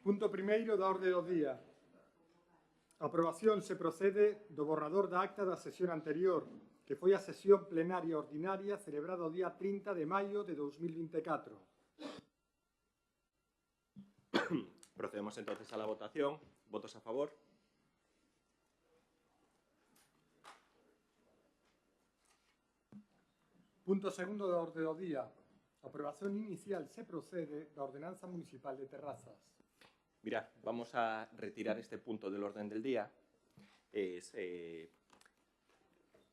Punto primeiro da orde do día. A aprobación se procede do borrador da acta da sesión anterior, que foi a sesión plenaria ordinaria celebrada o día 30 de maio de 2024. Procedemos entonces a la votación. ¿Votos a favor? Punto segundo da orde do día. A aprobación inicial se procede da Ordenanza Municipal de Terrazas. Mirad, vamos a retirar este punto del orden del día.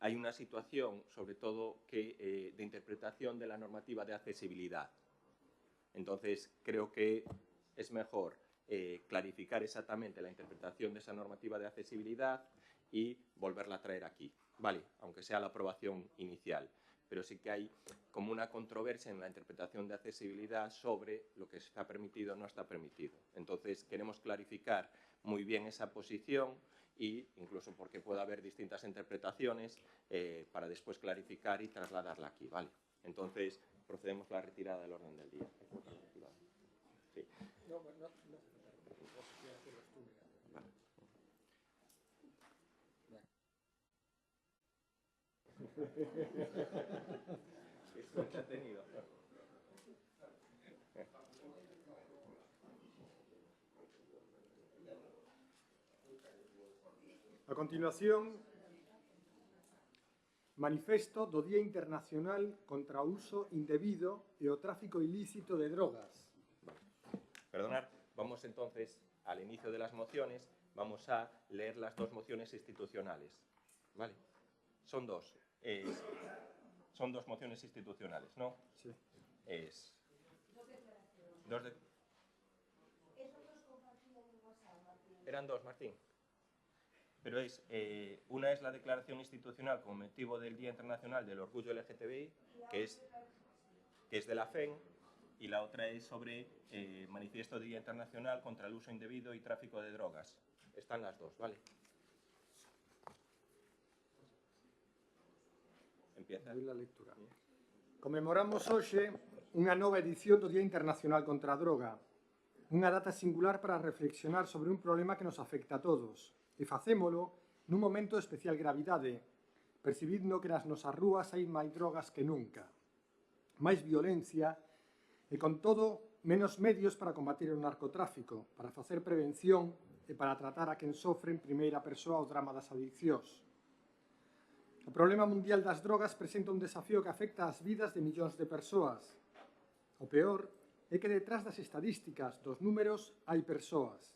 Hay una situación, sobre todo, de interpretación de la normativa de accesibilidad. Entonces, creo que es mejor clarificar exactamente la interpretación de esa normativa de accesibilidad y volverla a traer aquí, ¿vale? Aunque sea la aprobación inicial. Pero sí que hay como una controversia en la interpretación de accesibilidad sobre lo que está permitido o no está permitido. Entonces, queremos clarificar muy bien esa posición e incluso porque puede haber distintas interpretaciones para después clarificar y trasladarla aquí, ¿vale? Entonces, procedemos a la retirada del orden del día. Sí. Es entretenido. A continuación, manifesto do Día Internacional contra o uso indebido e o tráfico ilícito de drogas. Perdonad, vamos entonces al inicio de las mociones, vamos a leer las dos mociones institucionales, ¿vale? Son dos. Son dos mociones institucionales, ¿no? Sí. Eran dos, Martín. Pero una es la declaración institucional con motivo del Día Internacional del Orgullo LGTBI, que es de la FEN, y la otra es sobre Manifiesto de Día Internacional contra el Uso Indebido y Tráfico de Drogas. Están las dos, ¿vale? Empieza. La lectura. Conmemoramos hoxe unha nova edición do Día Internacional contra a Droga, unha data singular para reflexionar sobre un problema que nos afecta a todos, e facémolo nun momento de especial gravidade, percibindo que nas nosas rúas hai máis drogas que nunca, máis violencia e, con todo, menos medios para combatir o narcotráfico, para facer prevención e para tratar a quen sofre en primeira persoa o drama das adiccións. O problema mundial das drogas presenta un desafío que afecta as vidas de millóns de persoas. O peor é que detrás das estadísticas, dos números, hai persoas.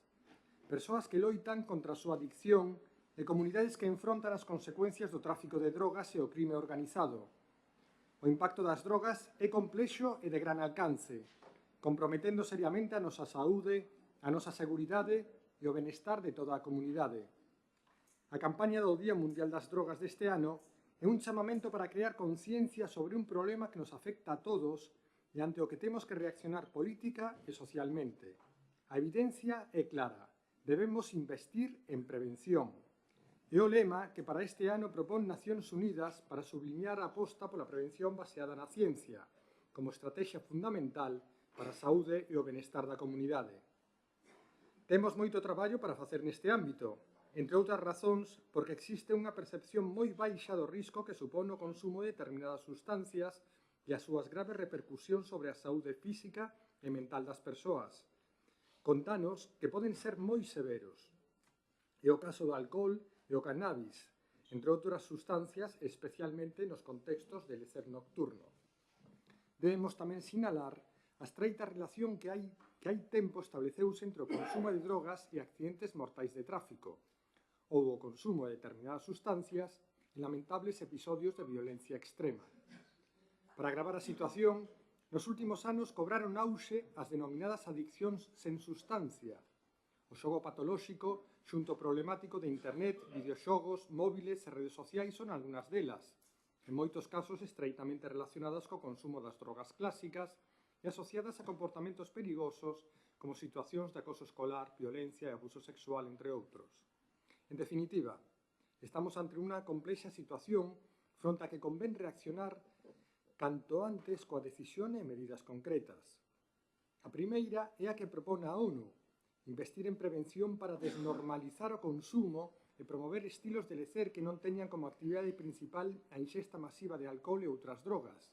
Persoas que loitan contra a súa adicción e comunidades que enfrontan as consecuencias do tráfico de drogas e o crime organizado. O impacto das drogas é complexo e de gran alcance, comprometendo seriamente a nosa saúde, a nosa seguridade e o benestar de toda a comunidade. A campaña do Día Mundial das Drogas deste ano é un chamamento para crear conciencia sobre un problema que nos afecta a todos e ante o que temos que reaccionar política e socialmente. A evidencia é clara. Debemos investir en prevención. É o lema que para este ano propón Nacións Unidas para subliñar a aposta pola prevención baseada na ciencia como estrategia fundamental para a saúde e o benestar da comunidade. Temos moito traballo para facer neste ámbito, entre outras razóns porque existe unha percepción moi baixa do risco que supón o consumo de determinadas sustancias e as súas graves repercusións sobre a saúde física e mental das persoas, con danos que poden ser moi severos. É o caso do alcohol e o cannabis, entre outras sustancias, especialmente nos contextos de lecer nocturno. Debemos tamén sinalar a estreita relación que hai tempo estableceuse entre o consumo de drogas e accidentes mortais de tráfico, ou o consumo de determinadas sustancias e lamentables episodios de violencia extrema. Para agravar a situación, nos últimos anos cobraron auxe as denominadas adiccións sen sustancia. O xogo patolóxico xunto ao problemático de internet, videoxogos, móviles e redes sociais son algunhas delas, en moitos casos estreitamente relacionadas co consumo das drogas clásicas e asociadas a comportamentos perigosos como situacións de acoso escolar, violencia e abuso sexual, entre outros. En definitiva, estamos ante unha complexa situación fronte a que convén reaccionar canto antes coa decisión e medidas concretas. A primeira é a que propón a ONU investir en prevención para desnormalizar o consumo e promover estilos de lecer que non teñan como actividade principal a inxesta masiva de alcohol e outras drogas.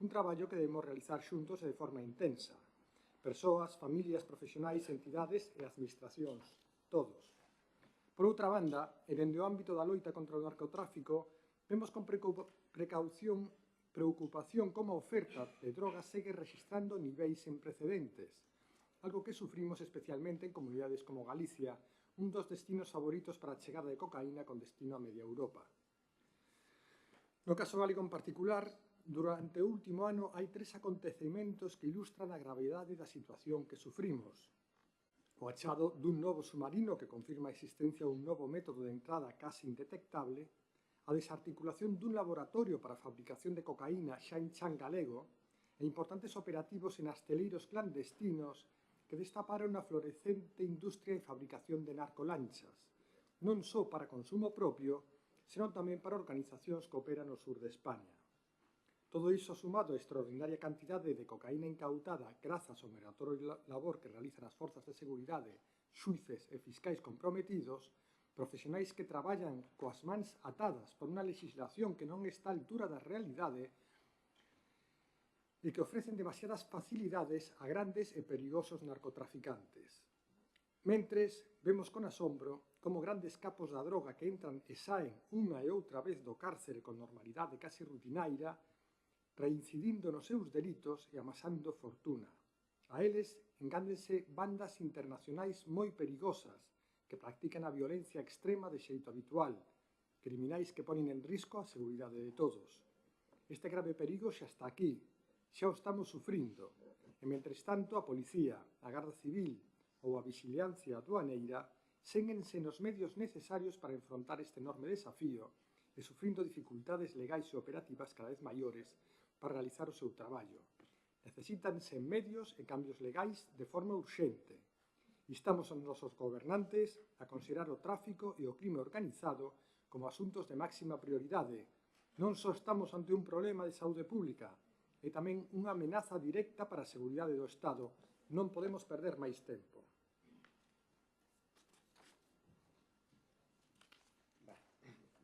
Un traballo que debemos realizar xuntos e de forma intensa. Persoas, familias, profesionais, entidades e administracións. Todos. Por outra banda, e dende o ámbito da loita contra o narcotráfico, vemos con preocupación como a oferta de drogas segue rexistrando niveis sen precedentes, algo que sufrimos especialmente en comunidades como Galicia, un dos destinos favoritos para a chegada de cocaína con destino a media Europa. No caso gálico en particular, durante o último ano hai 3 acontecementos que ilustran a gravidade da situación que sufrimos. O achado dun novo submarino que confirma a existencia dun novo método de entrada case indetectable, a desarticulación dun laboratorio para a fabricación de cocaína xa en chan galego e importantes operativos en asteleiros clandestinos que destaparon a florecente industria e fabricación de narcolanchas, non só para consumo propio, senón tamén para organizacións que operan no sur de España. Todo iso sumado á extraordinaria cantidade de cocaína incautada grazas ao meritorio labor que realizan as forzas de seguridade, xuíces e fiscais comprometidos, profesionais que traballan coas mans atadas por unha legislación que non está á altura da realidade e que ofrecen demasiadas facilidades a grandes e perigosos narcotraficantes. Mentres, vemos con asombro como grandes capos da droga que entran e saen unha e outra vez do cárcere con normalidade case rutinaira, reincidindo nos seus delitos e amasando fortuna. A eles engándense bandas internacionais moi perigosas que practican a violencia extrema de xeito habitual, criminais que ponen en risco a seguridade de todos. Este grave perigo xa está aquí, xa o estamos sufrindo, e mentres tanto a policía, a Garda Civil ou a vixilancia aduaneira séguense nos medios necesarios para enfrontar este enorme desafío e sufrindo dificultades legais e operativas cada vez maiores para realizar o seu traballo. Necesítanse medios e cambios legais de forma urxente. Instamos aos nosos gobernantes a considerar o tráfico e o crime organizado como asuntos de máxima prioridade. Non só estamos ante un problema de saúde pública, e tamén unha amenaza directa para a seguridade do Estado. Non podemos perder máis tempo.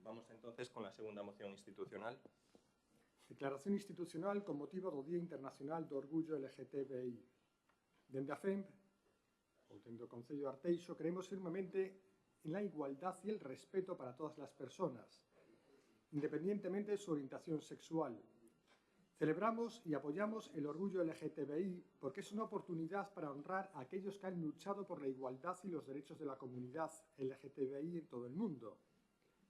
Vamos entonces con la segunda moción institucional. Declaración institucional con motivo do Día Internacional do Orgullo LGTBI. Dende a FEMP, ou dende o Concello de Arteixo, creemos firmemente en la igualdad y el respeto para todas las personas, independientemente de su orientación sexual. Celebramos y apoyamos el orgullo LGTBI porque es una oportunidad para honrar a aquellos que han luchado por la igualdad y los derechos de la comunidad LGTBI en todo el mundo.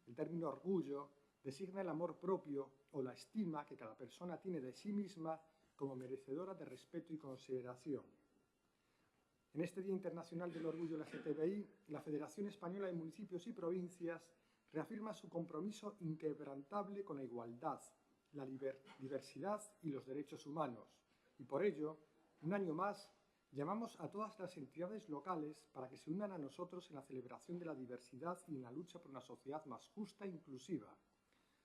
El término orgullo designa el amor propio o la estima que cada persona tiene de sí misma como merecedora de respeto y consideración. En este Día Internacional del Orgullo LGTBI, la Federación Española de Municipios y Provincias reafirma su compromiso inquebrantable con la igualdad, la diversidad y los derechos humanos. Y por ello, un año más, llamamos a todas las entidades locales para que se unan a nosotros en la celebración de la diversidad y en la lucha por una sociedad más justa e inclusiva.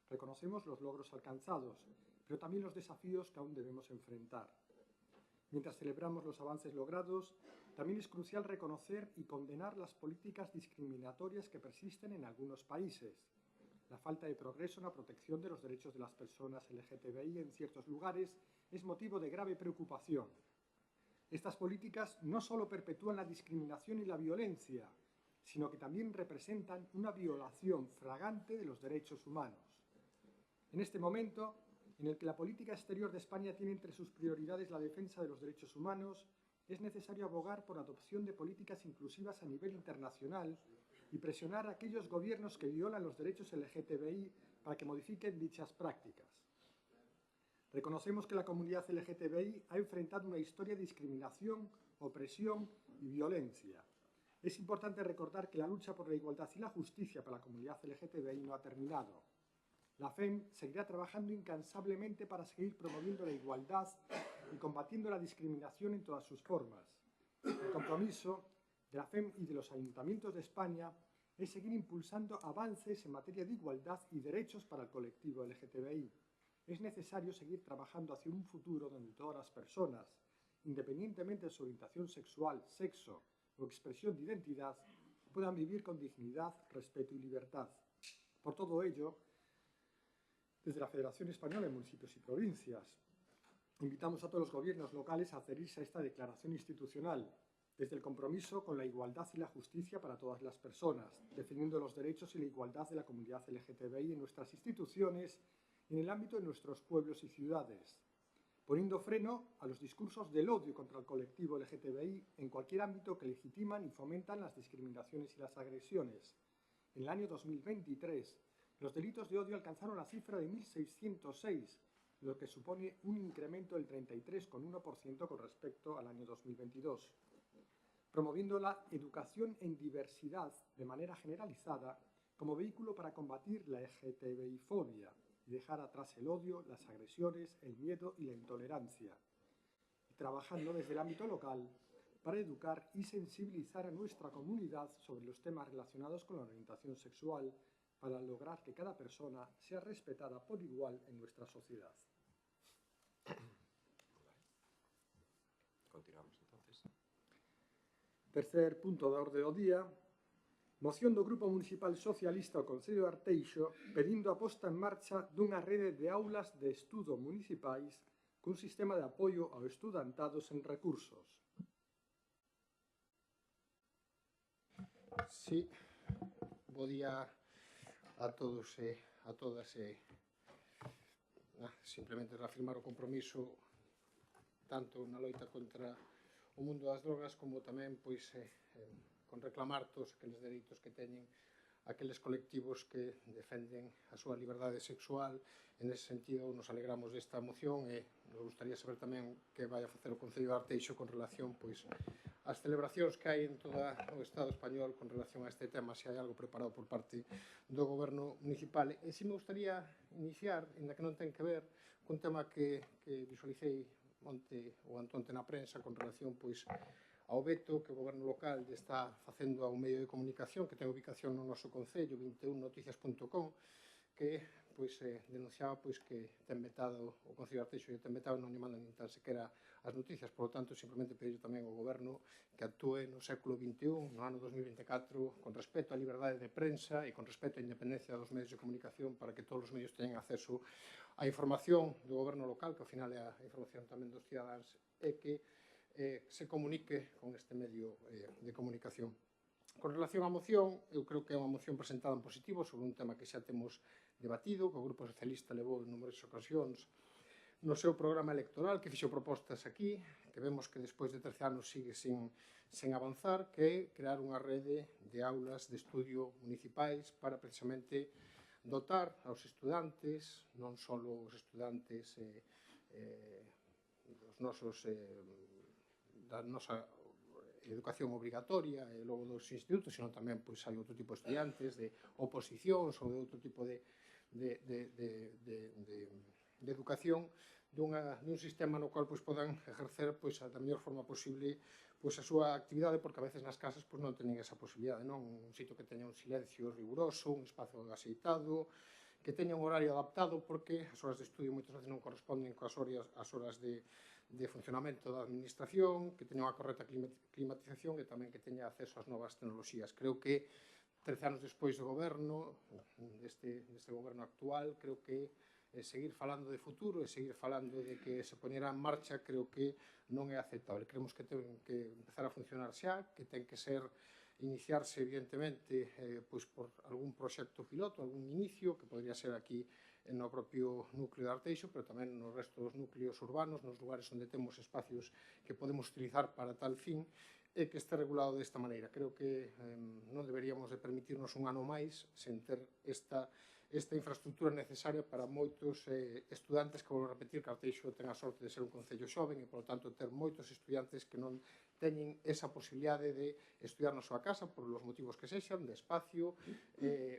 Reconocemos los logros alcanzados, pero también los desafíos que aún debemos enfrentar. Mientras celebramos los avances logrados, también es crucial reconocer y condenar las políticas discriminatorias que persisten en algunos países. La falta de progreso en la protección de los derechos de las personas LGTBI en ciertos lugares es motivo de grave preocupación. Estas políticas no solo perpetúan la discriminación y la violencia, sino que también representan una violación flagrante de los derechos humanos. En este momento, en el que la política exterior de España tiene entre sus prioridades la defensa de los derechos humanos, es necesario abogar por la adopción de políticas inclusivas a nivel internacional y presionar a aquellos gobiernos que violan los derechos LGTBI para que modifiquen dichas prácticas. Reconocemos que la comunidad LGTBI ha enfrentado una historia de discriminación, opresión y violencia. Es importante recordar que la lucha por la igualdad y la justicia para la comunidad LGTBI no ha terminado. La FEM seguirá trabajando incansablemente para seguir promoviendo la igualdad y combatiendo la discriminación en todas sus formas. El compromiso de la FEM y de los ayuntamientos de España es seguir impulsando avances en materia de igualdad y derechos para el colectivo LGTBI. Es necesario seguir trabajando hacia un futuro donde todas las personas, independientemente de su orientación sexual, sexo, o expresión de identidad puedan vivir con dignidad, respeto y libertad. Por todo ello, desde la Federación Española de Municipios y Provincias, invitamos a todos los gobiernos locales a adherirse a esta declaración institucional, desde el compromiso con la igualdad y la justicia para todas las personas, defendiendo los derechos y la igualdad de la comunidad LGTBI en nuestras instituciones y en el ámbito de nuestros pueblos y ciudades, poniendo freno a los discursos del odio contra el colectivo LGTBI en cualquier ámbito que legitiman y fomentan las discriminaciones y las agresiones. En el año 2023, los delitos de odio alcanzaron la cifra de 1.606, lo que supone un incremento del 33,1% con respecto al año 2022. Promoviendo la educación en diversidad de manera generalizada como vehículo para combatir la LGTBI-fobia y dejar atrás el odio, las agresiones, el miedo y la intolerancia. Y trabajando desde el ámbito local para educar y sensibilizar a nuestra comunidad sobre los temas relacionados con la orientación sexual para lograr que cada persona sea respetada por igual en nuestra sociedad. Continuamos, entonces. Tercer punto da orde do día, moción do Grupo Municipal Socialista ao Concello de Arteixo pedindo a posta en marcha dunha rede de aulas de estudo municipais cun sistema de apoio ao estudantado sen recursos. Sí, bo día a todos e a todas simplemente reafirmar o compromiso tanto na loita contra o mundo das drogas como tamén pois con reclamar todos aqueles dereitos que teñen aqueles colectivos que defenden a súa liberdade sexual. En ese sentido nos alegramos desta moción e nos gustaría saber tamén que vai a facer o Concello de Arteixo con relación pois as celebracións que hai en todo o Estado español con relación a este tema, se hai algo preparado por parte do Goberno municipal. E si me gustaría iniciar, ainda que non ten que ver, cun tema que visualicei onte ou antonte na prensa con relación pois ao veto que o Goberno local lle está facendo a un medio de comunicación que ten ubicación no noso concello, 21noticias.com, que pois denunciaba pois que ten vetado o Concello de Arteixo e ten vetado non lle mandan nin tan sequera as noticias. Por lo tanto, simplemente pedir tamén ao Goberno que actúe no século XXI, no ano 2024, con respeto á liberdade de prensa e con respeto á independencia dos medios de comunicación para que todos os medios teñan acceso á información do Goberno local, que ao final é a información tamén dos cidadáns, e que se comunique con este medio de comunicación. Con relación á moción, eu creo que é unha moción presentada en positivo sobre un tema que xa temos debatido, que o Grupo Socialista levou en numerosas ocasións no seu programa electoral, que fixo propostas aquí, que vemos que despois de 13 anos sigue sen avanzar, que é crear unha rede de aulas de estudio municipais para precisamente dotar aos estudantes, non só os estudantes dos nosos da nosa educación obrigatoria e logo dos institutos, sino tamén pois hai outro tipo de estudiantes de oposicións ou de outro tipo de educación dun sistema no cual pois podan ejercer pois da mellor forma posible pois a súa actividade, porque a veces nas casas pois non teñen esa posibilidade, non? Un sitio que teña un silencio riguroso, un espazo axeitado, que teña un horario adaptado, porque as horas de estudio moitas veces non corresponden coas horas de funcionamento da administración, que teña unha correcta climatización e tamén que teña acceso ás novas tecnoloxías. Creo que 13 anos despois do goberno, deste goberno actual, creo que seguir falando de futuro e seguir falando de que se poñerá en marcha creo que non é aceptable. Creemos que ten que empezar a funcionar xa, que ten que iniciarse evidentemente pois por algún proxecto piloto, algún inicio, que podría ser aquí no propio núcleo de Arteixo, pero tamén no resto dos núcleos urbanos, nos lugares onde temos espacios que podemos utilizar para tal fin, e que este regulado desta maneira. Creo que non deberíamos de permitirnos un ano máis sen ter esta infraestructura necesaria para moitos estudantes, que vou repetir que Arteixo ten a sorte de ser un concello xoven e, por lo tanto, ter moitos estudantes que non teñen esa posibilidade de estudiar na súa casa por os motivos que sexan, de espacio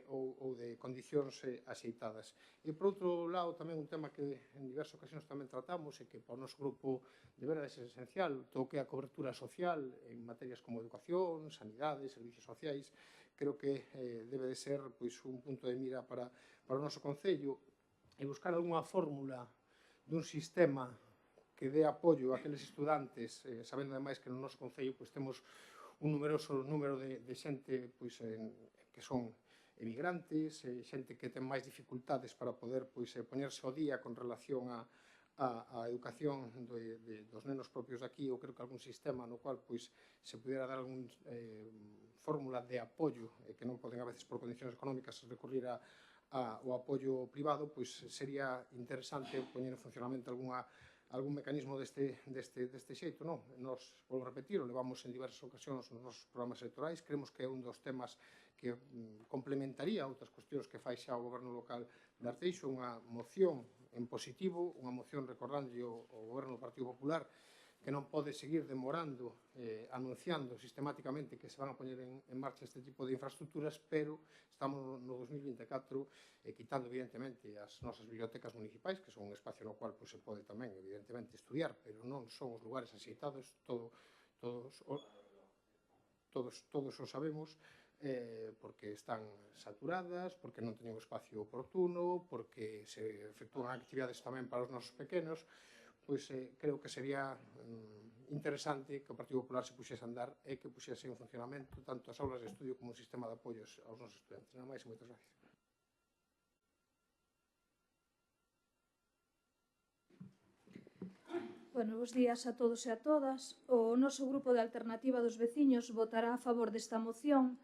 ou de condicións axeitadas. E, por outro lado, tamén un tema que en diversas ocasións tamén tratamos e que para o noso grupo de veras é esencial, todo o que é a cobertura social en materias como educación, sanidade, servicios sociais, creo que debe de ser pois, un punto de mira para o noso concello e buscar algunha fórmula dun sistema que dé apoio a aqueles estudantes, sabendo ademais que no noso concello pois, temos un numeroso número de xente pois, que son emigrantes, xente que ten máis dificultades para poder pois, poñerse ao día con relación a educación dos nenos propios de aquí. Eu creo que algún sistema no cual pois, se pudiera dar algún fórmula de apoio que non poden a veces por condicións económicas recurrir ao apoio privado, pois sería interesante poñer en funcionamento algún mecanismo deste xeito, non? Nos, volvo a repetir, o levamos en diversas ocasións nos nosos programas electorais, creemos que é un dos temas que complementaría outras cuestións que fai xa o goberno local de Arteixo, unha moción en positivo, unha moción recordando ao goberno do Partido Popular que non pode seguir demorando, anunciando sistemáticamente que se van a poñer en marcha este tipo de infraestructuras, pero estamos no 2024 quitando, evidentemente, as nosas bibliotecas municipais, que son un espacio no cual se pode tamén, evidentemente, estudiar, pero non son os lugares axeitados, todos o sabemos, porque están saturadas, porque non teñen un espacio oportuno, porque se efectúan actividades tamén para os nosos pequenos, pois creo que sería interesante que o Partido Popular se puxese a andar e que puxese en funcionamento tanto as aulas de estudio como o sistema de apoios aos nosos estudantes. Nada máis e moitas gracias. Bueno, bos días a todos e a todas. O noso grupo de Alternativa dos Veciños votará a favor desta moción,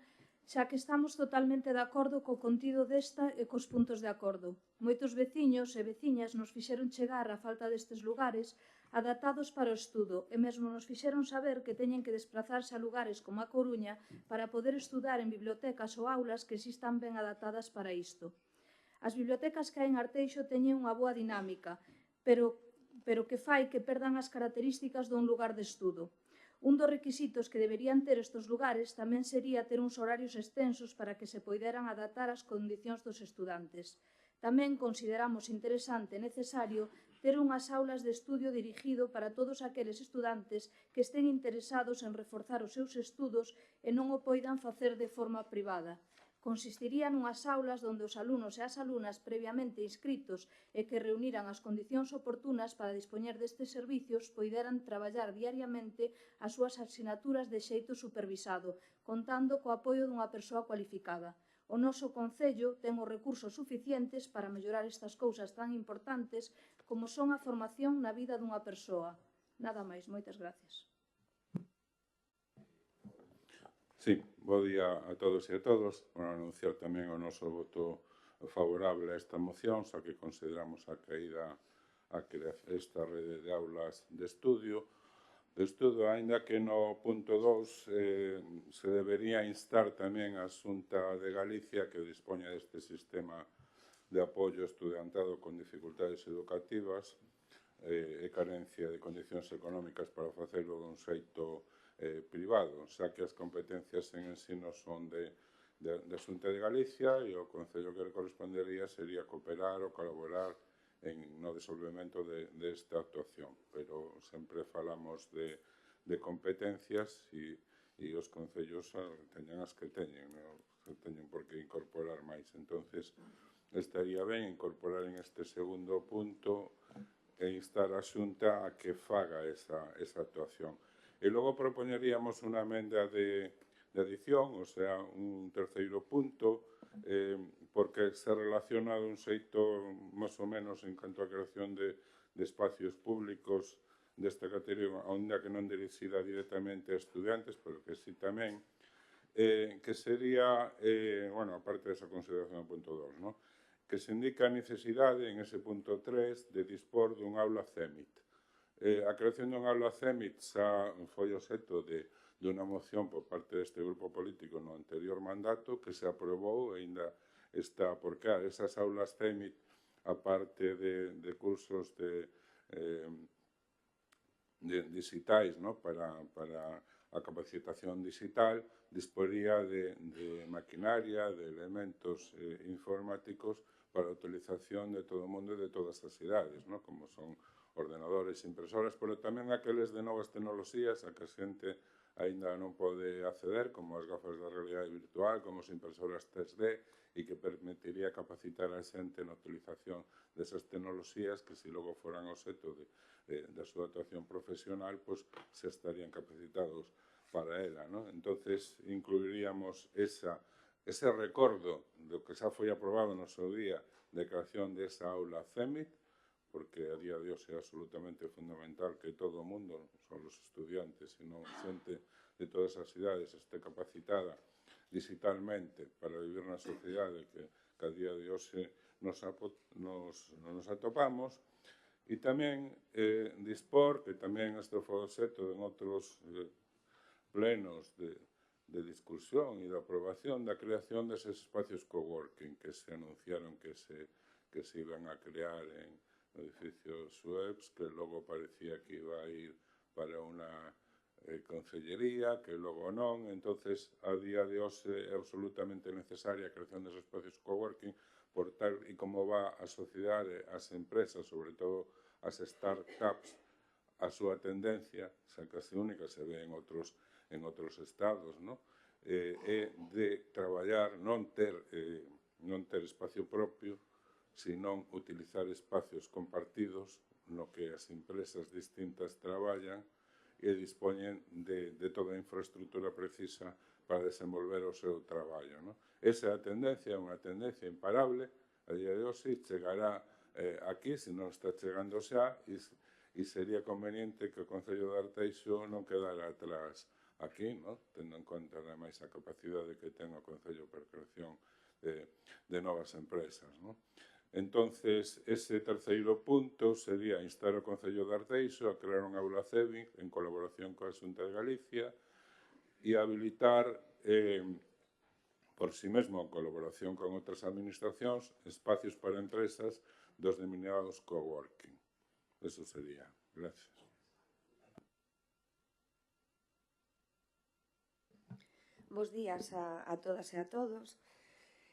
xa que estamos totalmente de acordo co contido desta e cos puntos de acordo. Moitos veciños e veciñas nos fixeron chegar a falta destes lugares adaptados para o estudo e mesmo nos fixeron saber que teñen que desplazarse a lugares como a Coruña para poder estudar en bibliotecas ou aulas que si están ben adaptadas para isto. As bibliotecas que hai en Arteixo teñen unha boa dinámica, pero que fai que perdan as características dun lugar de estudo. Un dos requisitos que deberían ter estes lugares tamén sería ter uns horarios extensos para que se poideran adaptar ás condicións dos estudantes. Tamén consideramos interesante e necesario ter unhas aulas de estudio dirigido para todos aqueles estudantes que estén interesados en reforzar os seus estudos e non o poidan facer de forma privada. Consistiría nunhas aulas onde os alumnos e as alumnas previamente inscritos e que reuniran as condicións oportunas para dispoñer destes servicios poideran traballar diariamente as súas asignaturas de xeito supervisado, contando co apoio dunha persoa cualificada. O noso Concello ten os recursos suficientes para mellorar estas cousas tan importantes como son a formación na vida dunha persoa. Nada máis, moitas gracias. Sí, bo día a todos e a todos. Bueno, anunciar tamén o noso voto favorable a esta moción, xa que consideramos a caída esta rede de aulas de estudo, aínda que no punto 2 se debería instar tamén a Xunta de Galicia que dispoña deste sistema de apoio estudantado con dificultades educativas e carencia de condicións económicas para facelo dun xeito privado, xa que as competencias en ensino son da Xunta de Galicia e o Concello que correspondería sería cooperar ou colaborar no desenvolvemento desta actuación, pero sempre falamos de competencias e os concellos teñen as que teñen, non teñen por que incorporar máis. Entonces, estaría ben incorporar en este segundo punto e instar a Xunta a que faga esa actuación. E logo propoñeríamos unha emenda de adición, o sea, un terceiro punto, porque se relaciona dun xeito máis ou menos en canto a creación de espacios públicos desta categoría, onde que non dirixida directamente a estudiantes, pero que sí tamén, que sería, bueno, aparte desa consideración do punto 2, ¿no? Que se indica a necesidade, en ese punto 3, de dispor dun aula CEMIT. A creación dun aula CEMIT xa foi obxecto dunha moción por parte deste grupo político no anterior mandato que se aprobou e ainda está por cá. Esas aulas CEMIT, aparte de cursos digitais, ¿no? Para a capacitación digital, disporía de maquinaria, de elementos informáticos para a utilización de todo o mundo e de todas as idades, ¿no? Como son ordenadores, impresoras, pero tamén aqueles de novas tecnoloxías a que a xente aínda non pode acceder, como as gafas de realidade virtual, como as impresoras 3D, e que permitiría capacitar a xente na utilización desas tecnoloxías que, se logo foran obxecto da súa actuación profesional, pois se estarían capacitados para ela, ¿no? Entonces, incluiríamos ese recordo do que xa foi aprobado no seu día de creación desa aula CEMIT, porque a día de hoxe é absolutamente fundamental que todo o mundo, non só os estudiantes, sino xente de todas as cidades, este capacitada digitalmente para vivir na sociedade que a día de hoxe nos atopamos, e tamén dispor, que tamén isto foi obxecto en outros plenos de discusión e de aprobación da creación deses espacios coworking que se anunciaron que se iban a crear en no edificio Sueps, que logo parecía que iba a ir para unha concellería, que logo non. Entonces, a día de hoxe é absolutamente necesaria a creación deses espacios coworking por tal e como va a sociedade, as empresas, sobre todo as startups, a súa tendencia, xa casi única se ve en outros estados, ¿no? É de traballar, non ter espacio propio, senón utilizar espacios compartidos no que as empresas distintas traballan e dispoñen de toda a infraestructura precisa para desenvolver o seu traballo, ¿no? Esa é a tendencia, unha tendencia imparable, a día de hoxe chegará aquí, se non está chegando xa, e sería conveniente que o Concello de Arteixo non quedara atrás aquí, ¿no? Tendo en conta, ademais, a capacidade que ten o Concello para a creación de novas empresas, ¿no? Entonces, ese terceiro punto sería instar o Concello de Arteixo a crear unha aula CEBIC en colaboración coa Xunta de Galicia e habilitar, por si mesmo, en colaboración con outras administracións, espacios para empresas dos denominados coworking. Eso sería. Gracias. Bos días a todas e a todos.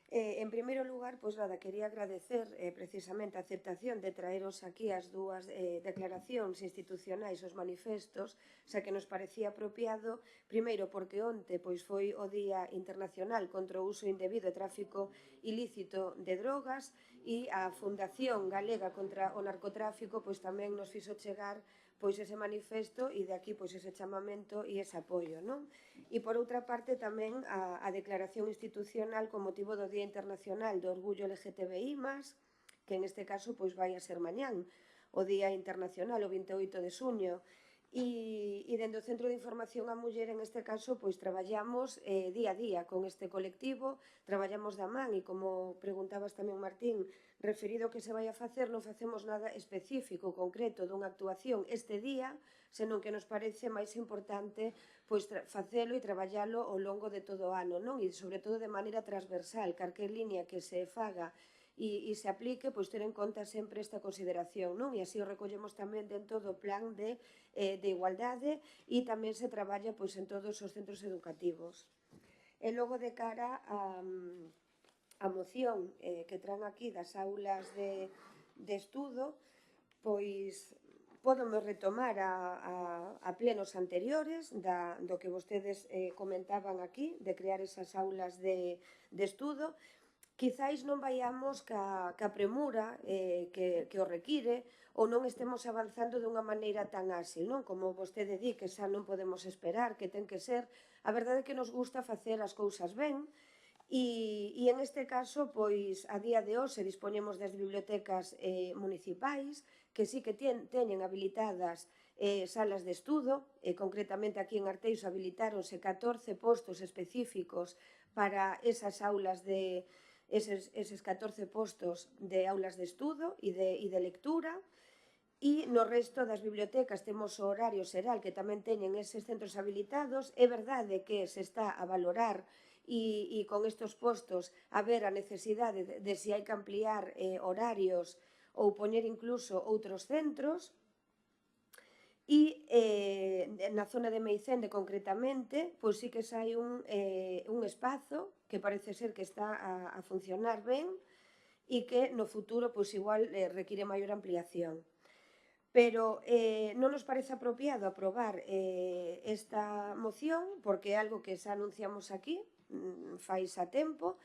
En primeiro lugar, pois nada, quería agradecer precisamente a aceptación de traeros aquí as dúas declaracións institucionais, os manifestos, xa que nos parecía apropiado, primeiro porque onte pois foi o Día Internacional contra o Uso Indebido e Tráfico Ilícito de Drogas e a Fundación Galega contra o Narcotráfico pois tamén nos fixo chegar pois ese manifesto e de aquí pois ese chamamento e ese apoio, non? E por outra parte tamén a declaración institucional con motivo do Día Internacional do Orgullo LGTBI+, que en este caso pois vai a ser mañán, o Día Internacional, o 28 de xuño, e dende o Centro de Información á Muller, en este caso, pois traballamos día a día con este colectivo, traballamos da man e, como preguntabas tamén, Martín, referido que se vai a facer, non facemos nada específico, concreto, dunha actuación este día, senón que nos parece máis importante pois facelo e traballalo ao longo de todo o ano, non? E, sobre todo, de maneira transversal, calquer línea que se faga e se aplique, pois ter en conta sempre esta consideración, non? E así o recollemos tamén dentro do plan de igualdade e tamén se traballa pois en todos os centros educativos. E logo, de cara a moción que traen aquí das aulas de estudo, pois pódome retomar a plenos anteriores do que vostedes comentaban aquí, de crear esas aulas de estudo. Quizáis non vaiamos ca premura que o require ou non estemos avanzando dunha maneira tan áxil, non? Como vostede di, que xa non podemos esperar, que ten que ser. A verdade é que nos gusta facer as cousas ben e en este caso, pois, a día de hoxe dispoñemos das bibliotecas municipais que sí que teñen habilitadas salas de estudo, concretamente aquí en Arteixo habilitáronse 14 postos específicos para esas aulas de eses 14 postos de aulas de estudo e de lectura, e no resto das bibliotecas temos o horario xeral que tamén teñen eses centros habilitados. É verdade que se está a valorar e con estes postos a ver a necesidade de se hai que ampliar horarios ou poñer incluso outros centros. E na zona de Meicende, concretamente, pois sí que hai un espazo que parece ser que está a funcionar ben e que no futuro pois igual require maior ampliación. Pero non nos parece apropiado aprobar esta moción porque é algo que xa anunciamos aquí fai xa tempo,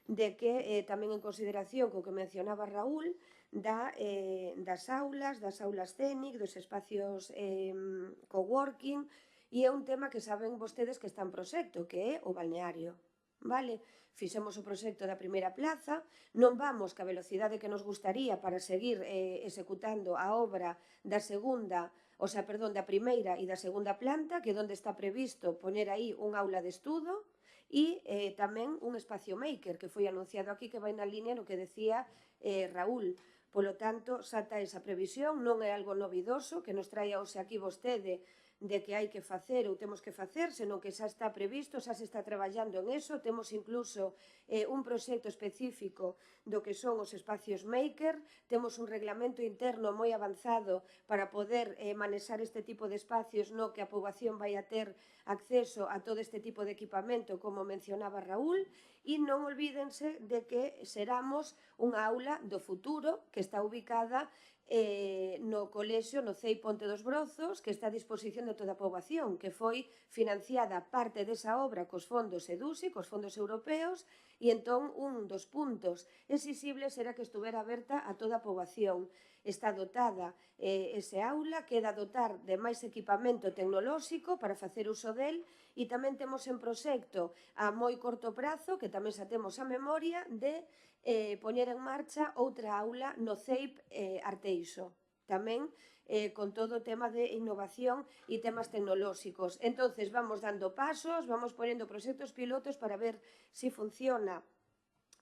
de que tamén en consideración co que mencionaba Raúl, das aulas CENIC, dos espacios coworking e é un tema que saben vostedes que está en proxecto, que é o balneario. Vale? Fixemos o proxecto da primeira plaza, non vamos ca velocidade que nos gustaría para seguir executando a obra da segunda, da primeira e da segunda planta, que é onde está previsto poñer aí un aula de estudo e tamén un espacio maker que foi anunciado aquí que vai na línea no que decía Raúl. Polo tanto, xa está esa previsión, non é algo novidoso que nos traia hoxe aquí vostede de que hai que facer ou temos que facer, senón que xa está previsto, xa se está traballando en eso. Temos incluso un proxecto específico do que son os espacios maker, temos un reglamento interno moi avanzado para poder manexar este tipo de espacios no que a poboación vai a ter acceso a todo este tipo de equipamento, como mencionaba Raúl, e non olvídense de que seramos unha aula do futuro que está ubicada no colexio, no CEI Ponte dos Brozos, que está a disposición de toda a poboación, que foi financiada parte desa obra cos fondos EDUSI, cos fondos europeos, e entón un dos puntos exixibles era que estuvera aberta a toda a poboación. Está dotada ese aula, queda dotar de máis equipamento tecnolóxico para facer uso del, e tamén temos en proxecto a moi corto prazo, que tamén xa temos a memoria, de poñer en marcha outra aula no CEIP Arteixo, tamén con todo o tema de innovación e temas tecnolóxicos. Entonces vamos dando pasos, vamos ponendo proxectos pilotos para ver se funciona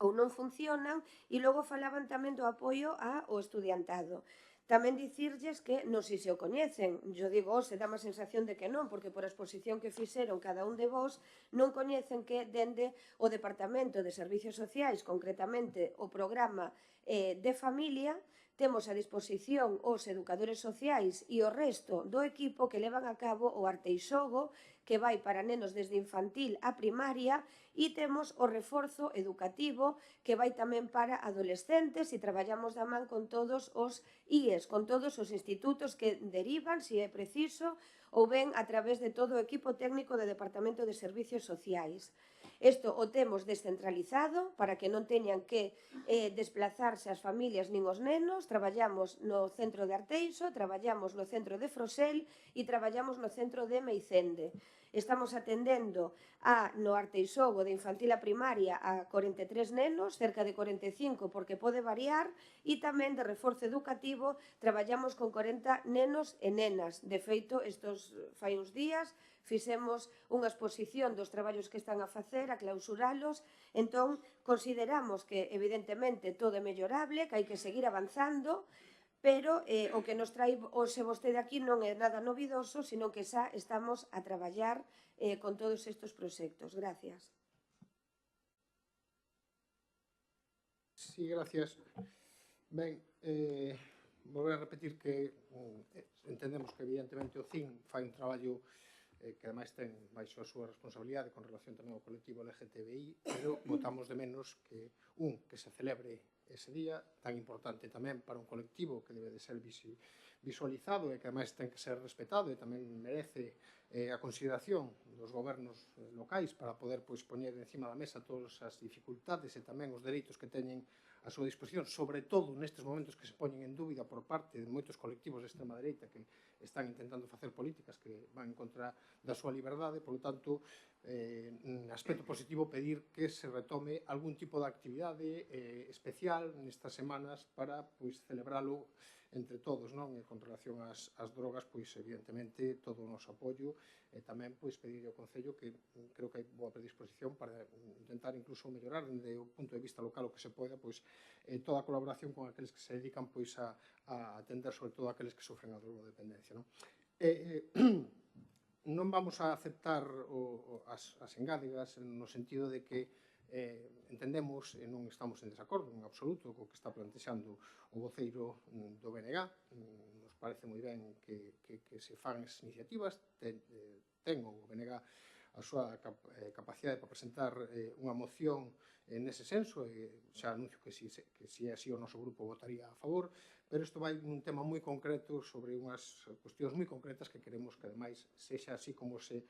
ou non funcionan, e logo falaban tamén do apoio ao estudiantado. Tamén dicirlles que non sei se o coñecen, yo digo, se dá má sensación de que non, porque por a exposición que fixeron cada un de vós non coñecen que dende o Departamento de Servicios Sociais, concretamente o programa de familia, temos a disposición os educadores sociais e o resto do equipo que levan a cabo o Arteixogo, que vai para nenos desde infantil a primaria, e temos o reforzo educativo que vai tamén para adolescentes, e traballamos da man con todos os IES, con todos os institutos que derivan, se é preciso, ou ben a través de todo o equipo técnico do Departamento de Servicios Sociais. Isto o temos descentralizado para que non teñan que desplazarse as familias nin os nenos. Traballamos no centro de Arteixo, traballamos no centro de Frosel e traballamos no centro de Meicende. Estamos atendendo no Arteixogo de infantil a primaria a 43 nenos, cerca de 45 porque pode variar, e tamén de reforzo educativo traballamos con 40 nenos e nenas. De feito, estos fai uns días fixemos unha exposición dos traballos que están a facer, a clausuralos. Entón, consideramos que evidentemente todo é mellorable, que hai que seguir avanzando, pero o que nos trae hoxe vostede aquí non é nada novidoso, sino que xa estamos a traballar con todos estes proxectos. Gracias. Sí, gracias. Ben, volver a repetir que entendemos que evidentemente o CIN fai un traballo que ademais ten baixo a súa responsabilidade con relación tamén ao colectivo LGTBI, pero votamos de menos que se celebre ese día tan importante tamén para un colectivo que debe de ser visualizado e que ademais ten que ser respetado e tamén merece a consideración dos gobernos locais para poder poñer encima da mesa todas as dificultades e tamén os dereitos que teñen a súa disposición, sobre todo nestes momentos que se poñen en dúbida por parte de moitos colectivos de extrema dereita que están intentando facer políticas que van en contra da súa liberdade. Por lo tanto, en aspecto positivo, pedir que se retome algún tipo de actividade especial nestas semanas para celebralo entre todos, non? E con relación ás drogas, evidentemente, todo o noso apoio e tamén pedir ao Concello que creo que hai boa predisposición para intentar incluso mellorar desde o punto de vista local o que se poida, toda a colaboración con aqueles que se dedican a atender sobre todo aqueles que sofren a drogodependencia, non? Non vamos a aceptar as engádegas no sentido de que entendemos e non estamos en desacordo en absoluto co que está plantexando o voceiro do BNG. Nos parece moi ben que se fan as iniciativas. Ten o BNG a súa capacidade para presentar unha moción nese senso, e xa anuncio que se é así o noso grupo votaría a favor, pero isto vai nun tema moi concreto sobre unhas cuestións moi concretas que queremos que ademais sexa así como se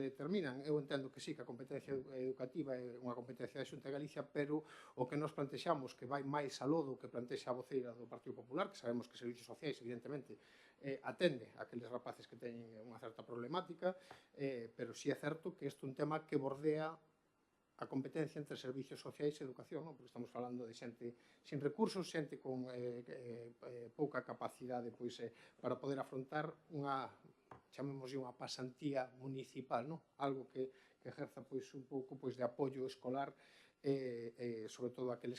determinan. Eu entendo que sí, que a competencia educativa é unha competencia da Xunta de Galicia, pero o que nos plantexamos que vai máis aló do que plantexa a voceira do Partido Popular, que sabemos que Servicios Sociais, evidentemente, atende a aqueles rapaces que teñen unha certa problemática, pero si é certo que isto é un tema que bordea a competencia entre servicios sociais e educación, non? Porque estamos falando de xente sin recursos, xente con pouca capacidade para poder afrontar unha, chamémoslle unha pasantía municipal, non? Algo que ejerza un pouco de apoio escolar, sobre todo aqueles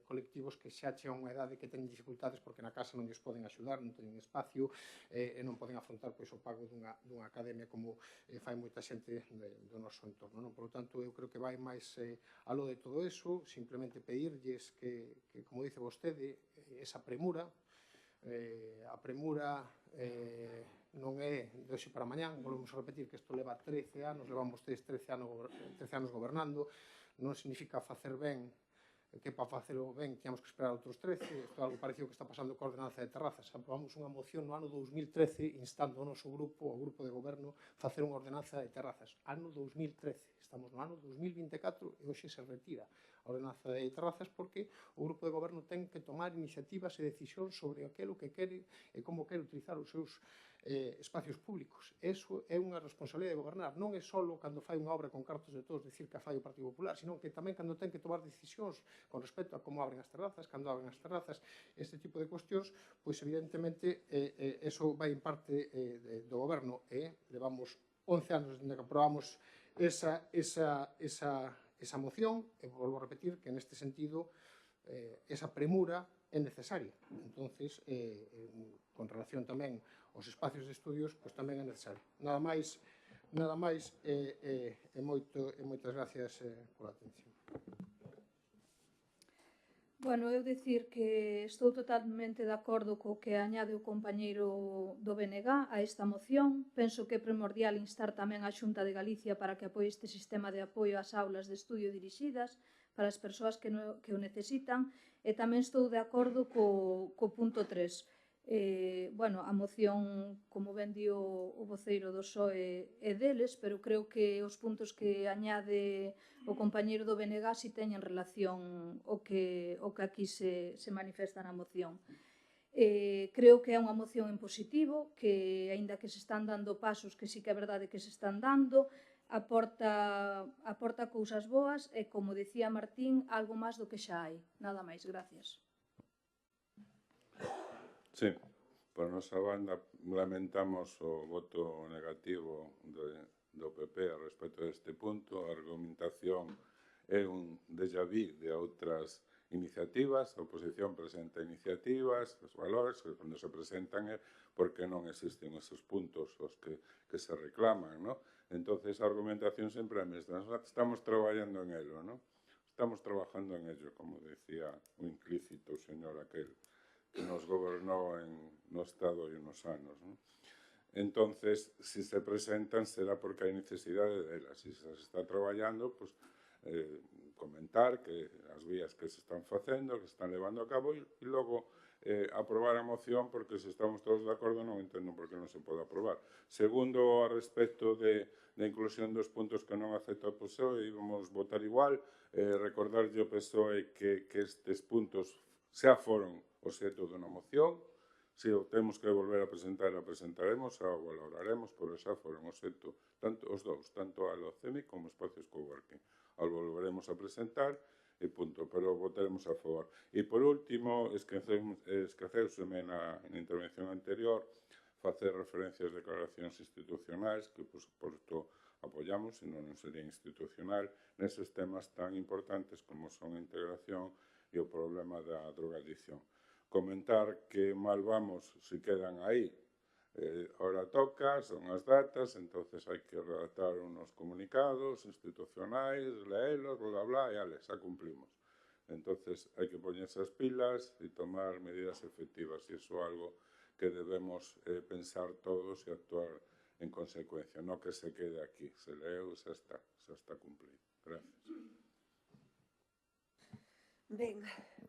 colectivos que xa chegan a unha edade que teñen dificultades porque na casa non lles poden axudar, non teñen espacio e non poden afrontar o pago dunha academia como fai moita xente do noso entorno, non? Por lo tanto, eu creo que vai máis aló de todo eso, simplemente pedirlles que como dice vostede, esa premura, a premura non é de hoxe para mañán, volvemos a repetir que isto leva 13 anos, levamos 13 anos gobernando, non significa facer ben, que para facelo ben tínhamos que esperar outros 13, isto é algo parecido que está pasando coa ordenanza de terrazas. Aprobamos unha moción no ano 2013 instando ao noso grupo, ao grupo de goberno, facer unha ordenanza de terrazas. Ano 2013, estamos no ano 2024 e hoxe se retira a ordenanza de terrazas porque o grupo de goberno ten que tomar iniciativas e decisións sobre aquilo que quere e como quere utilizar os seus espacios públicos. Eso é unha responsabilidade de gobernar. Non é só cando fai unha obra con cartos de todos decir que fai o Partido Popular, sino que tamén cando ten que tomar decisións con respecto a como abren as terrazas, cando abren as terrazas, este tipo de cuestións, pois evidentemente eso vai en parte do goberno e levamos 11 anos desde que aprobamos esa moción e volvo a repetir que neste sentido esa premura é necesaria. Entonces, con relación tamén aos espacios de estudios, pois tamén é necesario. Nada máis e moitas gracias pola atención. Bueno, eu dicir que estou totalmente de acordo co que añade o compañeiro do BNG a esta moción. Penso que é primordial instar tamén a Xunta de Galicia para que apoie este sistema de apoio ás aulas de estudio dirixidas para as persoas que o necesitan e tamén estou de acordo co punto 3. A moción, como ben dio o voceiro do PSOE, é deles, pero creo que os puntos que añade o compañeiro do BNG si teñen relación o que aquí se manifesta na moción. Creo que é unha moción en positivo, que, aínda que se están dando pasos, que sí que é verdade que se están dando, aporta cousas boas e, como dicía Martín, algo máis do que xa hai. Nada máis, gracias. Sí, por nosa banda lamentamos o voto negativo do PP respecto a este punto. A argumentación é un déjà vu de outras iniciativas, a oposición presenta iniciativas, os valores que cando se presentan é porque non existen esos puntos os que se reclaman, ¿no? Entonces a argumentación sempre é a mesma. Estamos traballando en ello, ¿no? Estamos trabajando en ello, como decía o implícito señor aquel que nos gobernou no Estado e nos anos, ¿no? Entonces, si se presentan será porque hai necesidade delas. Si se está traballando, pues, comentar que as vías que se están facendo, que se están levando a cabo e logo aprobar a moción, porque se estamos todos de acordo non entendo por que non se pode aprobar. Segundo, a respecto de inclusión dos puntos que non acepta o PSOE, íbamos votar igual, recordarlle ao PSOE que estes puntos xa foron obxecto dunha moción. Se o temos que volver a presentar, a presentaremos, a valoraremos, pero xa foron obxecto os dous, tanto a LOCEMI como Espacios Coworking. Ao volveremos a presentar e punto, pero votaremos a favor. E por último, esqueceuseme na intervención anterior facer referencias a declaracións institucionais que, por suposto, apoiamos, senón non sería institucional, neses temas tan importantes como son a integración e o problema da drogadicción. Comentar que mal vamos se quedan aí. Ahora toca, son as datas, entonces hai que redactar unos comunicados institucionais, leelos, bla, bla, e ale, xa cumplimos. Entonces hai que poñerse as pilas e tomar medidas efectivas, e iso é algo que debemos pensar todos e actuar en consecuencia, non que se quede aquí, se leu, xa está cumplido. Gracias. Ben,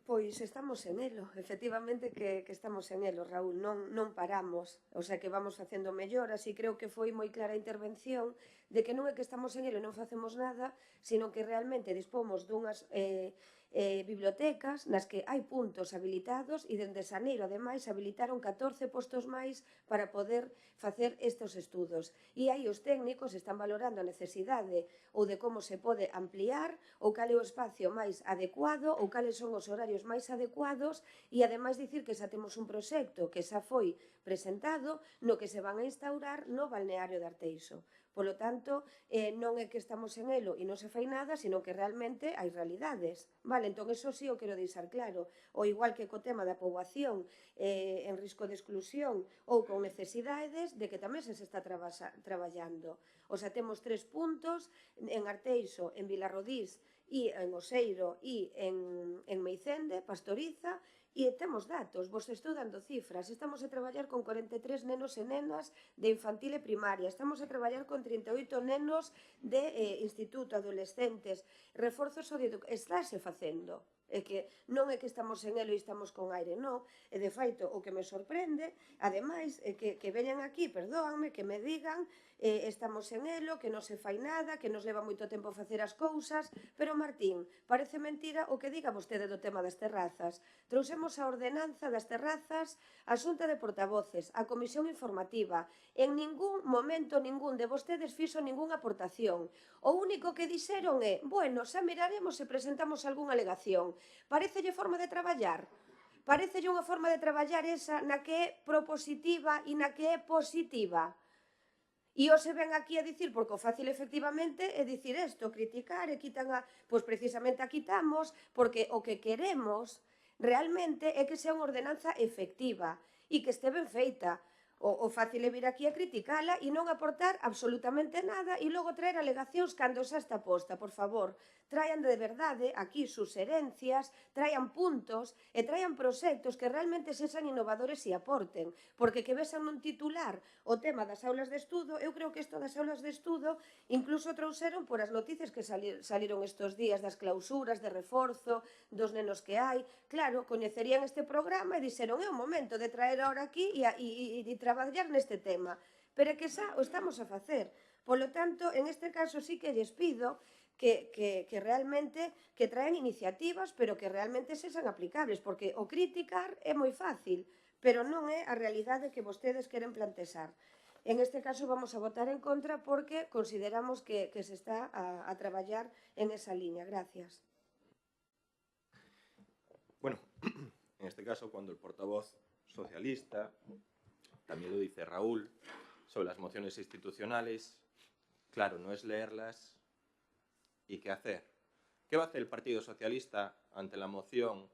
pois estamos en elo, efectivamente que estamos en elo, Raúl, non paramos, o sea que vamos facendo melloras e creo que foi moi clara a intervención de que non é que estamos en elo e non facemos nada, sino que realmente dispomos dunhas bibliotecas nas que hai puntos habilitados e dende xaneiro, ademais, habilitaron 14 postos máis para poder facer estes estudos. E aí os técnicos están valorando a necesidade ou de como se pode ampliar ou cal é o espacio máis adecuado ou cales son os horarios máis adecuados e, ademais, dicir que xa temos un proxecto que xa foi presentado no que se van a instaurar no balneario de Arteixo. Polo tanto, non é que estamos en elo e non se fai nada, sino que realmente hai realidades. Vale, entón, eso sí o quero deixar claro. O igual que co tema da poboación en risco de exclusión ou con necesidades, de que tamén se está traballando. O sea, temos 3 puntos en Arteixo, en Vilarrodís, e en Oseiro e en Meicende, Pastoriza, e temos datos, vos estou dando cifras. Estamos a traballar con 43 nenos e nenas de infantil e primaria, estamos a traballar con 38 nenos de instituto, adolescentes, reforzos estáse facendo. É que non é que estamos en elo e estamos con aire, non. E de feito, o que me sorprende, ademais, é que veñan aquí, perdóanme, que me digan estamos en elo, que non se fai nada, que nos leva moito tempo facer as cousas, pero, Martín, parece mentira o que diga vostede do tema das terrazas. Trouxemos a ordenanza das terrazas, a Xunta de Portavoces, a Comisión Informativa. En ningún momento ningún de vostedes fixo ningunha aportación. O único que dixeron é, bueno, xa miraremos se presentamos algunha alegación. Parecelle forma de traballar? Parecelle unha forma de traballar esa na que é propositiva e na que é positiva? E hoxe ven aquí a dicir, porque o fácil efectivamente é dicir isto, criticar, e quitan a... Pois precisamente a quitamos, porque o que queremos realmente é que sea unha ordenanza efectiva e que este ben feita. O fácil é vir aquí a criticala e non aportar absolutamente nada e logo traer alegacións cando xa está posta, por favor. Traian de verdade aquí suxerencias, traian puntos e traian proxectos que realmente sexan innovadores e aporten, porque que vexan nun titular o tema das aulas de estudo, eu creo que isto das aulas de estudo incluso trouxeron por as noticias que saliron estes días das clausuras, de reforzo, dos nenos que hai. Claro, coñecerían este programa e dixeron é o momento de traer ahora aquí e traballar neste tema, pero é que xa o estamos a facer. Polo tanto, en este caso sí que lles pido que realmente que traen iniciativas, pero que realmente sexan aplicables, porque o criticar é moi fácil, pero non é a realidade que vostedes queren plantexar. En este caso vamos a votar en contra porque consideramos que se está a traballar en esa liña. Gracias. Bueno, en este caso, cuando el portavoz socialista, también lo dice Raúl, sobre las mociones institucionales, claro, no es leerlas y qué hacer. ¿Qué va a hacer el Partido Socialista ante la moción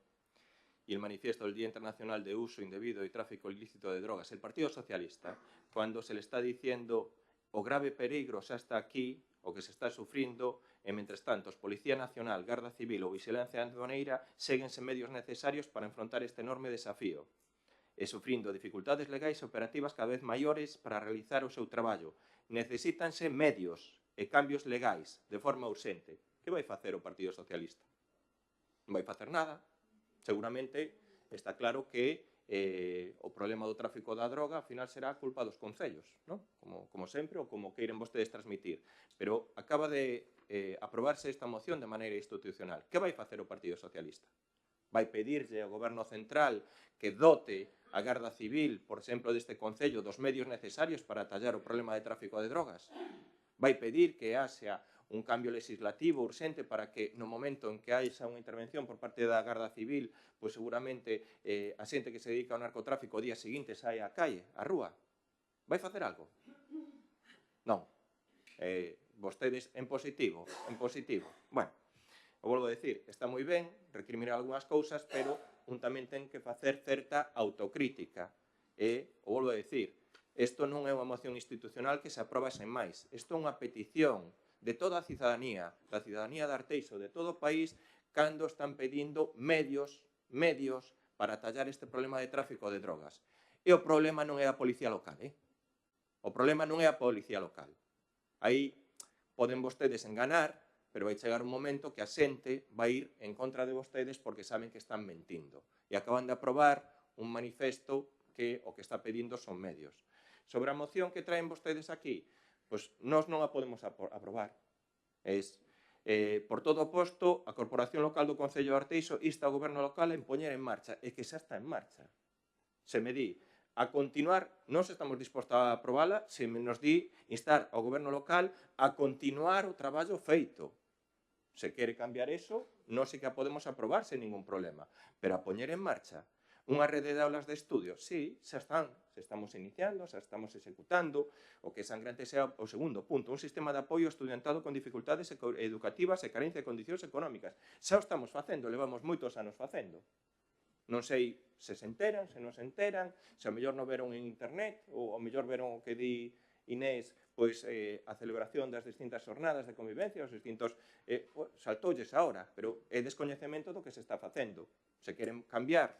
y el manifiesto del Día Internacional de Uso Indebido y Tráfico Ilícito de Drogas? El Partido Socialista, cuando se le está diciendo o grave peligro xa está aquí, o que se está sufrindo, e, mentres tanto, Policía Nacional, Garda Civil ou Vigilancia Aduaneira séguense medios necesarios para enfrontar este enorme desafío, e sufrindo dificultades legais e operativas cada vez maiores para realizar o seu traballo. Necesítanse medios e cambios legais de forma urxente. Que vai facer o Partido Socialista? Non vai facer nada. Seguramente está claro que o problema do tráfico da droga ao final será culpa dos concellos, non? Como sempre, ou como queiren vostedes transmitir. Pero acaba de aprobarse esta moción de maneira institucional. Que vai facer o Partido Socialista? Vai pedirlle ao Goberno Central que dote a Garda Civil, por exemplo, deste Concello, dos medios necesarios para atallar o problema de tráfico de drogas? Vai pedir que haxa un cambio legislativo urxente para que no momento en que haxa unha intervención por parte da Garda Civil, pois seguramente a xente que se dedica ao narcotráfico o día seguinte saia á calle, á rúa? Vai facer algo? Non. Vostedes en positivo, en positivo. Bueno, o volvo a decir, está moi ben recriminar algunhas cousas, pero un tamén ten que facer certa autocrítica. E, o volvo a decir, isto non é unha moción institucional que se aproba sen máis. Isto é unha petición de toda a cidadanía, da cidadanía de Arteixo, de todo o país, cando están pedindo medios para atallar este problema de tráfico de drogas. E o problema non é a policía local, O problema non é a policía local. Aí poden vostedes enganar, pero vai chegar un momento que a xente vai ir en contra de vostedes porque saben que están mentindo. E acaban de aprobar un manifesto que o que está pedindo son medios. Sobre a moción que traen vostedes aquí, pois nós non a podemos aprobar. Por todo o posto, a Corporación Local do Concello de Arteixo insta ao Goberno local a poñer en marcha, e que xa está en marcha. Se me di a continuar, non estamos dispostos a aprovala, se nos di instar ao Goberno local a continuar o traballo feito. Se quere cambiar eso, non sei que a podemos aprobar sen ningún problema, pero a poñer en marcha unha rede de aulas de estudio, sí, xa están, se estamos iniciando, xa estamos executando, o que é sangrante sea o segundo punto, un sistema de apoio estudiantado con dificultades educativas e carencia de condicións económicas. Xa o estamos facendo, levamos moitos anos facendo. Non sei se se enteran, se non se enteran, se ao mellor non veron en internet, ou ao mellor veron o que di Inés, pois a celebración das distintas jornadas de convivencia, os distintos... saltoulles ahora, pero é descoñecemento do que se está facendo. Se queren cambiar,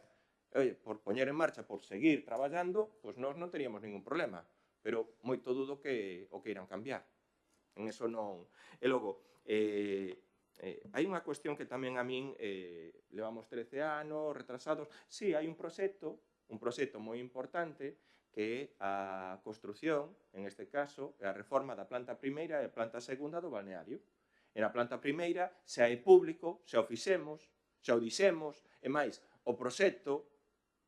por poñer en marcha, por seguir traballando, pois nós non teríamos ningún problema, pero moito dudo que o queiran cambiar. En eso non... E logo, hai unha cuestión que tamén a min levamos 13 anos, retrasados. Sí, hai un proxecto moi importante, que é a construción, en este caso, a reforma da planta primeira e a planta segunda do balneario. E na planta primeira xa é público, xa o fixemos, xa o dixemos, e máis, o proxecto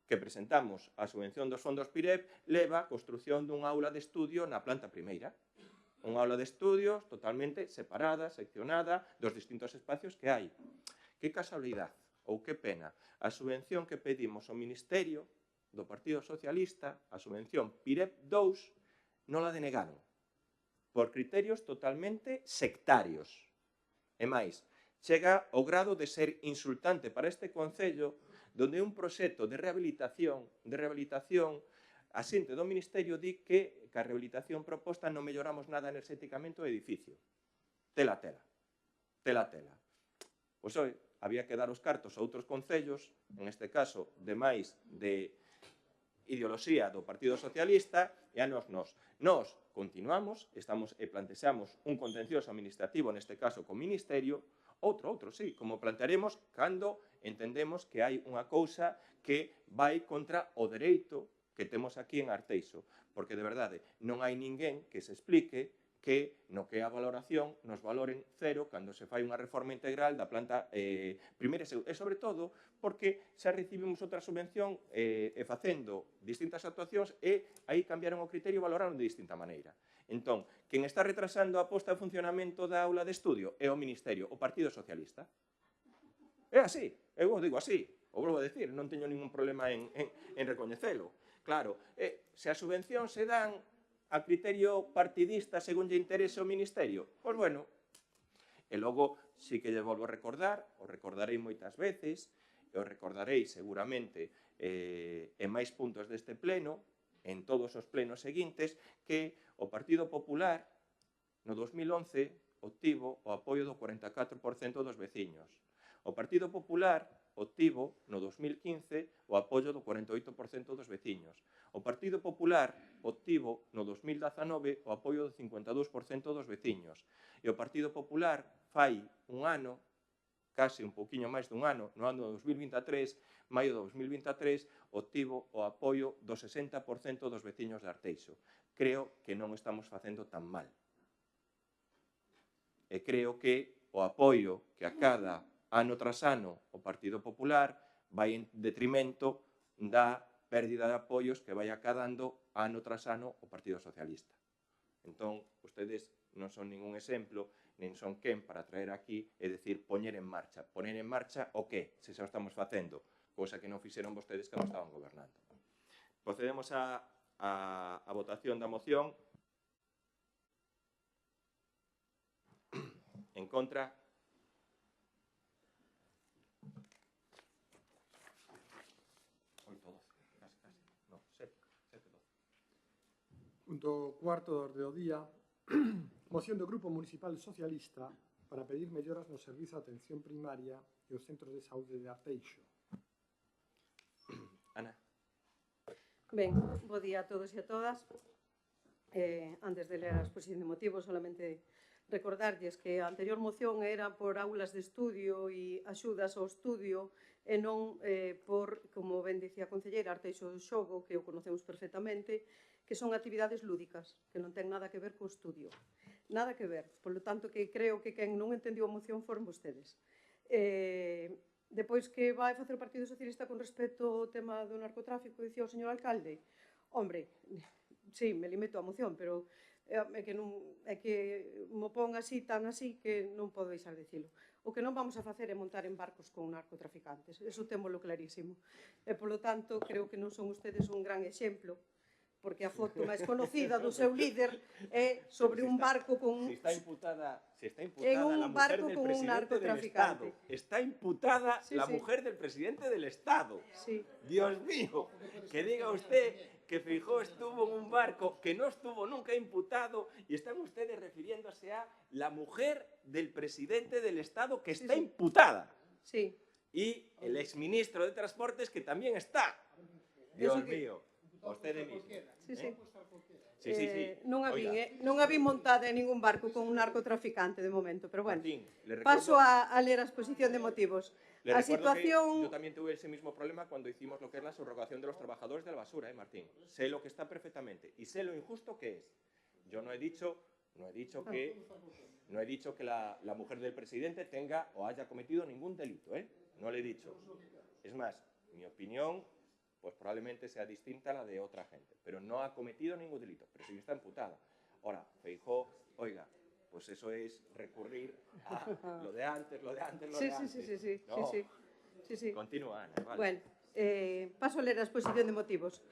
que presentamos a subvención dos fondos PIREP leva a construción dunha aula de estudio na planta primeira. Unha aula de estudios totalmente separada, seccionada, dos distintos espacios que hai. Que casualidade, ou que pena, a subvención que pedimos ao Ministerio do Partido Socialista, a subvención PIREP 2, non la denegaron, por criterios totalmente sectarios. E máis, chega ao grado de ser insultante para este Concello, donde un proxecto de rehabilitación, a xente do Ministerio di que a rehabilitación proposta non melloramos nada enerxéticamente o edificio. Tela. Pois había que dar os cartos a outros concellos, en este caso, de máis de ideoloxía do Partido Socialista, e a nos. Nos continuamos, estamos e plantexamos un contencioso administrativo, neste caso, co Ministerio, outro, sí, como plantearemos cando entendemos que hai unha cousa que vai contra o dereito que temos aquí en Arteixo, porque de verdade non hai ninguén que se explique que no que é a valoración nos valoren cero cando se fai unha reforma integral da planta primeira e segunda, e sobre todo porque xa recibimos outra subvención e facendo distintas actuacións e aí cambiaron o criterio e valoraron de distinta maneira. Entón, quen está retrasando a posta de funcionamento da aula de estudio é o Ministerio, o Partido Socialista. É así, eu o digo así, o volvo a decir, non teño ningún problema en recoñecelo. Claro, se a subvención se dan a criterio partidista según lle interese o Ministerio, pois bueno, e logo sí que lle volvo a recordar, o recordarei moitas veces, e o recordarei seguramente en máis puntos deste pleno, en todos os plenos seguintes, que o Partido Popular no 2011 obtivo o apoio do 44% dos veciños. O Partido Popular obtivo no 2015 o apoio do 48% dos veciños. O Partido Popular obtivo no 2019 o apoio do 52% dos veciños. E o Partido Popular fai un ano, case un pouquiño máis dun ano, no ano 2023, maio de 2023, obtivo o apoio do 60% dos veciños de Arteixo. Creo que non estamos facendo tan mal. E creo que o apoio que acada ano tras ano o Partido Popular vai en detrimento da pérdida de apoios que vai acadando ano tras ano o Partido Socialista. Entón, ustedes non son ningún exemplo, nen son quen para traer aquí e decir poñer en marcha. Poñer en marcha o que, se xa o estamos facendo, cousa que non fixeron vostedes que non estaban gobernando. Procedemos a votación da moción. En contra. Punto cuarto do orde do día. Moción do Grupo Municipal Socialista para pedir melloras no servizo de atención primaria e os centros de saúde de Arteixo. Ana. Ben, bo día a todos e a todas. Antes de ler a exposición de motivos, solamente recordarlles que a anterior moción era por aulas de estudio e axudas ao estudio e non por, como ben dicía a concelleira, Arteixo do Xogo, que o conocemos perfectamente, que son actividades lúdicas, que non ten nada que ver co estudio. Nada que ver. Por lo tanto, que creo que quen non entendeu a moción foron vostedes. Depois, que vai facer o Partido Socialista con respecto ao tema do narcotráfico, dicía o señor alcalde, hombre, sí, me limito á moción, pero é que mo pon así, tan así, que non podo deixar de dicilo. O que non vamos a facer é montar en barcos con narcotraficantes, eso témolo clarísimo. E, polo tanto, creo que non son ustedes un gran exemplo, porque a foto máis conocida do seu líder é sobre un barco con... Si está imputada en un la mujer barco del con un presidente del narcotraficante. Estado. Está imputada Sí, la sí. mujer del presidente del Estado. Sí. Dios mío, que diga usted que Feijóo estuvo en un barco que no estuvo nunca imputado y están ustedes refiriéndose a la mujer del presidente del Estado que está imputada. Sí. Y el exministro de Transportes que también está. Dios mío, usted mismo. Sí, sí. Sí. Non a vin, Oiga, non a vin montada en ningún barco con un narcotraficante de momento, pero bueno. Martín, le Paso recuerdo- a ler a exposición de motivos. Le A recuerdo que situación... yo también tuve ese mismo problema cuando hicimos lo que es la subrogación de los trabajadores de la basura, Martín. Sé lo que está perfectamente y sé lo injusto que es. Yo no he dicho que la mujer del presidente tenga o haya cometido ningún delito, ¿eh? No le he dicho. Es más, mi opinión, pues probablemente sea distinta a la de otra gente, pero no ha cometido ningún delito, pero sí está imputada. Ahora, Feijóo, oiga, pues eso es recurrir a lo de antes, lo de antes. No. Sí. Continúa, Ana, vale. Bueno, paso a ler a exposición de motivos.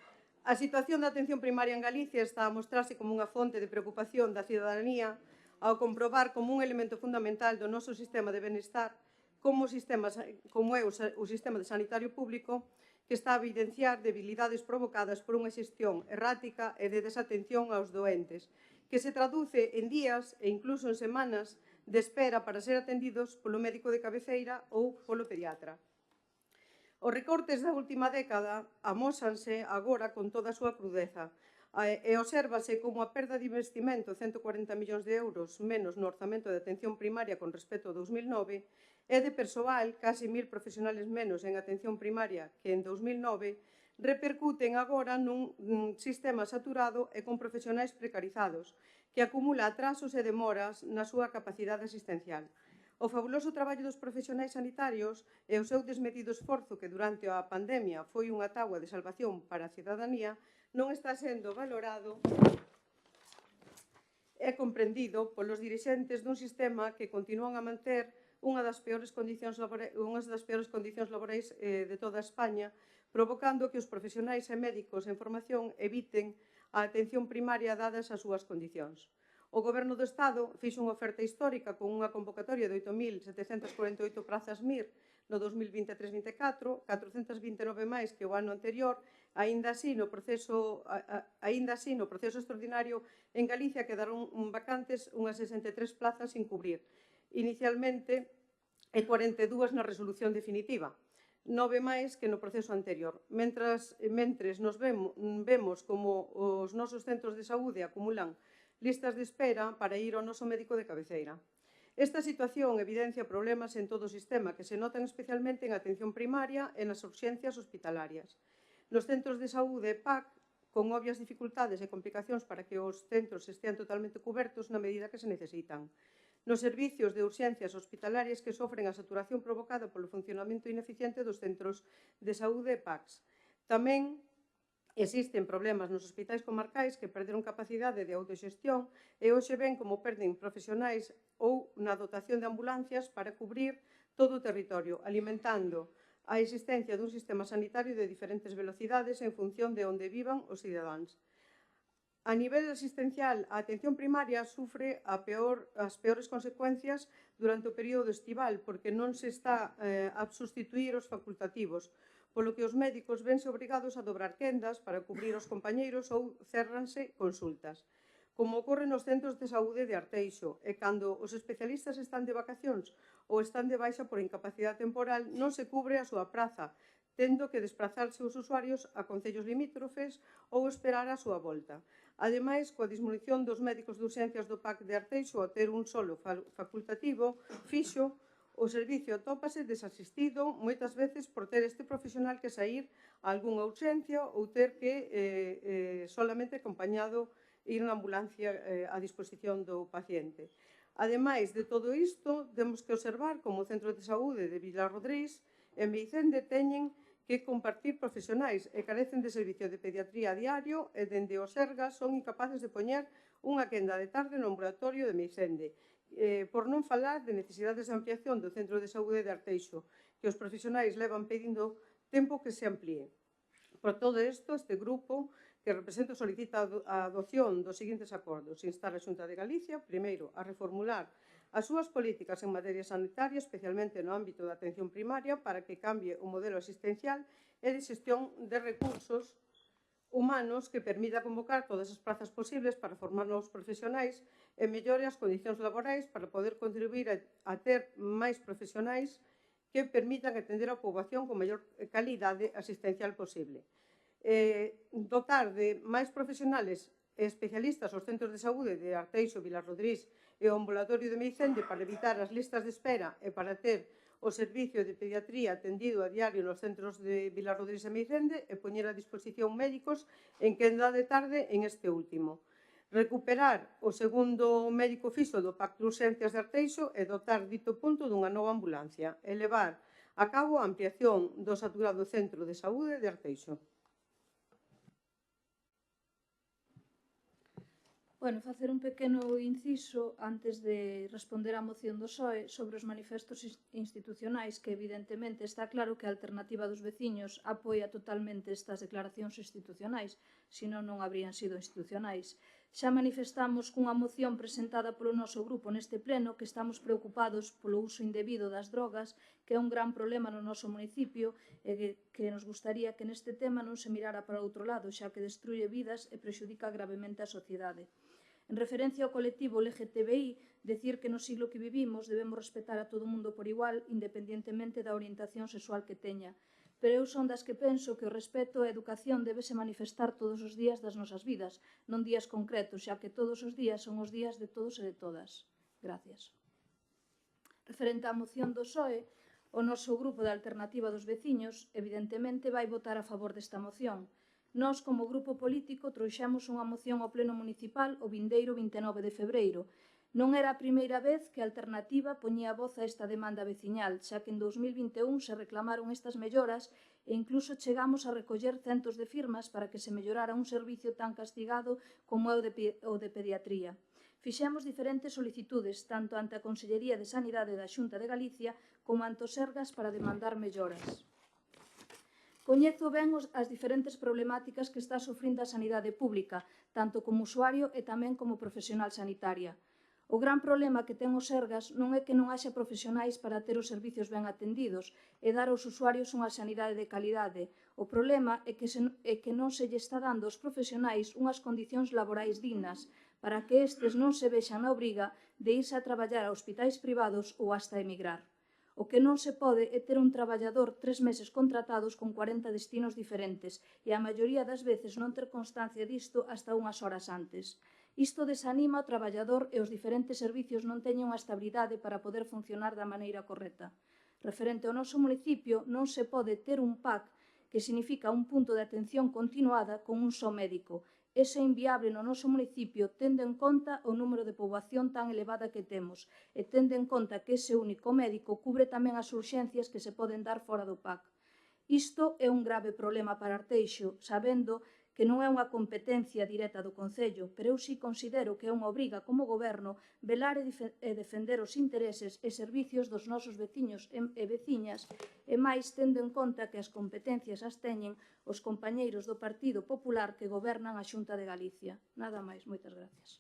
A situación da atención primaria en Galicia está a mostrarse como unha fonte de preocupación da cidadanía ao comprobar como un elemento fundamental do noso sistema de benestar como é o sistema de sanitario público que está a evidenciar debilidades provocadas por unha xestión errática e de desatención aos doentes, que se traduce en días e incluso en semanas de espera para ser atendidos polo médico de cabeceira ou polo pediatra. Os recortes da última década amósanse agora con toda a súa crudeza e obsérvase como a perda de investimento, 140 millóns de euros menos no orzamento de atención primaria con respecto ao 2009, e de persoal, case 1000 profesionales menos en atención primaria que en 2009, repercuten agora nun sistema saturado e con profesionais precarizados, que acumula atrasos e demoras na súa capacidade asistencial. O fabuloso traballo dos profesionais sanitarios e o seu desmedido esforzo que durante a pandemia foi unha táboa de salvación para a cidadanía non está sendo valorado e comprendido polos dirixentes dun sistema que continúan a manter unha das peores condicións laborais de toda España, provocando que os profesionais e médicos en formación eviten a atención primaria dadas as súas condicións. O Goberno do Estado fixo unha oferta histórica con unha convocatoria de 8.748 prazas MIR no 2023-24, 429 máis que o ano anterior. Aínda así, no proceso extraordinario, en Galicia quedaron vacantes unhas 63 plazas sin cubrir inicialmente e 42 na resolución definitiva, 9 máis que no proceso anterior. Mentres nos vemos como os nosos centros de saúde acumulan listas de espera para ir ao noso médico de cabeceira. Esta situación evidencia problemas en todo o sistema que se notan especialmente en atención primaria e nas urxencias hospitalarias. Nos centros de saúde PAC, con obvias dificultades e complicacións para que os centros estean totalmente cubertos na medida que se necesitan. Nos servicios de urxencias hospitalarias que sofren a saturación provocada polo funcionamento ineficiente dos centros de saúde PACs. Tamén existen problemas nos hospitais comarcais que perderon capacidade de autoxestión e hoxe ven como perden profesionais ou na dotación de ambulancias para cubrir todo o territorio, alimentando a existencia dun sistema sanitario de diferentes velocidades en función de onde vivan os cidadáns. A nivel asistencial, a atención primaria sufre as peores consecuencias durante o período estival, porque non se está a substituir os facultativos, polo que os médicos vense obrigados a dobrar quendas para cubrir os compañeiros ou cerranse consultas, como ocorre nos centros de saúde de Arteixo, e cando os especialistas están de vacacións ou están de baixa por incapacidade temporal, non se cubre a súa praza, tendo que desplazarse os usuarios a concellos limítrofes ou esperar a súa volta. Ademais, coa disminución dos médicos de urxencias do PAC de Arteixo ao ter un solo facultativo fixo, o servicio atópase desasistido moitas veces por ter este profesional que sair a algunha urxencia ou ter que solamente acompañado ir na ambulancia a disposición do paciente. Ademais de todo isto, temos que observar como o Centro de Saúde de Vilarrodriz e Meicende teñen que compartir profesionais e carecen de servicio de pediatría a diario e dende o Sergas son incapaces de poñer unha quenda de tarde no ambulatorio de Meicende, por non falar de necesidades de ampliación do Centro de Saúde de Arteixo, que os profesionais levan pedindo tempo que se amplíe. Por todo isto, este grupo que represento solicita a adopción dos seguintes acordos. Instar a Xunta de Galicia, primeiro, a reformular as súas políticas en materia sanitaria, especialmente no ámbito da atención primaria, para que cambie o modelo asistencial e de xestión de recursos humanos que permita convocar todas as plazas posibles para formar novos profesionais e mellore as condicións laborais para poder contribuir a ter máis profesionais que permitan atender a poboación con maior calidade asistencial posible. Dotar de máis profesionales e especialistas aos centros de saúde de Arteixo, Vilarrodriz e o ambulatorio de Meicende para evitar as listas de espera e para ter o servicio de pediatría atendido a diario nos centros de Vilarrodriz e Meicende e poñer a disposición médicos en quenda de tarde en este último. Recuperar o segundo médico fixo do Pacto de Urxencias de Arteixo e dotar dito punto dunha nova ambulancia e levar a cabo a ampliación do saturado centro de saúde de Arteixo. Bueno, facer un pequeno inciso antes de responder á moción do PSOE sobre os manifestos institucionais, que evidentemente está claro que a Alternativa dos Veciños apoia totalmente estas declaracións institucionais, senón non habrían sido institucionais. Xa manifestamos cunha moción presentada polo noso grupo neste pleno que estamos preocupados polo uso indebido das drogas, que é un gran problema no noso municipio e que nos gustaría que neste tema non se mirara para outro lado, xa que destruye vidas e prexudica gravemente a sociedade. En referencia ao colectivo LGTBI, decir que no siglo que vivimos debemos respetar a todo o mundo por igual, independentemente da orientación sexual que teña. Pero eu son das que penso que o respeto e a educación debese manifestar todos os días das nosas vidas, non días concretos, xa que todos os días son os días de todos e de todas. Gracias. Referente á moción do PSOE, o noso grupo de Alternativa dos Veciños evidentemente vai votar a favor desta moción. Nós, como grupo político, trouxemos unha moción ao Pleno Municipal o vindeiro 29 de febreiro. Non era a primeira vez que a Alternativa poñía voz a esta demanda veciñal, xa que en 2021 se reclamaron estas melloras e incluso chegamos a recoller centos de firmas para que se mellorara un servicio tan castigado como é o de pediatría. Fixemos diferentes solicitudes, tanto ante a Consellería de Sanidade da Xunta de Galicia como ante os Sergas para demandar melloras. Coñezo ben as diferentes problemáticas que está sufrindo a sanidade pública, tanto como usuario e tamén como profesional sanitaria. O gran problema que ten os Sergas non é que non haxa profesionais para ter os servicios ben atendidos e dar aos usuarios unha sanidade de calidade. O problema é que non se lle está dando aos profesionais unhas condicións laborais dignas para que estes non se vexan na obriga de irse a traballar a hospitais privados ou hasta emigrar. O que non se pode é ter un traballador 3 meses contratados con 40 destinos diferentes e a maioría das veces non ter constancia disto hasta unhas horas antes. Isto desanima ao traballador e os diferentes servicios non teñen unha estabilidade para poder funcionar da maneira correcta. Referente ao noso municipio, non se pode ter un PAC, que significa un punto de atención continuada con un só médico. Ese é inviable no noso municipio, tendo en conta o número de poboación tan elevada que temos e tendo en conta que ese único médico cubre tamén as urxencias que se poden dar fora do PAC. Isto é un grave problema para Arteixo, sabendo que non é unha competencia directa do Concello, pero eu si considero que é unha obriga como goberno velar e defender os intereses e servicios dos nosos veciños e veciñas e máis tendo en conta que as competencias as teñen os compañeiros do Partido Popular que gobernan a Xunta de Galicia. Nada máis, moitas gracias.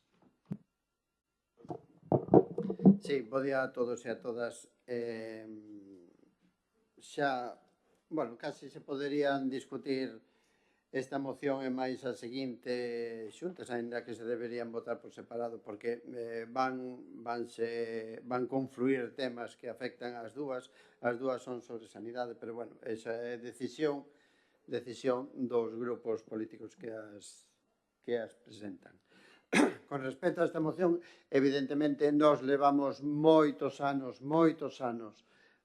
Sí, bo día a todos e a todas. Casi se poderían discutir esta moción e máis a seguinte xuntas, ainda que se deberían votar por separado, porque van confluir temas que afectan as dúas son sobre sanidade, pero bueno, esa é decisión dos grupos políticos que as presentan. Con respecto a esta moción, evidentemente, nós levamos moitos anos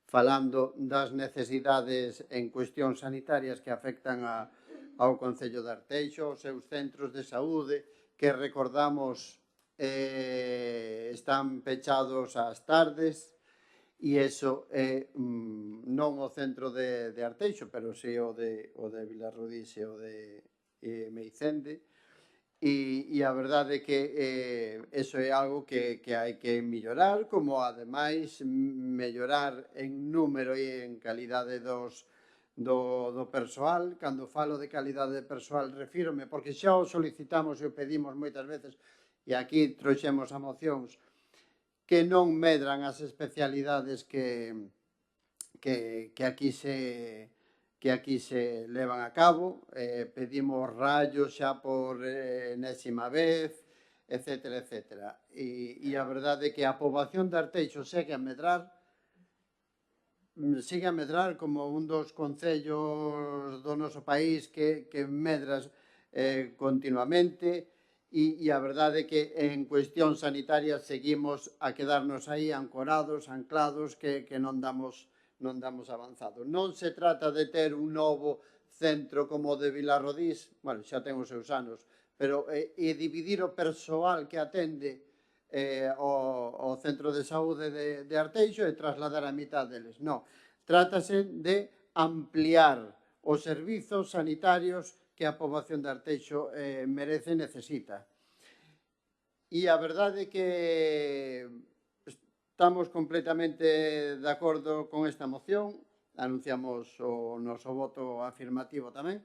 falando das necesidades en cuestións sanitarias que afectan ao Concello de Arteixo, aos seus centros de saúde que recordamos están pechados ás tardes, e iso é non o centro de Arteixo, pero si o de Vilarrodís e o de Meicende, e a verdade é que iso é algo que hai que mellorar, como ademais mellorar en número e en calidade do persoal. Cando falo de calidade de persoal refírome, porque xa o solicitamos e o pedimos moitas veces, e aquí trouxemos a mocións, que non medran as especialidades que aquí se levan a cabo. Pedimos rayos xa por enésima vez, etcétera, etcétera. E a verdade é que a poboación de Arteixo segue a medrar como un dos concellos do noso país que medras continuamente, e a verdade é que en cuestión sanitaria seguimos a quedarnos aí ancorados, anclados, que non damos avanzado. Non se trata de ter un novo centro como o de Vilarrodís, bueno, xa ten os seus anos, pero dividir o persoal que atende o centro de saúde de Arteixo e trasladar a mitad deles. Non, trátase de ampliar os servizos sanitarios que a poboación de Arteixo merece e necesita. E a verdade é que estamos completamente de acordo con esta moción, anunciamos o noso voto afirmativo tamén,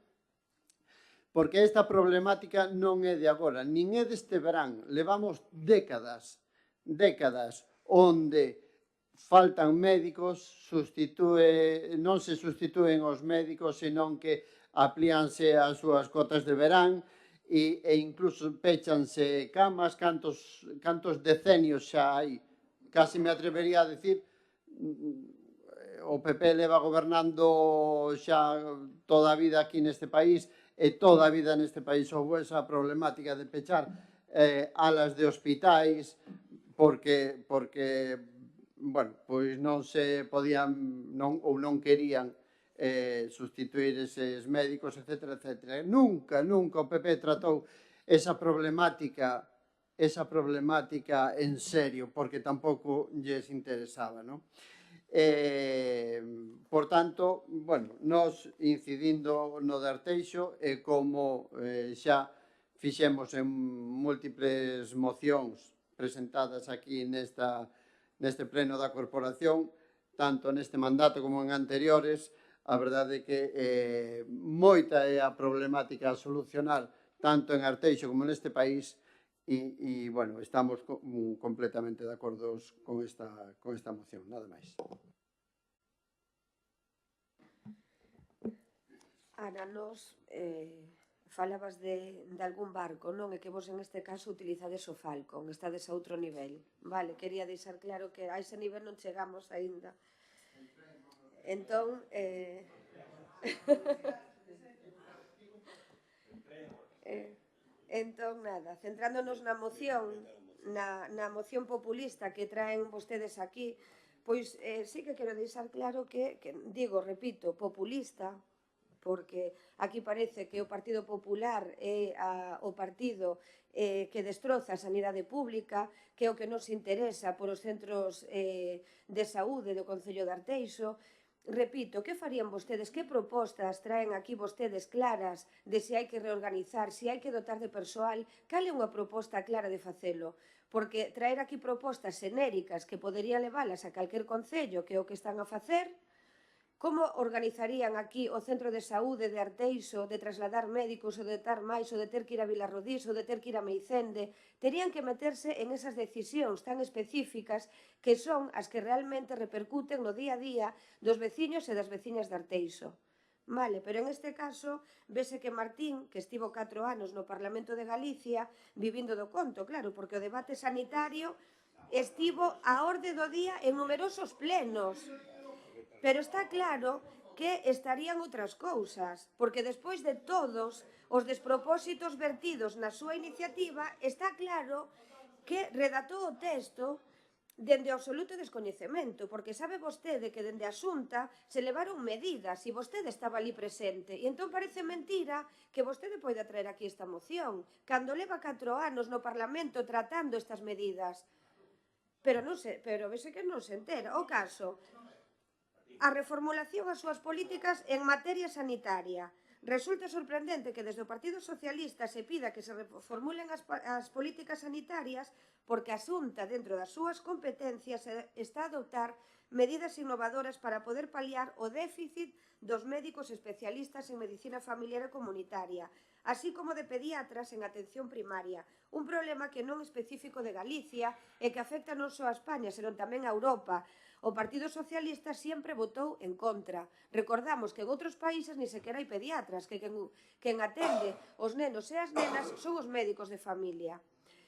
porque esta problemática non é de agora, nin é deste verán, levamos décadas onde faltan médicos, non se substitúen os médicos, senón que amplíanse as súas cotas de verán e incluso pechanse camas. Cantos decenios xa hai? Casi me atrevería a decir, o PP leva gobernando xa toda a vida aquí neste país, e toda a vida neste país houve esa problemática de pechar alas de hospitais porque bueno, pois non se podían ou non querían sustituir eses médicos, etcétera, etcétera. Nunca o PP tratou esa problemática en serio, porque tampouco lles interesaba, non? Por tanto, bueno, nos incidindo no de Arteixo, e como xa fixemos en múltiples mocións presentadas aquí neste pleno da corporación, tanto neste mandato como en anteriores, a verdade é que moita é a problemática a solucionar tanto en Arteixo como neste país, e bueno, estamos completamente de acordo con esta moción, nada máis. Ana, nos falabas de algún barco, non? E que vos en este caso utilizades o Falcon, estades a outro nivel. Vale, quería deixar claro que a ese nivel non chegamos aínda. Entón, nada, centrándonos na moción populista que traen vostedes aquí, pois sí que quero deixar claro que digo, repito, populista, porque aquí parece que o Partido Popular é o partido que destroza a sanidade pública, que é o que nos interesa por os centros de saúde do Concello de Arteixo. Repito, que farían vostedes, que propostas traen aquí vostedes claras de se hai que reorganizar, se hai que dotar de persoal? Cal é unha proposta clara de facelo? Porque traer aquí propostas xenéricas que poderían leválas a calquer concello, que é o que están a facer, como organizarían aquí o centro de saúde de Arteixo, de trasladar médicos, ou de dar máis, ou de ter que ir a Vilarrodís, ou de ter que ir a Meicende? Terían que meterse en esas decisións tan específicas que son as que realmente repercuten no día a día dos veciños e das veciñas de Arteixo. Vale, pero en este caso vese que Martín, que estivo 4 anos no Parlamento de Galicia, vivindo do conto, claro, porque o debate sanitario estivo á orde do día en numerosos plenos. Pero está claro que estarían outras cousas, porque despois de todos os despropósitos vertidos na súa iniciativa, está claro que redactou o texto dende o absoluto descoñecemento, porque sabe vostede que dende a Xunta se levaron medidas e vostede estaba ali presente. E entón parece mentira que vostede poida traer aquí esta moción, cando leva 4 anos no Parlamento tratando estas medidas. Pero vese que non se entera. O caso, a reformulación das súas políticas en materia sanitaria. Resulta sorprendente que desde o Partido Socialista se pida que se reformulen as políticas sanitarias porque a Xunta, dentro das súas competencias, está a adoptar medidas innovadoras para poder paliar o déficit dos médicos especialistas en medicina familiar e comunitaria, así como de pediatras en atención primaria, un problema que non é específico de Galicia e que afecta non só a España, senón tamén a Europa. O Partido Socialista sempre votou en contra. Recordamos que en outros países ni sequera hai pediatras, que quen atende os nenos e as nenas son os médicos de familia.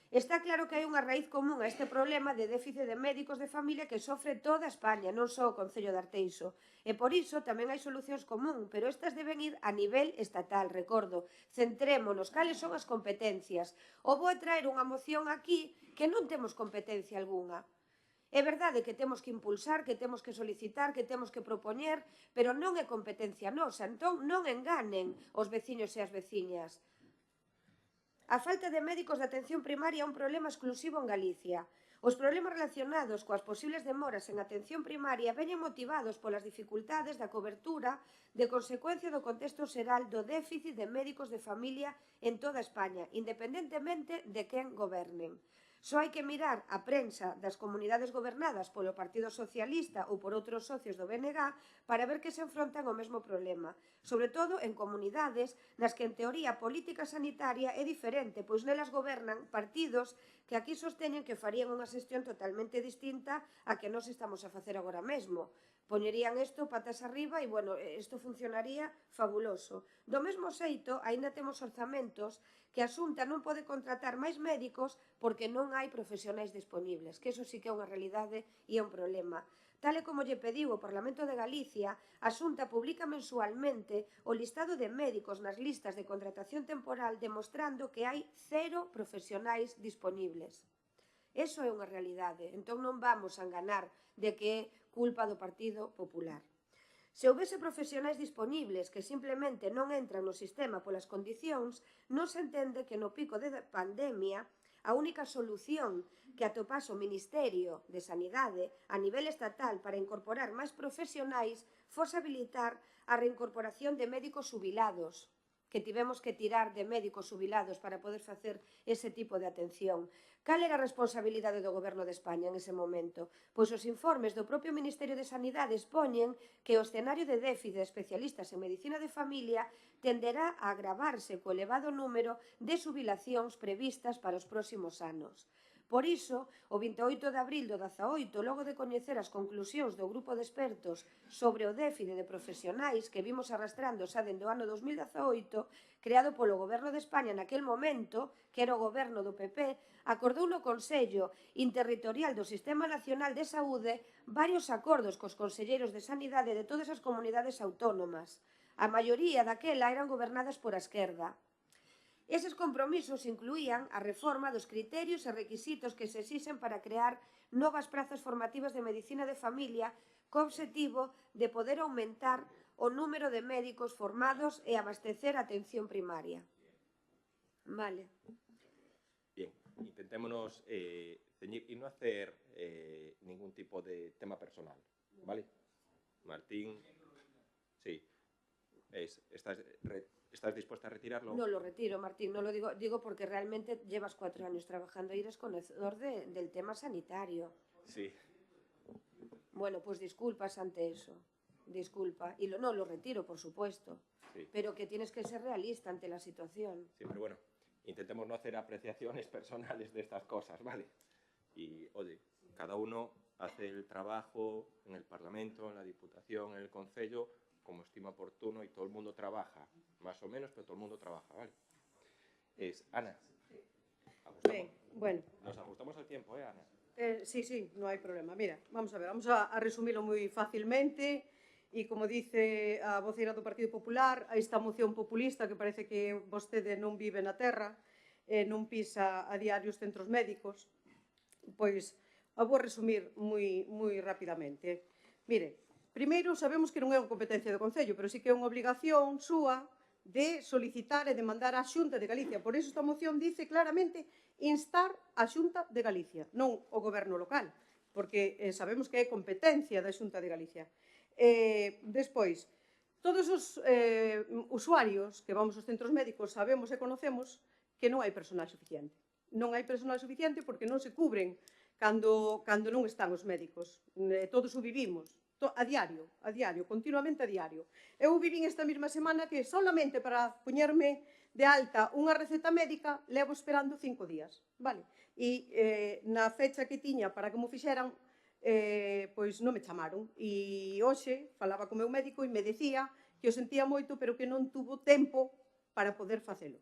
Está claro que hai unha raíz común a este problema de déficit de médicos de familia que sofre toda España, non só o Concello de Arteixo. E por iso tamén hai solucións común, pero estas deben ir a nivel estatal, recordo. Centrémonos cales son as competencias. Ou vou a traer unha moción aquí que non temos competencia algunha. É verdade que temos que impulsar, que temos que solicitar, que temos que propoñer, pero non é competencia nosa, entón non enganen os veciños e as veciñas. A falta de médicos de atención primaria é un problema exclusivo en Galicia. Os problemas relacionados coas posibles demoras en atención primaria veñen motivados polas dificultades da cobertura de consecuencia do contexto xeral do déficit de médicos de familia en toda España, independentemente de quen gobernen. Só hai que mirar a prensa das comunidades gobernadas polo Partido Socialista ou por outros socios do BNG para ver que se enfrontan ao mesmo problema, sobre todo en comunidades nas que en teoría a política sanitaria é diferente, pois nelas gobernan partidos que aquí sosteñen que farían unha xestión totalmente distinta a que nós estamos a facer agora mesmo. Poñerían isto patas arriba e, bueno, isto funcionaría fabuloso. Do mesmo xeito, aínda temos orzamentos que a Xunta non pode contratar máis médicos porque non hai profesionais disponibles, que iso sí que é unha realidade e é un problema. Tal e como lle pediu o Parlamento de Galicia, a Xunta publica mensualmente o listado de médicos nas listas de contratación temporal demostrando que hai 0 profesionais disponibles. Eso é unha realidade, entón non vamos a enganar de que é culpa do Partido Popular. Se houvese profesionais disponibles que simplemente non entran no sistema polas condicións, non se entende que no pico de pandemia a única solución que atopase o Ministerio de Sanidade a nivel estatal para incorporar máis profesionais fose habilitar a reincorporación de médicos xubilados, que tivemos que tirar de médicos xubilados para poder facer ese tipo de atención. Cal era a responsabilidade do Goberno de España en ese momento? Pois os informes do propio Ministerio de Sanidade expoñen que o escenario de déficit de especialistas en medicina de familia tenderá a agravarse co elevado número de xubilacións previstas para os próximos anos. Por iso, o 28 de abril do 18, logo de coñecer as conclusións do grupo de expertos sobre o déficit de profesionais que vimos arrastrando xa dende o ano 2018, creado polo Goberno de España naquel momento, que era o Goberno do PP, acordou no Consello Interterritorial do Sistema Nacional de Saúde varios acordos cos conselleiros de Sanidade de todas as comunidades autónomas. A maioría daquela eran gobernadas por a esquerda. Eses compromisos incluían a reforma dos criterios e requisitos que se exixen para crear novas prazas formativas de medicina de familia co obxectivo de poder aumentar o número de médicos formados e abastecer a atención primaria. Vale. Bien, intentémonos ceñir e non hacer ningún tipo de tema personal, ¿vale? Martín, sí, ¿estás dispuesta a retirarlo? No lo retiro, Martín, no lo digo porque realmente llevas 4 años trabajando y eres conocedor del tema sanitario. Sí. Bueno, pues disculpas ante eso, disculpa. Y no lo retiro, por supuesto, Sí. pero que tienes que ser realista ante la situación. Sí, pero bueno, intentemos no hacer apreciaciones personales de estas cosas, ¿vale? Y, oye, cada uno hace el trabajo en el Parlamento, en la Diputación, en el Concello, como estima oportuno, y todo el mundo trabaja, más o menos, pero todo el mundo trabaja, ¿vale? Ana. Ben, bueno. Nos ajustamos al tiempo, Ana? Sí, non hai problema. Mira, vamos a ver, vamos a resumilo moi facilmente e, como dice a voceira do Partido Popular, a esta moción populista que parece que vostede non vive na terra, non pisa a diario os centros médicos, pois A vou resumir moi rapidamente. Mire, primeiro, sabemos que non é unha competencia do Concello, pero sí que é unha obligación súa de solicitar e de mandar á Xunta de Galicia. Por iso esta moción dice claramente instar a Xunta de Galicia, non o Goberno local, porque sabemos que é competencia da Xunta de Galicia. Despois, todos os usuarios que vamos aos centros médicos sabemos e conocemos que non hai personal suficiente. Non hai personal suficiente porque non se cubren cando non están os médicos. Todos o vivimos, a diario, continuamente a diario. Eu vivín esta mesma semana que solamente para poñerme de alta unha receta médica levo esperando 5 días, vale? E na fecha que tiña para que mo fixeran, pois non me chamaron. E hoxe falaba co meu médico e me decía que o sentía moito, pero que non tuvo tempo para poder facelo,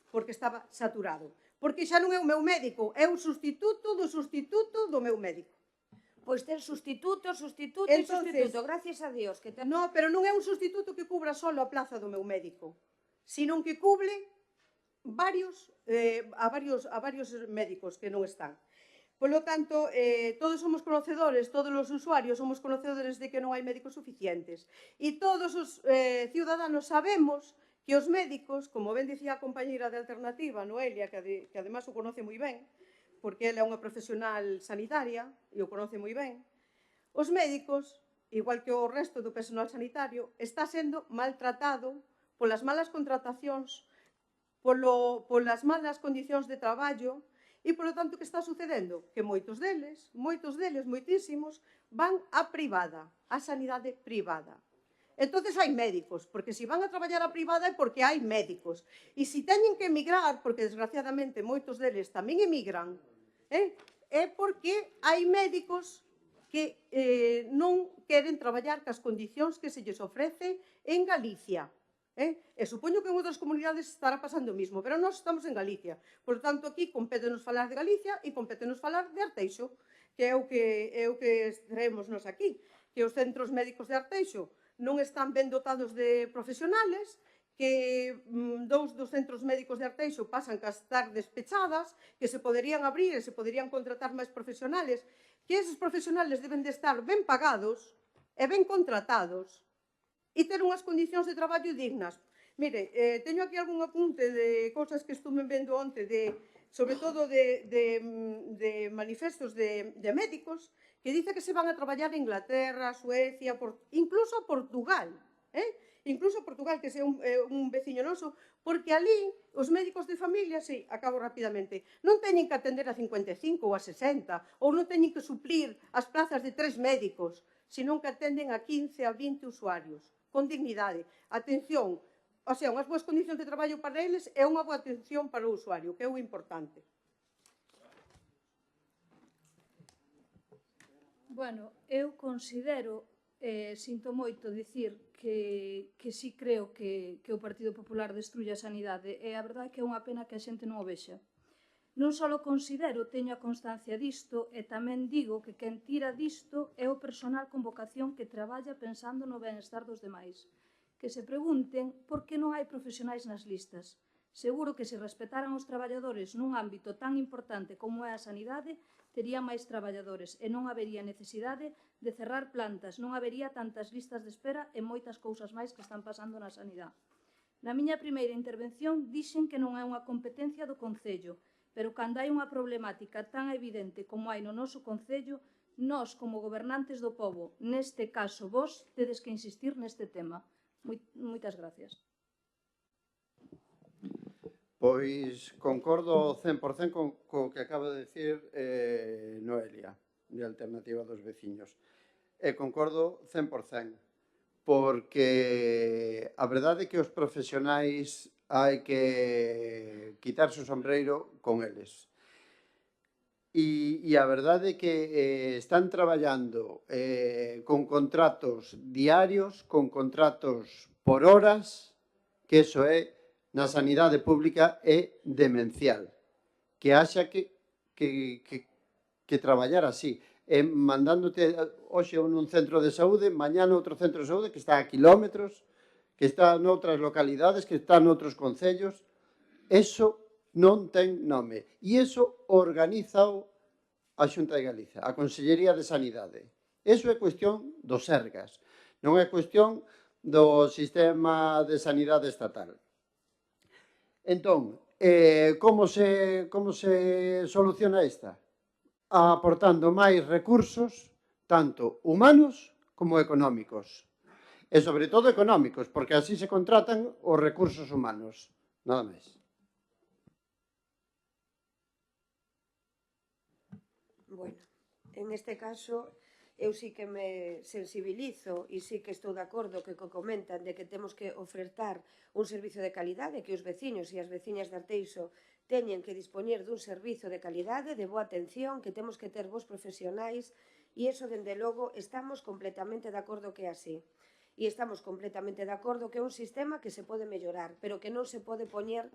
porque estaba saturado. Porque xa non é o meu médico, é o sustituto do meu médico. Pois ter sustituto, Entonces, gracias a Dios. No, pero non é un sustituto que cubra só a plaza do meu médico, sino que cubre a varios médicos que non están. Por lo tanto, todos somos conocedores, todos os usuarios somos conocedores de que non hai médicos suficientes. E todos os ciudadanos sabemos que os médicos, como ben dicía a compañeira de Alternativa, Noelia, que además o conoce moi ben, porque ela é unha profesional sanitaria e o conoce moi ben, os médicos, igual que o resto do personal sanitario, está sendo maltratado polas malas contratacións, polas malas condicións de traballo e, polo tanto, que está sucedendo? Que moitos deles, moitísimos, van á privada, á sanidade privada. Entonces hai médicos, porque se van a traballar a privada é porque hai médicos. E se teñen que emigrar, porque desgraciadamente moitos deles tamén emigran, é porque hai médicos que non queren traballar cas condicións que se lles ofrece en Galicia. E supoño que en outras comunidades estará pasando o mismo, pero nós estamos en Galicia. Por tanto, aquí compétenos falar de Galicia e compétenos falar de Arteixo, que é o que traemos nos aquí, que os centros médicos de Arteixo non están ben dotados de profesionales, que 2 dos centros médicos de Arteixo pasan a estar despechadas, que se poderían abrir e se poderían contratar máis profesionales, que esos profesionales deben de estar ben pagados e ben contratados e ter unhas condicións de traballo dignas. Mire, teño aquí algún apunte de cousas que estuve vendo onte, sobre todo de manifestos de médicos, que dice que se van a traballar a Inglaterra, Suecia, incluso a Portugal, incluso a Portugal, que é un veciño noso, porque ali os médicos de familia, sí, acabo rapidamente, non teñen que atender a 55 ou a 60, ou non teñen que suplir as plazas de 3 médicos, senón que atenden a 15, a 20 usuarios, con dignidade. Atención, o sea, unhas boas condicións de traballo para eles e unha boa atención para o usuario, que é o importante. Bueno, eu considero, sinto moito dicir que sí creo que o Partido Popular destruye a sanidade, e a verdade é que é unha pena que a xente non o vexa. Non só considero, teño a constancia disto, e tamén digo que quen tira disto é o personal con vocación que traballa pensando no benestar dos demais. Que se pregunten por que non hai profesionais nas listas. Seguro que se respetaran os traballadores nun ámbito tan importante como é a sanidade, tería máis traballadores e non habería necesidade de cerrar plantas, non habería tantas listas de espera e moitas cousas máis que están pasando na sanidade. Na miña primeira intervención dixen que non é unha competencia do Concello, pero cando hai unha problemática tan evidente como hai no noso Concello, nós, como gobernantes do pobo, neste caso vós, tedes que insistir neste tema. Moitas gracias. Pois concordo 100% co que acaba de decir Noelia, de Alternativa dos Veciños. E concordo 100%, porque a verdade é que os profesionais hai que quitarse o sombreiro con eles. E a verdade é que están traballando con contratos diarios, con contratos por horas, que eso é, na sanidade pública, é demencial. Que haxa que traballar así. Mandándote hoxe nun centro de saúde, mañá noutro centro de saúde que está a kilómetros, que está noutras localidades, que está noutros concellos. Eso non ten nome. E iso organízao a Xunta de Galicia, a Consellería de Sanidade. Iso é cuestión dos Sergas, non é cuestión do sistema de sanidade estatal. Entón, como se soluciona esta? Aportando máis recursos, tanto humanos como económicos. E sobre todo económicos, porque así se contratan os recursos humanos. Nada máis. Bueno, en este caso, eu sí que me sensibilizo e sí que estou de acordo que comentan de que temos que ofertar un servizo de calidade, que os veciños e as veciñas de Arteixo teñen que dispoñer dun servizo de calidade, de boa atención, que temos que ter bons profesionais, e iso, dende logo, estamos completamente de acordo que é así. E estamos completamente de acordo que é un sistema que se pode mellorar, pero que non se pode poñer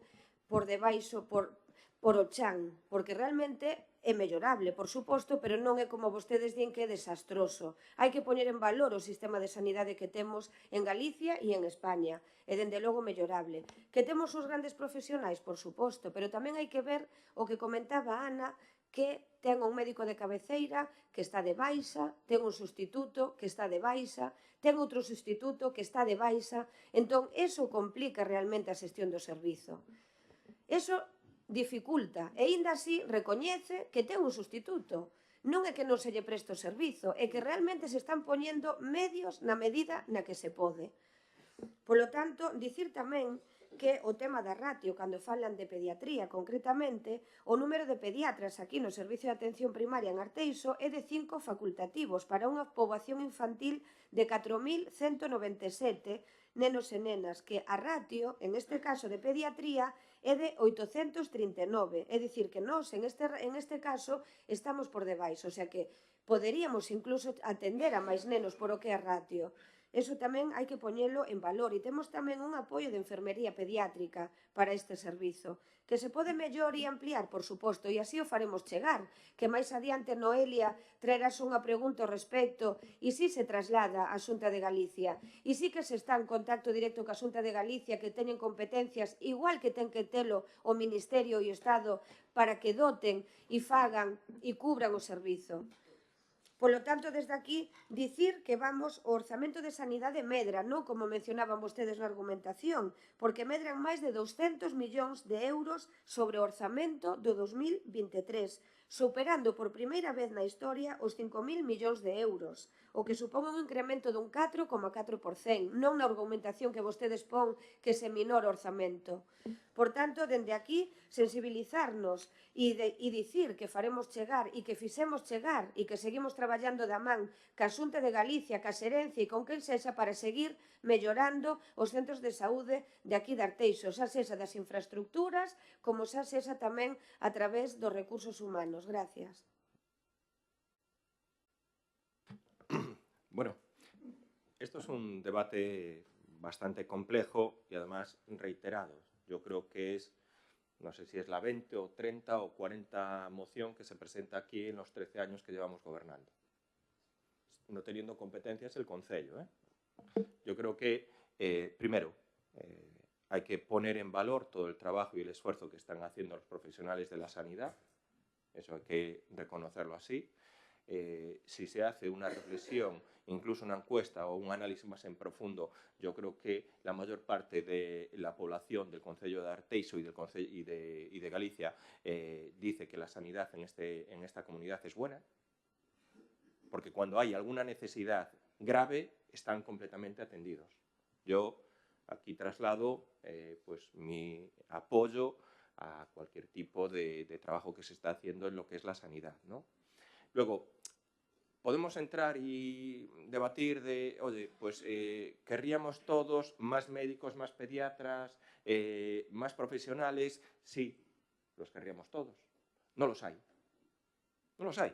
por debaixo, por o chan, porque realmente é mellorable, por suposto, pero non é como vostedes din que é desastroso. Hai que poñer en valor o sistema de sanidade que temos en Galicia e en España, e dende logo mellorable. Que temos os grandes profesionais, por suposto, pero tamén hai que ver o que comentaba Ana, que ten un médico de cabeceira que está de baixa, ten un sustituto que está de baixa, ten outro sustituto que está de baixa, entón, eso complica realmente a xestión do servizo. Eso dificulta, e aínda así recoñece que ten un sustituto. Non é que non se lle preste o servizo, é que realmente se están poñendo medios na medida na que se pode. Polo tanto, dicir tamén que o tema da ratio, cando falan de pediatría concretamente, o número de pediatras aquí no Servicio de Atención Primaria en Arteixo é de 5 facultativos para unha poboación infantil de 4.197 nenos e nenas, que a ratio, en este caso de pediatría, é de 839, é dicir que nós en este caso estamos por debaixo, o sea que poderíamos incluso atender a máis nenos por o que é a ratio. Eso tamén hai que poñelo en valor, e temos tamén un apoio de enfermería pediátrica para este servizo, que se pode mellor e ampliar, por suposto, e así o faremos chegar, que máis adiante Noelia traerás unha pregunta ao respecto, e si se traslada á Xunta de Galicia, e si que se está en contacto directo ca Xunta de Galicia, que teñen competencias igual que ten que telo o Ministerio e o Estado para que doten e fagan e cubran o servizo. Polo tanto, desde aquí, dicir que vamos, o orzamento de sanidade medra, non como mencionaban vostedes na argumentación, porque medran máis de 200 millóns de euros sobre o orzamento do 2023, superando por primeira vez na historia os 5.000 millóns de euros, o que supón un incremento dun 4,4%, non na argumentación que vostedes pon que se minora o orzamento. Por tanto, dende aquí, sensibilizarnos e dicir que faremos chegar e que fixemos chegar e que seguimos traballando da man ca Xunta de Galicia, ca Xerencia e con quen sexa para seguir mellorando os centros de saúde de aquí de Arteixo, xa sexa das infraestructuras como xa sexa tamén a través dos recursos humanos. Gracias. Bueno, esto es un debate bastante complejo y además reiterado. Yo creo que es, no sé si es la 20 o 30 o 40 moción que se presenta aquí en los 13 años que llevamos gobernando. No teniendo competencias el Concello. Yo creo que, primero, hay que poner en valor todo el trabajo y el esfuerzo que están haciendo los profesionales de la sanidad. Eso hay que reconocerlo así. Si se hace una reflexión, incluso una encuesta o un análisis más en profundo, yo creo que la mayor parte de la población del Concello de Arteixo y de Galicia dice que la sanidad en esta comunidad es buena, porque cuando hay alguna necesidad grave están completamente atendidos. Yo aquí traslado pues mi apoyo a cualquier tipo de trabajo que se está haciendo en lo que es la sanidad, ¿no? Luego, podemos entrar y debatir de, oye, pues querríamos todos más médicos, más pediatras, más profesionales. Sí, los querríamos todos. No los hay. No los hay.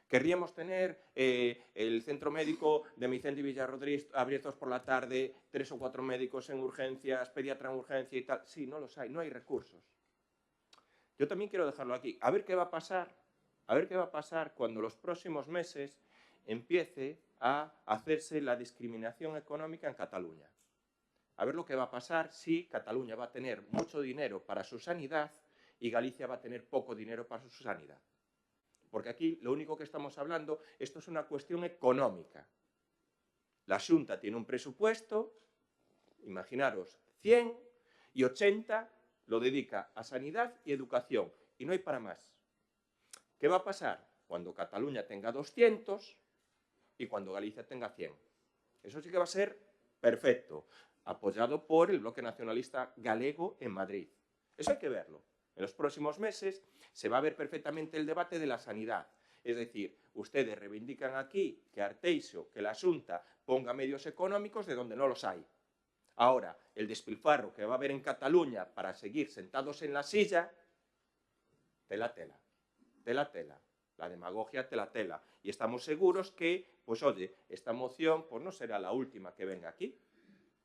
Querríamos tener el centro médico de Vicente Villarrodríguez abiertos por la tarde, 3 o 4 médicos en urgencias, pediatra en urgencia y tal. Sí, no los hay, no hay recursos. Yo también quiero dejarlo aquí. A ver qué va a pasar. A ver qué va a pasar cuando los próximos meses empiece a hacerse la discriminación económica en Cataluña. A ver lo que va a pasar si Cataluña va a tener mucho dinero para su sanidad y Galicia va a tener poco dinero para su sanidad. Porque aquí lo único que estamos hablando, esto es una cuestión económica. La Xunta tiene un presupuesto, imaginaros, 100 y 80 lo dedica a sanidad y educación. Y no hay para más. ¿Qué va a pasar? Cuando Cataluña tenga 200 y cuando Galicia tenga 100. Eso sí que va a ser perfecto, apoyado por el Bloque Nacionalista Galego en Madrid. Eso hay que verlo. En los próximos meses se va a ver perfectamente el debate de la sanidad. Es decir, ustedes reivindican aquí que Arteixo, que la Xunta ponga medios económicos de donde no los hay. Ahora, el despilfarro que va a haber en Cataluña para seguir sentados en la silla, tela. La demagogia tela. Y estamos seguros que, pues oye, esta moción pues no será la última que venga aquí.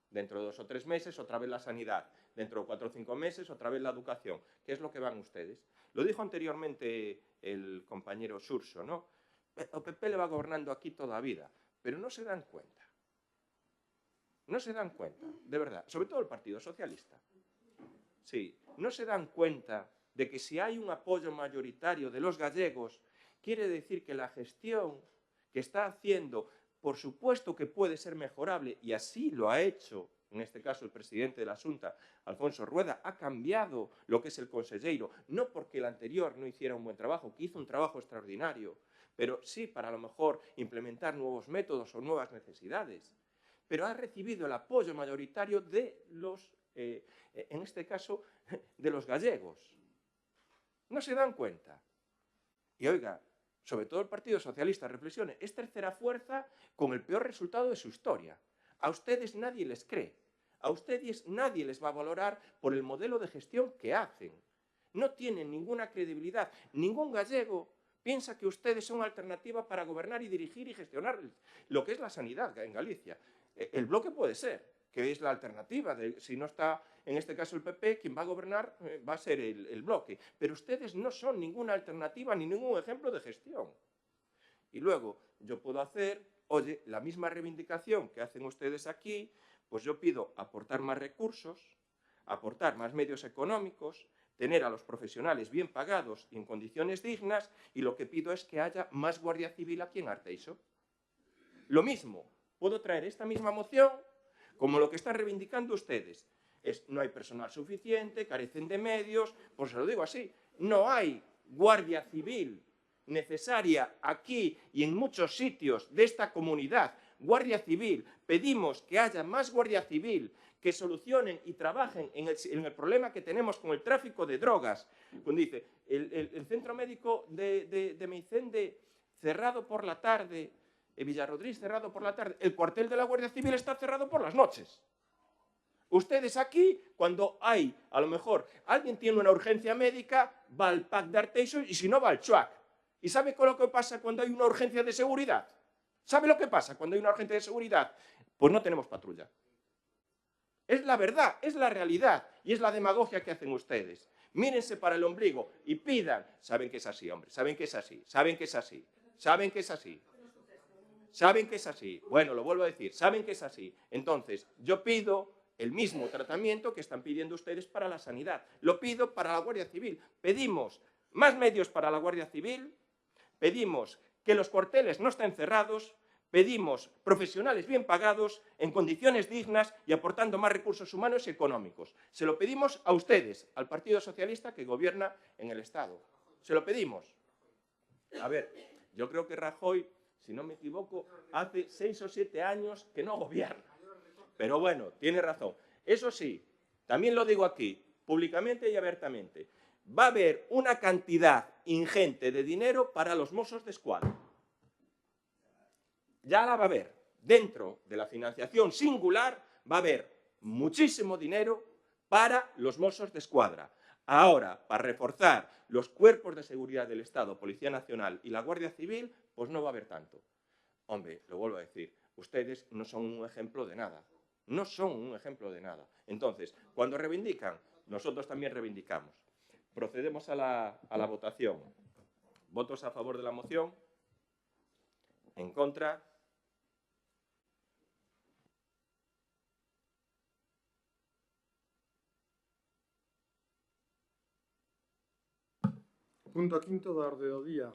Dentro de 2 o 3 meses, otra vez la sanidad. Dentro de 4 o 5 meses, otra vez la educación. ¿Qué es lo que van ustedes? Lo dijo anteriormente el compañero Xurxo, ¿no? O PP le va gobernando aquí toda la vida, pero no se dan cuenta. No se dan cuenta, de verdad. Sobre todo el Partido Socialista. Sí, no se dan cuenta de que si hay un apoyo mayoritario de los gallegos, quiere decir que la gestión que está haciendo, por supuesto que puede ser mejorable, y así lo ha hecho, en este caso el presidente de la Xunta, Alfonso Rueda, ha cambiado lo que es el conselleiro, no porque el anterior no hiciera un buen trabajo, que hizo un trabajo extraordinario, pero sí para a lo mejor implementar nuevos métodos o nuevas necesidades. Pero ha recibido el apoyo mayoritario de los, en este caso, de los gallegos. No se dan cuenta. Y oiga, sobre todo el Partido Socialista, reflexione, es tercera fuerza con el peor resultado de su historia. A ustedes nadie les cree. A ustedes nadie les va a valorar por el modelo de gestión que hacen. No tienen ninguna credibilidad. Ningún gallego piensa que ustedes son alternativa para gobernar y dirigir y gestionar lo que es la sanidad en Galicia. El bloque puede ser, que es la alternativa. Si no está, en este caso, el PP, quien va a gobernar va a ser el bloque. Pero ustedes no son ninguna alternativa ni ningún ejemplo de gestión. Y luego yo puedo hacer, oye, la misma reivindicación que hacen ustedes aquí, pues yo pido aportar más recursos, aportar más medios económicos, tener a los profesionales bien pagados y en condiciones dignas, y lo que pido es que haya más Guardia Civil aquí en Arteixo. Lo mismo, puedo traer esta misma moción como lo que están reivindicando ustedes. No hay personal suficiente, carecen de medios, pues se lo digo así, no hay Guardia Civil necesaria aquí y en muchos sitios de esta comunidad. Guardia Civil, pedimos que haya más Guardia Civil, que solucionen y trabajen en el problema que tenemos con el tráfico de drogas. Cuando dice, el centro médico de Meicende cerrado por la tarde, Villarrodriz cerrado por la tarde, el cuartel de la Guardia Civil está cerrado por las noches. Ustedes aquí, cuando hay, a lo mejor, alguien tiene una urgencia médica, va al PAC de Arteixo y si no va al CHUAC. ¿Y sabe lo que pasa cuando hay una urgencia de seguridad? ¿Sabe lo que pasa cuando hay una urgencia de seguridad? Pues no tenemos patrulla. Es la verdad, es la realidad y es la demagogia que hacen ustedes. Mírense para el ombligo y pidan. Saben que es así, hombre, saben que es así, saben que es así, saben que es así. Saben que es así. Bueno, lo vuelvo a decir, saben que es así. Entonces, yo pido el mismo tratamiento que están pidiendo ustedes para la sanidad. Lo pido para la Guardia Civil. Pedimos más medios para la Guardia Civil, pedimos que los cuarteles no estén cerrados, pedimos profesionales bien pagados, en condiciones dignas y aportando más recursos humanos y económicos. Se lo pedimos a ustedes, al Partido Socialista que gobierna en el Estado. Se lo pedimos. A ver, yo creo que Rajoy, si no me equivoco, hace 6 o 7 años que no gobierna. Pero bueno, tiene razón. Eso sí, también lo digo aquí, públicamente y abiertamente, va a haber una cantidad ingente de dinero para los Mossos d'Esquadra. Ya la va a haber. Dentro de la financiación singular va a haber muchísimo dinero para los Mossos d'Esquadra. Ahora, para reforzar los cuerpos de seguridad del Estado, Policía Nacional y la Guardia Civil, pues no va a haber tanto. Hombre, lo vuelvo a decir, ustedes no son un ejemplo de nada. No son un ejemplo de nada. Entonces, cuando reivindican, nosotros también reivindicamos. Procedemos a la votación. ¿Votos a favor de la moción? ¿En contra? Punto quinto da orde do día.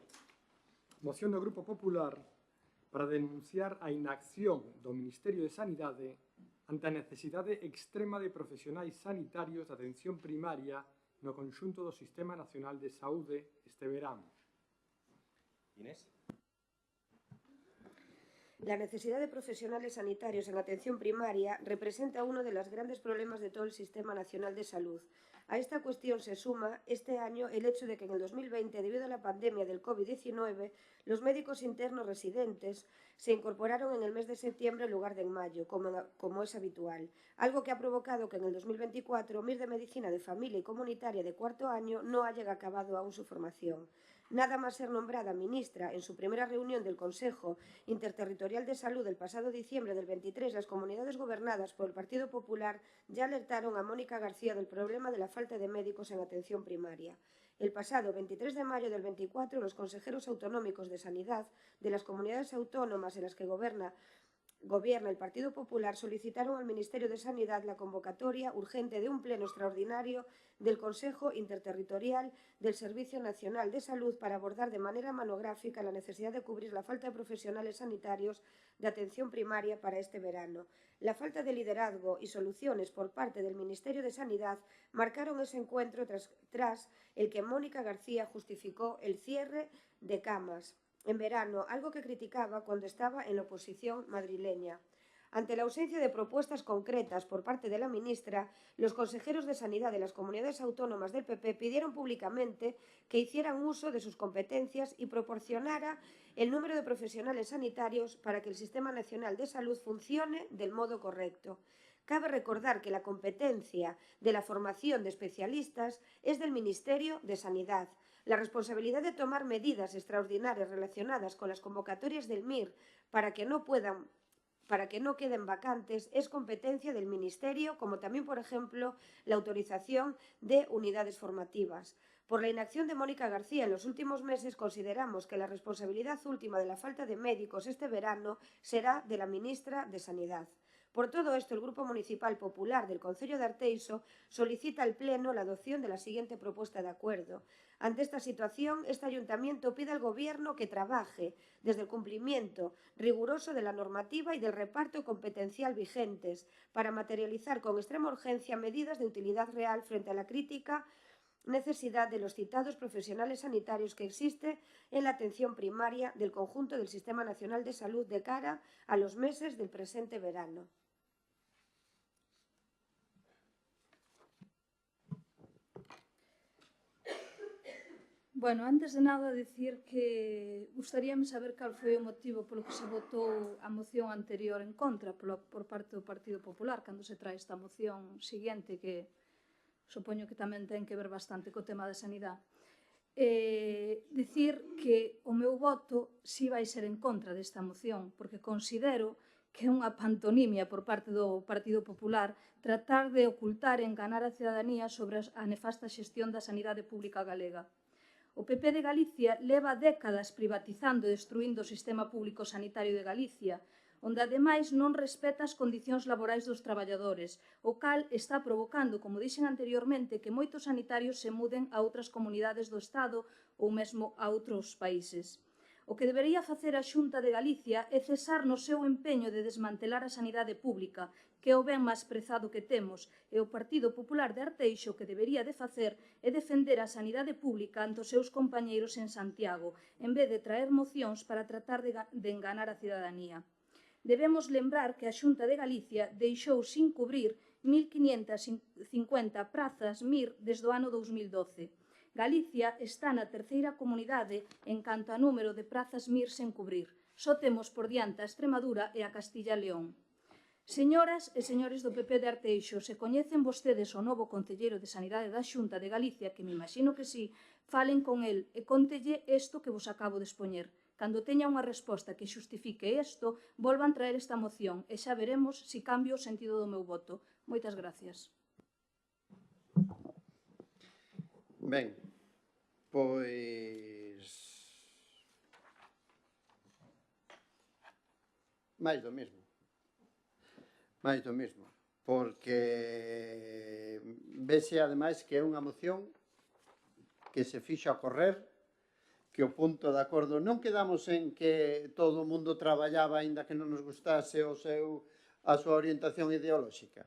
Moción do Grupo Popular para denunciar a inacción do Ministerio de Sanidade ante a necesidade extrema de profesionais sanitarios de atención primaria no conxunto do Sistema Nacional de Saúde este verán. Inés? La necesidad de profesionales sanitarios en atención primaria representa uno de los grandes problemas de todo el Sistema Nacional de Salud. A esta cuestión se suma este año el hecho de que en el 2020, debido a la pandemia del COVID-19, los médicos internos residentes se incorporaron en el mes de septiembre en lugar de en mayo, como es habitual, algo que ha provocado que en el 2024 MIR de Medicina de Familia y Comunitaria de cuarto año no hayan acabado aún su formación. Nada más ser nombrada ministra en su primera reunión del Consejo Interterritorial de Salud del pasado diciembre del 23, las comunidades gobernadas por el Partido Popular ya alertaron a Mónica García del problema de la falta de médicos en atención primaria. El pasado 23 de mayo del 24, los consejeros autonómicos de Sanidad de las comunidades autónomas en las que gobierna el Partido Popular solicitaron al Ministerio de Sanidad la convocatoria urgente de un pleno extraordinario del Consejo Interterritorial del Servicio Nacional de Salud para abordar de manera monográfica la necesidad de cubrir la falta de profesionales sanitarios de atención primaria para este verano. La falta de liderazgo y soluciones por parte del Ministerio de Sanidad marcaron ese encuentro tras el que Mónica García justificó el cierre de camas en verano, algo que criticaba cuando estaba en la oposición madrileña. Ante la ausencia de propuestas concretas por parte de la ministra, los consejeros de Sanidad de las comunidades autónomas del PP pidieron públicamente que hicieran uso de sus competencias y proporcionara el número de profesionales sanitarios para que el Sistema Nacional de Salud funcione del modo correcto. Cabe recordar que la competencia de la formación de especialistas es del Ministerio de Sanidad. La responsabilidad de tomar medidas extraordinarias relacionadas con las convocatorias del MIR para que no queden vacantes es competencia del Ministerio, como también, por ejemplo, la autorización de unidades formativas. Por la inacción de Mónica García en los últimos meses, consideramos que la responsabilidad última de la falta de médicos este verano será de la ministra de Sanidad. Por todo esto, el Grupo Municipal Popular del Concello de Arteixo solicita al Pleno la adopción de la siguiente propuesta de acuerdo. Ante esta situación, este Ayuntamiento pide al Gobierno que trabaje desde el cumplimiento riguroso de la normativa y del reparto competencial vigentes para materializar con extrema urgencia medidas de utilidad real frente a la crítica necesidad de los citados profesionales sanitarios que existe en la atención primaria del conjunto del Sistema Nacional de Salud de cara a los meses del presente verano. Bueno, antes de nada, dicir que gustaríame saber cal foi o motivo polo que se votou a moción anterior en contra por parte do Partido Popular, cando se trae esta moción siguiente, que supoño que tamén ten que ver bastante co tema da sanidade. Dicir que o meu voto si vai ser en contra desta moción, porque considero que é unha pantonimia por parte do Partido Popular tratar de ocultar e enganar a cidadanía sobre a nefasta xestión da sanidade pública galega. O PP de Galicia leva décadas privatizando e destruindo o sistema público sanitario de Galicia, onde ademais non respeta as condicións laborais dos traballadores, o cal está provocando, como dixen anteriormente, que moitos sanitarios se muden a outras comunidades do Estado ou mesmo a outros países. O que debería facer a Xunta de Galicia é cesar no seu empeño de desmantelar a sanidade pública, que é o ben máis prezado que temos, e o Partido Popular de Arteixo o que debería de facer é defender a sanidade pública ante os seus compañeiros en Santiago, en vez de traer mocións para tratar de enganar a cidadanía. Debemos lembrar que a Xunta de Galicia deixou sin cubrir 1.550 prazas MIR desde o ano 2012. Galicia está na terceira comunidade en canto a número de prazas MIR sen cubrir. Só temos por diante a Extremadura e a Castilla e León. Señoras e señores do PP de Arteixo, se coñecen vostedes o novo concelleiro de Sanidade da Xunta de Galicia, que me imagino que sí, falen con el e contelle isto que vos acabo de expoñer. Cando teña unha resposta que xustifique isto, volvan traer esta moción e xa veremos se cambio o sentido do meu voto. Moitas gracias. Ben, pois máis do mesmo, porque vese ademais que é unha moción que se fixo a correr, o punto de acordo non quedamos en que todo o mundo traballaba aínda que non nos gustase a súa orientación ideolóxica.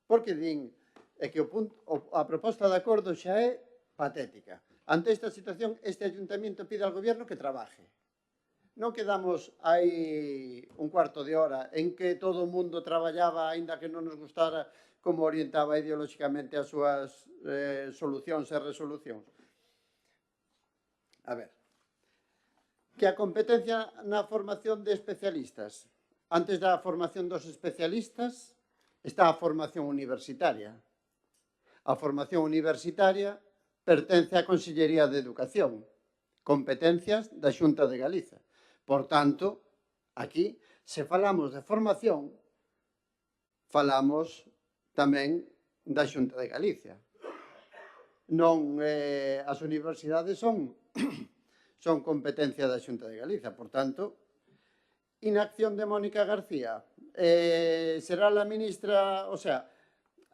Porque din que a proposta de acordo xa é patética. Ante esta situación, este ayuntamiento pide ao goberno que trabaje. Non quedamos aí un cuarto de hora en que todo o mundo traballaba aínda que non nos gustara como orientaba ideolóxicamente as súas solucións e resolucións. A ver, que a competencia na formación de especialistas. Antes da formación dos especialistas está a formación universitaria. A formación universitaria pertence á Consellería de Educación, competencias da Xunta de Galiza. Por tanto, aquí, se falamos de formación, falamos tamén da Xunta de Galicia. Non, as universidades son competencia da Xunta de Galiza. Por tanto, inacción de Mónica García. Será a ministra, o sea,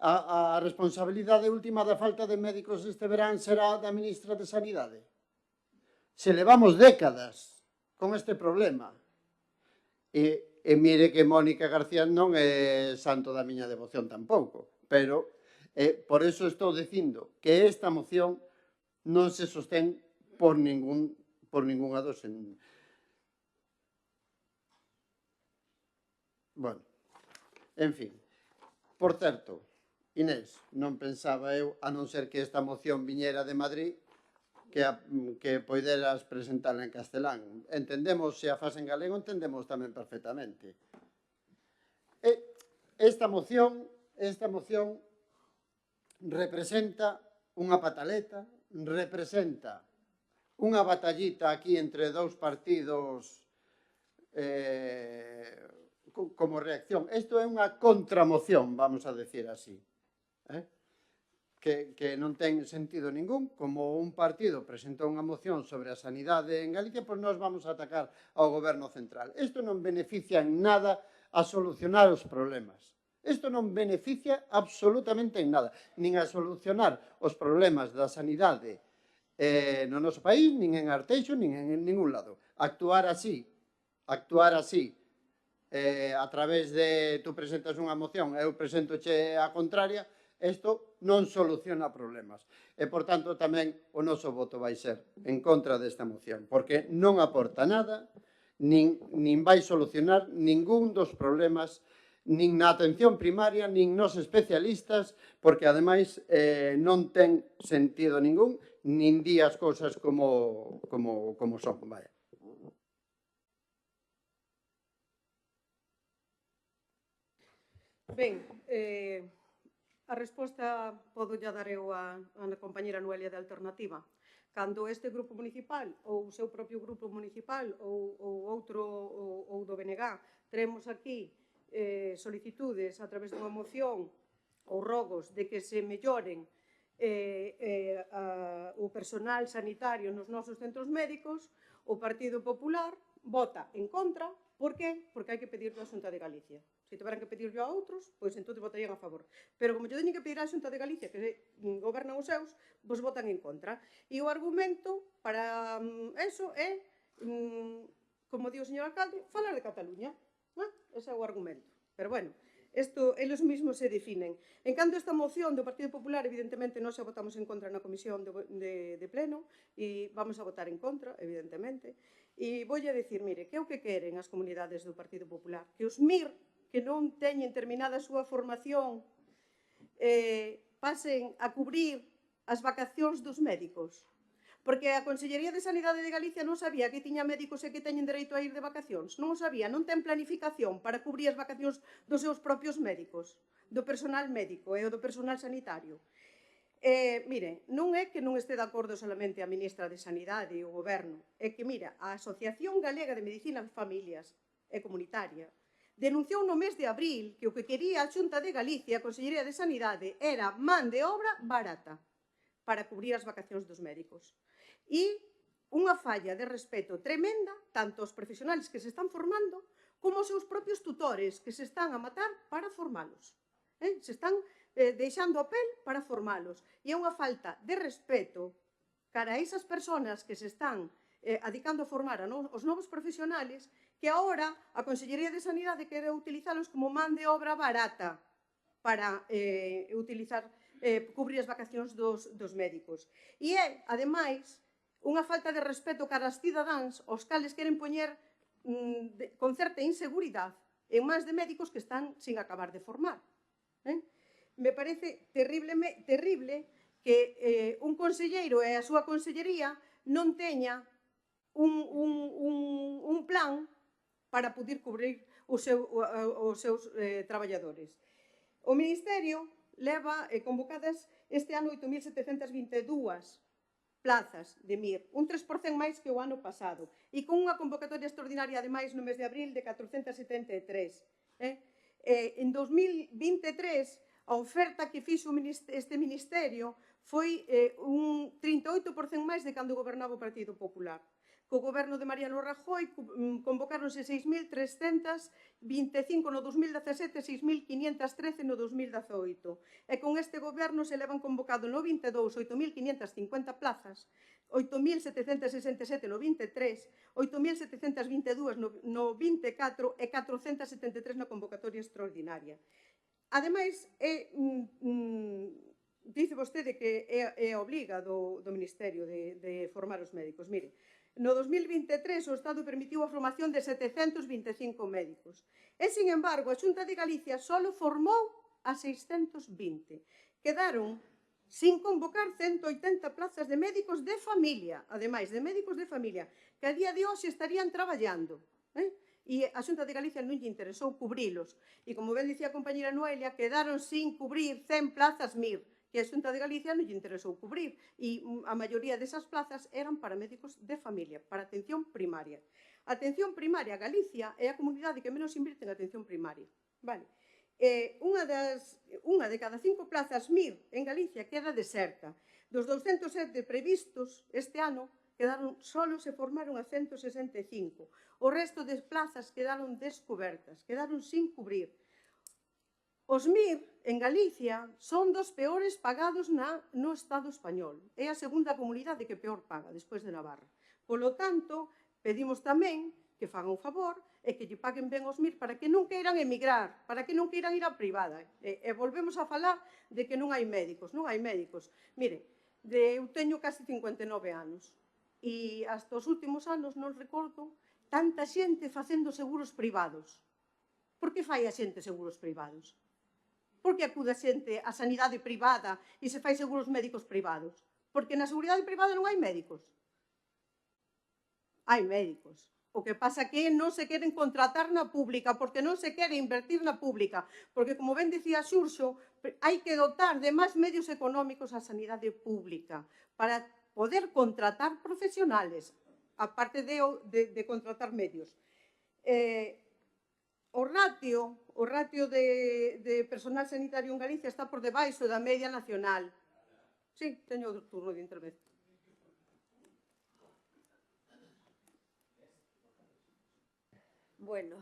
a responsabilidade última da falta de médicos este verán será da ministra de Sanidade. Se levamos décadas con este problema. E mire que Mónica García non é santo da miña devoción tampouco, pero por eso estou dicindo que esta moción non se sostén por ningunha dos. Bueno, en fin. Por certo, Inés, non pensaba eu, a non ser que esta moción viñera de Madrid, que poideras presentala en castelán. Entendemos, se a faz en galego, entendemos tamén perfectamente. Esta moción representa unha pataleta, representa unha batallita aquí entre dous partidos como reacción. Isto é unha contramoción, vamos a decir así. Que non ten sentido ningún. Como un partido presentou unha moción sobre a sanidade en Galicia, pois nós vamos a atacar ao goberno central. Isto non beneficia en nada a solucionar os problemas. Isto non beneficia absolutamente en nada, nin a solucionar os problemas da sanidade no noso país, nin en Arteixo, nin en ningún lado. Actuar así, a través de tú presentas unha moción e eu presentoche a contraria, isto non soluciona problemas. E, por tanto, tamén o noso voto vai ser en contra desta moción, porque non aporta nada, nin vai solucionar ningún dos problemas, nin na atención primaria, nin nos especialistas, porque, ademais, non ten sentido ningún, nin di as cousas como son, vaya. Ben, a resposta podo ya dar eu a compañera Noelia de Alternativa. Cando este grupo municipal ou o seu propio grupo municipal ou outro ou do BNG traemos aquí solicitudes a través dunha moción ou rogos de que se melloren o personal sanitario nos nosos centros médicos, o Partido Popular vota en contra. Por que? Porque hai que pedirlo á Xunta de Galicia. Se tiveran que pedirlo a outros, pois entón votarían a favor. Pero como yo teñen que pedir á Xunta de Galicia, que gobernan os seus, pois votan en contra. E o argumento para eso é, como di o señor alcalde, falar de Cataluña. Ese é o argumento. Pero bueno, eles mesmos se definen. En canto esta moción do Partido Popular, evidentemente, nós xa votamos en contra na comisión de pleno e vamos a votar en contra, evidentemente. E voulle a dicir, mire, que é o que queren as comunidades do Partido Popular? Que os MIR, que non teñen terminada a súa formación, pasen a cubrir as vacacións dos médicos. Porque a Consellería de Sanidade de Galicia non sabía que tiña médicos e que teñen dereito a ir de vacacións. Non o sabía, non ten planificación para cubrir as vacacións dos seus propios médicos, do personal médico e do personal sanitario. Mire, non é que non este de acordo solamente a ministra de Sanidade e o goberno, é que, mira, a Asociación Galega de Medicina de Familias e Comunitaria denunciou no mes de abril que o que quería a Xunta de Galicia, a Consellería de Sanidade, era man de obra barata para cubrir as vacacións dos médicos. E unha falla de respeto tremenda, tanto aos profesionales que se están formando, como aos seus propios tutores que se están a matar para formalos. Se están deixando a pel para formalos. E é unha falta de respeto cara a esas persoas que se están adicando a formar os novos profesionales, que agora a Consellería de Sanidade quere utilizalos como man de obra barata para cubrir as vacacións dos médicos. E é, ademais, unha falta de respeto cara aos cidadáns, os cales queren poñer con certa inseguridade en mans de médicos que están sin acabar de formar. Me parece terrible que un conselleiro e a súa consellería non teña un plan para poder cubrir os seus traballadores. O Ministerio leva convocadas este ano 8.722 plazas de MIR, un 3% máis que o ano pasado, e con unha convocatoria extraordinaria, ademais, no mes de abril, de 473. En 2023, a oferta que fixo este Ministerio foi un 38% máis de cando gobernaba o Partido Popular. Co goberno de Mariano Rajoy convocáronse 6.325 no 2017 e 6.513 no 2018. E con este goberno se levan convocado no 22 8.550 plazas, 8.767 no 23, 8.722 no 24 e 473 na convocatoria extraordinaria. Ademais, dice vostede que é a obriga do Ministerio de formar os médicos. Mire, no 2023 o Estado permitiu a formación de 725 médicos. E, sin embargo, a Xunta de Galicia só formou a 620. Quedaron sin convocar 180 plazas de médicos de familia, ademais de médicos de familia, que a día de hoxe estarían traballando. E a Xunta de Galicia non lle interesou cubrilos. E, como ben dicía a compañera Noelia, quedaron sin cubrir 100 plazas MIR, que a Xunta de Galicia non lle interesou cubrir, e a maioría desas plazas eran para médicos de familia, para atención primaria. A atención primaria, Galicia é a comunidade que menos invirte en atención primaria. Unha de cada 5 plazas MIR en Galicia queda deserta. Dos 207 previstos este ano, solo se formaron a 165. O resto de plazas quedaron descubertas, quedaron sin cubrir. Os MIR en Galicia son dos peores pagados no Estado español. É a segunda comunidade que peor paga, despois de Navarra. Polo tanto, pedimos tamén que fagan un favor e que lle paguen ben os MIR para que non queiran emigrar, para que non queiran ir á privada. E volvemos a falar de que non hai médicos. Non hai médicos. Mire, eu teño casi 59 anos e hasta os últimos anos non recordo tanta xente facendo seguros privados. Por que fai a xente seguros privados? Por que acude a xente á sanidade privada e se fai seguros médicos privados? Porque na seguridade privada non hai médicos. Hai médicos. O que pasa que non se queren contratar na pública, porque non se quere invertir na pública, porque, como ben dicía Xurxo, hai que dotar de máis medios económicos a sanidade pública para poder contratar profesionales, aparte de contratar medios. O ratio de personal sanitario en Galicia está por debaixo da media nacional. Sí, teño o turno de intervención. Bueno,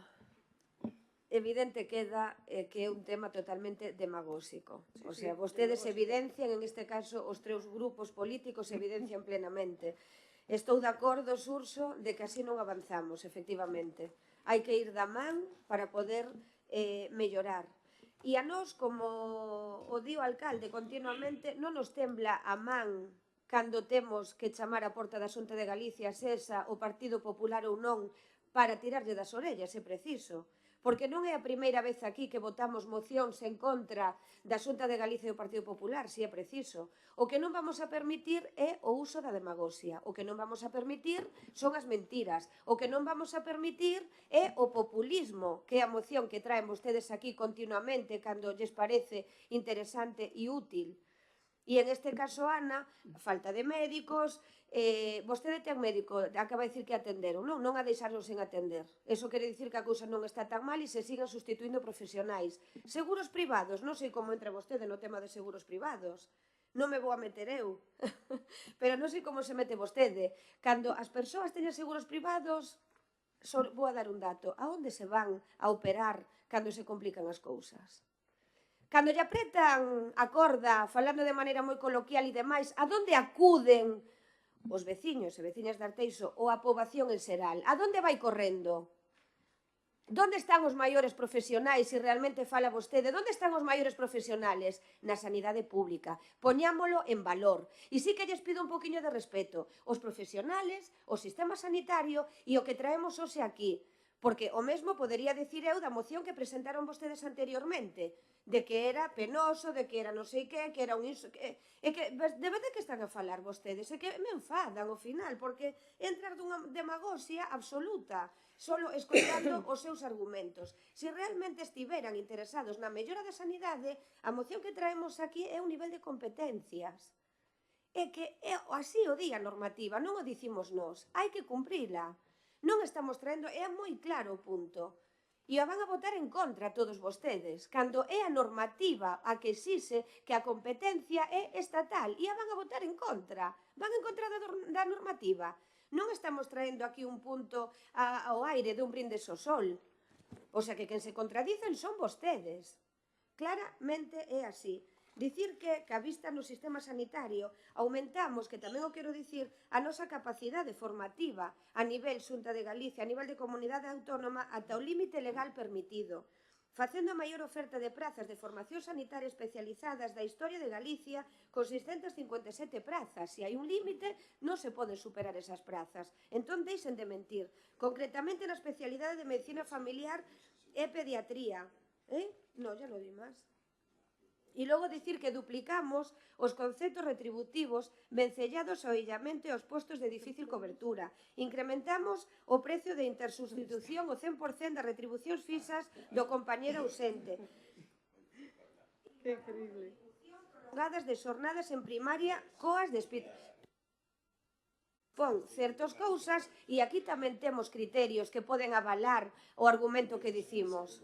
evidente queda que é un tema totalmente demagóxico. O sea, vostedes evidencian, en este caso, os tres grupos políticos evidencian plenamente. Estou de acordo, Xurxo, de que así non avanzamos, efectivamente. Hai que ir da man para poder mellorar. E a nós, como o di o alcalde continuamente, non nos tembla a man cando temos que chamar a porta da Xunta de Galicia, sesa o Partido Popular ou non, para tirarlle das orellas, é preciso. Porque non é a primeira vez aquí que votamos mocións en contra da Xunta de Galicia e do Partido Popular, si é preciso. O que non vamos a permitir é o uso da demagoxia. O que non vamos a permitir son as mentiras. O que non vamos a permitir é o populismo, que é a moción que traen vostedes aquí continuamente cando lles parece interesante e útil. E en este caso, Ana, falta de médicos, vostede ten médico, acaba de dicir que atenderon, non a deixarlo sen atender. Eso quere dicir que a cousa non está tan mal e se sigan sustituindo profesionais. Seguros privados, non sei como entra vostede no tema de seguros privados. Non me vou a meter eu, pero non sei como se mete vostede. Cando as persoas teñen seguros privados, vou a dar un dato, a onde se van a operar cando se complican as cousas? Cando lle apretan a corda, falando de maneira moi coloquial e demais, a donde acuden os veciños e veciñas de Arteixo ou a poboación en xeral? A donde vai correndo? Donde están os maiores profesionais, se realmente fala vostede? Donde están os maiores profesionales? Na sanidade pública. Poñámolo en valor. E sí que lles pido un poquinho de respeto. Os profesionales, o sistema sanitario e o que traemos hoxe aquí. Porque o mesmo podería dicir eu da moción que presentaron vostedes anteriormente, de que era penoso, de que era non sei que era un iso... É que, de verdade que están a falar vostedes? É que me enfadan ao final, porque entrar dunha demagoxia absoluta, solo escoitando os seus argumentos. Se realmente estiveran interesados na mellora da sanidade, a moción que traemos aquí é un nivel de competencias. É que así o di a normativa, non o dicimos nós, hai que cumprila. Non estamos traendo, é moi claro o punto. E a van a votar en contra todos vostedes, cando é a normativa a que exixe que a competencia é estatal, e a van a votar en contra. Van en contra da normativa. Non estamos traendo aquí un punto ao aire de un brindes ao sol. O sea que quen se contradicen son vostedes. Claramente é así. Dicir que a vista no sistema sanitario aumentamos, que tamén o quero dicir, a nosa capacidade formativa a nivel Xunta de Galicia, a nivel de comunidade autónoma, ata o límite legal permitido, facendo a maior oferta de prazas de formación sanitaria especializadas da historia de Galicia con 657 prazas. Se hai un límite, non se poden superar esas prazas. Entón, deixen de mentir. Concretamente na especialidade de medicina familiar e pediatría. Non, ya non di máis. E logo dicir que duplicamos os conceptos retributivos vencellados ao illamento e aos postos de difícil cobertura. Incrementamos o precio de intersubstitución o 100% das retribucións fixas do compañero ausente. Que increíble. Prolongadas de xornadas en primaria coas pon certas cousas e aquí tamén temos criterios que poden avalar o argumento que dicimos.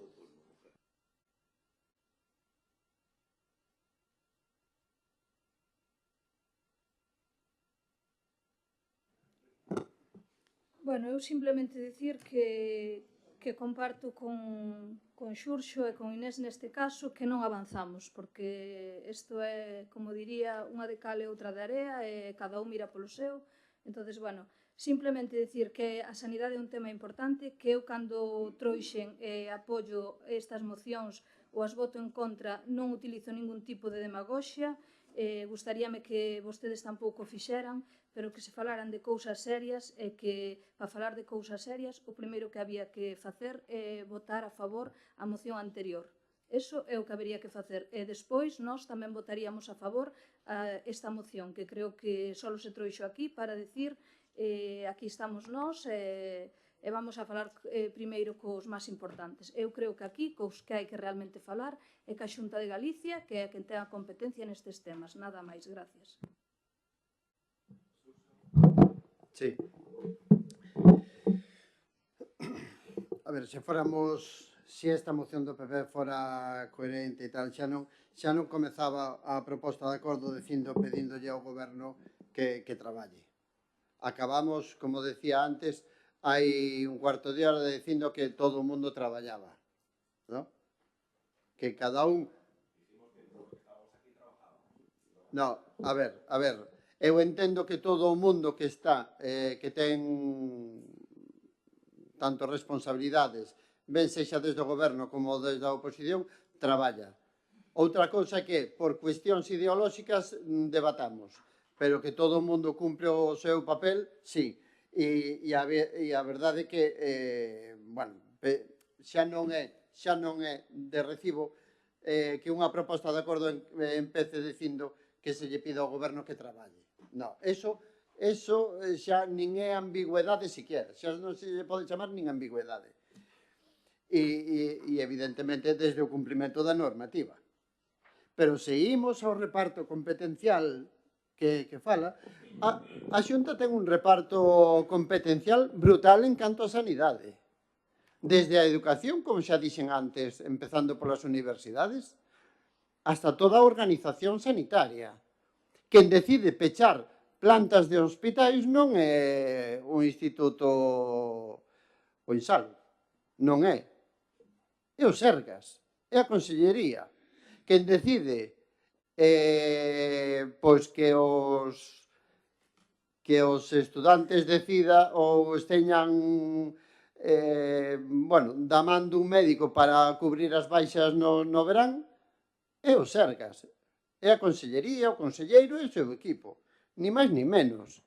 Bueno, eu simplemente dicir que comparto con Xurxo e con Inés neste caso que non avanzamos, porque isto é, como diría, unha de cal e outra de area e cada un mira polo seu. Entonces, bueno, simplemente dicir que a sanidade é un tema importante, que eu cando trouxen apoio estas mocións ou as voto en contra non utilizo ningún tipo de demagoxia. Gustaríame que vostedes tampouco fixeran, pero que se falaran de cousas serias e que, para falar de cousas serias, o primeiro que había que facer é votar a favor a moción anterior. Eso é o que habería que facer. E despois, nós tamén votaríamos a favor esta moción, que creo que só se trouxo aquí para decir aquí estamos nós e vamos a falar primeiro cos máis importantes. Eu creo que aquí, cos que hai que realmente falar, é que a Xunta de Galicia, que é quen ten a competencia nestes temas. Nada máis, gracias. Sí. A ver, se esta moción do PP fora coherente e tal, xa non comezaba a proposta de acordo pedíndolle ao goberno que traballe. Acabamos, como decía antes, hai un cuarto de hora dicindo que todo o mundo traballaba, ¿no? Que cada un... No, a ver, eu entendo que todo o mundo que está, que ten tanto responsabilidades, ben sexa desde o goberno como desde a oposición, traballa. Outra cousa é que, por cuestións ideolóxicas, debatamos, pero que todo o mundo cumpre o seu papel, sí. E a verdade é que, bueno, xa non é de recibo que unha proposta de acordo empece dicindo que se lle pida ao goberno que traballe. Non, eso xa nin é ambigüedade siquiera, xa non se pode chamar nin ambigüedade. E evidentemente desde o cumprimento da normativa. Pero se imos ao reparto competencial que fala, a Xunta ten un reparto competencial brutal en canto a sanidade. Desde a educación, como xa dixen antes, empezando polas universidades, hasta toda a organización sanitaria. Quen decide pechar plantas de hospitais non é o Instituto Oinsalvo, non é. É o Sergas, é a Consellería. Quen decide pois que que os estudantes decida ou esteñan damando un médico para cubrir as baixas no verán, é o Sergas, é a Consellería, o Conselleiro e o seu equipo, ni máis ni menos.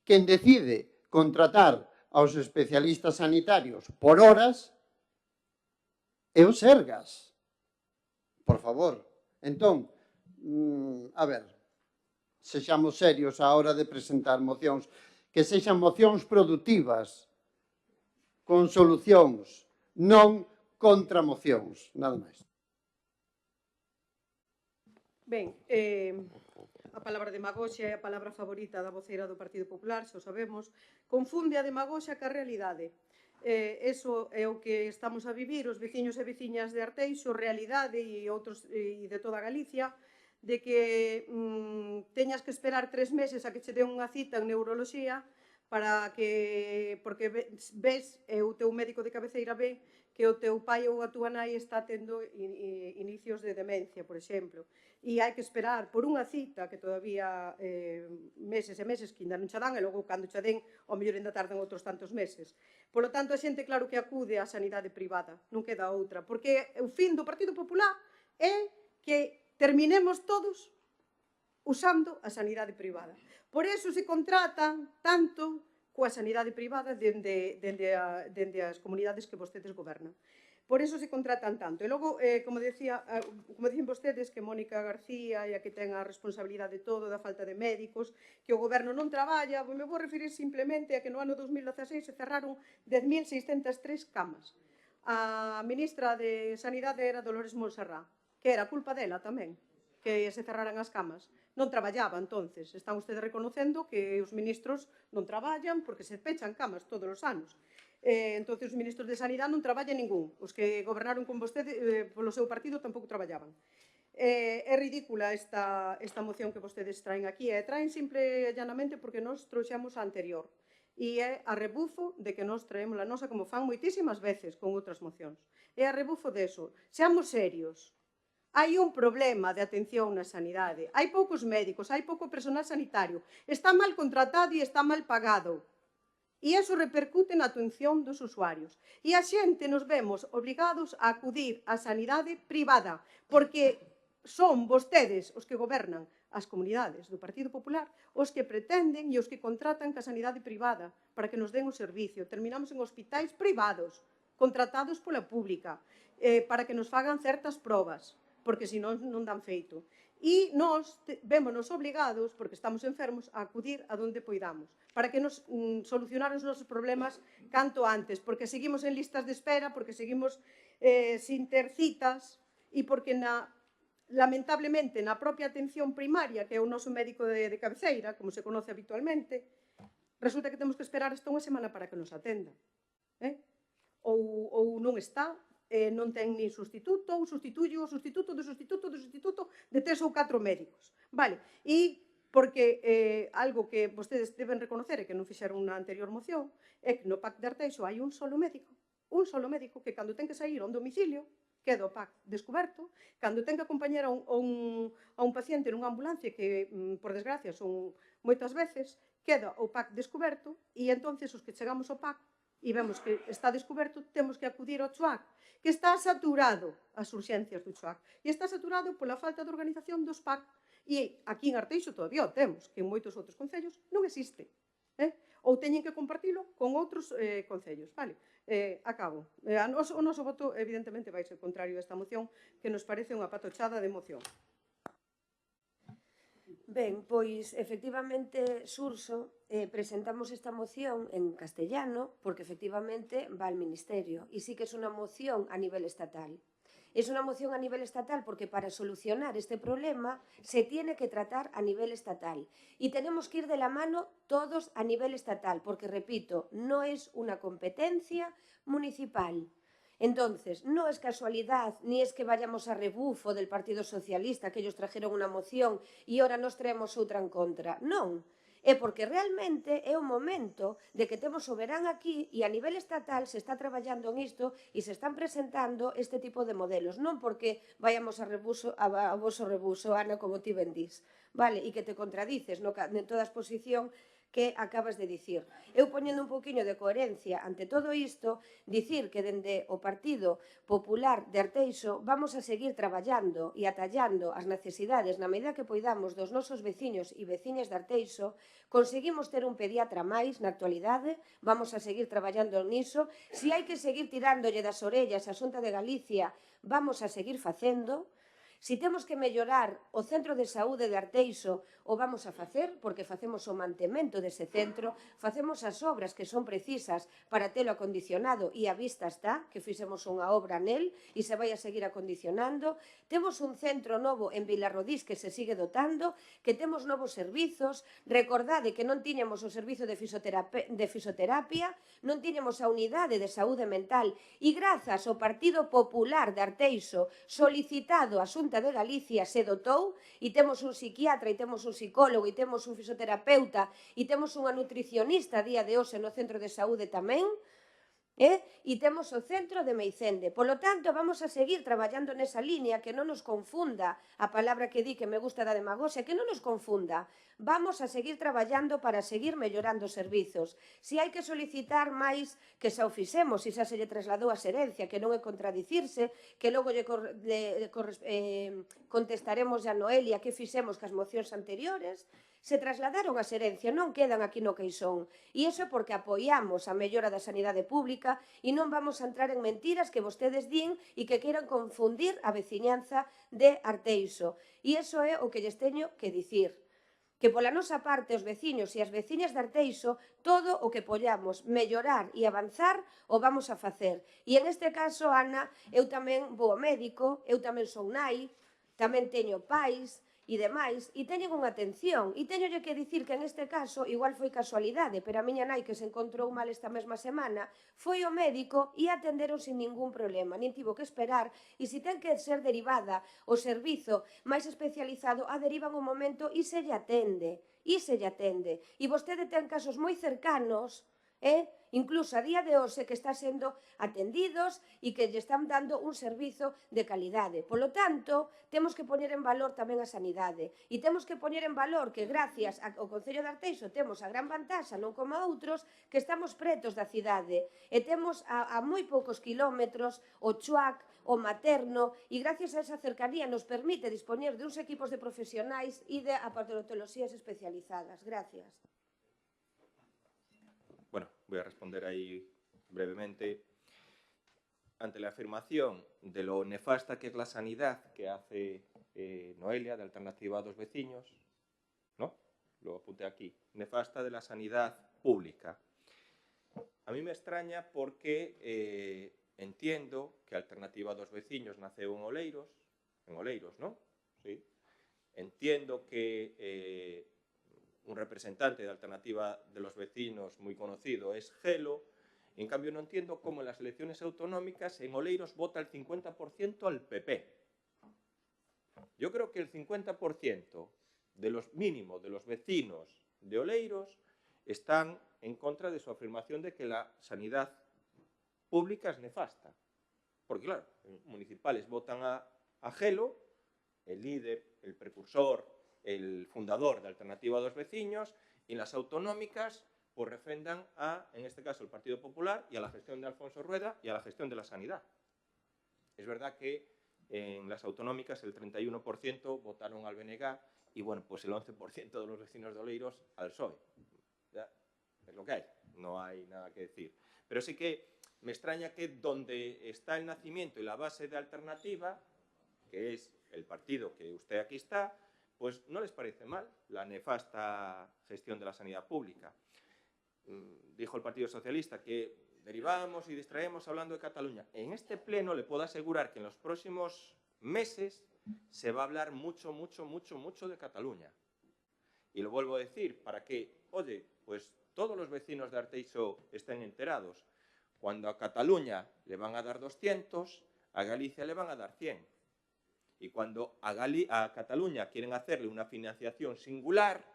Quen decide contratar aos especialistas sanitarios por horas é o Sergas. Por favor. Entón, a ver, sexamos serios á hora de presentar mocións, que sexan mocións productivas, con solucións, non contramocións, nada máis. Ben, a palabra demagoxia é a palabra favorita da voceira do Partido Popular, xa o sabemos, confunde a demagoxia ca realidade. Eso é o que estamos a vivir, os veciños e veciñas de Arteixo, realidade e outros e de toda Galicia, de que teñas que esperar 3 meses a que che den unha cita en neuroloxía para que, porque ves, o teu médico de cabeceira ve que o teu pai ou a túa nai está tendo inicios de demencia, por exemplo, e hai que esperar por unha cita que todavía meses e meses que ainda non xa dan, e logo cando xa den, ao mellor ainda tardan outros tantos meses. Por lo tanto, a xente claro que acude á sanidade privada, non queda outra, porque o fin do Partido Popular é que terminemos todos usando a sanidade privada. Por eso se contratan tanto coa sanidade privada dende as comunidades que vostedes gobernan. Por eso se contratan tanto. E logo, como dicen vostedes, que Mónica García é a que ten a responsabilidade de todo, da falta de médicos, que o goberno non traballa, me vou referir simplemente a que no ano 2016 se cerraron 10.603 camas. A ministra de Sanidade era Dolores Montserrat, que era culpa dela tamén, que se cerraran as camas. Non traballaba, entonces. Están ustedes reconocendo que os ministros non traballan porque se pechan camas todos os anos. Entonces, os ministros de Sanidade non traballan ningún. Os que gobernaron con vostede, polo seu partido, tampouco traballaban. É ridícula esta moción que vostedes traen aquí. E traen simple e llanamente porque nós trouxemos a anterior. E é a rebufo de que nós traemos a nosa, como fan moitísimas veces con outras mocións. É a rebufo deso. Seamos serios. Hai un problema de atención na sanidade, hai poucos médicos, hai pouco personal sanitario, está mal contratado e está mal pagado. E iso repercute na atención dos usuarios. E a xente nos vemos obrigados a acudir á sanidade privada, porque son vostedes os que gobernan as comunidades do Partido Popular, os que pretenden e os que contratan ca sanidade privada para que nos den o servicio. Terminamos en hospitais privados, contratados pola pública, para que nos fagan certas probas, porque senón non dan feito. E nós vémonos obligados, porque estamos enfermos, a acudir a donde poidamos, para que nos solucionar os nosos problemas canto antes, porque seguimos en listas de espera, porque seguimos sin ter citas, e porque lamentablemente na propia atención primaria, que é o noso médico de cabeceira, como se conoce habitualmente, resulta que temos que esperar hasta unha semana para que nos atenda. Ou non está, non ten nin sustituto, ou sustituyo o sustituto do sustituto do sustituto de 3 ou 4 médicos. Vale, e porque algo que vostedes deben reconocer e que non fixeron na anterior moción é que no PAC de Arteixo hai un solo médico que cando ten que sair a un domicilio queda o PAC descoberto, cando ten que acompañar a un paciente nunha ambulancia que, por desgracia, son moitas veces, queda o PAC descoberto e entonces os que chegamos ao PAC e vemos que está descoberto, temos que acudir ao CHUAC, que está saturado as urxencias do CHUAC. E está saturado pola falta de organización dos PAC. E aquí en Arteixo todavía o temos, que en moitos outros concellos non existe. Ou teñen que compartilo con outros concellos. Vale, acabo. O noso voto, evidentemente, vai ser contrario a esta moción, que nos parece unha patochada de moción. Ben, pois, efectivamente, Surso, presentamos esta moción en castellano porque, efectivamente, va al Ministerio. E sí que é unha moción a nivel estatal. Es unha moción a nivel estatal porque para solucionar este problema se tiene que tratar a nivel estatal. Y tenemos que ir de la mano todos a nivel estatal porque, repito, no es una competencia municipal. Entonces, no es casualidad ni es que vayamos a rebufo del Partido Socialista, que ellos trajeron unha moción e ahora nos traemos outra en contra. Non, é porque realmente é o momento de que temos o verán aquí e a nivel estatal se está traballando en isto e se están presentando este tipo de modelos. Non porque vayamos a voso rebuso, Ana, como ti ben dís, vale, e que te contradices en toda a exposición que acabas de dicir. Eu poñendo un poquinho de coherencia ante todo isto, dicir que dende o Partido Popular de Arteixo vamos a seguir traballando e atallando as necesidades na medida que poidamos dos nosos veciños e veciñas de Arteixo. Conseguimos ter un pediatra máis na actualidade, vamos a seguir traballando niso. Se hai que seguir tirándolle das orellas a Xunta de Galicia, vamos a seguir facendo. Si temos que mellorar o centro de saúde de Arteixo, o vamos a facer, porque facemos o mantemento dese centro, facemos as obras que son precisas para telo acondicionado e a vista está, que fixemos unha obra nel e se vai a seguir acondicionando. Temos un centro novo en Vilarrodís que se sigue dotando, que temos novos servizos. Recordade que non tiñamos o servizo de fisioterapia, non tiñamos a unidade de saúde mental e grazas ao Partido Popular de Arteixo solicitado a Xunta de Galicia se dotou e temos un psiquiatra e temos un psicólogo e temos un fisioterapeuta e temos unha nutricionista a día de hoxe no centro de saúde tamén, e temos o centro de Meicende. Polo tanto, vamos a seguir traballando nesa línea, que non nos confunda a palabra que di que me gusta da demagoxia, que non nos confunda. Vamos a seguir traballando para seguir mellorando os servizos. Se hai que solicitar máis, que xa o fixemos, e xa se lle trasladou a xerencia, que non é contradicirse, que logo contestaremos a Noelia que fixemos cas mocións anteriores, se trasladaron a xerencia, non quedan aquí no queixón. E iso é porque apoiamos a mellora da sanidade pública e non vamos a entrar en mentiras que vostedes din e que queiran confundir a veciñanza de Arteixo. E iso é o que lles teño que dicir. Que pola nosa parte os veciños e as veciñas de Arteixo todo o que pollamos mellorar e avanzar o vamos a facer. E en este caso, Ana, eu tamén vou ao médico, eu tamén son nai, tamén teño pais e demais, e teñen unha atención. E teñolle que dicir que en este caso, igual foi casualidade, pero a miña nai que se encontrou mal esta mesma semana, foi ao médico e atenderon sin ningún problema, nin tivo que esperar, e se ten que ser derivada o servizo máis especializado, a derivan un momento e se lle atende. E vostede ten casos moi cercanos, incluso a día de hoxe, que está sendo atendidos e que lle están dando un servizo de calidade. Polo tanto, temos que poñer en valor tamén a sanidade e temos que poñer en valor que gracias ao Concello de Arteixo temos a gran vantaxa, non como outros, que estamos pretos da cidade e temos a moi poucos kilómetros o Chuac, o Materno, e gracias a esa cercanía nos permite dispoñer de uns equipos de profesionais e de aparatologías especializadas. Gracias. Bueno, voy a responder ahí brevemente. Ante la afirmación de lo nefasta que es la sanidad que hace Noelia, de Alternativa a dos Veciños, ¿no? Lo apunté aquí. Nefasta de la sanidad pública. A mí me extraña porque entiendo que Alternativa a dos Veciños naceu en Oleiros, ¿no? Sí. Entiendo que un representante de Alternativa de los Vecinos muy conocido es Gelo. En cambio, no entiendo cómo en las elecciones autonómicas en Oleiros vota el 50% al PP. Yo creo que el 50% de los mínimo de los vecinos de Oleiros están en contra de su afirmación de que la sanidad pública es nefasta. Porque, claro, municipales votan a Gelo, el líder, el precursor, el fundador de Alternativa a dos Veciños, y en las autonómicas pues refrendan a, en este caso, el Partido Popular y a la gestión de Alfonso Rueda y a la gestión de la sanidad. Es verdad que en las autonómicas el 31% votaron al BNG y, bueno, pues el 11% de los vecinos de Oleiros al PSOE. ¿Ya? Es lo que hay, no hay nada que decir. Pero sí que me extraña que donde está el nacimiento y la base de Alternativa, que es el partido que usted aquí está, pues no les parece mal la nefasta gestión de la sanidad pública. Dijo el Partido Socialista que derivamos y distraemos hablando de Cataluña. En este pleno le puedo asegurar que en los próximos meses se va a hablar mucho de Cataluña. Y lo vuelvo a decir para que, oye, pues todos los vecinos de Arteixo estén enterados. Cuando a Cataluña le van a dar 200, a Galicia le van a dar 100. Y cuando a Cataluña quieren hacerle una financiación singular,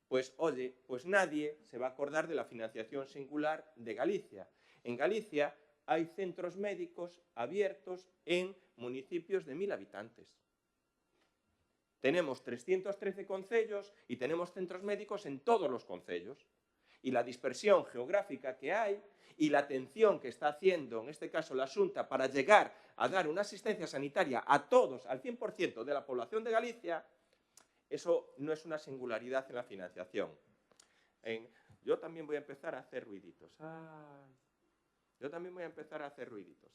pues oye, pues nadie se va a acordar de la financiación singular de Galicia. En Galicia hay centros médicos abiertos en municipios de 1000 habitantes. Tenemos 313 concellos y tenemos centros médicos en todos los concellos. Y la dispersión geográfica que hay y la atención que está haciendo, en este caso la Xunta, para llegar a dar una asistencia sanitaria a todos, al 100% de la población de Galicia, eso no es una singularidad en la financiación. Yo también voy a empezar a hacer ruiditos. Yo también voy a empezar a hacer ruiditos.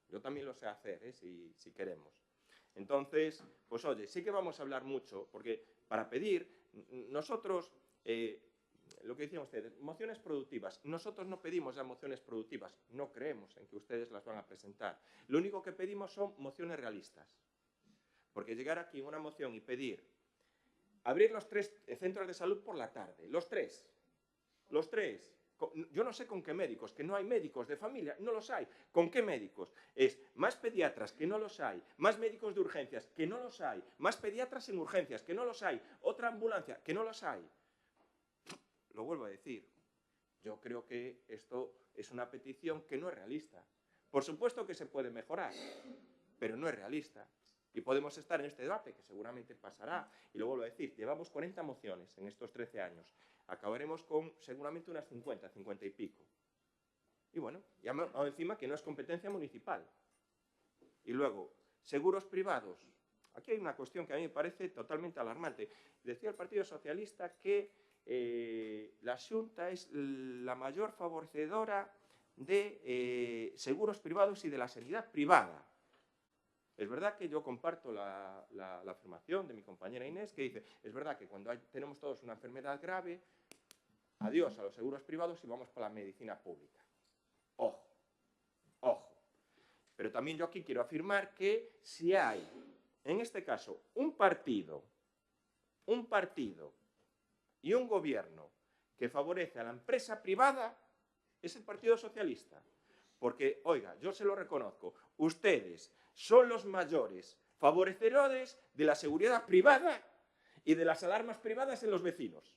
Yo también lo sé hacer, si queremos. Entonces, pues oye, sí que vamos a hablar mucho, porque para pedir, nosotros... lo que decían ustedes, mociones productivas. Nosotros no pedimos ya mociones productivas, no creemos en que ustedes las van a presentar. Lo único que pedimos son mociones realistas. Porque llegar aquí en una moción y pedir abrir los 3 centros de salud por la tarde, los tres. Yo no sé con qué médicos, que no hay médicos de familia, no los hay. ¿Con qué médicos? Es más pediatras, que no los hay, más médicos de urgencias, que no los hay, más pediatras en urgencias, que no los hay, otra ambulancia, que no los hay. Lo vuelvo a decir, yo creo que esto es una petición que no es realista. Por supuesto que se puede mejorar, pero no es realista. Y podemos estar en este debate, que seguramente pasará. Y lo vuelvo a decir, llevamos 40 mociones en estos 13 años. Acabaremos con seguramente unas 50, 50 y pico. Y bueno, ya encima que no es competencia municipal. Y luego, seguros privados. Aquí hay una cuestión que a mí me parece totalmente alarmante. Decía el Partido Socialista que la Xunta es la mayor favorecedora de seguros privados y de la sanidad privada. Es verdad que yo comparto la afirmación de mi compañera Inés, que dice, es verdad que cuando tenemos todos una enfermedad grave, adiós a los seguros privados y vamos para la medicina pública. Ojo, ojo. Pero también yo aquí quiero afirmar que si hay, en este caso, un partido y un gobierno que favorece a la empresa privada, es el Partido Socialista. Porque, oiga, yo se lo reconozco, ustedes son los mayores favorecedores de la seguridad privada y de las alarmas privadas en los vecinos.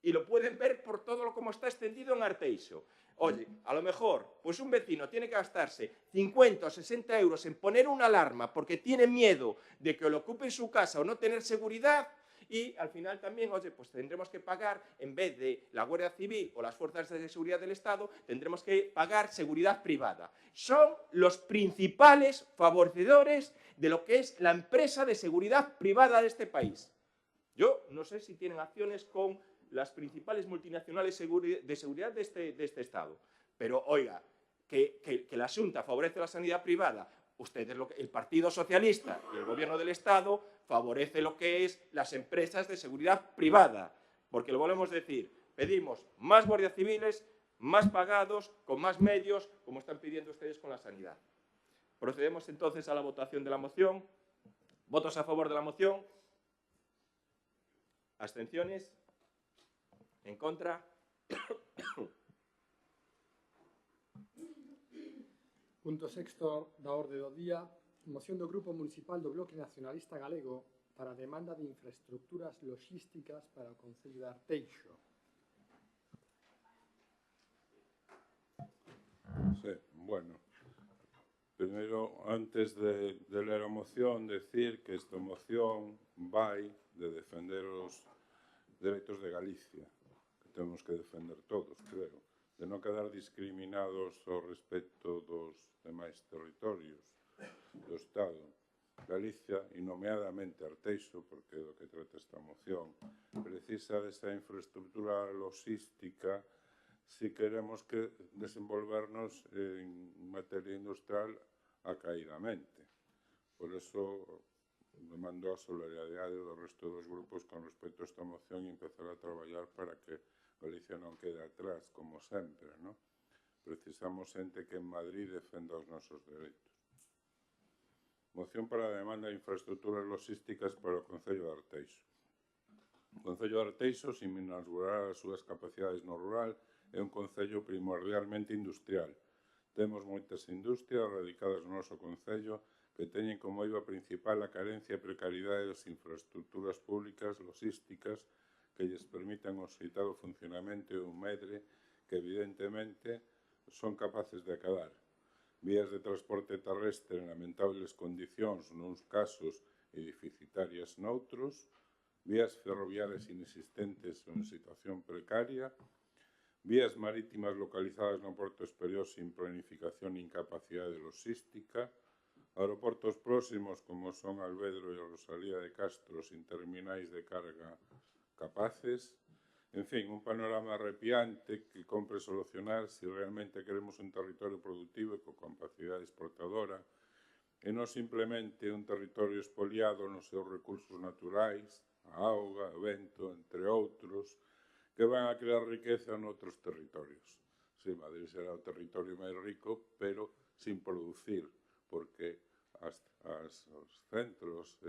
Y lo pueden ver por todo lo como está extendido en Arteixo. Oye, a lo mejor, pues un vecino tiene que gastarse 50 o 60 euros en poner una alarma porque tiene miedo de que lo ocupe en su casa o no tener seguridad. Y al final también, oye, pues tendremos que pagar, en vez de la Guardia Civil o las fuerzas de seguridad del Estado, tendremos que pagar seguridad privada. Son los principales favorecedores de lo que es la empresa de seguridad privada de este país. Yo no sé si tienen acciones con las principales multinacionales de seguridad de este Estado, pero oiga, que la Xunta favorece la sanidad privada, ustedes, el Partido Socialista y el Gobierno del Estado favorece lo que es las empresas de seguridad privada, porque lo volvemos a decir, pedimos más guardias civiles, más pagados, con más medios, como están pidiendo ustedes con la sanidad. Procedemos entonces a la votación de la moción. ¿Votos a favor de la moción? ¿Abstenciones? ¿En contra? Punto sexto da orde do día, moción do Grupo Municipal do Bloque Nacionalista Galego para a demanda de infraestructuras logísticas para o Concello de Arteixo. Sí, bueno. Primeiro, antes de ler a moción, decir que esta moción vai de defender os dereitos de Galicia, que temos que defender todos, creo, de non quedar discriminados ao respecto dos demais territorios do Estado. Galicia, e nomeadamente Arteixo, porque é do que trata esta moción, precisa desta infraestructura logística si queremos que desenvolvernos en materia industrial acaidamente. Por eso demando a solidaridade do resto dos grupos con respecto a esta moción e empezar a traballar para que Galicia non quede atrás, como sempre, ¿no? Precisamos xente que en Madrid defenda os nosos dereitos. Moción para a demanda de infraestructuras logísticas para o Concello de Arteixo. O Concello de Arteixo, sin minusvalar as súas capacidades no rural, é un concello primordialmente industrial. Temos moitas industrias radicadas no noso concello que teñen como eiva principal a carencia e precariedade das infraestructuras públicas logísticas que lles permitan o axeitado funcionamento e un medre que evidentemente son capaces de acadar. Vías de transporte terrestre en lamentables condicións, nuns casos e deficitarias noutros, vías ferroviarias inexistentes ou en situación precaria, vías marítimas localizadas no porto exterior sin planificación e incapacidade logística, aeroportos próximos como son Alvedro e Rosalía de Castro sin terminais de carga capaces, en fin, un panorama arrepiante que compre solucionar se realmente queremos un territorio productivo e con capacidade exportadora e non simplemente un territorio expoliado nos seus recursos naturais, a auga, o vento, entre outros, que van a crear riqueza noutros territorios. Sí, Madrid será o territorio máis rico, pero sin producir, porque os centros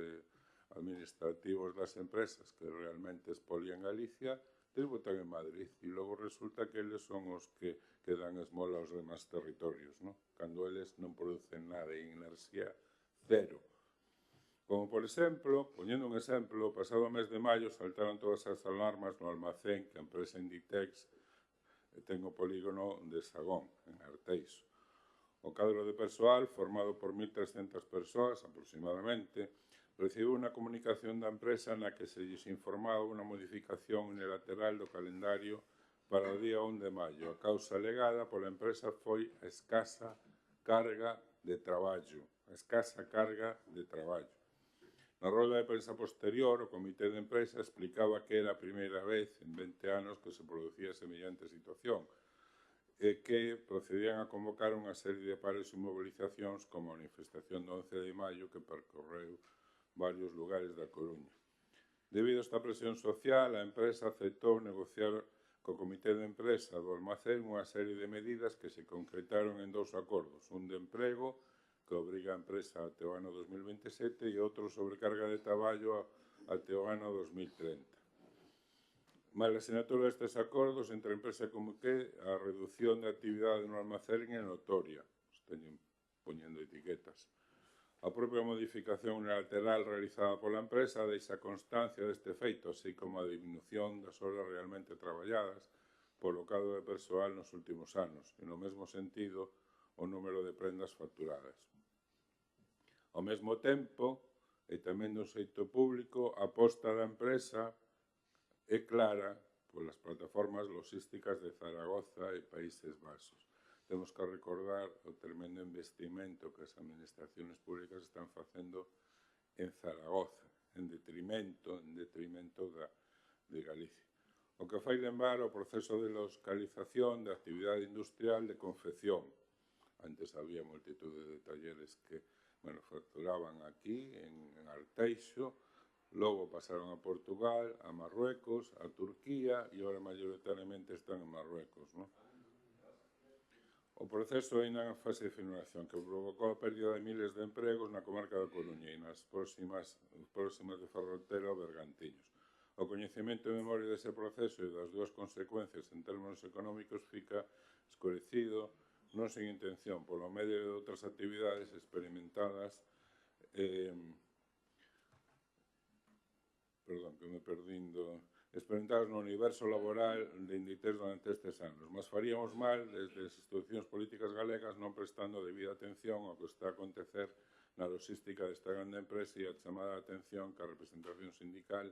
administrativos das empresas que realmente expolian Galicia tributan en Madrid e logo resulta que eles son os que dan esmola aos demás territorios, non? Cando eles non producen nada e inercia cero. Como, por exemplo, poñendo un exemplo, o pasado mes de maio saltaron todas as alarmas no almacén que a empresa Inditex ten o polígono de Sagón, en Arteixo. O cadro de persoal, formado por 1.300 persoas aproximadamente, recibiu unha comunicación da empresa na que se lles informaba unha modificación unilateral do calendario para o día 1 de maio. A causa alegada pola empresa foi a escasa carga de traballo. Na rolda de prensa posterior, o comité de empresa explicaba que era a primeira vez en 20 anos que se producía semellante situación e que procedían a convocar unha serie de pares e mobilizacións como a manifestación do 11 de maio que percorreu varios lugares da Coruña. Debido a esta presión social, a empresa aceptou negociar co comité de empresa do almacén unha serie de medidas que se concretaron en 2 acordos, un de emprego que obriga a empresa até o ano 2027 e outro sobre carga de traballo até o ano 2030. Mal a sinatura destes acordos entre a empresa e comité, a reducción de actividade no almacén é notoria. Teñen poñendo etiquetas. A propia modificación unilateral realizada pola empresa deixa constancia deste feito, así como a disminución das horas realmente traballadas polo cadro de persoal nos últimos anos, e no mesmo sentido o número de prendas facturadas. Ao mesmo tempo, e tamén dun xeito público, a aposta da empresa é clara polas plataformas logísticas de Zaragoza e Países Baixos. Temos que recordar o tremendo investimento que as administracións públicas están facendo en Zaragoza, en detrimento de Galicia. O que fai lembrar o proceso de localización da actividade industrial de confección. Antes había multitude de talleres que manufacturaban aquí, en Arteixo, logo pasaron a Portugal, a Marruecos, a Turquía e agora maioritariamente están en Marruecos, non? O proceso é na fase de finalización que provocou a pérdida de miles de empregos na comarca da Coruña e nas próximas de Ferrotero ou Bergantiños. O coñecemento e memoria dese proceso e das dúas consecuencias en términos económicos fica escurecido non sen intención, polo medio de outras actividades experimentadas experimentadas no universo laboral de Inditex durante estes anos. Mas faríamos mal, desde as institucións políticas galegas, non prestando debida atención ao que está a acontecer na logística desta grande empresa e a chamada de atención que a representación sindical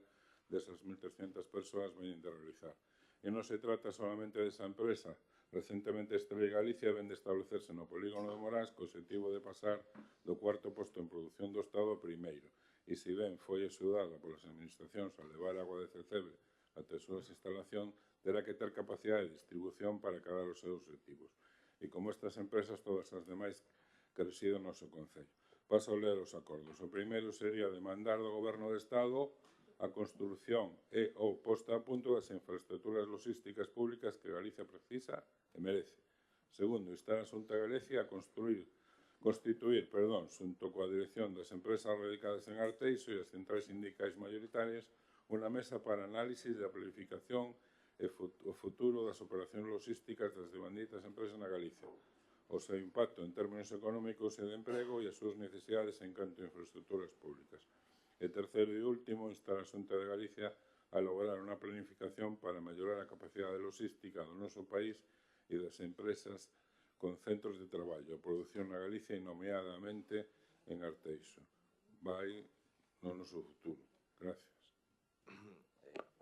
desas 1.300 persoas veñen de realizar. E non se trata solamente desa empresa. Recentemente Estrella Galicia ven de establecerse no polígono de Morás co objetivo de pasar do 4º posto en produción do Estado ao 1º. E se ben foi axudada polas administracións a levar agua de Cecebre até a súa instalación, terá que ter capacidade de distribución para acadar os seus objetivos. E como estas empresas, todas as demais que residen no noso Concello. Paso a ler os acordos. O primeiro sería demandar do Goberno de Estado a construción e ou posta a punto das infraestructuras logísticas públicas que Galicia precisa e merece. Segundo, instar a Xunta de Galicia a constituir, xunto coa dirección das empresas radicadas en Arteixo e as centrais sindicais maioritarias, unha mesa para análisis da planificación e o futuro das operacións logísticas das devanditas empresas na Galicia, o seu impacto en términos económicos e de emprego e as súas necesidades en canto a infraestructuras públicas. E terceiro e último, instar a Xunta de Galicia a elaborar unha planificación para mellorar a capacidade logística do noso país e das empresas con centros de traballo, a produción na Galicia e nomeadamente en Arteixo. Vai no noso futuro. Gracias.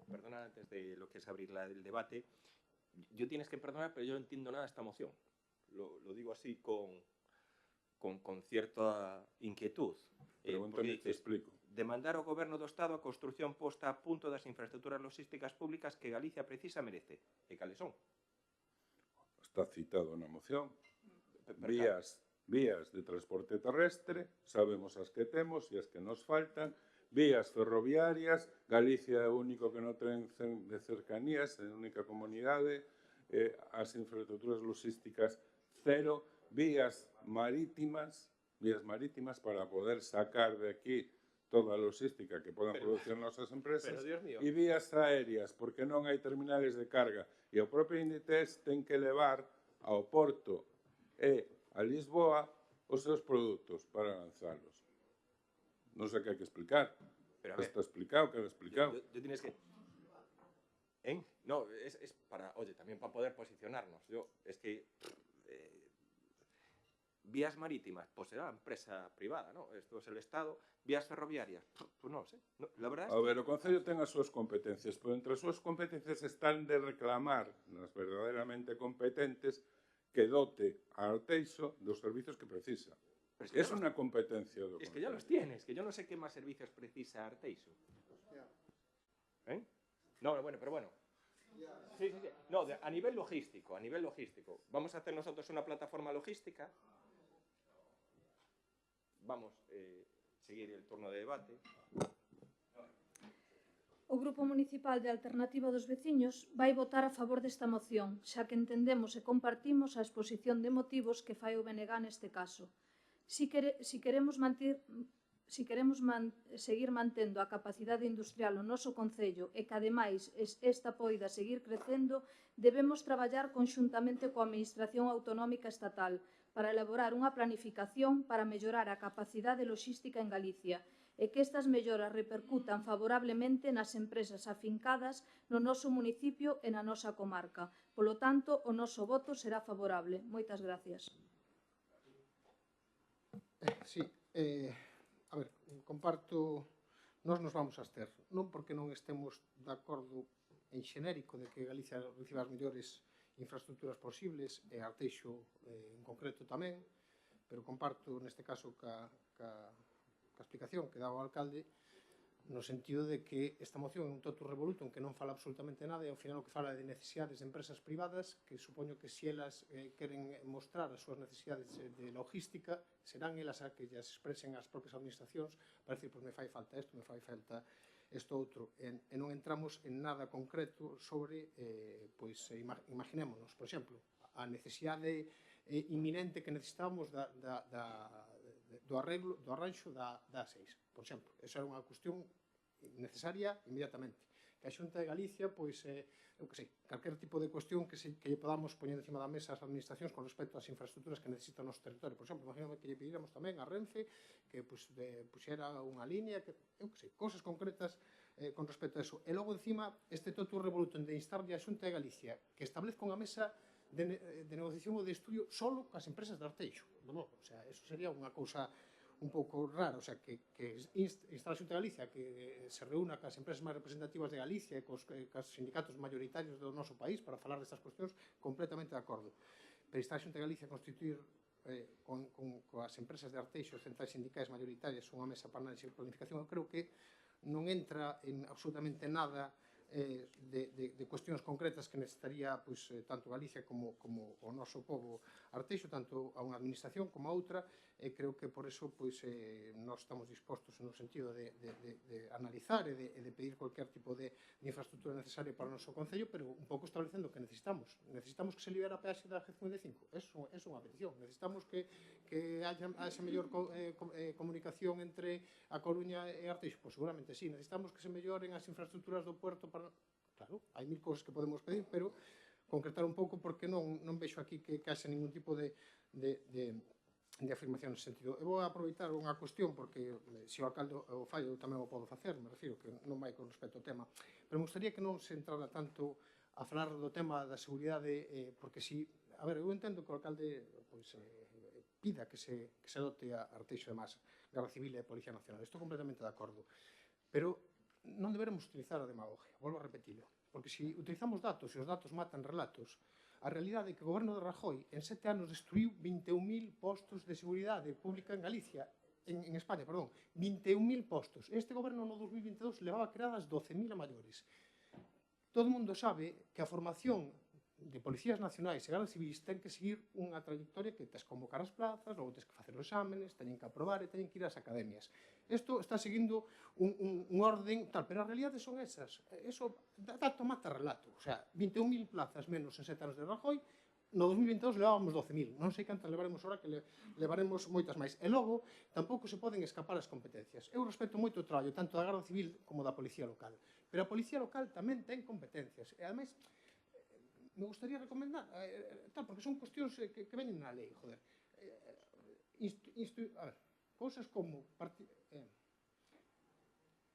Perdona, antes de lo que es abrir el debate, yo tienes que perdonar, pero yo no entiendo nada de esta moción. Lo digo así con cierta inquietud. Pregúntame, te explico. Demandar ao Goberno do Estado a construción posta a punto das infraestructuras logísticas públicas que Galicia precisa e merece. E cales son? Está citado na moción. Vías de transporte terrestre, sabemos as que temos e as que nos faltan. Vías ferroviarias, Galicia é o único que non ten de cercanías, é a única comunidade. As infraestructuras logísticas cero. Vías marítimas para poder sacar de aquí toda a logística que podan producir nosas empresas, e vías aéreas, porque non hai terminales de carga, e o propio Inditex ten que levar ao Porto e a Lisboa os seus produtos para lanzalos. Non sei que hai que explicar. Está explicado, queda explicado. Yo tienes que... No, es para, oye, también para poder posicionarnos. Es que... vías marítimas, pues será empresa privada, ¿no? Esto es el Estado. Vías ferroviarias, pues no lo sé. No, la verdad es que... A ver, o Concello ten as súas competencias, pero entre as súas competencias están de reclamar nas verdadeiramente competentes que dote a Arteixo dos servicios que precisa. Es que unha competencia do Concello. Es que ya los tienes, que yo no sé qué más servicios precisa Arteixo. No, bueno, pero bueno. Sí. No, a nivel logístico. Vamos a hacer nosotros una plataforma logística. Vamos seguir el turno de debate. O Grupo Municipal de Alternativa dos Veciños vai votar a favor desta moción, xa que entendemos e compartimos a exposición de motivos que fai o BNG neste caso. Si queremos seguir mantendo a capacidade industrial no noso concello e que, ademais, esta poida seguir crecendo, debemos traballar conxuntamente coa Administración Autonómica Estatal para elaborar unha planificación para mellorar a capacidade logística en Galicia e que estas melloras repercutan favorablemente nas empresas afincadas no noso municipio e na nosa comarca. Polo tanto, o noso voto será favorable. Moitas gracias. Sí, a ver, comparto, nós nos vamos a abster, non porque non estemos de acordo en xenérico de que Galicia reciba as mellores infraestructuras posibles, e Arteixo en concreto tamén, pero comparto neste caso ca explicación que dá o alcalde no sentido de que esta moción é un totum revolutum que non fala absolutamente nada e ao final o que fala é de necesidades de empresas privadas que supoño que se elas queren mostrar as súas necesidades de logística serán elas a que llas expresen as propias administracións para decir, pois me fai falta isto, me fai falta isto outro, e non entramos en nada concreto sobre, pois, imaginémonos, por exemplo, a necesidade inminente que necesitamos do arranxo da A6, por exemplo. Esa é unha cuestión necesaria inmediatamente. Que a Xunta de Galicia, pois, eu que sei, calquer tipo de cuestión que lle podamos poñer encima da mesa as administracións con respecto ás infraestructuras que necesita o noso territorio. Por exemplo, imagíname que lle pediramos tamén a Renfe que puxera unha línea, que, eu que sei, cosas concretas con respecto a eso. E logo, encima, este totum revolutum de instarlle a Xunta de Galicia que establezca unha mesa de negociación ou de estudio solo cas empresas de Arteixo. O sea, eso sería unha cousa un pouco rara, o sea, que instala a Xunta de Galicia que se reúna cas empresas máis representativas de Galicia e cos sindicatos mayoritarios do noso país para falar destas cuestións, completamente de acordo. Pero instala a Xunta de Galicia a constituir coas empresas de Arteixo, centrais sindicais mayoritarias, unha mesa para análise e planificación, eu creo que non entra en absolutamente nada de cuestións concretas que necesitaría tanto Galicia como o noso povo Arteixo, tanto a unha administración como a outra, e creo que por eso nós estamos dispostos no sentido de analizar e de pedir cualquier tipo de infraestructura necesaria para o noso concello, pero un pouco establecendo que necesitamos que se libera a peaxe da G55, é unha petición, necesitamos que haxa mellor comunicación entre a Coruña e Arteixo, pois seguramente sí, necesitamos que se melloren as infraestructuras do puerto para... Claro, hai mil cousas que podemos pedir, pero concretar un pouco porque non vexo aquí que haxa ningún tipo de afirmación nesse sentido. Eu vou aproveitar unha cuestión, porque se o alcalde o fai, eu tamén o podo facer, me refiro que non vai con respecto ao tema, pero me gustaría que non se entrara tanto a falar do tema da seguridade, porque si, a ver, eu entendo que o alcalde pois, pida que se dote a Arteixo de Mas, Garda Civil e Policía Nacional. Estou completamente de acordo. Pero non deberemos utilizar a demagogia, volvo a repetilo. Porque se utilizamos datos e os datos matan relatos, a realidade é que o goberno de Rajoy en 7 anos destruiu 21.000 postos de seguridade pública en Galicia, en España, perdón, 21.000 postos. Este goberno no 2022 levaba creadas 12.000 a maiores. Todo o mundo sabe que a formación de policías nacionais e gardas civis ten que seguir unha trayectoria que tes que convocar as plazas, logo tes que facer os exámenes, teñen que aprobar e teñen que ir ás academias. Isto está seguindo un orden tal, pero a realidade son esas. Eso, dato mata relato. O sea, 21.000 plazas menos en 7 anos de Rajoy, no 2022 levábamos 12.000. Non sei cantas levaremos ahora, que levaremos moitas máis. E logo, tampouco se poden escapar as competencias. Eu respeto moito o traballo, tanto da Garda Civil como da Policía Local. Pero a Policía Local tamén ten competencias. E, ademais, me gustaría recomendar, porque son cuestións que veñen na lei, joder. A ver, cousas como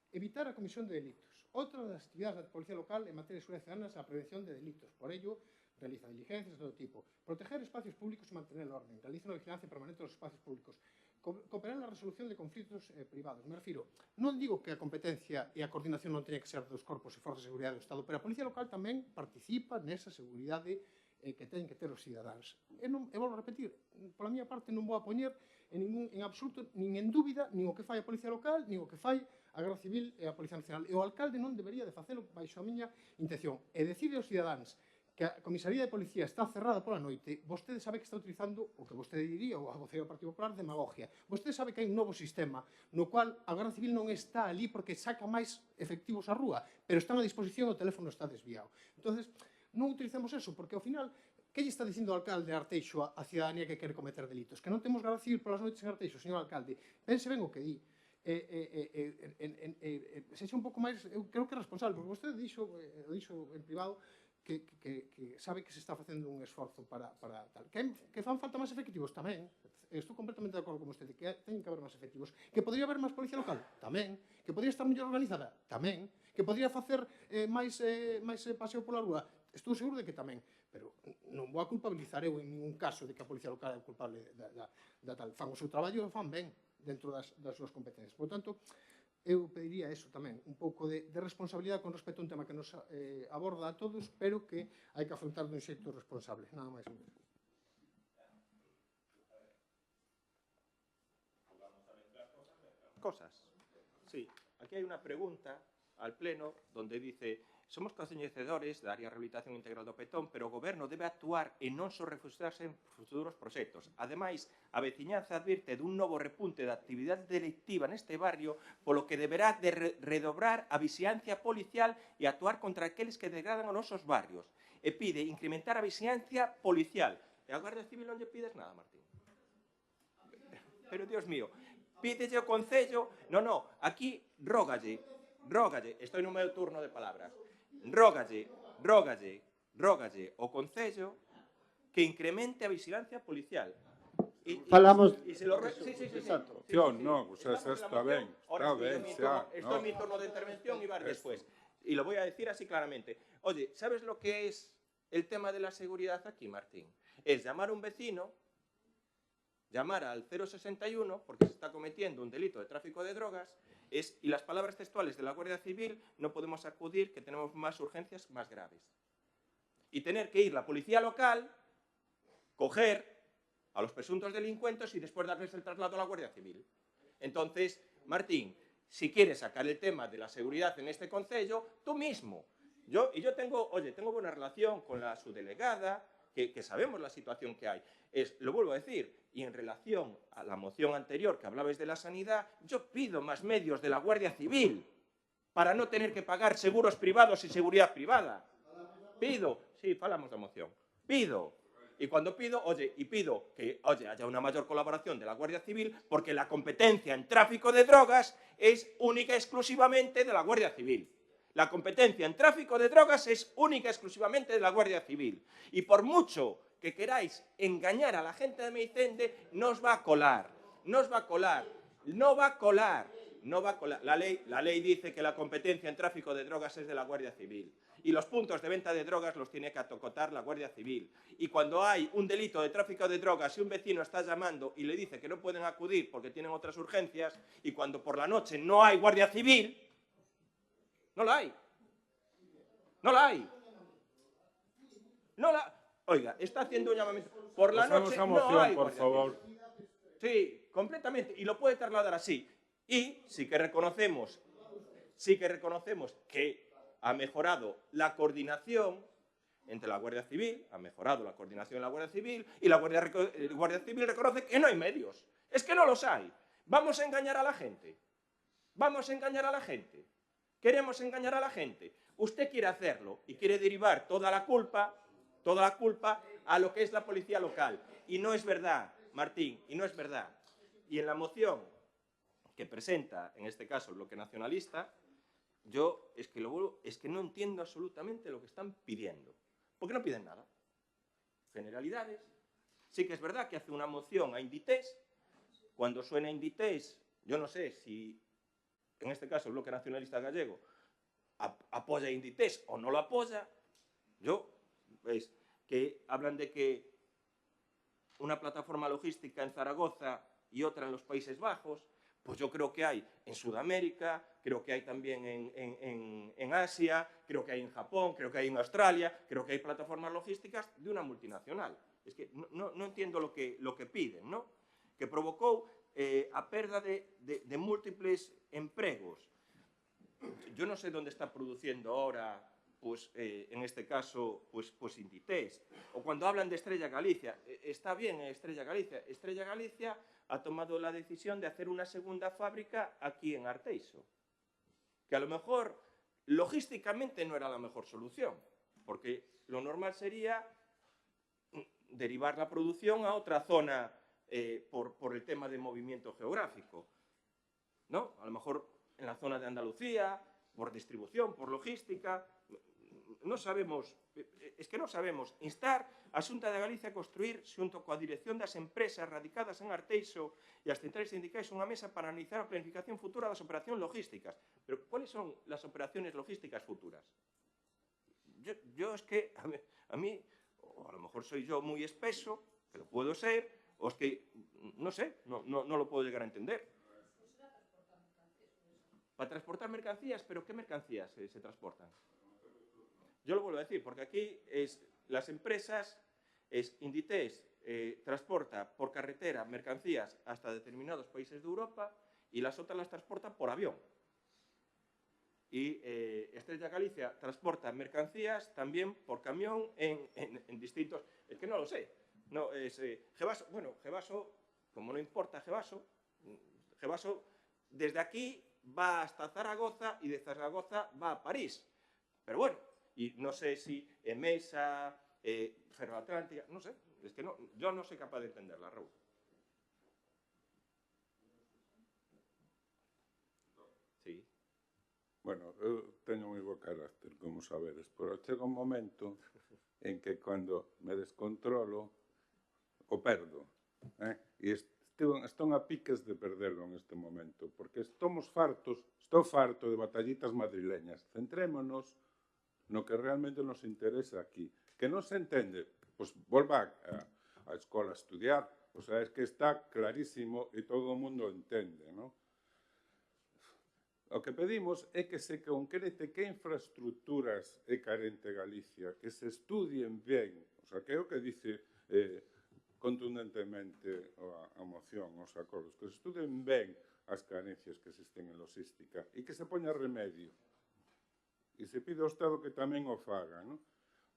evitar a comisión de delitos. Outra das actividades da Policía Local en materia de seguridade ciudadana é a prevención de delitos. Por ello, realiza diligencias de todo tipo. Proteger espacios públicos y mantener el orden. Realiza una vigilancia permanente de los espacios públicos. Cooperar en la resolución de conflitos privados. Me refiro, non digo que a competencia e a coordinación non teña que ser dos corpos e forzas de seguridade do Estado, pero a Policía Local tamén participa nesa seguridade que teñen que ter os cidadáns. E volvo a repetir, pola miña parte non vou a poñer en absoluto nin en dúbida nin o que fai a Policía Local, nin o que fai a Garda Civil e a Policía Nacional. E o alcalde non debería de facelo baixo a miña intención. E decide aos cidadáns que a comisaría de policía está cerrada pola noite, vostede sabe que está utilizando o que vostede diría, o a voceira do Partido Popular, demagogia. Vostede sabe que hai un novo sistema no cual a Garda Civil non está ali porque saca máis efectivos á rúa, pero están a disposición, o teléfono está desviado. Entonces, non utilicemos eso, porque ao final, que lle está dicindo o alcalde Arteixo a cidadanía que quere cometer delitos? Que non temos Garda Civil polas noites en Arteixo, señor alcalde. Pense ben o que di. Sexa un pouco máis, eu creo que é responsable, porque vostede dixo en privado que sabe que se está facendo un esforzo para tal. Que fan falta máis efectivos? Tamén. Estou completamente de acordo con vostede, que teñen que haber máis efectivos. Que podría haber máis policía local? Tamén. Que podría estar mellor organizada? Tamén. Que podría facer máis paseo pola rúa? Estou seguro de que tamén. Pero non vou a culpabilizar eu en ningún caso de que a policía local é o culpable da tal. Fan o seu traballo e fan ben dentro das súas competencias. Por tanto, eu pediría eso tamén, un pouco de responsabilidade con respecto a un tema que nos aborda a todos, pero que hai que afrontar dun xeito responsable. Nada máis. Cosas. Sí, aquí hai unha pregunta al Pleno donde dice: somos coñecedores da área de rehabilitación integral do Petón, pero o Goberno debe actuar e non só refugiarse en futuros proxectos. Ademais, a veciñanza advirte dun novo repunte da actividade delictiva neste barrio, polo que deberá de redobrar a vixilancia policial e actuar contra aqueles que degradan os nosos barrios. E pide incrementar a vixilancia policial. E a Guardia Civil non lle pides nada, Martín. Pero, Dios mío, pídelle o Concello... Non, aquí rógalle, estou no meu turno de palabras. Rógalle o Concello que incremente a vigilancia policial. Falamos... Sí, exacto. No, pues está ben, xa. Esto es mi turno de intervención y vas después. Y lo voy a decir así claramente. Oye, ¿sabes lo que es el tema de la seguridad aquí, Martín? Es llamar a un vecino, llamar al 061 porque se está cometiendo un delito de tráfico de drogas, y las palabras textuales de la Guardia Civil: no podemos acudir, que tenemos más urgencias más graves. Y tener que ir la policía local, coger a los presuntos delincuentes y después darles el traslado a la Guardia Civil. Entonces, Martín, si quieres sacar el tema de la seguridad en este concello, tú mismo. Yo tengo buena relación con la subdelegada, que sabemos la situación que hay. Lo vuelvo a decir, y en relación a la moción anterior que hablabais de la sanidad, yo pido más medios de la Guardia Civil para no tener que pagar seguros privados y seguridad privada. Falamos da moción. Y cuando pido, pido que haya una mayor colaboración de la Guardia Civil, porque la competencia en tráfico de drogas es única y exclusivamente de la Guardia Civil. La competencia en tráfico de drogas es única y exclusivamente de la Guardia Civil. Y por mucho que queráis engañar a la gente de Meicende, no os va a colar. La ley dice que la competencia en tráfico de drogas es de la Guardia Civil. Y los puntos de venta de drogas los tiene que acotar la Guardia Civil. Y cuando hay un delito de tráfico de drogas y un vecino está llamando y le dice que no pueden acudir porque tienen otras urgencias, y cuando por la noche no hay Guardia Civil, no la hay. No la hay. No la... Oiga, está haciendo un llamamiento. Por la noche no hay por favor. Sí, completamente. Y lo puede trasladar así. Y sí que reconocemos que ha mejorado la coordinación entre la Guardia Civil, ha mejorado la coordinación de la Guardia Civil, y la Guardia Civil reconoce que no hay medios. Es que no los hay. Vamos a engañar a la gente. Vamos a engañar a la gente. Queremos engañar a la gente. Usted quiere hacerlo y quiere derivar toda la culpa a lo que es la policía local. Y no es verdad, Martín, y no es verdad. Y en la moción que presenta, en este caso, el Bloque Nacionalista, yo es que no entiendo absolutamente lo que están pidiendo. Porque no piden nada. Generalidades. Sí que es verdad que hace una moción a Inditex. Cuando suena Inditex, yo no sé si, en este caso, el Bloque Nacionalista Gallego apoya a Inditex o no lo apoya. Veis, que hablan de que una plataforma logística en Zaragoza y otra en los Países Bajos, pues yo creo que hay en Sudamérica, creo que hay también en Asia, creo que hay en Japón, creo que hay en Australia, creo que hay plataformas logísticas de una multinacional. Es que no entiendo lo que piden, ¿no? Que provocou a perda de múltiples empregos. Yo no sé dónde está produciendo ahora, pues, en este caso, pues Inditex. O cuando hablan de Estrella Galicia, está bien Estrella Galicia. Estrella Galicia ha tomado la decisión de hacer una segunda fábrica aquí en Arteixo, que a lo mejor logísticamente no era la mejor solución, porque lo normal sería derivar la producción a otra zona por el tema de movimiento geográfico, ¿no? A lo mejor en la zona de Andalucía, por distribución, por logística. Non sabemos, es que non sabemos. Instar a Xunta de Galicia a construir, xunto coa dirección das empresas radicadas en Arteixo e as centrais sindicais, unha mesa para analizar a planificación futura das operacións logísticas. Pero, ¿cuáles son las operaciones logísticas futuras? Yo es que, a mí, o a lo mejor soy yo muy espeso, pero puedo ser, o es que, no sé, no lo puedo llegar a entender. Para transportar mercancías, pero ¿qué mercancías se transportan? Yo lo vuelvo a decir, porque aquí las empresas, Inditex transporta por carretera mercancías hasta determinados países de Europa y las otras las transporta por avión. Y Estrella Galicia transporta mercancías también por camión en distintos... Es que no lo sé. No, Gevaso, bueno, Gevaso, como no importa Gevaso, desde aquí va hasta Zaragoza y de Zaragoza va a París. Pero bueno, y no sé si Emesa, Ferroatlántica, no sé, es que yo no soy capaz de entenderla, Raúl. Sí. Bueno, eu teño moi bo carácter, como sabedes, pero chega un momento en que cando me descontrolo o perdo, e estou a piques de perderlo en este momento, porque estou farto de batallitas madrileñas. Centrémonos no que realmente nos interesa aquí. Que non se entende, pois volva a escola a estudiar, o sea, es que está clarísimo e todo o mundo entende, non? O que pedimos é que se concrete que infraestructuras é carente Galicia, que se estudien ben, o sea, que é o que dice contundentemente a moción, os acordos, que se estudien ben as carencias que existen en logística e que se poña remedio. E se pide ao Estado que tamén o faga, non?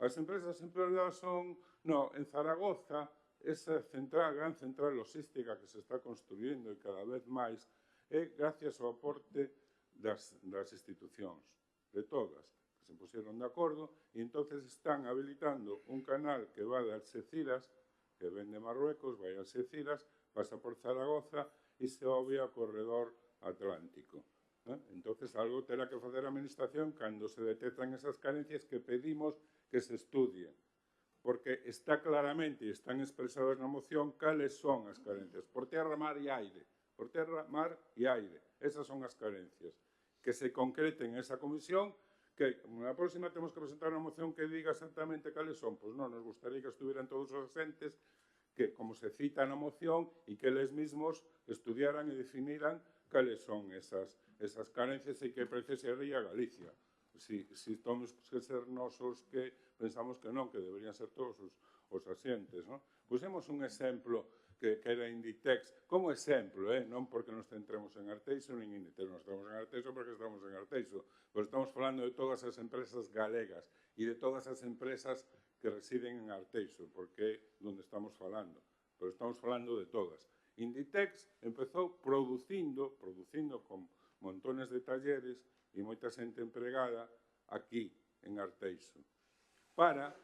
As empresas empleadas son... No, en Zaragoza, esa gran central logística que se está construindo e cada vez máis é gracias ao aporte das institucións, de todas, que se puseron de acordo e entonces están habilitando un canal que va de Alxeciras, que ven de Marruecos, vai a Alxeciras, pasa por Zaragoza e se obvia ao corredor atlántico. Entonces, algo terá que facer a Administración cando se detectan esas carencias que pedimos que se estudien. Porque está claramente, e están expresadas na moción, cales son as carencias. Por terra, mar e aire. Por terra, mar e aire. Esas son as carencias. Que se concreten esa comisión, que na próxima temos que presentar unha moción que diga exactamente cales son. Pois non, nos gustaría que estuvieran todos os asentes, que, como se cita na moción, e que eles mismos estudiaran e definiran cales son esas carencias e que precisaría Galicia. Si temos que ser nosos que pensamos que non, que deberían ser todos os asientes. Pusemos un exemplo que era Inditex, como exemplo, non porque nos centremos en Arteixo, nin Inditex, nos estamos en Arteixo porque estamos en Arteixo, pero estamos falando de todas as empresas galegas e de todas as empresas que residen en Arteixo, porque é onde estamos falando, pero estamos falando de todas. Inditex empezou producindo con montones de talleres e moita xente empregada aquí, en Arteixo, para,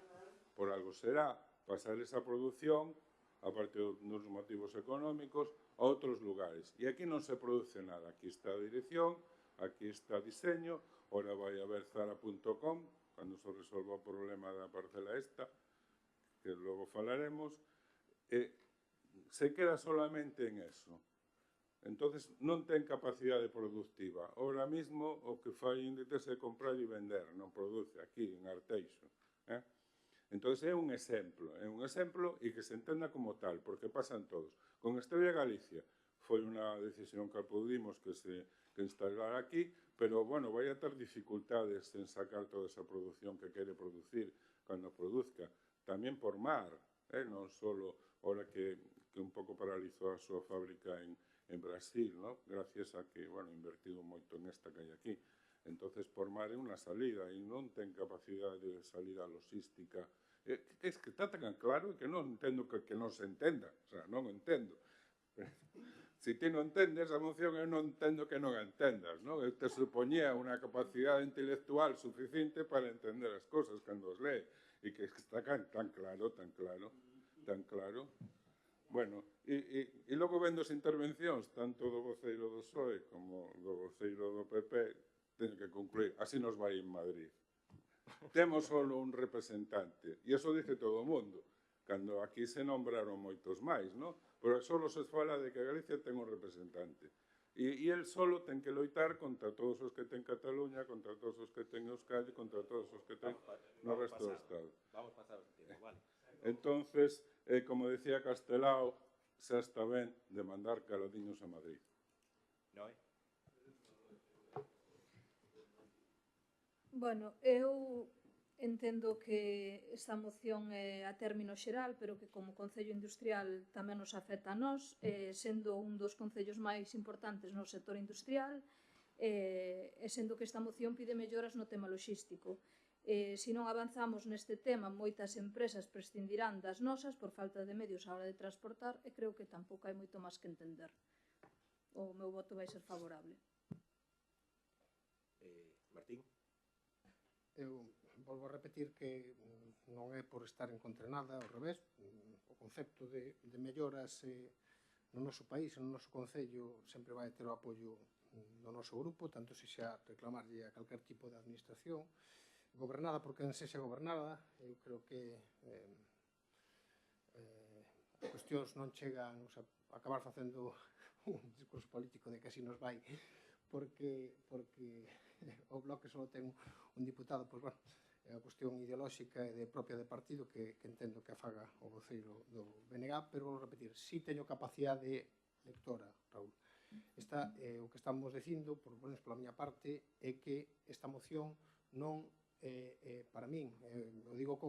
por algo será, pasar esa produción, aparte dos motivos económicos, a outros lugares. E aquí non se produce nada. Aquí está a dirección, aquí está diseño, ora vai a ver Zara.com, cando se resolva o problema da parcela esta, que logo falaremos, e se queda solamente en eso. Entonces non ten capacidade productiva. Ahora mismo o que fai Inditex é comprar e vender, non produce aquí, en Arteixo. Entón é un exemplo e que se entenda como tal, porque pasan todos. Con Estrella Galicia foi unha decisión que aplaudimos que instalara aquí, pero, bueno, vai a ter dificultades en sacar toda esa produción que quere producir cando produzca. Tamén por mar, non só ahora que un pouco paralizou a súa fábrica en Brasil, gracias a que, bueno, invertido moito en esta que hai aquí. Entonces, por mar é unha salida e non ten capacidade de salida logística. É que está tan claro que non entendo que non se entenda. O sea, non entendo. Se ti non entendes a moción, eu non entendo que non entendas, non? Eu te supoñía unha capacidade intelectual suficiente para entender as cosas cando os lee. E que está tan claro. Bueno, e logo vendo as intervencións, tanto do voceiro do PSOE como do voceiro do PP, teño que concluir, así nos vai en Madrid. Temos só un representante, e iso dice todo o mundo, cando aquí se nombraron moitos máis, non? Pero só se fala de que Galicia ten un representante. E el solo ten que loitar contra todos os que ten Cataluña, contra todos os que ten Euskadi, contra todos os que ten no resto do Estado. Vamos pasar o tiempo, vale. Entonces, como decía Castelao, xa está ben de mandar caladiños a Madrid. Non é? Bueno, eu entendo que esta moción é a término xeral, pero que como Concello Industrial tamén nos afecta a nós, sendo un dos concellos máis importantes no sector industrial, e sendo que esta moción pide melloras no tema logístico. Se non avanzamos neste tema, moitas empresas prescindirán das nosas por falta de medios á hora de transportar e creo que tampouco hai moito máis que entender. O meu voto vai ser favorable. Martín? Eu volvo a repetir que non é por estar en contra nada, ao revés, o concepto de melloras no noso país, no noso concello, sempre vai ter o apoio do noso grupo, tanto se xa reclamarlle a calquer tipo de administración, gobernada por quen sexa gobernada. Eu creo que as cuestións non chegan a acabar facendo un discurso político de que así nos vai, porque o Bloque só ten un diputado, pois, bueno, é unha cuestión ideolóxica e propia de partido que entendo que afaga o voceiro do BNG, pero vou repetir, si teño capacidade lectora, Raúl. O que estamos dicindo, por lo menos pola miña parte, é que esta moción non, para min, o digo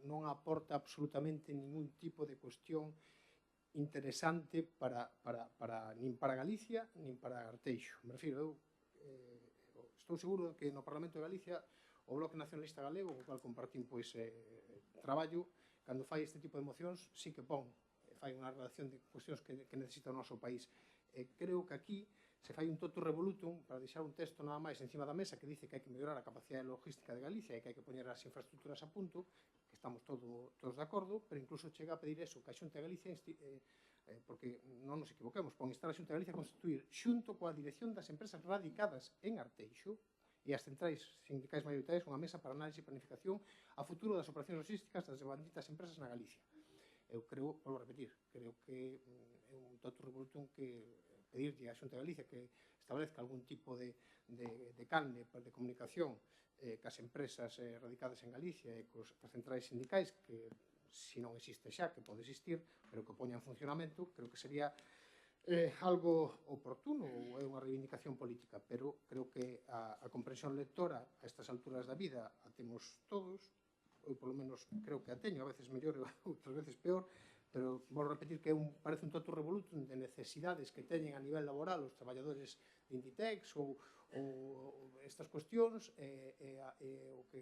non aporta absolutamente ningún tipo de cuestión interesante nin para Galicia, nin para Arteixo. Me refiro, eu estou seguro que no Parlamento de Galicia o Bloque Nacionalista Galego, co cual compartín traballo, cando fai este tipo de mocións, sí que fai unha relación de cuestións que necesita o noso país. Creo que aquí se fai un totum revolutum para deixar un texto nada máis encima da mesa que dice que hai que mellorar a capacidade logística de Galicia e que hai que poñer as infraestructuras a punto, que estamos todos de acordo, pero incluso chega a pedir eso, que a Xunta de Galicia, porque non nos equivoquemos, pon instar a Xunta de Galicia a constituir xunto coa dirección das empresas radicadas en Arteixo e as centrais sindicais maioritarias unha mesa para análise e planificación a futuro das operacións logísticas das benditas empresas na Galicia. Eu creo, volvo a repetir, creo que é un totum revolutum que pedirlle a Xunta de Galicia que establezca algún tipo de canle de comunicación cas empresas radicadas en Galicia e cas centrais sindicais, que se non existe xa, que pode existir, pero que poña en funcionamento, creo que sería algo oportuno ou é unha reivindicación política, pero creo que a comprensión lectora a estas alturas da vida a temos todos, eu polo menos creo que a teño, a veces mellor e outras veces peor, pero vou repetir que parece un totum revolutum de necesidades que teñen a nivel laboral os traballadores de Inditex ou estas cuestións, o que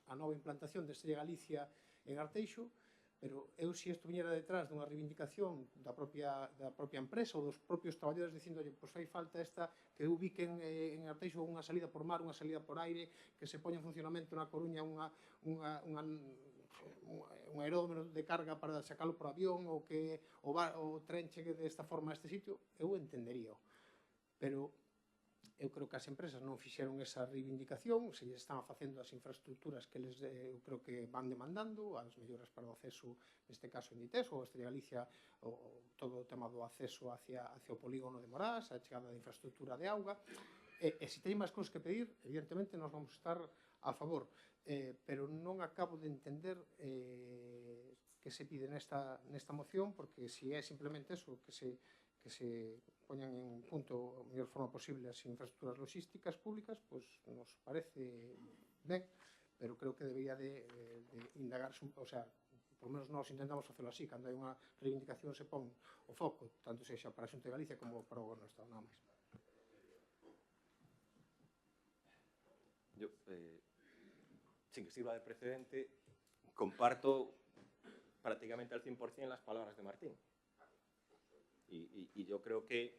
a nova implantación de Estrella Galicia en Arteixo, pero eu se isto viñera detrás dunha reivindicación da propia empresa ou dos propios traballadores dicindo, pois fai falta esta que ubiquen en Arteixo unha salida por mar, unha salida por aire, que se poña en funcionamento na Coruña un aeródromo de carga para sacalo por avión, ou que o tren chegue desta forma a este sitio, eu entendería. Pero eu creo que as empresas non fixeron esa reivindicación, se lles están facendo as infraestructuras que eu creo que van demandando, as melloras para o acceso, neste caso Inditex, ou Estrella Galicia, todo o tema do acceso hacia o polígono de Morás, a chegada de infraestructura de auga, e se teñen máis cousas que pedir, evidentemente nos vamos a estar a favor, pero non acabo de entender que se pide nesta moción, porque se é simplemente eso, que se poñan en punto a mellor forma posible as infraestructuras logísticas públicas, pois nos parece ben, pero creo que debería de indagarse, o sea, por lo menos nós intentamos facelo así, cando hai unha reivindicación se pon o foco, tanto sexa para a Xunta de Galicia como para o Goberno do Estado, nada máis. Yo, sin que sirva de precedente, comparto prácticamente al 100% las palabras de Martín. Y yo creo que,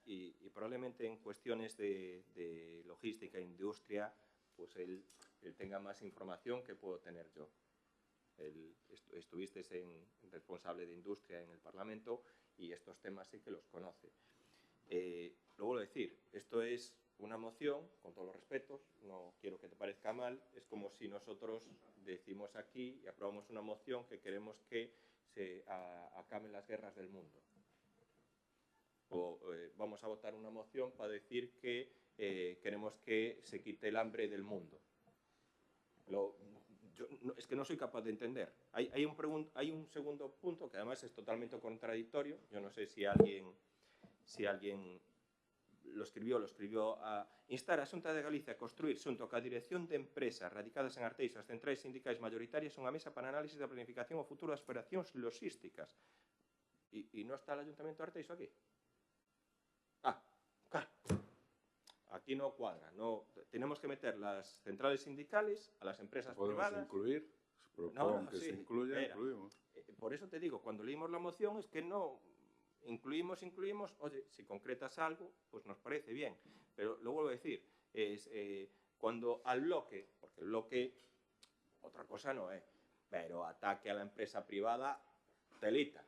y probablemente en cuestiones de logística e industria, pues él tenga más información que puedo tener yo. Estuviste en responsable de industria en el Parlamento y estos temas sí que los conoce. Lo vuelvo a decir, esto es una moción, con todos los respetos, no quiero que te parezca mal, es como si nosotros decimos aquí y aprobamos una moción que queremos que se acaben las guerras del mundo. O vamos a votar una moción para decir que queremos que se quite el hambre del mundo. Es que no soy capaz de entender. Hay un segundo punto que además es totalmente contradictorio. Yo no sé si alguien lo escribió a instar a Xunta de Galicia a construir xunto ca dirección de empresas radicadas en Arteixo as centrais sindicais mayoritarias unha mesa para análisis da planificación ao futuro das operacións logísticas. E non está o Ayuntamiento de Arteixo aquí? Claro. Aquí no cuadra. No, tenemos que meter las centrales sindicales a las empresas privadas. ¿Podemos incluir? Propongo que se incluya, incluimos. Por eso te digo, cuando leímos la moción es que no incluimos, oye, si concretas algo, pues nos parece bien. Pero lo vuelvo a decir, es cuando al bloque, porque el bloque otra cosa no es, pero ataque a la empresa privada, telita.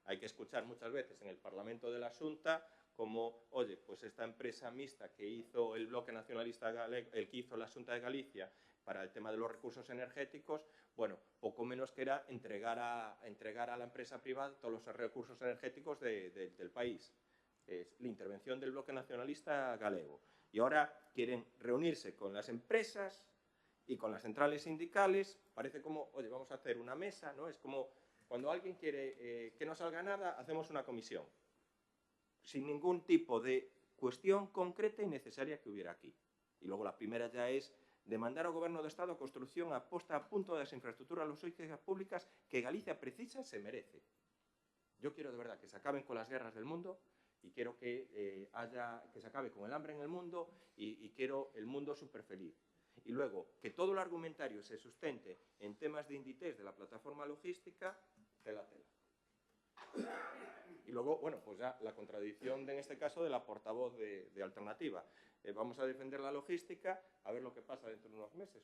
Hay que escuchar muchas veces en el Parlamento de la Xunta como, oye, pues esta empresa mixta que hizo el Bloque Nacionalista Galego, el que hizo la Xunta de Galicia para el tema de los recursos energéticos, bueno, poco menos que era entregar a la empresa privada todos los recursos energéticos del país. Es la intervención del Bloque Nacionalista Galego. Y ahora quieren reunirse con las empresas y con las centrales sindicales. Parece como, oye, vamos a hacer una mesa, ¿no? Es como cuando alguien quiere que no salga nada, hacemos una comisión. Sin ningún tipo de cuestión concreta y necesaria que hubiera aquí. Y luego la primera ya es demandar ao Goberno do Estado a construción a posta a punto das infraestructuras logísticas públicas que Galicia precisa e se merece. Yo quiero de verdad que se acaben con las guerras del mundo y quiero que se acabe con el hambre en el mundo y quiero el mundo súper feliz. Y luego, que todo el argumentario se sustente en temas de Inditex, de la plataforma logística, tela. Y luego, bueno, pues ya la contradicción en este caso de la portavoz de Alternativa. Vamos a defender la logística, a ver lo que pasa dentro de unos meses,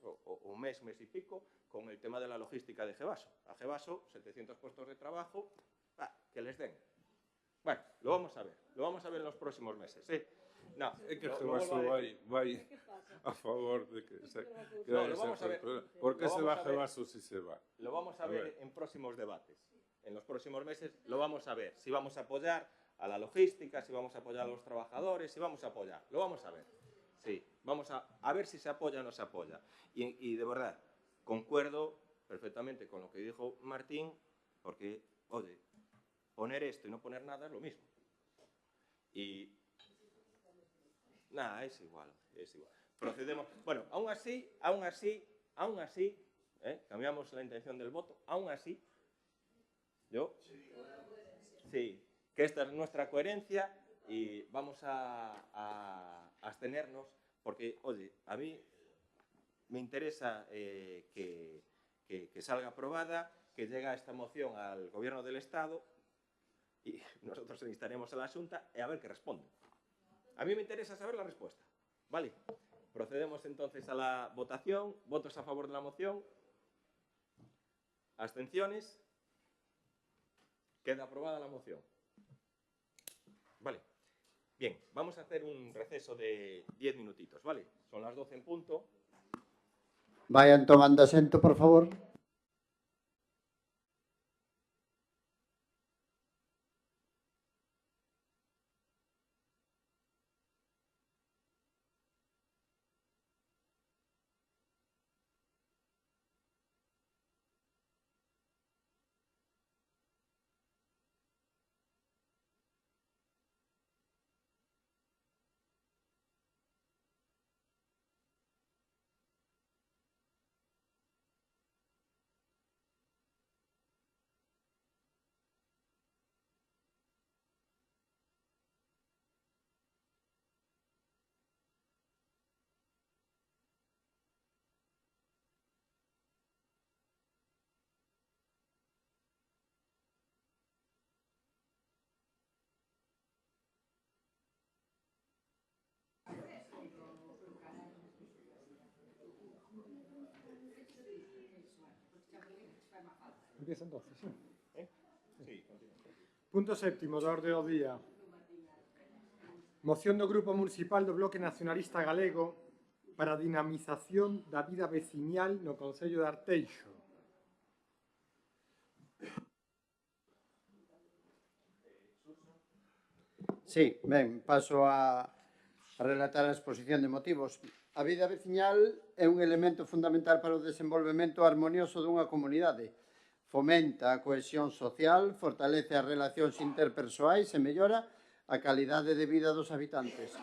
o un mes y pico, con el tema de la logística de Gevaso. A Gevaso, 700 puestos de trabajo, que les den. Bueno, lo vamos a ver en los próximos meses. No, es que Gevaso va a favor de que se no, lo vamos a ver. ¿Por qué se va Gevaso si se va? Lo vamos a ver en próximos debates. En los próximos meses lo vamos a ver. Si vamos a apoyar a la logística, si vamos a apoyar a los trabajadores, si vamos a apoyar. Lo vamos a ver. Sí, vamos a ver si se apoya o no se apoya. Y de verdad, concuerdo perfectamente con lo que dijo Martín, porque, oye, poner esto y no poner nada es lo mismo. Y nada, es igual, es igual. Procedemos. Bueno, aún así, cambiamos la intención del voto, aún así, sí, que esta es nuestra coherencia y vamos a abstenernos porque, oye, a mí me interesa que salga aprobada, que llegue esta moción al Gobierno del Estado y nosotros instaremos a la Xunta y a ver qué responde. A mí me interesa saber la respuesta. Vale, procedemos entonces a la votación. ¿Votos a favor de la moción? ¿Abstenciones? Queda aprobada la moción. Vale. Bien, vamos a hacer un receso de 10 minutitos, ¿vale? Son las 12 en punto. Vayan tomando asiento, por favor. Empieza entonces, sí. Sí, continúa. Punto séptimo da orde do día. Moción do Grupo Municipal do Bloque Nacionalista Galego para a dinamización da vida veciñal no Concello de Arteixo. Sí, ben, paso a relatar a exposición de motivos. A vida veciñal é un elemento fundamental para o desenvolvemento armonioso dunha comunidade. Fomenta a cohesión social, fortalece as relacións interpersoais e mellora a calidade de vida dos habitantes.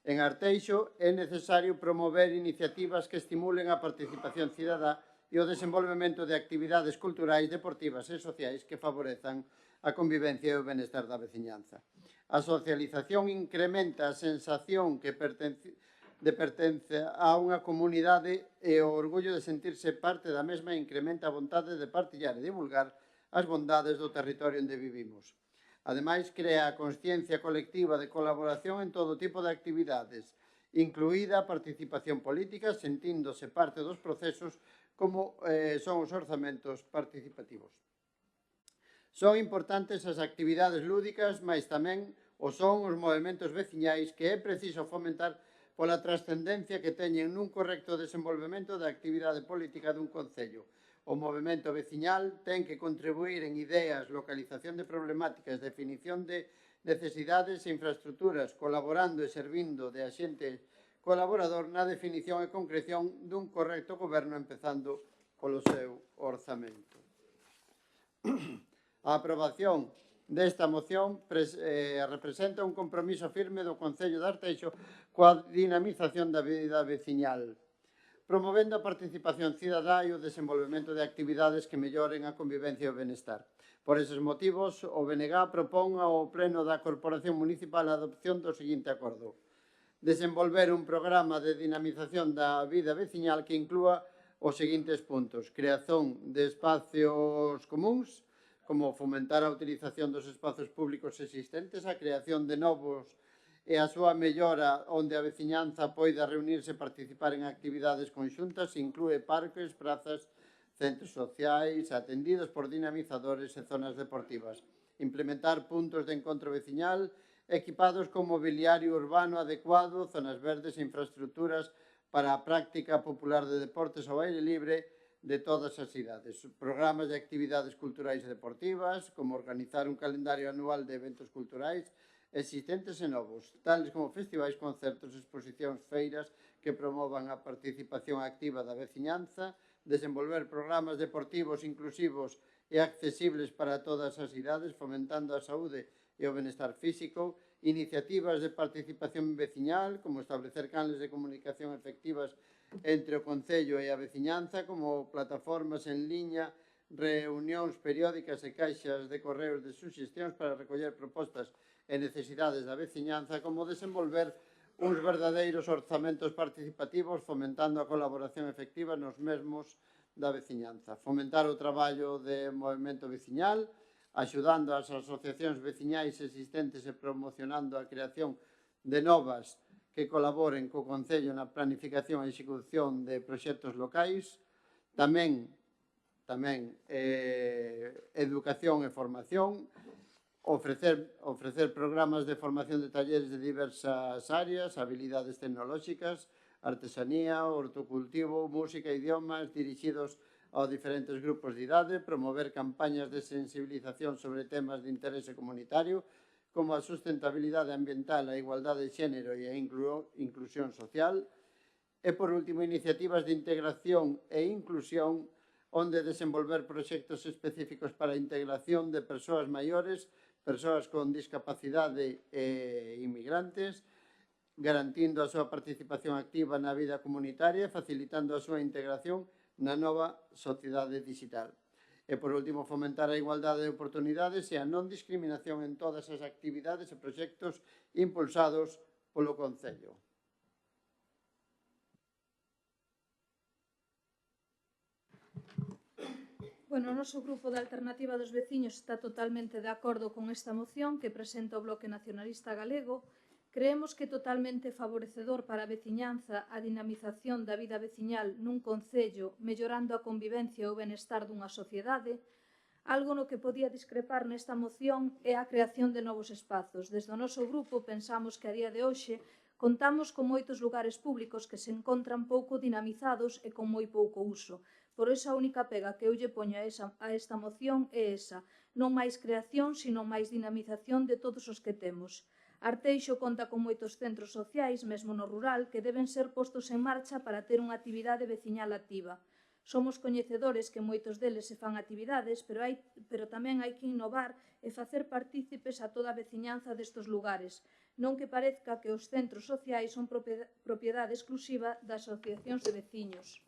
En Arteixo é necesario promover iniciativas que estimulen a participación cidadá e o desenvolvemento de actividades culturais, deportivas e sociais que favorezan a convivencia e o benestar da veciñanza. A socialización incrementa a sensación de pertenza a unha comunidade e o orgullo de sentirse parte da mesma incrementa a vontade de partillar e divulgar as bondades do territorio onde vivimos. Ademais, crea a consciencia colectiva de colaboración en todo tipo de actividades, incluída a participación política, sentíndose parte dos procesos como son os orzamentos participativos. Son importantes as actividades lúdicas, mais tamén o son os movementos veciñais que é preciso fomentar pola trascendencia que teñen nun correcto desenvolvemento da actividade política dun concello. O movemento veciñal ten que contribuir en ideas, localización de problemáticas, definición de necesidades e infraestructuras, colaborando e servindo de axente colaborador na definición e concreción dun correcto goberno, empezando polo seu orzamento. A aprobación desta moción representa un compromiso firme do Concello de Arteixo coa dinamización da vida veciñal, promovendo a participación cidadá e o desenvolvemento de actividades que melloren a convivencia e o benestar. Por eses motivos, o BNG propón ao Pleno da Corporación Municipal a adopción do seguinte acordo: desenvolver un programa de dinamización da vida veciñal que inclúa os seguintes puntos: creación de espacios comuns, como fomentar a utilización dos espazos públicos existentes, a creación de novos e a súa mellora onde a veciñanza poida reunirse e participar en actividades conxuntas, inclúe parques, prazas, centros sociais, atendidos por dinamizadores e zonas deportivas. Implementar puntos de encontro veciñal equipados con mobiliario urbano adecuado, zonas verdes e infraestructuras para a práctica popular de deportes ao aire libre, de todas as idades. Programas de actividades culturais e deportivas, como organizar un calendario anual de eventos culturais existentes e novos, tales como festivais, concertos, exposicións, feiras que promovan a participación activa da veciñanza, desenvolver programas deportivos inclusivos e accesibles para todas as idades, fomentando a saúde e o benestar físico, iniciativas de participación veciñal, como establecer canles de comunicación efectivas entre o Concello e a veciñanza, como plataformas en liña, reunións periódicas e caixas de correos de suxestións para recoller propostas e necesidades da veciñanza, como desenvolver uns verdadeiros orzamentos participativos fomentando a colaboración efectiva nos mesmos da veciñanza. Fomentar o traballo de movimento veciñal, axudando as asociacións veciñais existentes e promocionando a creación de novas que colaboren co Concello na planificación e execución de proxectos locais. Tamén educación e formación, ofrecer programas de formación de talleres de diversas áreas, habilidades tecnolóxicas, artesanía, hortocultivo, música e idiomas dirixidos a diferentes grupos de idade, promover campañas de sensibilización sobre temas de interese comunitario, como a sustentabilidade ambiental, a igualdade de xénero e a inclusión social. E, por último, iniciativas de integración e inclusión, onde desenvolver proxectos específicos para a integración de persoas maiores, persoas con discapacidade e inmigrantes, garantindo a súa participación activa na vida comunitaria e facilitando a súa integración na nova sociedade digital. E, por último, fomentar a igualdade de oportunidades e a non discriminación en todas as actividades e proxectos impulsados polo Concello. Bueno, o noso grupo de Alternativa dos Veciños está totalmente de acordo con esta moción que presenta o Bloque Nacionalista Galego. Creemos que é totalmente favorecedor para a veciñanza a dinamización da vida veciñal nun concello, mellorando a convivencia e o benestar dunha sociedade. Algo no que podía discrepar nesta moción é a creación de novos espazos. Desde o noso grupo pensamos que a día de hoxe contamos con moitos lugares públicos que se encontran pouco dinamizados e con moi pouco uso. Por iso a única pega que eu lle poño a esta moción é esa, non máis creación, sino máis dinamización de todos os que temos. Arteixo conta con moitos centros sociais, mesmo no rural, que deben ser postos en marcha para ter unha actividade veciñal activa. Somos coñecedores que moitos deles se fan actividades, pero tamén hai que innovar e facer partícipes a toda a veciñanza destes lugares, non que parezca que os centros sociais son propiedade exclusiva das asociacións de veciños,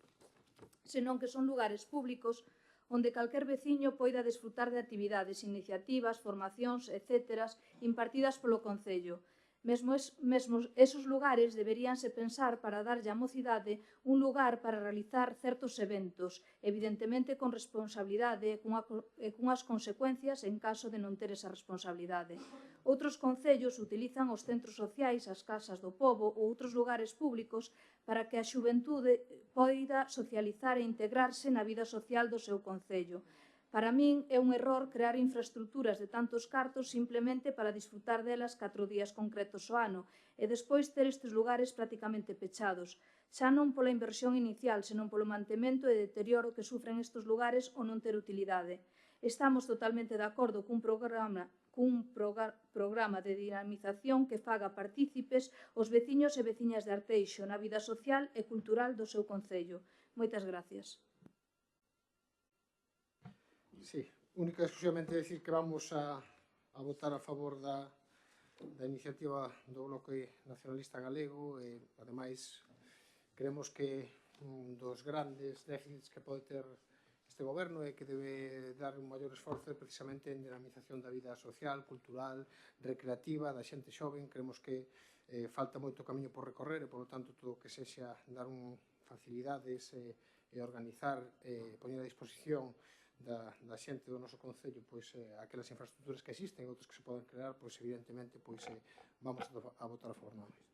senón que son lugares públicos onde calquer veciño poida desfrutar de actividades, iniciativas, formacións, etc., impartidas polo Concello. Mesmo esos lugares deberíanse pensar para darlle á mocidade un lugar para realizar certos eventos, evidentemente con responsabilidade e cunhas consecuencias en caso de non ter esa responsabilidade. Outros concellos utilizan os centros sociais, as casas do pobo ou outros lugares públicos para que a xuventude poida socializar e integrarse na vida social do seu concello. Para min é un error crear infraestructuras de tantos cartos simplemente para disfrutar delas 4 días concretos ao ano e despois ter estes lugares prácticamente pechados, xa non pola inversión inicial, senón polo mantemento e deterioro que sufren estes lugares ao non ter utilidade. Estamos totalmente de acordo cun programa de dinamización que faga partícipes os veciños e veciñas de Arteixo na vida social e cultural do seu concello. Moitas gracias. Sí, única e exclusivamente decir que vamos a votar a favor da iniciativa do Bloque Nacionalista Galego e, ademais, creemos que un dos grandes déficits que pode ter este goberno é que debe dar un maior esforzo precisamente en dinamización da vida social, cultural, recreativa, da xente xoven. Creemos que falta moito camiño por recorrer e, polo tanto, todo o que sexa dar facilidades e organizar e poñer a disposición da xente do noso concello aquelas infraestructuras que existen e outras que se poden crear, evidentemente vamos a votar a favor novamente.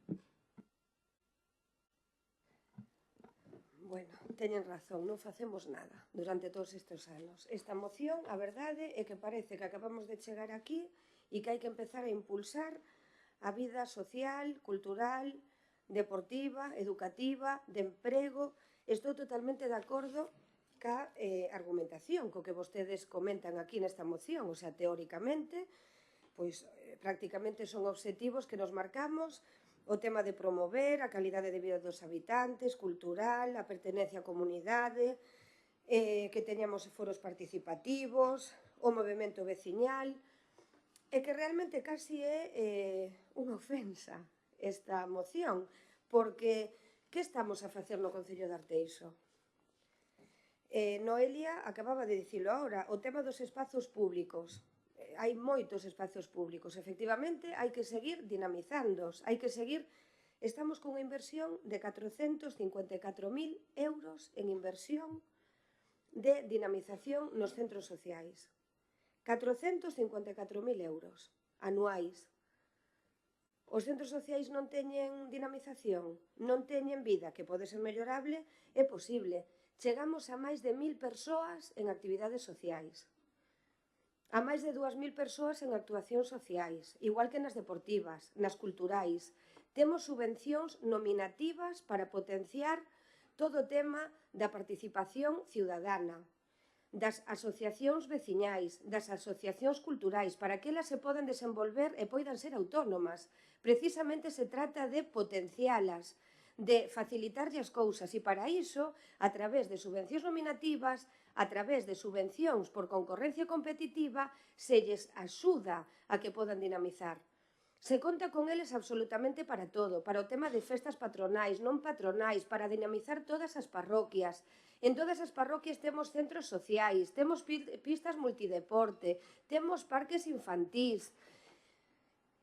Bueno, teñen razón, non facemos nada durante todos estes anos. Esta moción, a verdade, é que parece que acabamos de chegar aquí e que hai que empezar a impulsar a vida social, cultural, deportiva, educativa, de emprego. Estou totalmente de acordo ca argumentación, co que vostedes comentan aquí nesta moción, o sea, teóricamente, pois prácticamente son obxectivos que nos marcamos, o tema de promover a calidade de vida dos habitantes, cultural, a pertenencia á comunidade, que teñamos foros participativos, o movimento veciñal, e que realmente casi é unha ofensa esta moción, porque que estamos a facer no Concello de Arteixo? Noelia acababa de dicilo agora, o tema dos espazos públicos. Hai moitos espazos públicos, efectivamente, hai que seguir dinamizándoos, hai que seguir. Estamos cunha inversión de 454.000 euros en inversión de dinamización nos centros sociais. 454.000 euros anuais. Os centros sociais non teñen dinamización, non teñen vida, que pode ser mellorable, é posible. Chegamos a máis de 1.000 persoas en actividades sociais, a máis de 2.000 persoas en actuacións sociais, igual que nas deportivas, nas culturais. Temos subvencións nominativas para potenciar todo o tema da participación ciudadana, das asociacións veciñais, das asociacións culturais, para que elas se podan desenvolver e poidan ser autónomas. Precisamente se trata de potencialas, de facilitarlle as cousas, e para iso, a través de subvencións nominativas, a través de subvencións por concorrencia competitiva, se lles axuda a que podan dinamizar. Se conta con eles absolutamente para todo, para o tema de festas patronais, non patronais, para dinamizar todas as parroquias. En todas as parroquias temos centros sociais, temos pistas multideporte, temos parques infantís.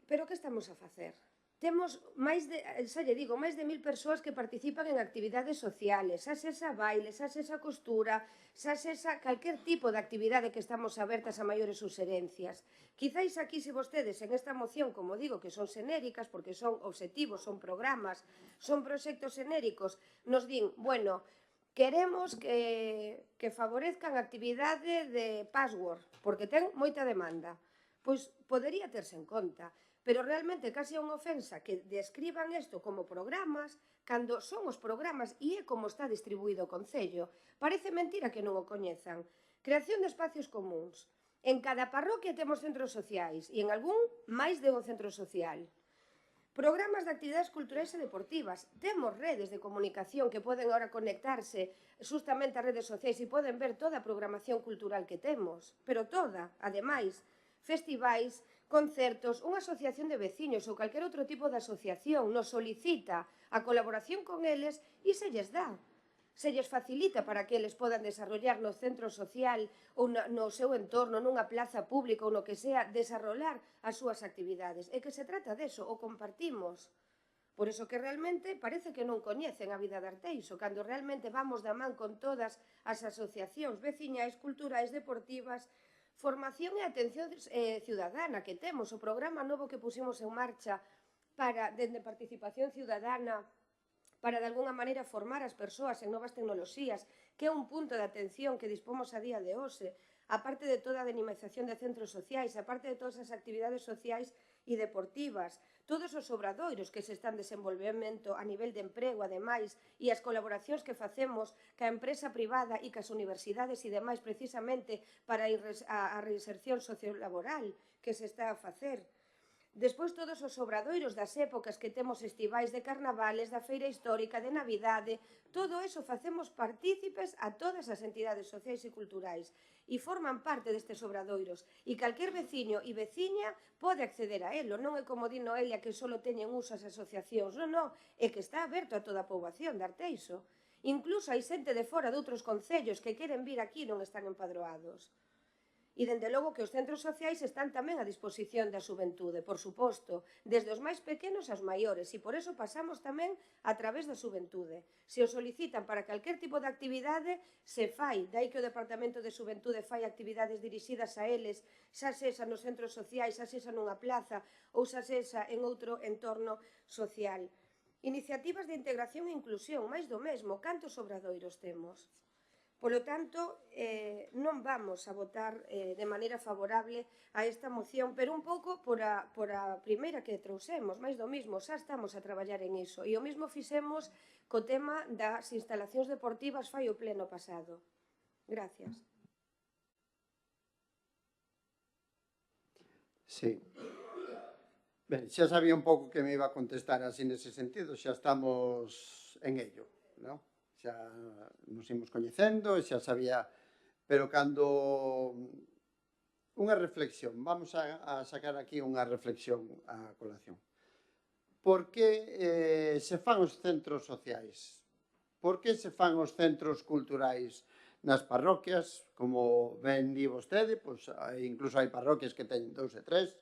Pero que estamos a facer? Temos máis de, xa lle digo, máis de 1.000 persoas que participan en actividades sociales, xa sexa baile, xa sexa costura, xa sexa calquer tipo de actividade que estamos abertas a maiores suxerencias. Quizáis aquí, se vostedes en esta moción, como digo, que son xenéricas, porque son obxectivos, son programas, son proxectos xenéricos, nos din, bueno, queremos que favorezcan a actividade de password, porque ten moita demanda. Pois podería terse en conta, pero realmente casi é unha ofensa que describan isto como programas, cando son os programas e é como está distribuído o Concello. Parece mentira que non o coñezan. Creación de espacios comuns. En cada parroquia temos centros sociais e en algún máis de un centro social. Programas de actividades culturais e deportivas. Temos redes de comunicación que poden ahora conectarse justamente ás redes sociais e poden ver toda a programación cultural que temos, pero toda, ademais, festivais, concertos, unha asociación de veciños ou calquer outro tipo de asociación nos solicita a colaboración con eles e se lles dá. Se lles facilita para que eles podan desarrollar no centro social ou no seu entorno, nunha plaza pública ou no que sea, desarrollar as súas actividades. É que se trata deso, o compartimos. Por iso que realmente parece que non coñecen a vida de Arteixo, cando realmente vamos da man con todas as asociacións veciñais, culturais, deportivas, formación e atención ciudadana que temos, o programa novo que pusimos en marcha para, dende participación ciudadana, para de alguna maneira formar as persoas en novas tecnoloxías, que é un punto de atención que dispomos a día de hoxe, aparte de toda a dinamización de centros sociais, aparte de todas as actividades sociais e deportivas, todos os obradoiros que se están desenvolvemento a nivel de emprego, ademais, e as colaboracións que facemos ca empresa privada e cas universidades e demais, precisamente para a reinserción sociolaboral que se está a facer. Despois todos os obradoiros das épocas que temos estivais de carnavales, da feira histórica, de Navidade, todo eso facemos partícipes a todas as entidades sociais e culturais e forman parte destes obradoiros e calquer veciño e veciña pode acceder a elo, non é como di Noelia que só teñen uso as asociacións, non, é que está aberto a toda a poboación de Arteixo. Incluso hai xente de fora de outros concellos que queren vir aquí e non están empadroados. E, dende logo, que os centros sociais están tamén a disposición da xuventude, por suposto, desde os máis pequenos aos maiores, e por eso pasamos tamén a través da xuventude. Se o solicitan para calquer tipo de actividade, se fai, dai que o Departamento de Xuventude fai actividades dirixidas a eles, xa sexa nos centros sociais, xa sexa nunha plaza ou xa sexa en outro entorno social. Iniciativas de integración e inclusión, máis do mesmo, cantos obradoiros temos? Polo tanto, non vamos a votar de maneira favorable a esta moción, pero un pouco por a primeira que trouxemos, máis do mismo, xa estamos a traballar en iso. E o mismo fixemos co tema das instalacións deportivas fai o pleno pasado. Gracias. Sí. Ben, xa sabía un pouco que me iba a contestar así nese sentido, xa estamos en ello, non? Xa nos imos coñecendo, xa sabía, pero cando unha reflexión, vamos a sacar aquí unha reflexión a colación. Por que se fan os centros sociais? Por que se fan os centros culturais nas parroquias? Como ben di vostede, pois, incluso hai parroquias que teñen 2 e 3.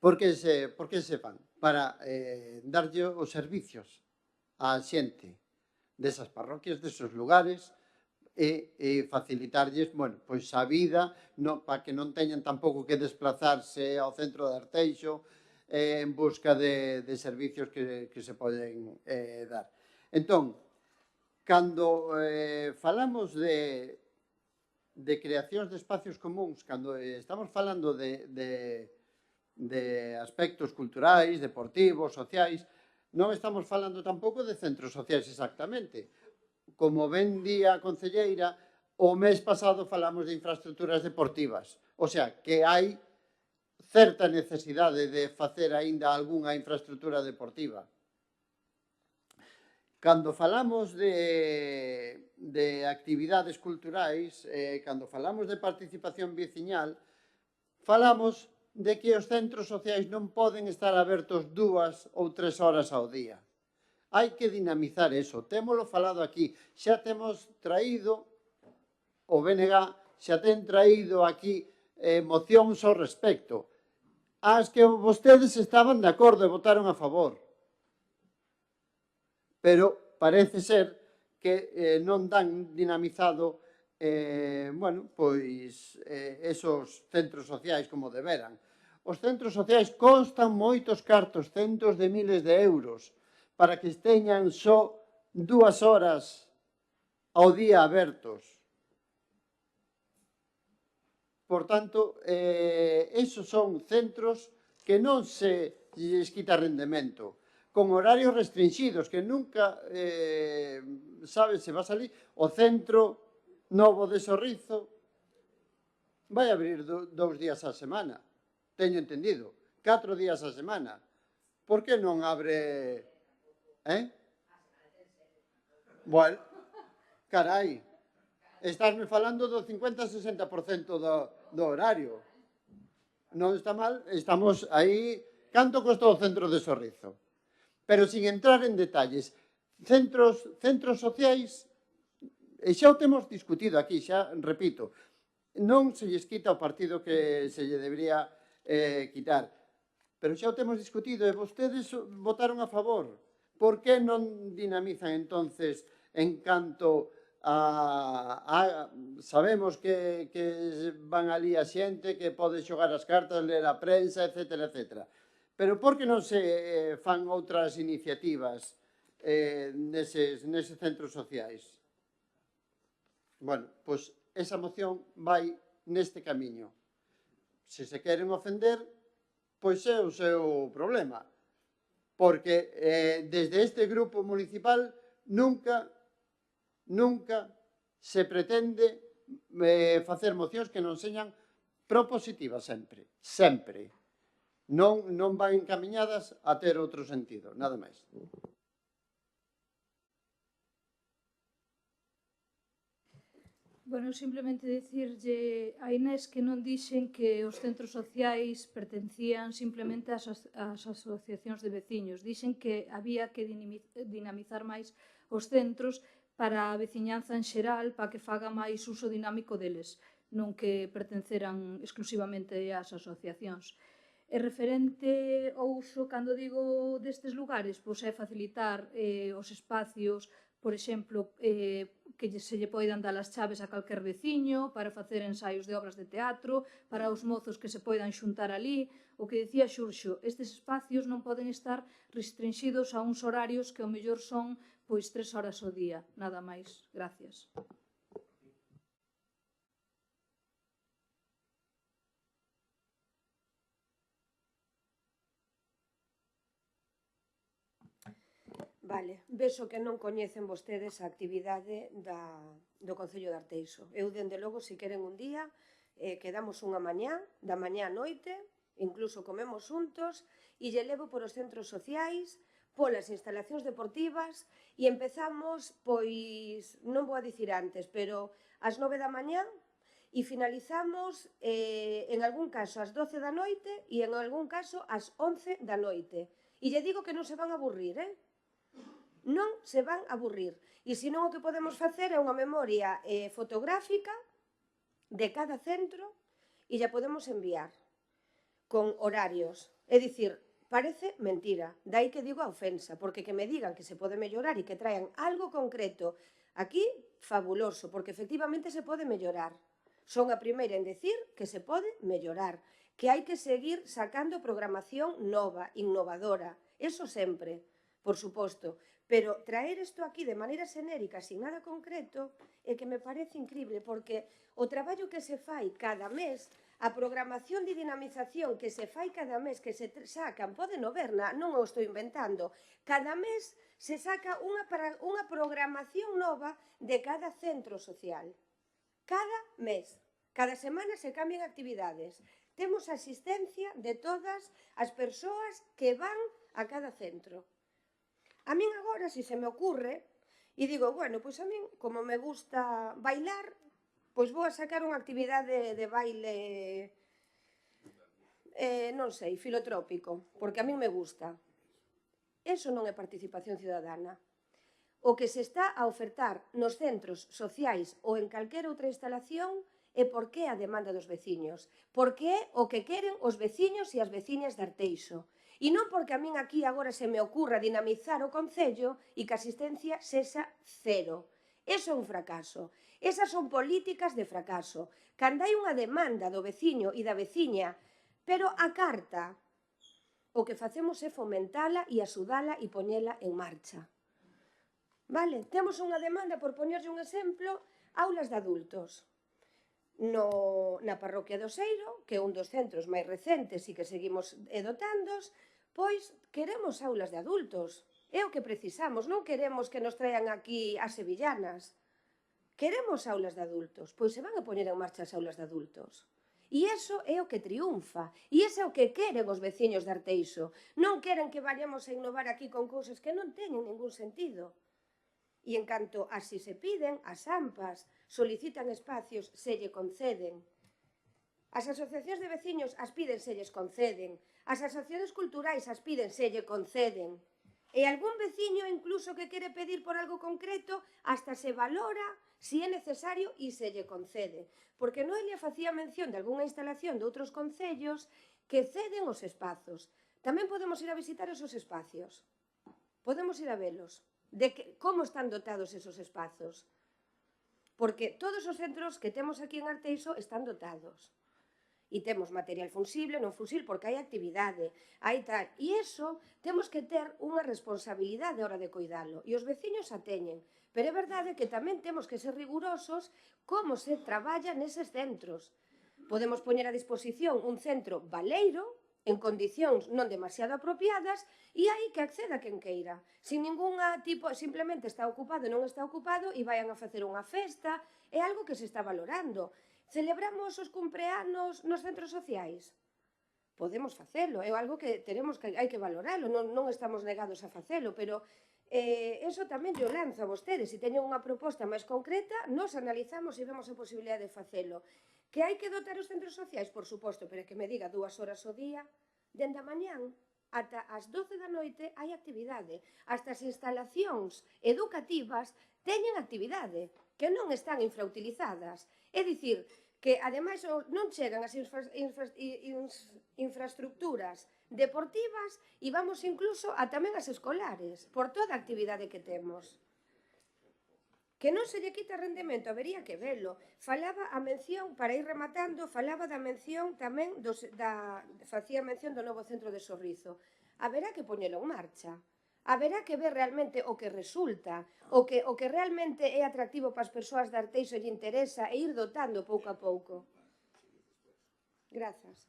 Por que se fan? Para darlle os servicios á xente desas parroquias, desos lugares, e facilitarlles, bueno, pois a vida, para que non teñan tampouco que desplazarse ao centro de Arteixo en busca de servicios que se poden dar. Entón, cando falamos de creacións de espacios comuns, cando estamos falando de aspectos culturais, deportivos, sociais, non estamos falando tampouco de centros sociais exactamente. Como ben di a concelleira, o mes pasado falamos de infraestructuras deportivas. O sea, que hai certa necesidade de facer aínda algunha infraestructura deportiva. Cando falamos de actividades culturais, cando falamos de participación veciñal, falamos de que os centros sociais non poden estar abertos 2 ou 3 horas ao día. Hai que dinamizar eso. Témolo falado aquí. Xa temos traído, o BNG xa ten traído aquí mocións ao respecto, as que vostedes estaban de acordo e votaron a favor. Pero parece ser que non dan dinamizado esos centros sociais como deberan. Os centros sociais costan moitos cartos, centos de miles de euros, para que teñan só 2 horas ao día abertos. Por tanto, esos son centros que non se lles quita rendemento, con horarios restringidos, que nunca, sabe, se vas ali, o centro novo de Sorrizo vai abrir 2 días a semana, teño entendido, 4 días a semana. Por que non abre... Bueno, carai, estásme falando do 50-60% do horario. Non está mal, estamos aí... Canto costou o centro de Sorrizo? Pero sin entrar en detalles, centros sociais, e xa o temos discutido aquí, xa repito, non se lles quita o partido que se lle debería quitar, pero xa o temos discutido e vostedes votaron a favor. Por que non dinamizan entonces en canto sabemos que van ali a xente que pode xogar as cartas, ler a prensa, etcétera, etcétera. Pero por que non se fan outras iniciativas neses centros sociais? Bueno, pois esa moción vai neste camiño. Se se queren ofender, pois é o seu problema. Porque desde este grupo municipal nunca se pretende facer mocións que non señan propositivas sempre, sempre. Non van encamiñadas a ter outro sentido, nada máis. Bueno, simplemente dicirlle a Inés que non dixen que os centros sociais pertencían simplemente ás asociacións de veciños. Dixen que había que dinamizar máis os centros para a veciñanza en xeral, para que faga máis uso dinámico deles, non que pertenceran exclusivamente ás asociacións. E referente ao uso, cando digo destes lugares, pois é facilitar os espacios, por exemplo, que se lle poidan dar as chaves a calquer veciño para facer ensaios de obras de teatro, para os mozos que se poidan xuntar ali. O que dicía Xurxo, estes espacios non poden estar restringidos a uns horarios que ao mellor son pois 3 horas ao día, nada máis. Gracias. Vale, vexo que non coñecen vostedes a actividade do Concello de Arteixo. Eu, dende logo, se queren un día, quedamos unha mañá, da mañá á noite, incluso comemos xuntos, e lle levo por os centros sociais, polas instalacións deportivas, e empezamos, pois, non vou a dicir antes, pero ás 9 da mañá, e finalizamos, en algún caso, ás 12 da noite, e en algún caso, ás 11 da noite. E lle digo que non se van a aburrir, non se van a aburrir. E senón o que podemos facer é unha memoria fotográfica de cada centro e ya podemos enviar con horarios. É dicir, parece mentira, dai que digo a ofensa, porque que me digan que se pode mellorar e que traian algo concreto aquí, fabuloso, porque efectivamente se pode mellorar. Son a primeira en decir que se pode mellorar, que hai que seguir sacando programación nova, innovadora, eso sempre, por suposto. Pero traer isto aquí de maneira xenérica, sin nada concreto, é que me parece increíble, porque o traballo que se fai cada mes, a programación de dinamización que se fai cada mes, que se sacan, poden o ver, non o estou inventando, cada mes se saca unha programación nova de cada centro social. Cada mes. Cada semana se cambian actividades. Temos asistencia de todas as persoas que van a cada centro. A min agora, se me ocurre, e digo, bueno, pois a min, como me gusta bailar, pois vou a sacar unha actividade de baile, non sei, filotrópico, porque a min me gusta. Eso non é participación cidadana. O que se está a ofertar nos centros sociais ou en calquera outra instalación é porque é a demanda dos veciños, porque é o que queren os veciños e as veciñas de Arteixo. E non porque a min aquí agora se me ocurra dinamizar o Concello e que a asistencia sexa cero. Eso é un fracaso. Esas son políticas de fracaso. Cando hai unha demanda do veciño e da veciña, pero a carta, o que facemos é fomentala e axudala e poñela en marcha. Vale? Temos unha demanda, por poñerlle un exemplo, aulas de adultos. Na parroquia do Oseiro, que é un dos centros máis recentes e que seguimos dotándos, pois queremos aulas de adultos. É o que precisamos, non queremos que nos traian aquí as sevillanas. Queremos aulas de adultos, pois se van a poñer en marcha as aulas de adultos. E iso é o que triunfa, e iso é o que queren os veciños de Arteixo. Non queren que vayamos a innovar aquí con cousas que non teñen ningún sentido. E en canto así se piden, as AMPAs solicitan espacios, se lle conceden. As asociacións de veciños as piden, se lles conceden. As asociacións culturais as piden, se lle conceden. E algún veciño incluso que quere pedir por algo concreto, hasta se valora se é necesario e se lle concede. Porque Noelia facía mención de algunha instalación de outros concellos que ceden os espazos. Tamén podemos ir a visitar esos espacios. Podemos ir a velos. De como están dotados esos espazos. Porque todos os centros que temos aquí en Arteixo están dotados. E temos material funsible, non funsible, porque hai actividade, hai tal. E iso temos que ter unha responsabilidade a hora de cuidalo. E os veciños a teñen. Pero é verdade que tamén temos que ser rigurosos como se traballa neses centros. Podemos poñer a disposición un centro baleiro, en condicións non demasiado apropiadas, e hai que acceda quen queira. Sin ninguna tipo, simplemente está ocupado, non está ocupado, e vayan a facer unha festa, é algo que se está valorando. Celebramos os cumpleanos nos centros sociais? Podemos facelo, é algo que hai que valoralo, non estamos negados a facelo, pero eso tamén yo lanzo a vostedes. Se teñen unha proposta máis concreta, nos analizamos e vemos a posibilidade de facelo. Que hai que dotar os centros sociais, por suposto, pero que me diga 2 horas ao día, dende a mañán ata as 12 da noite hai actividade. Hasta as instalacións educativas teñen actividade, que non están infrautilizadas. É dicir, que ademais non chegan as infraestructuras deportivas e vamos incluso a tamén as escolares, por toda a actividade que temos. Que non se lle quita rendemento, habería que velo. Falaba a mención, para ir rematando, falaba da mención tamén, facía mención do novo centro de Sorrizo. Haberá que poñelo en marcha. Haberá que ver realmente o que resulta, o que realmente é atractivo para as persoas de Arteixo e lle interesa, e ir dotando pouco a pouco. Grazas.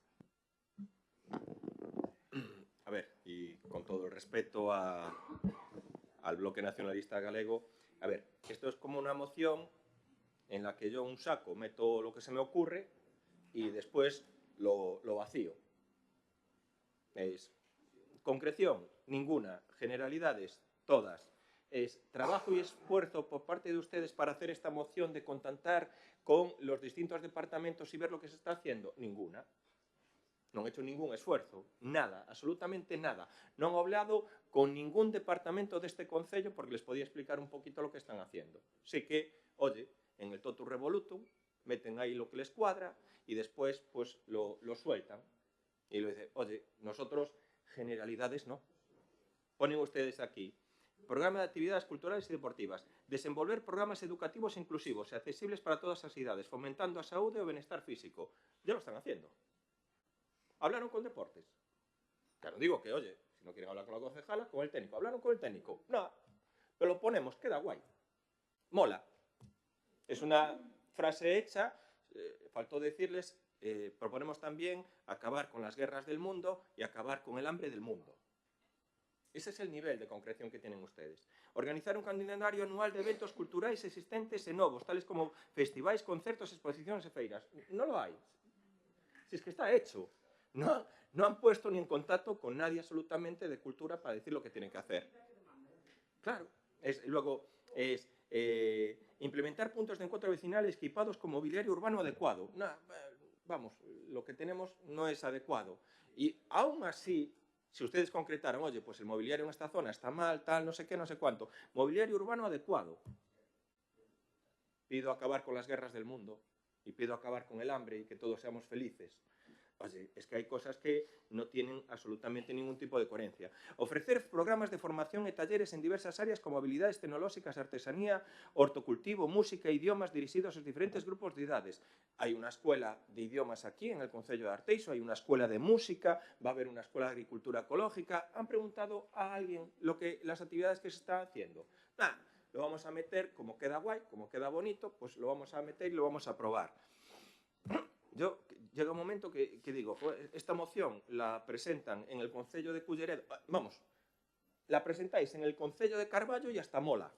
A ver, e con todo o respeto a al Bloque Nacionalista Galego. A ver, esto es como una moción en la que yo un saco meto lo que se me ocurre y después lo vacío. Es concreción, ninguna. Generalidades, todas. Es trabajo y esfuerzo por parte de ustedes para hacer esta moción, de contactar con los distintos departamentos y ver lo que se está haciendo. Ninguna. Non han hecho ningún esfuerzo, nada, absolutamente nada. Non han hablado con ningún departamento deste concello porque les podía explicar un poquito lo que están haciendo. Sí que, oye, en el totum revolutum, meten ahí lo que les cuadra y después pues lo sueltan. Y lo dicen, oye, nosotros generalidades no. Ponen ustedes aquí, programa de actividades culturales y deportivas, desenvolver programas educativos inclusivos e accesibles para todas as idades, fomentando a saúde e o benestar físico. Ya lo están haciendo. ¿Hablaron con deportes? Claro, digo que, oye, si no quieren hablar con la concejala, con el técnico. ¿Hablaron con el técnico? No, pero lo ponemos, queda guay. Mola. Es una frase hecha, faltó decirles, proponemos también acabar con las guerras del mundo y acabar con el hambre del mundo. Ese es el nivel de concreción que tienen ustedes. Organizar un calendario anual de eventos culturais existentes e novos, tales como festivais, concertos, exposiciones e feiras. No lo hay. Si es que está hecho. No han puesto ni en contacto con nadie absolutamente de cultura para decir lo que tienen que hacer. Claro. Luego, implementar puntos de encuentro vecinales equipados con mobiliario urbano adecuado. Vamos, lo que tenemos no es adecuado. Y aún así, si ustedes concretaran, oye, pues el mobiliario en esta zona está mal, tal, no sé qué, no sé cuánto. Mobiliario urbano adecuado. Pido acabar con las guerras del mundo y pido acabar con el hambre y que todos seamos felices. Oye, es que hay cosas que no tienen absolutamente ningún tipo de coherencia. Ofrecer programas de formación y talleres en diversas áreas como habilidades tecnológicas, artesanía, hortocultivo, música, idiomas dirigidos a los diferentes grupos de edades. Hay una escuela de idiomas aquí en el concello de Arteixo, hay una escuela de música, va a haber una escuela de agricultura ecológica. ¿Han preguntado a alguien las actividades que se están haciendo? Nada, lo vamos a meter, como queda guay, como queda bonito, pues lo vamos a meter y lo vamos a probar. Llega un momento que digo, esta moción la presentan en el concello de Culleredo, vamos, la presentáis en el concello de Carballo y hasta mola.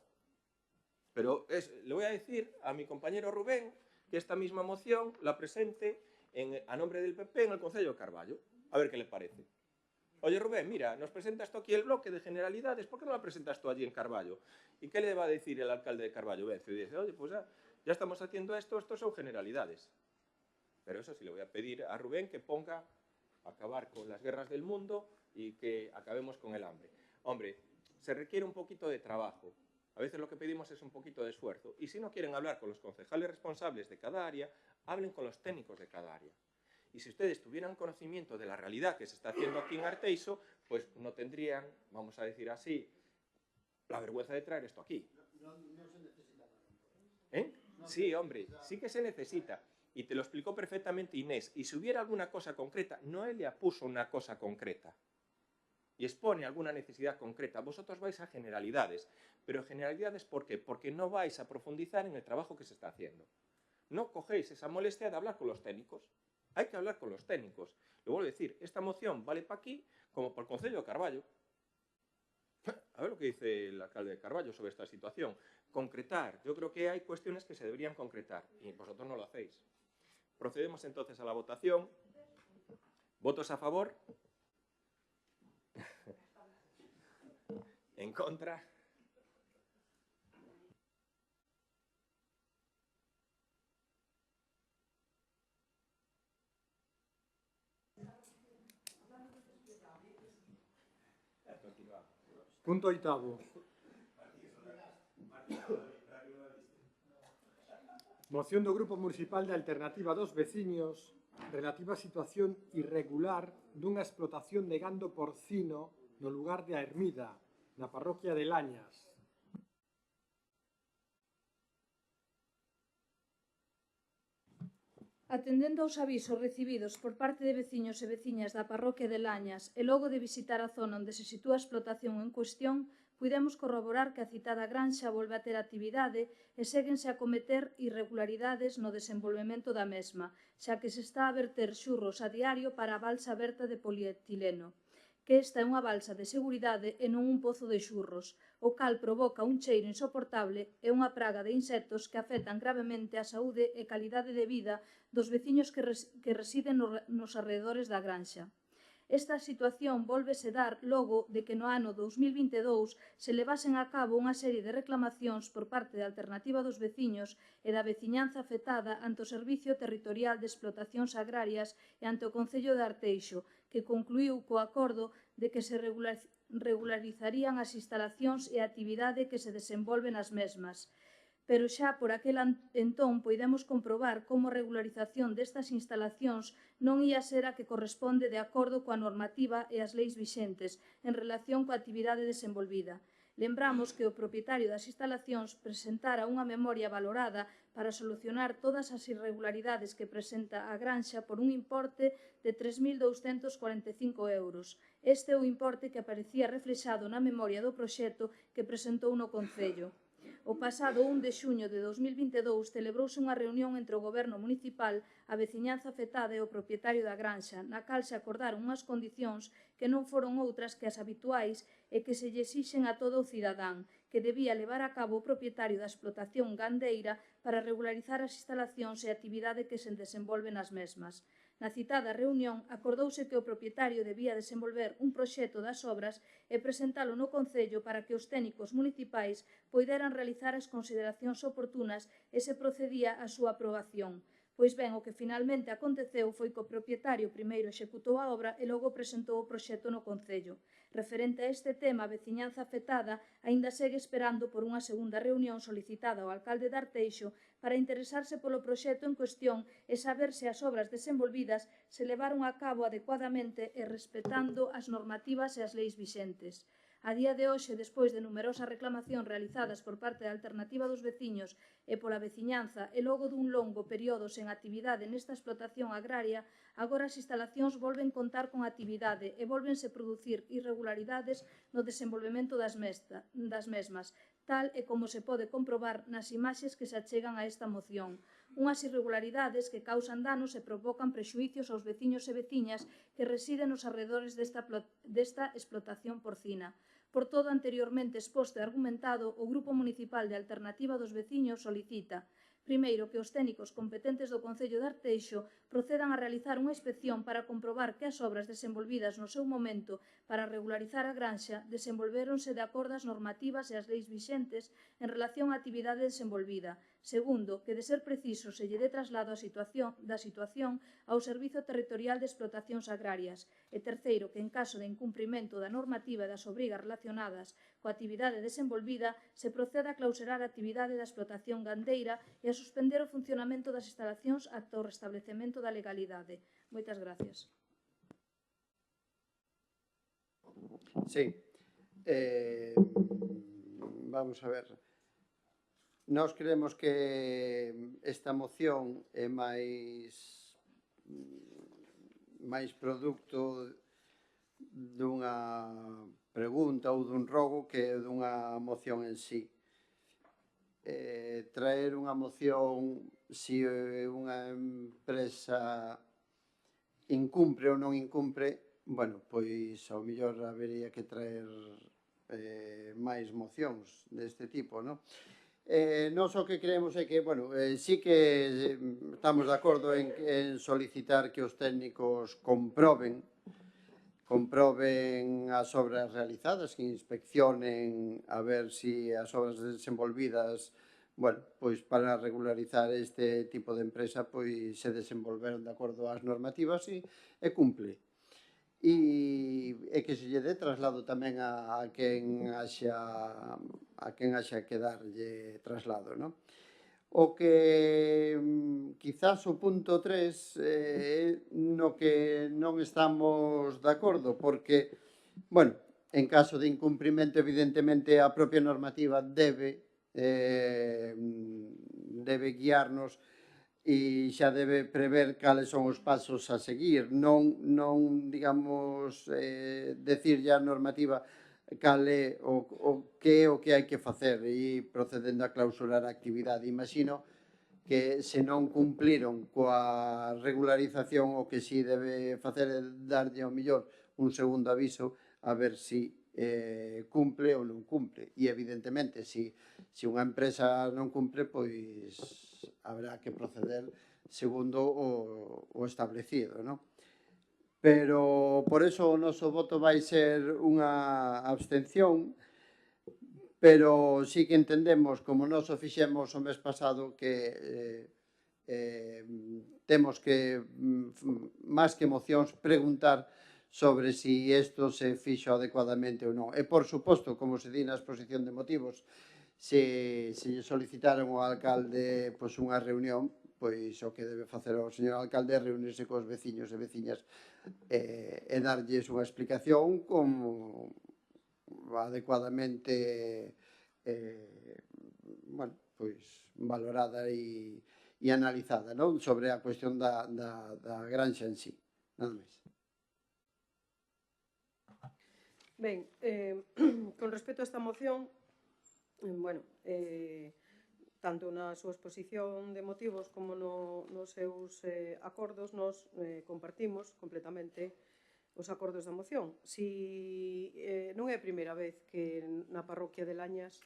Pero le voy a decir a mi compañero Rubén que esta misma moción la presente a nombre del PP en el concello de Carballo. A ver qué le parece. Oye, Rubén, mira, nos presentas tú aquí el bloque de generalidades, ¿por qué no la presentas tú allí en Carballo? ¿Y qué le va a decir el alcalde de Carballo? Vencio, y dice, oye, pues ya estamos haciendo esto son generalidades. Pero eso sí, le voy a pedir a Rubén que ponga acabar con las guerras del mundo y que acabemos con el hambre. Hombre, se requiere un poquito de trabajo. A veces lo que pedimos es un poquito de esfuerzo. Y si no quieren hablar con los concejales responsables de cada área, hablen con los técnicos de cada área. Y si ustedes tuvieran conocimiento de la realidad que se está haciendo aquí en Arteixo, pues no tendrían, vamos a decir así, la vergüenza de traer esto aquí. No se necesita nada. ¿Eh? Sí, hombre, sí que se necesita. Y te lo explicó perfectamente Inés. Y si hubiera alguna cosa concreta, Noelia puso una cosa concreta. Y expone alguna necesidad concreta. Vosotros vais a generalidades. Pero generalidades, ¿por qué? Porque no vais a profundizar en el trabajo que se está haciendo. No cogéis esa molestia de hablar con los técnicos. Hay que hablar con los técnicos. Lo vuelvo a decir, esta moción vale para aquí como para el concello de Carballo. A ver lo que dice el alcalde de Carballo sobre esta situación. Concretar. Yo creo que hay cuestiones que se deberían concretar. Y vosotros no lo hacéis. Procedemos entonces a la votación. ¿Votos a favor? ¿En contra? Punto oitavo. Moción do Grupo Municipal de Alternativa dos Veciños relativa á situación irregular dunha explotación de gando porcino no lugar de A Ermida, na parroquia de Lañas. Atendendo aos avisos recibidos por parte de veciños e veciñas da parroquia de Lañas e logo de visitar a zona onde se sitúa a explotación en cuestión, puidemos corroborar que a citada granxa volve a ter actividade e séguense a cometer irregularidades no desenvolvemento da mesma, xa que se está a verter xurros a diario para a balsa aberta de polietileno, que esta é unha balsa de seguridade e non un pozo de xurros, o cal provoca un cheiro insoportable e unha praga de insectos que afectan gravemente a saúde e calidade de vida dos veciños que residen nos arredores da granxa. Esta situación vólvese dar logo de que no ano 2022 se levasen a cabo unha serie de reclamacións por parte da Alternativa dos Veciños e da veciñanza afectada ante o Servicio Territorial de Explotacións Agrarias e ante o Concello de Arteixo, que concluíu co acordo de que se regularizarían as instalacións e a actividade que se desenvolve nas mesmas. Pero xa por aquel entón poidemos comprobar como a regularización destas instalacións non ia ser a que corresponde de acordo coa normativa e as leis vixentes en relación coa actividade desenvolvida. Lembramos que o propietario das instalacións presentara unha memoria valorada para solucionar todas as irregularidades que presenta a granxa por un importe de 3.245 euros. Este é o importe que aparecía reflexado na memoria do proxecto que presentou no Concello. O pasado 1 de xuño de 2022 celebrouse unha reunión entre o Goberno municipal, a veciñanza afectada e o propietario da granxa, na cal se acordaron unhas condicións que non foron outras que as habituais e que se lle exixen a todo o cidadán, que debía levar a cabo o propietario da explotación gandeira para regularizar as instalacións e a actividade que se desenvolve nas mesmas. Na citada reunión, acordouse que o propietario debía desenvolver un proxecto das obras e presentalo no Concello para que os técnicos municipais poideran realizar as consideracións oportunas e se procedía á súa aprobación. Pois ben, o que finalmente aconteceu foi que o propietario primeiro executou a obra e logo presentou o proxecto no Concello. Referente a este tema, a veciñanza afectada aínda segue esperando por unha segunda reunión solicitada ao alcalde de Arteixo para interesarse polo proxecto en cuestión e saber se as obras desenvolvidas se levaron a cabo adecuadamente e respetando as normativas e as leis vixentes. A día de hoxe, despois de numerosas reclamacións realizadas por parte da Alternativa dos Veciños e pola veciñanza e logo dun longo período sen actividade nesta explotación agraria, agora as instalacións volven contar con actividade e volvense producir irregularidades no desenvolvemento das mesmas, tal e como se pode comprobar nas imaxes que se achegan a esta moción. Unhas irregularidades que causan danos e provocan prexuicios aos veciños e veciñas que residen nos arredores desta explotación porcina. Por todo anteriormente exposto e argumentado, o Grupo Municipal de Alternativa dos Veciños solicita: primeiro, que os técnicos competentes do Concello de Arteixo procedan a realizar unha inspección para comprobar que as obras desenvolvidas no seu momento para regularizar a granxa desenvolvéronse de acordo ás normativas e ás leis vixentes en relación á actividade desenvolvida. Segundo, que de ser preciso se lle dé traslado da situación ao Servizo Territorial de Explotacións Agrarias. E terceiro, que en caso de incumprimento da normativa e das obrigas relacionadas coa actividade desenvolvida, se proceda a clausurar a actividade da explotación gandeira e a suspender o funcionamento das instalacións ata o restablecemento da legalidade. Moitas gracias. Sí. Vamos a ver. Nós creemos que esta moción é máis produto dunha pregunta ou dun rogo que dunha moción en sí. Traer unha moción se unha empresa incumpre ou non incumpre, bueno, pois ao mellor habería que traer máis mocións deste tipo, non? Nós o que creemos é que, bueno, sí que estamos de acordo en solicitar que os técnicos comproben as obras realizadas, que inspeccionen a ver si as obras desenvolvidas, bueno, pois para regularizar este tipo de empresa, pois se desenvolveron de acordo ás normativas e cumple. E que se lle dé traslado tamén a quen haxa que darlle traslado, non? O que quizás o punto 3 no que non estamos de acordo, porque, bueno, en caso de incumprimento, evidentemente, a propia normativa debe guiarnos e xa debe prever cales son os pasos a seguir, non digamos, decirlle a normativa cal é o que hai que facer e procedendo a clausurar a actividade. Imagino que se non cumpliron coa regularización o que si debe facer é darlle ao mellor un segundo aviso a ver si cumple ou non cumple. E, evidentemente, se unha empresa non cumple, pois habrá que proceder segundo o establecido, non? Pero, por eso, o noso voto vai ser unha abstención, pero sí que entendemos, como nós o fixemos o mes pasado, que temos que, máis que mocións, preguntar sobre si isto se fixo adecuadamente ou non. E, por suposto, como se di na exposición de motivos, se lle solicitaron ao alcalde unha reunión, pois o que debe facer o señor alcalde é reunirse cos veciños e veciñas e darlles unha explicación como adecuadamente valorada e analizada, non? Sobre a cuestión da granxa en sí. Nada máis. Ben, con respecto a esta moción, tanto na súa exposición de motivos como nos seus acordos, nos compartimos completamente os acordos da moción. Si non é a primeira vez que na parroquia de Lañas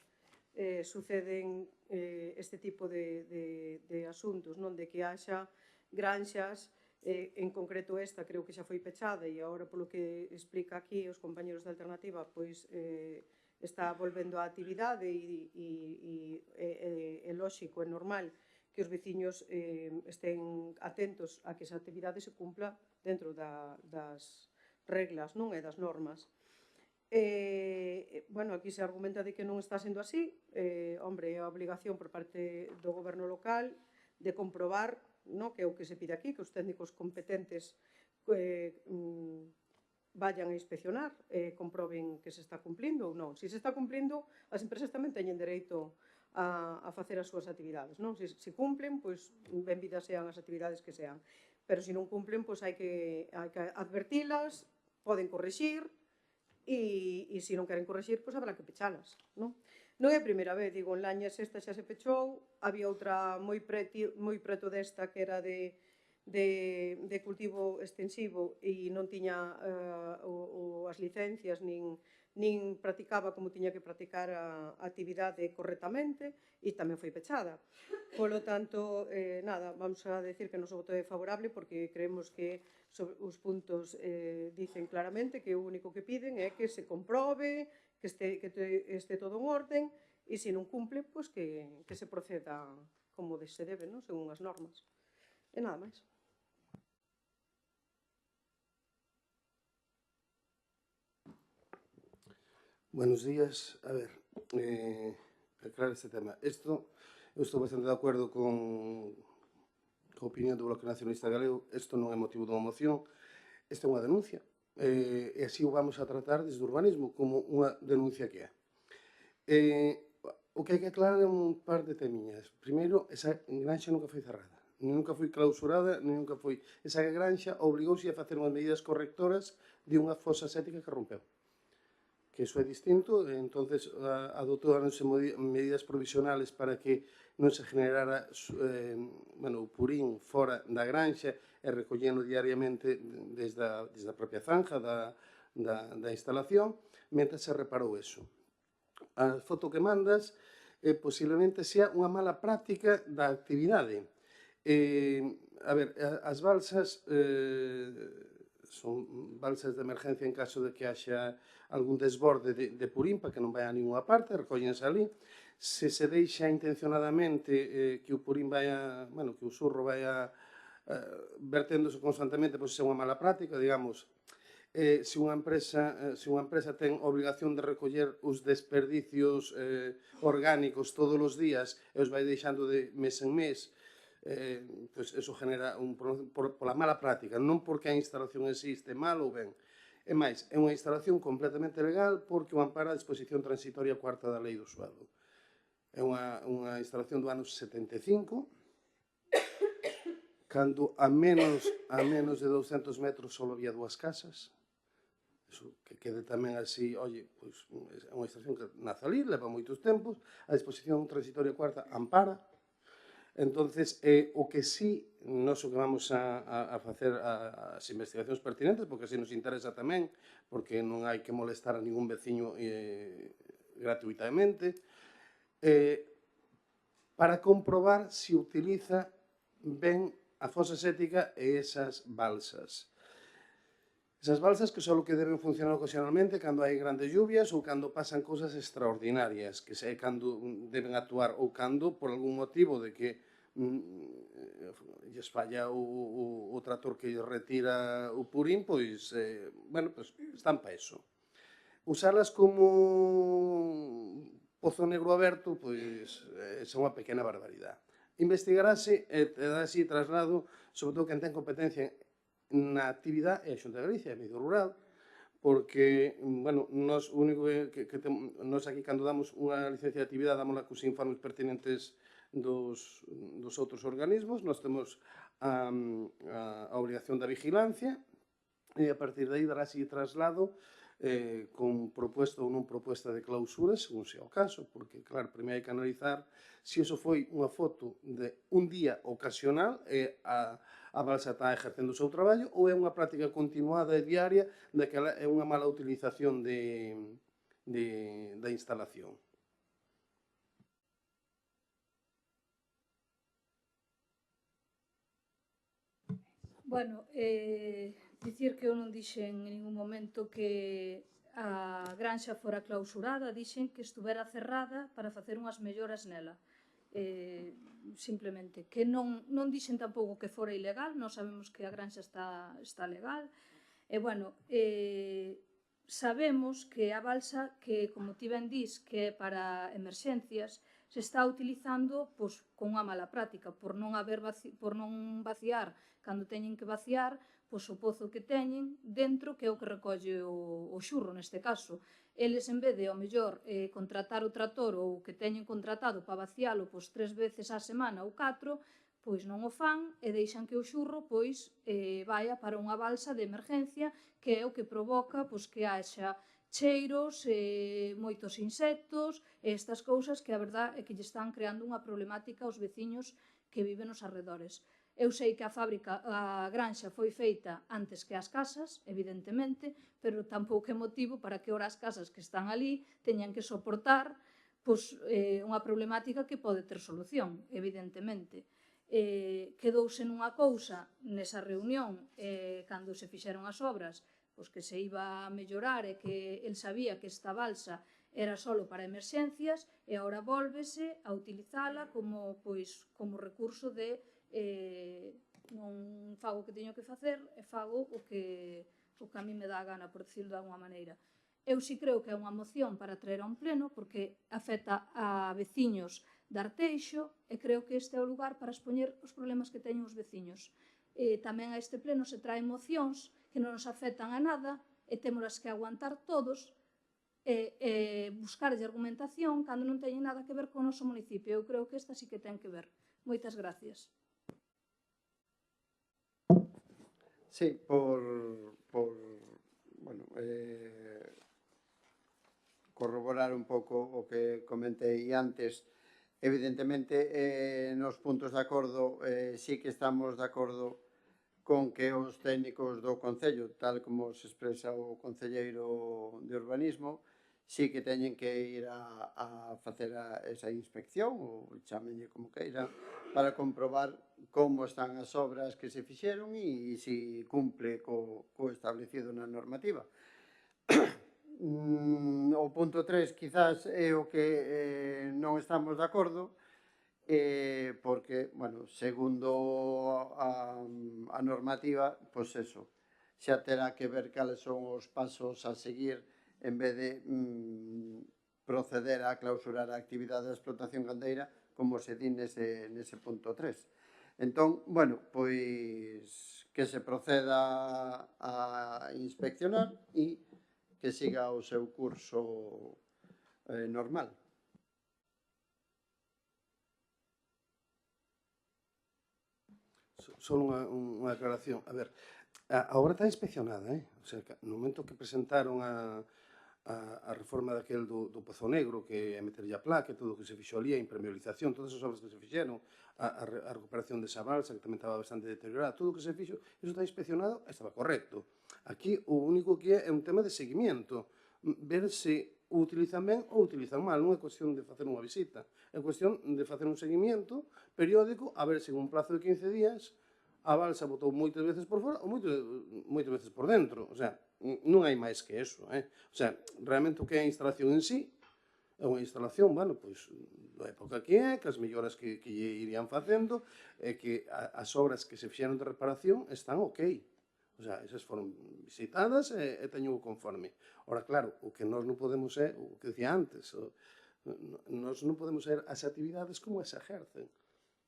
suceden este tipo de asuntos, non? De que haxa granxas, en concreto esta creo que xa foi pechada e agora polo que explica aquí os compañeros da alternativa, pois está volvendo á actividade e é lóxico, é normal que os veciños estén atentos a que esa actividade se cumpla dentro das reglas, non? E das normas. Aquí se argumenta de que non está sendo así. Hombre, é a obligación por parte do goberno local de comprobar, que é o que se pide aquí, que os técnicos competentes vayan a inspeccionar, comproben que se está cumplindo ou non. Se se está cumplindo, as empresas tamén teñen dereito a facer as súas actividades, non? Se cumplen, pois benvidas sean as actividades que sean. Pero se non cumplen, pois hai que advertilas, poden corrixir, e se non queren corrixir, pois habrá que pechalas, non? Non é a primeira vez, digo, en Lañas esta xa se pechou, había outra moi preto desta que era de cultivo extensivo e non tiña as licencias nin practicaba como tiña que practicar a actividade correctamente e tamén foi pechada. Polo tanto, vamos a decir que o noso voto é favorable porque creemos que os puntos dicen claramente que o único que piden é que se comprobe, que este todo en orden e se non cumple, pois que se proceda como se debe, según as normas. E nada máis. Buenos días. A ver, aclarar este tema. Eu estou bastante de acordo con a opinión do Bloque Nacionalista Galego. Isto non é motivo dunha moción, esta é unha denuncia. E así o vamos a tratar desde o urbanismo, como unha denuncia que é. O que hai que aclarar é un par de temiñas. Primeiro, esa granxa nunca foi cerrada, nunca foi clausurada, nunca foi... Esa granxa obrigouse a facer unhas medidas correctoras de unha fosa séptica que rompeu. Que iso é distinto, entonces adoptáronse medidas provisionales para que non se generara o purín fora da granxa e recollendo diariamente desde a propia zanja da instalación, mentre se reparou eso. A foto que mandas posiblemente sea unha mala práctica da actividade. A ver, as balsas son balsas de emergencia en caso de que haxa algún desborde de purín para que non vai a ninguna parte, recóllense ali. Se se deixa intencionadamente que o purín vaya, que o surro vaya verténdose constantemente, pois é unha mala práctica, digamos. Se unha empresa ten obrigación de recoller os desperdicios orgánicos todos os días e os vai deixando de mes en mes, pois eso genera pola mala práctica, non porque a instalación existe mal ou ben. É máis, é unha instalación completamente legal porque o ampara a disposición transitoria cuarta da Lei do Suelo. É unha instalación do ano 75, cando a menos de 200 metros só había dúas casas. Eso que quede tamén así, pois é unha instalación que nace ali, leva moitos tempos, a disposición transitoria cuarta ampara. Entonces, o que sí, nós o que vamos a facer as investigacións pertinentes, porque así nos interesa tamén, porque non hai que molestar a ningún veciño gratuitamente, para comprobar se utiliza ben a fosa séptica e esas balsas. Esas balsas que só que deben funcionar ocasionalmente cando hai grandes lluvias ou cando pasan cousas extraordinarias, que é cando deben actuar ou cando, por algún motivo de que lles falla o trator que retira o purín, pois, bueno, pois están para eso. Usarlas como pozo negro aberto, pois, é unha pequena barbaridade. Investigarase e darase traslado, sobre todo quen ten competencia na actividade é a Xunta de Galicia, medio rural, porque, bueno, nos único que nos aquí cando damos unha licencia de actividade dámola cos informes pertinentes dos outros organismos, nos temos a obrigación da vigilancia e a partir de aí dará así traslado con proposta ou non proposta de clausura, según sea o caso, porque, claro, primeiro hai que analizar se iso foi unha foto de un día ocasional e a balsa está exercendo o seu traballo ou é unha práctica continuada e diaria de que é unha mala utilización da instalación. Bueno, dicir que eu non dixen en ningún momento que a granxa fora clausurada, dixen que estuvera cerrada para facer unhas melloras nela. Simplemente, que non dixen tampouco que fora ilegal, non sabemos que a granxa está legal, e bueno, sabemos que a balsa, que como ti ben dís, que é para emerxencias, se está utilizando pois, con unha mala práctica, por non vaciar cando teñen que vaciar, pois o pozo que teñen dentro, que é o que recolle o xurro neste caso. Eles, en vez de, ao mellor, contratar o trator ou que teñen contratado para vacialo pois 3 veces á semana ou 4, pois non o fan e deixan que o xurro pois vaya para unha balsa de emergencia, que é o que provoca pois que haxa cheiros, moitos insectos e estas cousas que a verdad é que lle están creando unha problemática aos veciños que viven nos arredores. Eu sei que a granxa foi feita antes que as casas, evidentemente, pero tampouco é motivo para que ora as casas que están ali teñan que soportar unha problemática que pode ter solución, evidentemente. Quedouse nunha cousa nesa reunión cando se fixeron as obras que se iba a mellorar e que el sabía que esta balsa era solo para emerxencias e agora vólvese a utilizala como recurso de non fago o que teño que facer e fago o que a mí me dá a gana, por decirlo de alguma maneira. Eu si creo que é unha moción para traer a un pleno porque afecta a veciños de Arteixo e creo que este é o lugar para expoñer os problemas que teñen os veciños. Tamén a este pleno se traen mocións que non nos afectan a nada e temos que aguantar todos e buscarlle argumentación cando non teñen nada que ver con o noso municipio. Eu creo que esta sí que ten que ver. Moitas gracias. Sí, corroborar un pouco o que comentei antes. Evidentemente, nos puntos de acordo, sí que estamos de acordo con que os técnicos do Concello, tal como se expresa o concelleiro de urbanismo, sí que teñen que ir a facer esa inspección, ou chámenlle como queiran, para comprobar como están as obras que se fixeron e se cumple co establecido na normativa. O punto 3 quizás é o que non estamos de acordo, porque, bueno, segundo a normativa, pois eso, xa terá que ver cales son os pasos a seguir en vez de proceder a clausurar a actividade de explotación gandeira, como se di nese punto 3. Entón, bueno, pois que se proceda a inspeccionar e que siga o seu curso normal. Só unha aclaración. A ver, a obra está inspeccionada, O sea, no momento que presentaron a a reforma daquel do Pozo Negro, que é meterlle a placa, todo o que se fixo ali, a impermeabilización, todas as obras que se fixeron, a recuperación desa balsa, que tamén estaba bastante deteriorada, todo o que se fixo, iso está inspeccionado, estaba correcto. Aquí o único que é un tema de seguimiento, ver se o utilizan ben ou utilizan mal, non é cuestión de facer unha visita, é cuestión de facer un seguimiento periódico, a ver se en un plazo de 15 días a balsa botou moitas veces por fora ou moitas veces por dentro, o sea, non hai máis que eso, o sea, realmente o que é a instalación en sí é unha instalación, bueno, pois, da época que é, que as melloras que irían facendo, e que as obras que se fixeron de reparación están ok. O sea, esas foron visitadas e teño o conforme. Ora, claro, o que nós non podemos é, o que decía antes, nós non podemos ver as actividades como se ejercen,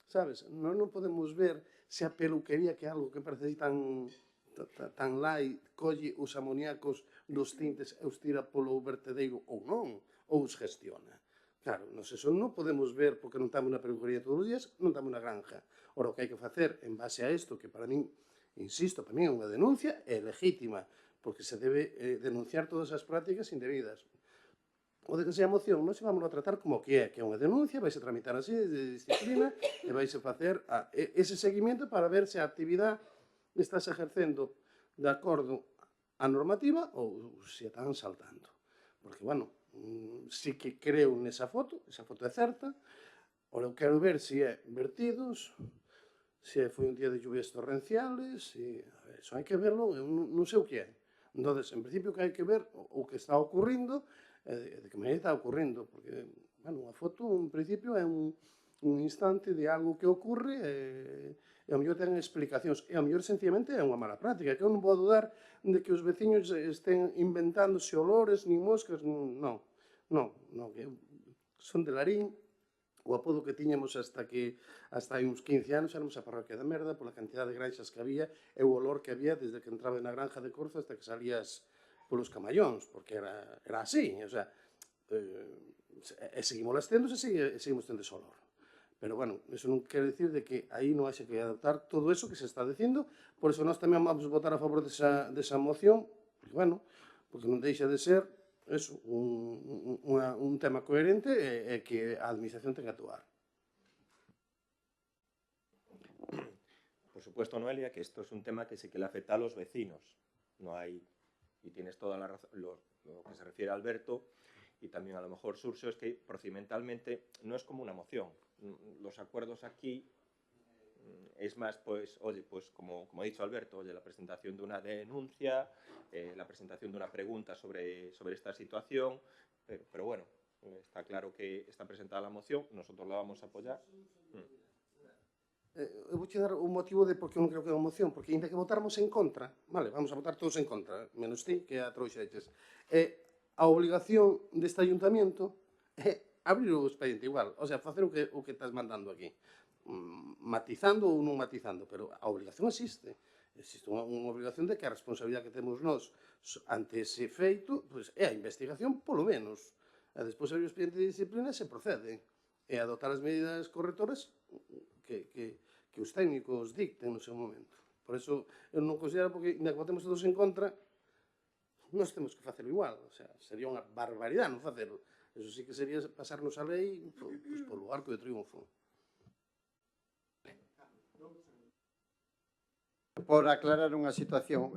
sabes? Nós non podemos ver se a peluquería, que é algo que parece tan light, colle os amoníacos dos tintes e os tira polo vertedeiro ou non, ou os gestiona. Claro, nós eso non podemos ver porque non estamos na peluquería todos os días, non estamos na granja. Ora, o que hai que facer en base a isto, que para min, insisto, para min é unha denuncia, é legítima, porque se debe denunciar todas as prácticas indebidas. O de que sea moción, non se vamos a tratar como que é unha denuncia, vais a tramitar así de disciplina e vais a facer ese seguimento para ver se a actividade estás ejercendo de acordo á normativa ou se están saltando. Porque, bueno, sí que creo nesa foto é certa, ora eu quero ver se é vertidos, se foi un día de lluvias torrenciales, eso hai que verlo, eu non sei o que é. Entón, en principio, que hai que ver o que está ocurrindo, de que maneira está ocurrindo, porque, bueno, unha foto, en principio, é un instante de algo que ocurre e ao mellor ten explicacións, e ao mellor, sencillamente, é unha mala práctica, que eu non vou dudar de que os veciños estén inventándose olores, nin moscas, non, que son de Larín. O apodo que tiñamos hasta hai uns 15 anos éramos a parroquia da merda pola cantidad de granxas que había e o olor que había desde que entraba na granja de Corzo hasta que salías polos camallóns, porque era así, o sea, seguimos tendo e seguimos tendo ese olor. Pero, bueno, eso non quere dicir de que aí non haxe que adaptar todo eso que se está dicindo, por eso nós tamén vamos votar a favor desa moción, porque, bueno, porque non deixa de ser eso, un tema coherente e que a administración ten que actuar. Por supuesto, Noelia, que esto es un tema que sí que le afecta a los vecinos. No hay, y tienes toda la razón, lo que se refiere a Alberto, y también a lo mejor Surso, es que procedimentalmente no es como una moción. Los acuerdos aquí es más, pues, oye, pues como ha dicho Alberto, oye, la presentación de una denuncia, la presentación de una pregunta sobre esta situación, pero bueno, está claro que está presentada la moción, nosotros la vamos a apoyar. Eu vou te dar o motivo de por que non creo que é unha moción, porque ainda que votarmos en contra, vale, vamos a votar todos en contra, menos ti, que a trouxeches, a obligación deste ayuntamiento é abrir o expediente igual, o sea, facer o que estás mandando aquí, matizando ou non matizando, pero a obligación existe unha obligación de que a responsabilidade que temos nós ante ese feito é a investigación, polo menos, e despois abrir o expediente de disciplina se procede, e adoptar as medidas correctoras que os técnicos dicten no seu momento. Por eso, eu non considero, porque, ainda que votemos todos en contra, nós temos que facelo igual. O sea, sería unha barbaridade non facelo. Eso sí que sería pasarnos a lei polo arco de triunfo. Por aclarar unha situación,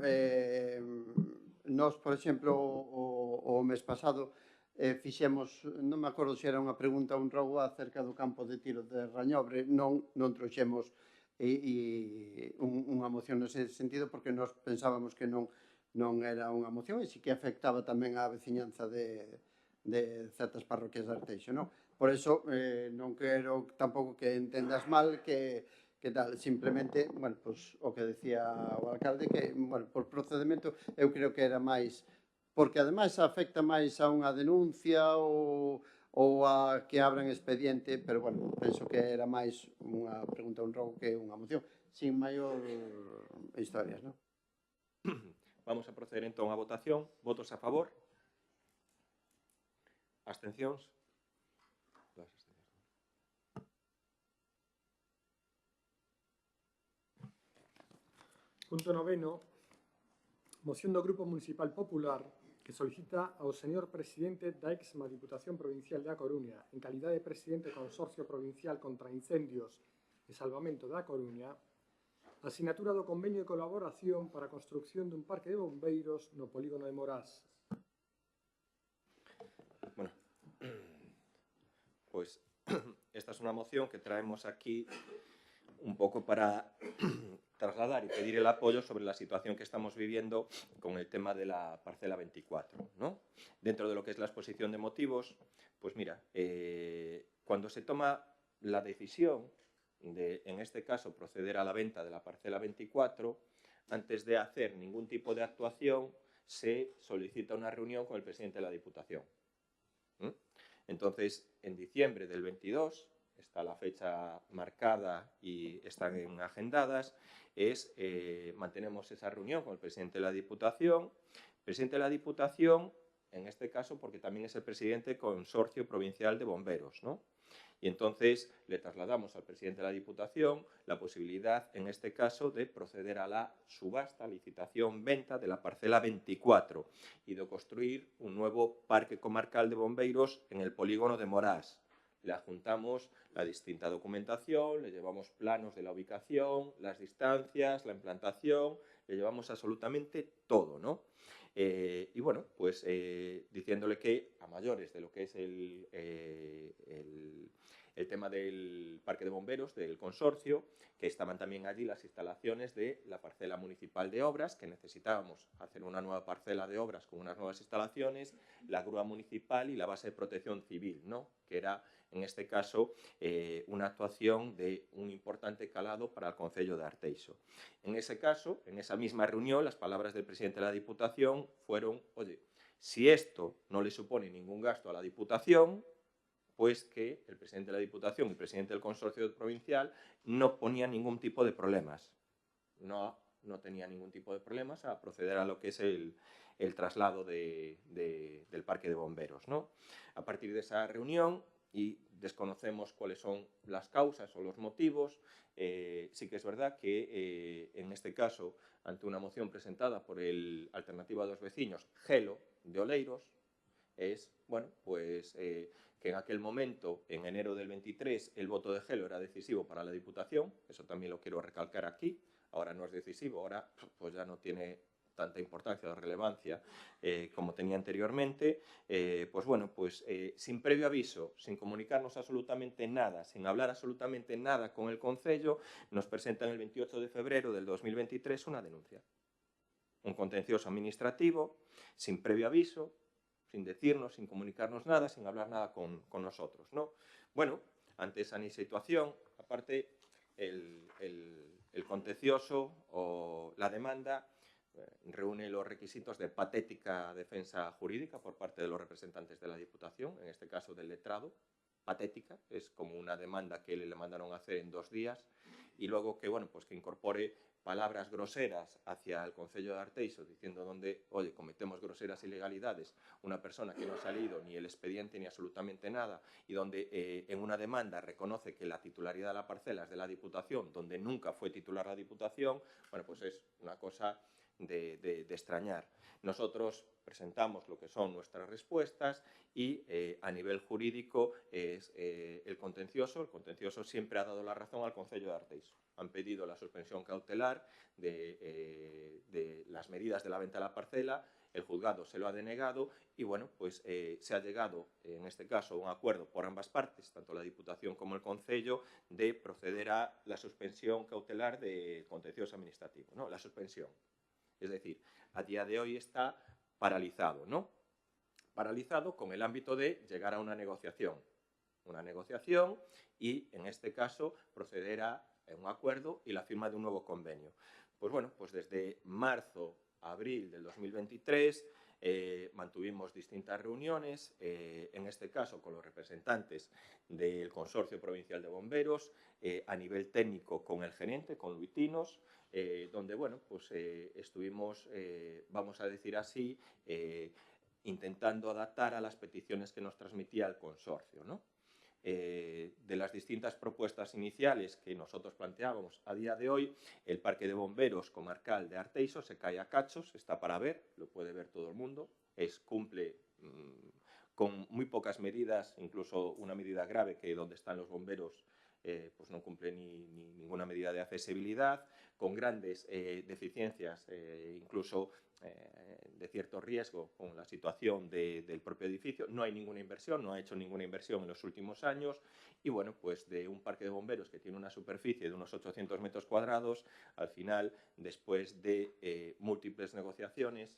nós, por exemplo, o mes pasado, fixemos, non me acordo se era unha pregunta ou un rogo acerca do campo de tiro de Rañobre, non trouxemos unha moción nese sentido porque nós pensábamos que non era unha moción e si que afectaba tamén á veciñanza de certas parroquias de Arteixo, non? Por eso non quero tampouco que entendas mal que tal, simplemente, bueno, pues, o que decía o alcalde, que, bueno, por procedimento eu creo que era máis porque ademais afecta máis a unha denuncia ou a que abran expediente, pero, bueno, penso que era máis unha pregunta, un rogo que unha moción, sin maior historias, non? Vamos a proceder entón a votación. Votos a favor? Abstencións? Punto 9. Moción do Grupo Municipal Popular que solicita ao señor presidente da exma Diputación Provincial da Coruña, en calidad de presidente do Consorcio Provincial contra Incendios e Salvamento da Coruña, a sinatura do convenio de colaboración para a construcción dun parque de bombeiros no polígono de Morás. Bueno, pues esta es una moción que traemos aquí un poco para trasladar y pedir el apoyo sobre la situación que estamos viviendo con el tema de la parcela 24, ¿no? Dentro de lo que es la exposición de motivos, pues mira, cuando se toma la decisión de, en este caso, proceder a la venta de la parcela 24, antes de hacer ningún tipo de actuación, se solicita una reunión con el presidente de la Diputación. Entonces, en diciembre del 22, está la fecha marcada y están agendadas, mantenemos esa reunión con el presidente de la Diputación. El presidente de la Diputación, en este caso, porque también es el presidente del Consorcio Provincial de Bomberos, ¿no? Y entonces le trasladamos al presidente de la Diputación la posibilidad, en este caso, de proceder a la subasta, licitación, venta de la parcela 24 y de construir un nuevo parque comarcal de bombeiros en el polígono de Morás. Le adjuntamos la distinta documentación, le llevamos planos de la ubicación, las distancias, la implantación, le llevamos absolutamente todo, ¿no? Y bueno, pues diciéndole que a mayores de lo que es el tema del parque de bomberos, del consorcio, que estaban también allí las instalaciones de la parcela municipal de obras, que necesitábamos hacer una nueva parcela de obras con unas nuevas instalaciones, la grúa municipal y la base de protección civil, ¿no? Que era, en este caso, una actuación de un importante calado para el concello de Arteixo. En ese caso, en esa misma reunión, las palabras del presidente de la Diputación fueron: oye, si esto no le supone ningún gasto a la Diputación, pues que el presidente de la Diputación y el presidente del Consorcio Provincial no ponían ningún tipo de problemas. No tenía ningún tipo de problemas a proceder a lo que es el traslado del parque de bomberos, ¿no? A partir de esa reunión, y desconocemos cuáles son las causas o los motivos, sí que es verdad que en este caso, ante una moción presentada por el Alternativa dos Veciños, Gelo, de Oleiros, es, bueno, pues que en aquel momento, en enero del 23, el voto de Gelo era decisivo para la Diputación, eso también lo quiero recalcar aquí. Ahora no es decisivo, ahora pues ya no tiene tanta importancia o relevancia como tenía anteriormente. Pues bueno, pues sin previo aviso, sin comunicarnos absolutamente nada, sin hablar absolutamente nada con el concello, nos presentan el 28 de febrero del 2023 una denuncia. Un contencioso administrativo, sin previo aviso, sin decirnos, sin comunicarnos nada, sin hablar nada con nosotros, ¿no? Bueno, ante esa situación, aparte, el contencioso o la demanda reúne los requisitos de patética defensa jurídica por parte de los representantes de la Diputación, en este caso del letrado. Patética, es como una demanda que le mandaron a hacer en 2 días, y luego que, bueno, pues que incorpore palabras groseras hacia el concello de Arteixo, diciendo donde, oye, cometemos groseras ilegalidades, una persona que no ha salido ni el expediente ni absolutamente nada, y donde en una demanda reconoce que la titularidad de la parcela es de la Diputación, donde nunca fue titular la Diputación, bueno, pues es una cosa de extrañar. Nosotros presentamos lo que son nuestras respuestas y a nivel jurídico es el contencioso siempre ha dado la razón al concello de Arteixo. Han pedido la suspensión cautelar de las medidas de la venta de la parcela, el juzgado se lo ha denegado y bueno, pues se ha llegado, en este caso, a un acuerdo por ambas partes, tanto la Diputación como el concello, de proceder a la suspensión cautelar del contencioso administrativo, ¿no? La suspensión. Es decir, a día de hoy está paralizado, ¿no? Paralizado con el ámbito de llegar a una negociación y, en este caso, proceder a un acuerdo y la firma de un nuevo convenio. Pues bueno, pues desde marzo a abril del 2023 mantuvimos distintas reuniones, en este caso con los representantes del Consorcio Provincial de Bomberos, a nivel técnico con el gerente, con Luitinos, donde, bueno, pues estuvimos, vamos a decir así, intentando adaptar a las peticiones que nos transmitía el consorcio, ¿no? de las distintas propuestas iniciales que nosotros planteábamos a día de hoy, el Parque de Bomberos Comarcal de Arteixo se cae a cachos, está para ver, lo puede ver todo el mundo, cumple con muy pocas medidas, incluso una medida grave que donde están los bomberos pues no cumple ni ninguna medida de accesibilidad, con grandes deficiencias, incluso de cierto riesgo con la situación del propio edificio. No hay ninguna inversión, no ha hecho ninguna inversión en los últimos años y bueno, pues de un parque de bomberos que tiene una superficie de unos 800 metros cuadrados, al final, después de múltiples negociaciones,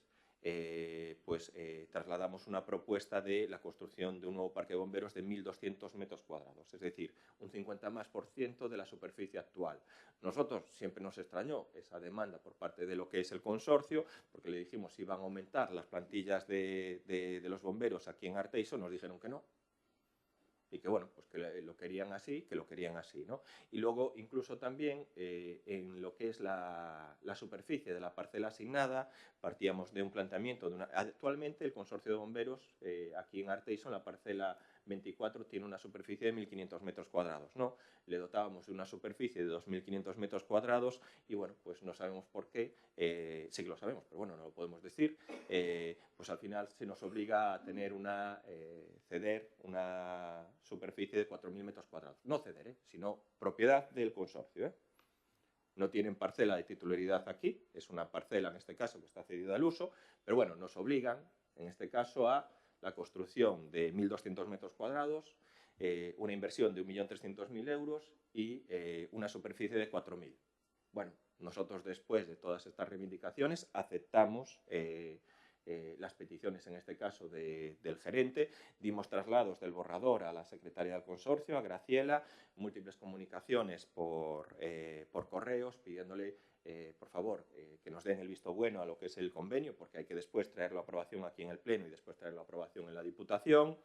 trasladamos una propuesta de la construcción de un nuevo parque de bomberos de 1.200 metros cuadrados, es decir, un 50% de la superficie actual. Nosotros siempre nos extrañó esa demanda por parte de lo que es el consorcio, porque le dijimos si iban a aumentar las plantillas de los bomberos aquí en Arteixo, nos dijeron que no. Y que bueno, pues que lo querían así, ¿no? Y luego incluso también en lo que es la superficie de la parcela asignada, partíamos de un planteamiento actualmente el consorcio de bomberos aquí en Arteixo, en la parcela 24, tiene una superficie de 1.500 metros cuadrados, ¿no? Le dotábamos de una superficie de 2.500 metros cuadrados y bueno, pues no sabemos por qué, sí que lo sabemos, pero bueno, no lo podemos decir, pues al final se nos obliga a tener ceder una superficie de 4.000 metros cuadrados. No ceder, sino propiedad del consorcio. No tienen parcela de titularidad aquí, es una parcela en este caso que está cedida al uso, pero bueno, nos obligan en este caso a la construcción de 1.200 metros cuadrados, una inversión de 1.300.000 euros y una superficie de 4.000. Bueno, nosotros después de todas estas reivindicaciones aceptamos las peticiones, en este caso, del gerente, dimos traslados del borrador a la secretaria del consorcio, a Graciela, múltiples comunicaciones por correos, pidiéndole, por favor, que nos den el visto bueno a lo que es el convenio, porque hay que después traerlo a aprobación aquí en el Pleno y después traerlo a aprobación en la Diputación.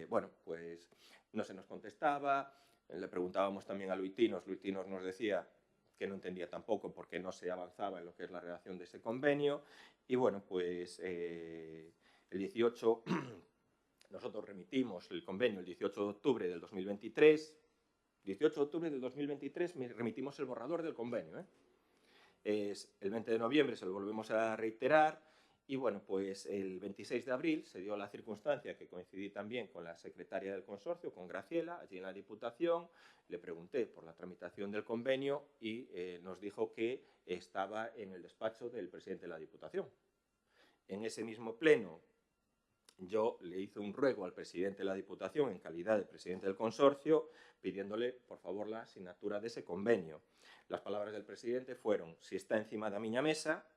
Bueno, pues no se nos contestaba, le preguntábamos también a Luitinos nos decía que no entendía tampoco por qué no se avanzaba en lo que es la redacción de ese convenio. Y bueno, pues el 18, nosotros remitimos el convenio el 18 de octubre del 2023. 18 de octubre del 2023 remitimos el borrador del convenio. Es el 20 de noviembre se lo volvemos a reiterar. Y bueno, pues el 26 de abril se dio la circunstancia que coincidí también con la secretaria del consorcio, con Graciela, allí en la Diputación. Le pregunté por la tramitación del convenio y nos dijo que estaba en el despacho del presidente de la Diputación. En ese mismo pleno yo le hice un ruego al presidente de la Diputación en calidad de presidente del consorcio, pidiéndole, por favor, la asignatura de ese convenio. Las palabras del presidente fueron: si está encima da miña mesa,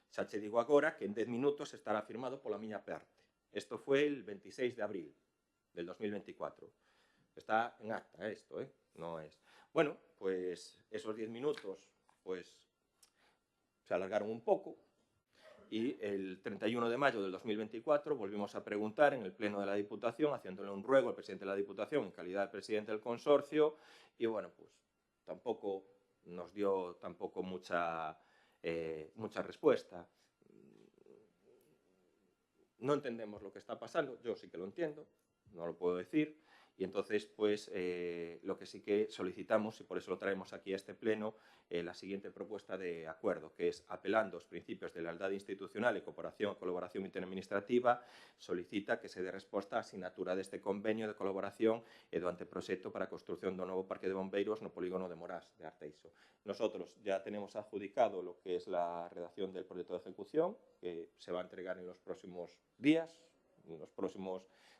xa che digo agora que en 10 minutos estará firmado pola miña parte. Esto fue el 26 de abril del 2024. Está en acta esto, no es... Bueno, pues esos 10 minutos pues se alargaron un poco y el 31 de mayo del 2024 volvimos a preguntar en el Pleno de la Diputación, haciéndole un ruego al presidente de la Diputación en calidad de presidente del consorcio, y bueno, pues tampoco nos dio mucha respuesta. No entendemos lo que está pasando, yo sí que lo entiendo, no lo puedo decir, y entonces pues lo que sí que solicitamos, y por eso lo traemos aquí a este pleno, la siguiente propuesta de acuerdo, que es, apelando a los principios de lealtad institucional e colaboración interadministrativa, solicita que se dé resposta á asignatura deste convenio de colaboración e do anteproxecto para a construción do novo parque de bombeiros no polígono de Morás de Arteixo. Nosotros ya tenemos adjudicado lo que es la redacción del proyecto de ejecución, que se va a entregar en los próximos días,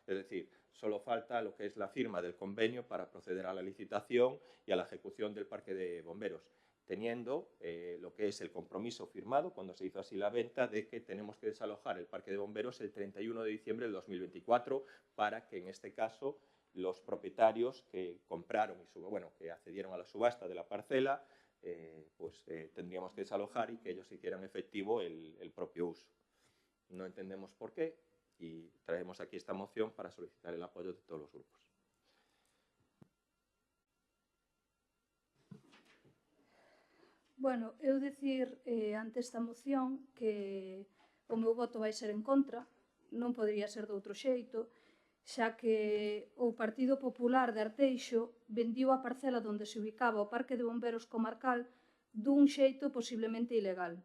es decir, solo falta lo que es la firma del convenio para proceder a la licitación y a la ejecución del parque de bomberos, teniendo lo que es el compromiso firmado cuando se hizo así la venta de que tenemos que desalojar el parque de bomberos el 31 de diciembre del 2024 para que en este caso los propietarios que compraron que accedieron a la subasta de la parcela tendríamos que desalojar y que ellos hicieran efectivo el propio uso. No entendemos por qué y traemos aquí esta moción para solicitar el apoyo de todos los grupos. Bueno, eu dicir ante esta moción que o meu voto vai ser en contra, non podería ser de outro xeito. xa que o Partido Popular de Arteixo vendiu a parcela onde se ubicaba o Parque de Bomberos comarcal dun xeito posiblemente ilegal.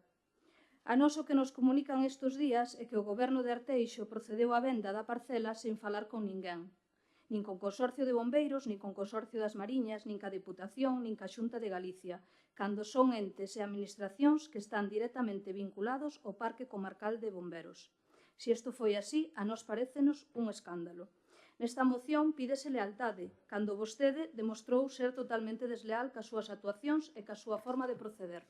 A nós o que nos comunican estes días é que o Goberno de Arteixo procedeu á venda da parcela sen falar con ninguén, nin con Consorcio de Bombeiros, nin con Consorcio das Mariñas, nin ca Deputación, nin ca Xunta de Galicia, cando son entes e administracións que están directamente vinculados ao Parque Comarcal de Bomberos. Se isto foi así, a nós parécenos un escándalo. Nesta moción pídese lealtade, cando vostede demostrou ser totalmente desleal cas súas actuacións e ca súa forma de proceder.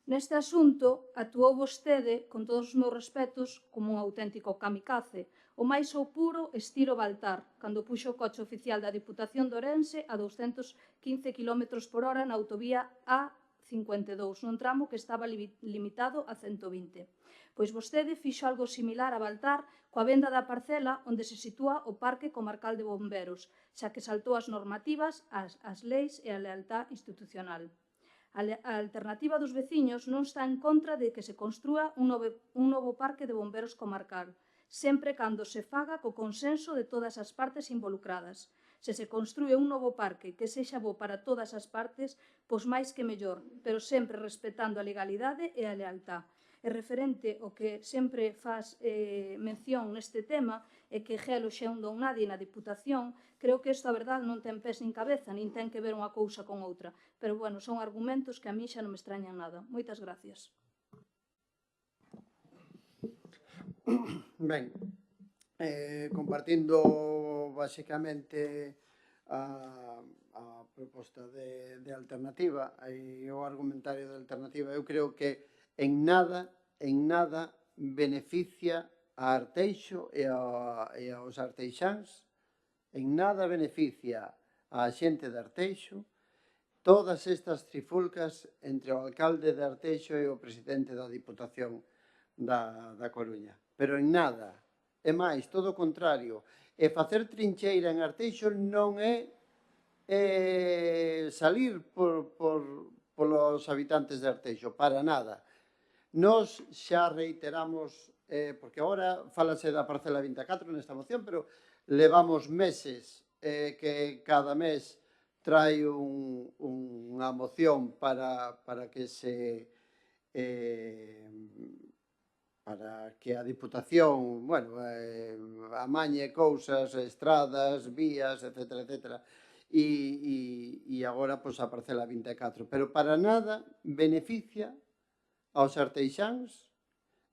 Neste asunto, actuou vostede, con todos os meus respetos, como un auténtico kamikaze, o máis ao puro estilo Baltar, cando puxo o coche oficial da Diputación de Ourense a 215 km/h na autovía A52, nun tramo que estaba limitado a 120. Pois vostede fixo algo similar a Baltar coa venda da parcela onde se sitúa o Parque Comarcal de Bomberos, xa que saltou as normativas, as leis e a lealtad institucional. A alternativa dos veciños non está en contra de que se construa un novo parque de bomberos comarcal, sempre cando se faga co consenso de todas as partes involucradas. Se se construe un novo parque que sexa bo para todas as partes, pois máis que mellor, pero sempre respetando a legalidade e a lealtad. E referente ao que sempre faz mención neste tema é que Gelo xa un don nadie na Diputación, creo que isto a verdade non ten pés nin cabeza, nin ten que ver unha cousa con outra. Pero, bueno, son argumentos que a mí xa non me extrañan nada. Moitas gracias. Ben, compartindo basicamente a proposta de alternativa e o argumentario de alternativa, eu creo que en nada beneficia a Arteixo e aos arteixáns, en nada beneficia a xente de Arteixo todas estas trifulcas entre o alcalde de Arteixo e o presidente da Diputación da Coruña. Pero en nada. É máis, todo o contrario. E facer trincheira en Arteixo non é salir polos habitantes de Arteixo, para nada. Nos xa reiteramos, porque agora falase da parcela 24 nesta moción, pero levamos meses que cada mes trae unha moción para que a Diputación, bueno, amañe cousas, estradas, vías, etcétera, etcétera. E agora, pois, a parcela 24. Pero para nada beneficia aos arteixáns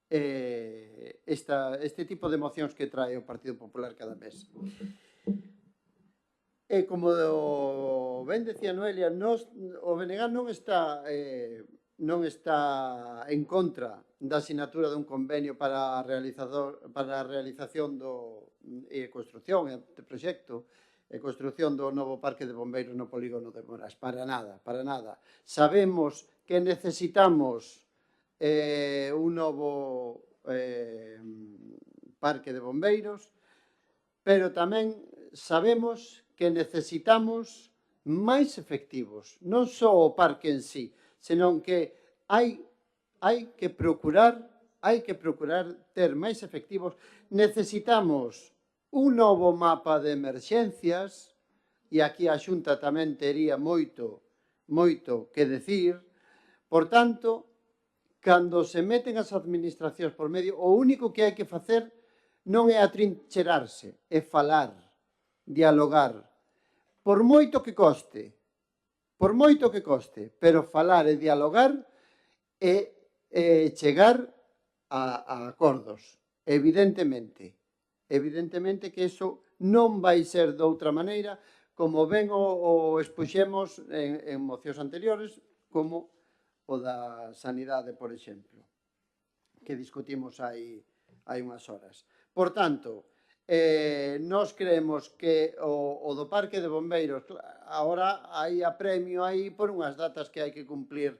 este tipo de mocións que trae o Partido Popular cada mes. E como ben decía Noelia, o BNG non está en contra da asinatura dun convenio para a realización e construción de proxecto e construción do novo parque de bombeiros no polígono de Moras. Para nada, para nada. Sabemos que necesitamos un novo parque de bombeiros, pero tamén sabemos que necesitamos máis efectivos, non só o parque en sí, senón que hai que procurar ter máis efectivos. Necesitamos un novo mapa de emerxencias, e aquí a Xunta tamén tería moito que decir. Por tanto, cando se meten as administracións por medio, o único que hai que facer non é atrincherarse, é falar, dialogar, por moito que coste, pero falar e dialogar e chegar a acordos. Evidentemente que iso non vai ser de outra maneira, como ben o expuxemos en mocións anteriores, como o da sanidade, por exemplo, que discutimos hai unhas horas. Por tanto, nós creemos que o do Parque de Bombeiros, agora hai apremio aí por unhas datas que hai que cumplir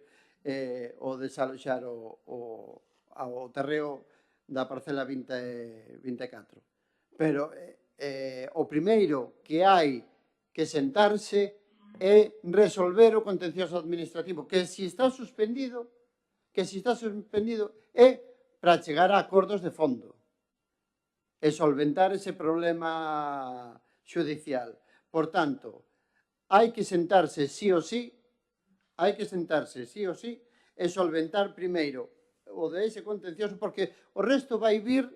o desaloxar ao terreo da parcela 24. Pero o primeiro que hai que sentarse é resolver o contencioso administrativo, que se está suspendido é para chegar a acordos de fondo. e solventar ese problema xudicial. Por tanto, hai que sentarse sí ou sí, e solventar primeiro o de ese contencioso, porque o resto vai vir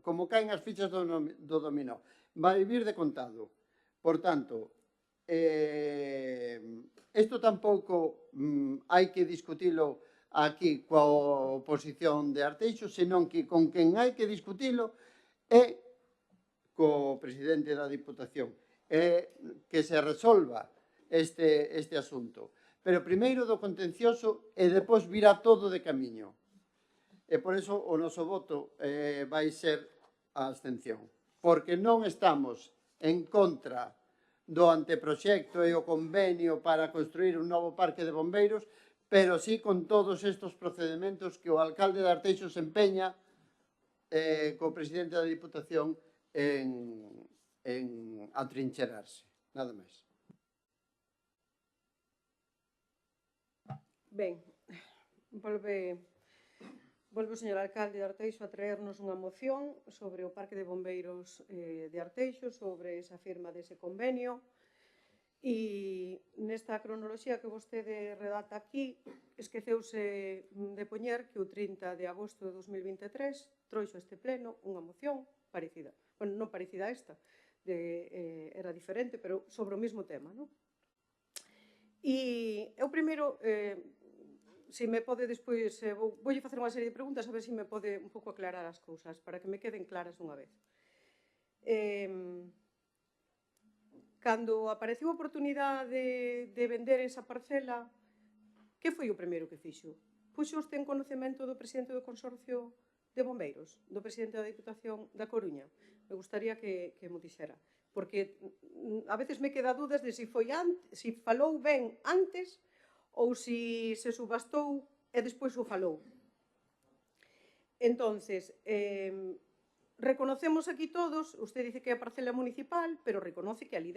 como caen as fichas do dominó, vai vir de contado. Por tanto, isto tampouco hai que discutilo aquí coa oposición de Arteixo, senón que con quen hai que discutilo é co presidente da Diputación, que se resolva este asunto. Pero primeiro do contencioso e depois virá todo de camiño. E por iso o noso voto vai ser a abstención. Porque non estamos en contra do anteproxecto e o convenio para construir un novo parque de bombeiros, pero sí con todos estes procedementos que o alcalde de Arteixo se empeña co presidente da Diputación en atrincherarse. Nada máis. Ben, volve o señor alcalde de Arteixo a traernos unha moción sobre o Parque de Bombeiros de Arteixo, sobre esa firma dese convenio. E nesta cronoloxía que vostede redata aquí, esqueceuse de poñer que o 30 de agosto de 2023 trouxo este pleno unha moción parecida, bueno, non parecida a esta, era diferente, pero sobre o mesmo tema, non? E eu primeiro, se me pode despois, voulle facer unha serie de preguntas a ver se me pode un pouco aclarar as cousas, para que me queden claras dunha vez. Cando apareceu a oportunidade de vender esa parcela, que foi o primeiro que fixo? Puxo usted en conocemento do presidente do Consorcio de Bombeiros, do presidente da Diputación da Coruña? Me gustaría que mo dixera, porque a veces me queda dudas de se falou ben antes ou se subastou e despois o falou. Entonces, reconocemos aquí todos, usted dice que é a parcela municipal, pero reconoce que ali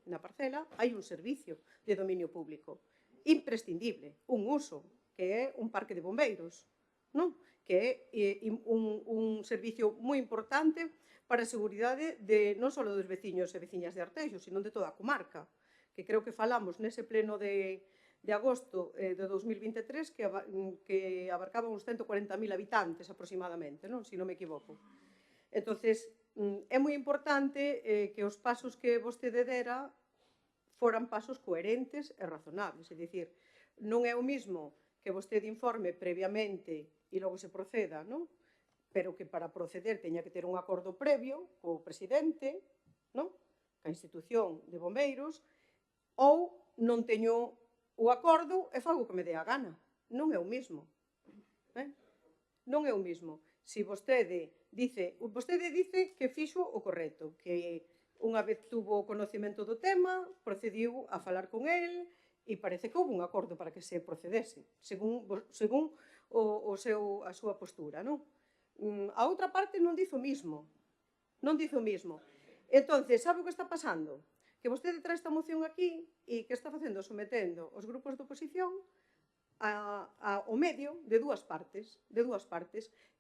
na parcela hai un servicio de dominio público imprescindible, un uso, que é un parque de bombeiros, non? Que é un servicio moi importante para a seguridade non só dos veciños e veciñas de Arteixo, sino de toda a comarca, que creo que falamos nese pleno de agosto de 2023 que abarcaba uns 140.000 habitantes aproximadamente, non? Se non me equivoco. Entonces, é moi importante que os pasos que vostede dera foran pasos coherentes e razonables. É dicir, non é o mismo que vostede informe previamente e logo se proceda, non? Pero que para proceder teña que ter un acordo previo co presidente, non? Ca institución de bombeiros, ou non teño o acordo e fago que me dé a gana. Non é o mismo. Non é o mismo. Se vostede dice que fixo o correcto, que unha vez tuvo conocemento do tema, procediu a falar con el e parece que houve un acordo para que se procedese, según a súa postura, non? A outra parte non dice o mismo. Non dice o mismo. Entón, sabe o que está pasando? Que vostede trae esta moción aquí e que está sometendo os grupos de oposición ao medio de dúas partes,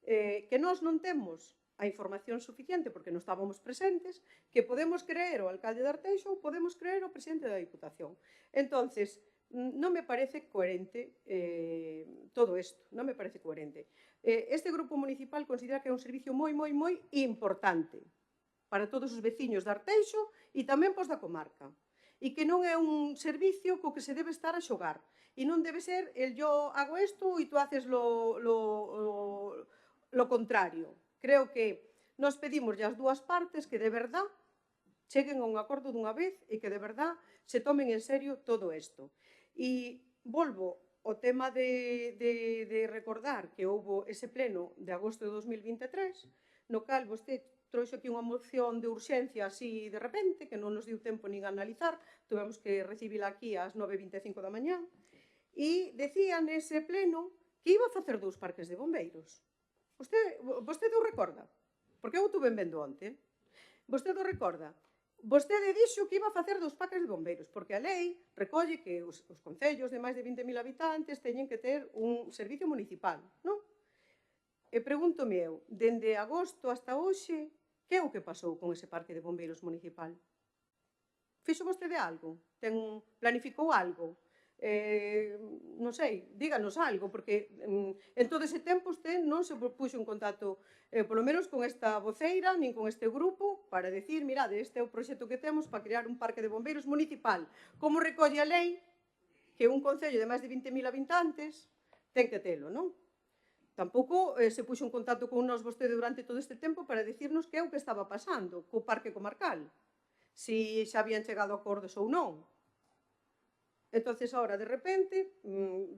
que nós non temos a información suficiente porque non estábamos presentes, que podemos creer o alcalde de Arteixo ou podemos creer o presidente da Diputación. Entonces, non me parece coherente todo isto, non me parece coherente. Este grupo municipal considera que é un servicio moi importante para todos os veciños de Arteixo e tamén pos da comarca, e que non é un servicio co que se debe estar a xogar, e non debe ser yo hago isto e tú haces lo contrario. Creo que nos pedimos as dúas partes que de verdad cheguen a un acordo dunha vez e que de verdad se tomen en serio todo isto. E volvo ao tema de recordar que houve ese pleno de agosto de 2023, no cal vostede trouxo aquí unha moción de urxencia así de repente, que non nos diu tempo nin a analizar, tuvemos que recibila aquí ás 9:25 da mañá, e decía nese pleno que iba a facer 2 parques de bombeiros. Vostede o recorda? Porque eu tuve vendo onte. Vostede o recorda? Vostede dixo que iba a facer 2 parques de bombeiros, porque a lei recolle que os concellos de máis de 20.000 habitantes teñen que ter un servicio municipal, non? E pregúntome eu, dende agosto hasta hoxe, que é o que pasou con ese parque de bombeiros municipal? Fixo vostede algo? Planificou algo? Non sei, díganos algo, porque en todo ese tempo usted non se puxo en contacto, polo menos con esta voceira, nin con este grupo, para decir, mirade, este é o proxecto que temos para crear un parque de bombeiros municipal. Como recolle a lei que un concello de máis de 20.000 habitantes ten que telo, non? Tampouco se puxo en contacto con nós vostede durante todo este tempo para dicirnos que é o que estaba pasando co parque comarcal, si xa habían chegado a acordos ou non. Entonces, ahora, de repente,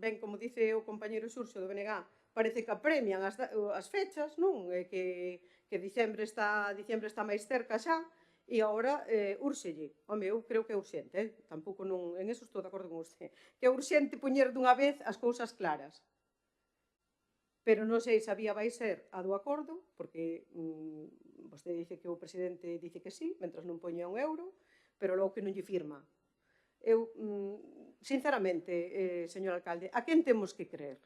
ben, como dice o compañeiro Xurxo do BNG, parece que apremian as fechas, non? Que diciembre está máis cerca xa, e agora úrxelle. Home, eu creo que é urxente, tampouco non, en eso estou de acordo con usted, que é urxente poñer dunha vez as cousas claras. Pero non sei se a vía vai ser a do acordo, porque vostede dice que o presidente dice que sí, mentras non poña un euro, pero logo que non lle firma. Eu, sinceramente, señor alcalde, a quen temos que creer?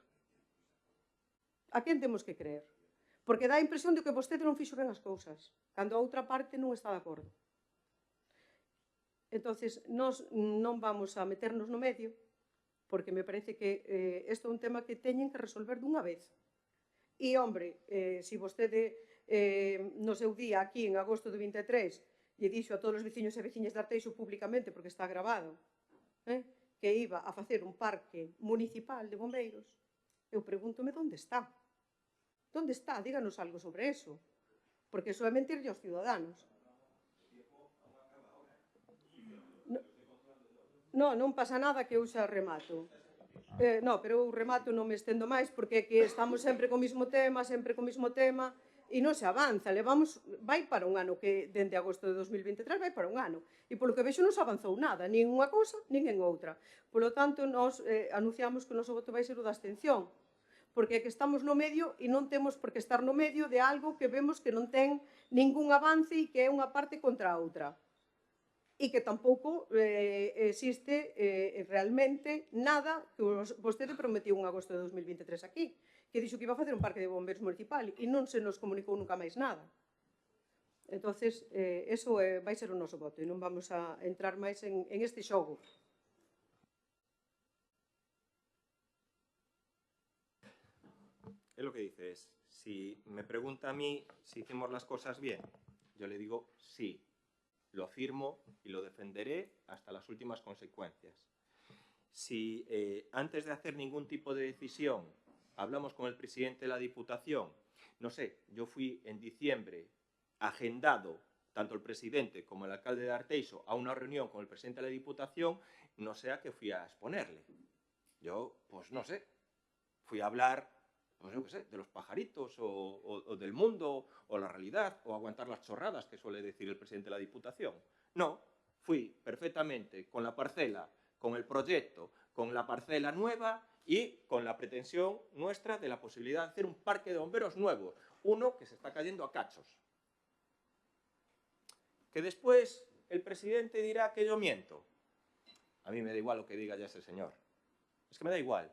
A quen temos que creer? Porque dá a impresión de que vostede non fixo ben as cousas, cando a outra parte non está de acordo. Entonces, nós non vamos a meternos no medio, porque me parece que isto é un tema que teñen que resolver dunha vez. E, hombre, se vostede no seu día aquí, en agosto de 23, lle dixo a todos os veciños e veciñas de Arteixo públicamente, porque está grabado, que iba a facer un parque municipal de bombeiros, eu pregúntome onde está. Onde está? Díganos algo sobre eso. Porque eso é mentirlle aos ciudadanos. Non pasa nada, que eu xa remato. Non, pero eu remato, non me estendo máis, porque é que estamos sempre co mismo tema, e non se avanza. Vai para un ano, que dende agosto de 2023 vai para un ano. E polo que vexo non se avanzou nada, nin unha cousa, nin en outra. Polo tanto, nós anunciamos que o noso voto vai ser o da abstención, porque é que estamos no medio e non temos por que estar no medio de algo que vemos que non ten ningún avance e que é unha parte contra a outra. E que tampouco existe realmente nada que vostede prometiu en agosto de 2023 aquí, que dixo que iba a facer un parque de bombeiros municipal e non se nos comunicou nunca máis nada. Entonces, eso vai ser o noso voto e non vamos a entrar máis en este xogo. Es lo que dices. Si me pregunta a mí si hicimos las cosas bien, yo le digo sí. Lo afirmo y lo defenderé hasta las últimas consecuencias. Si antes de hacer ningún tipo de decisión hablamos con el presidente de la Diputación, no sé, yo fui en diciembre agendado, tanto el presidente como el alcalde de Arteixo, a una reunión con el presidente de la Diputación, no sé a qué fui a exponerle. Yo, pues no sé, fui a hablar, pues yo qué sé, de los pajaritos o del mundo o la realidad o aguantar las chorradas que suele decir el presidente de la Diputación. No, fui perfectamente con la parcela, con el proyecto, con la parcela nueva y con la pretensión nuestra de la posibilidad de hacer un parque de bomberos nuevo, uno que se está cayendo a cachos. Que después el presidente dirá que yo miento. A mí me da igual lo que diga ya ese señor. Es que me da igual.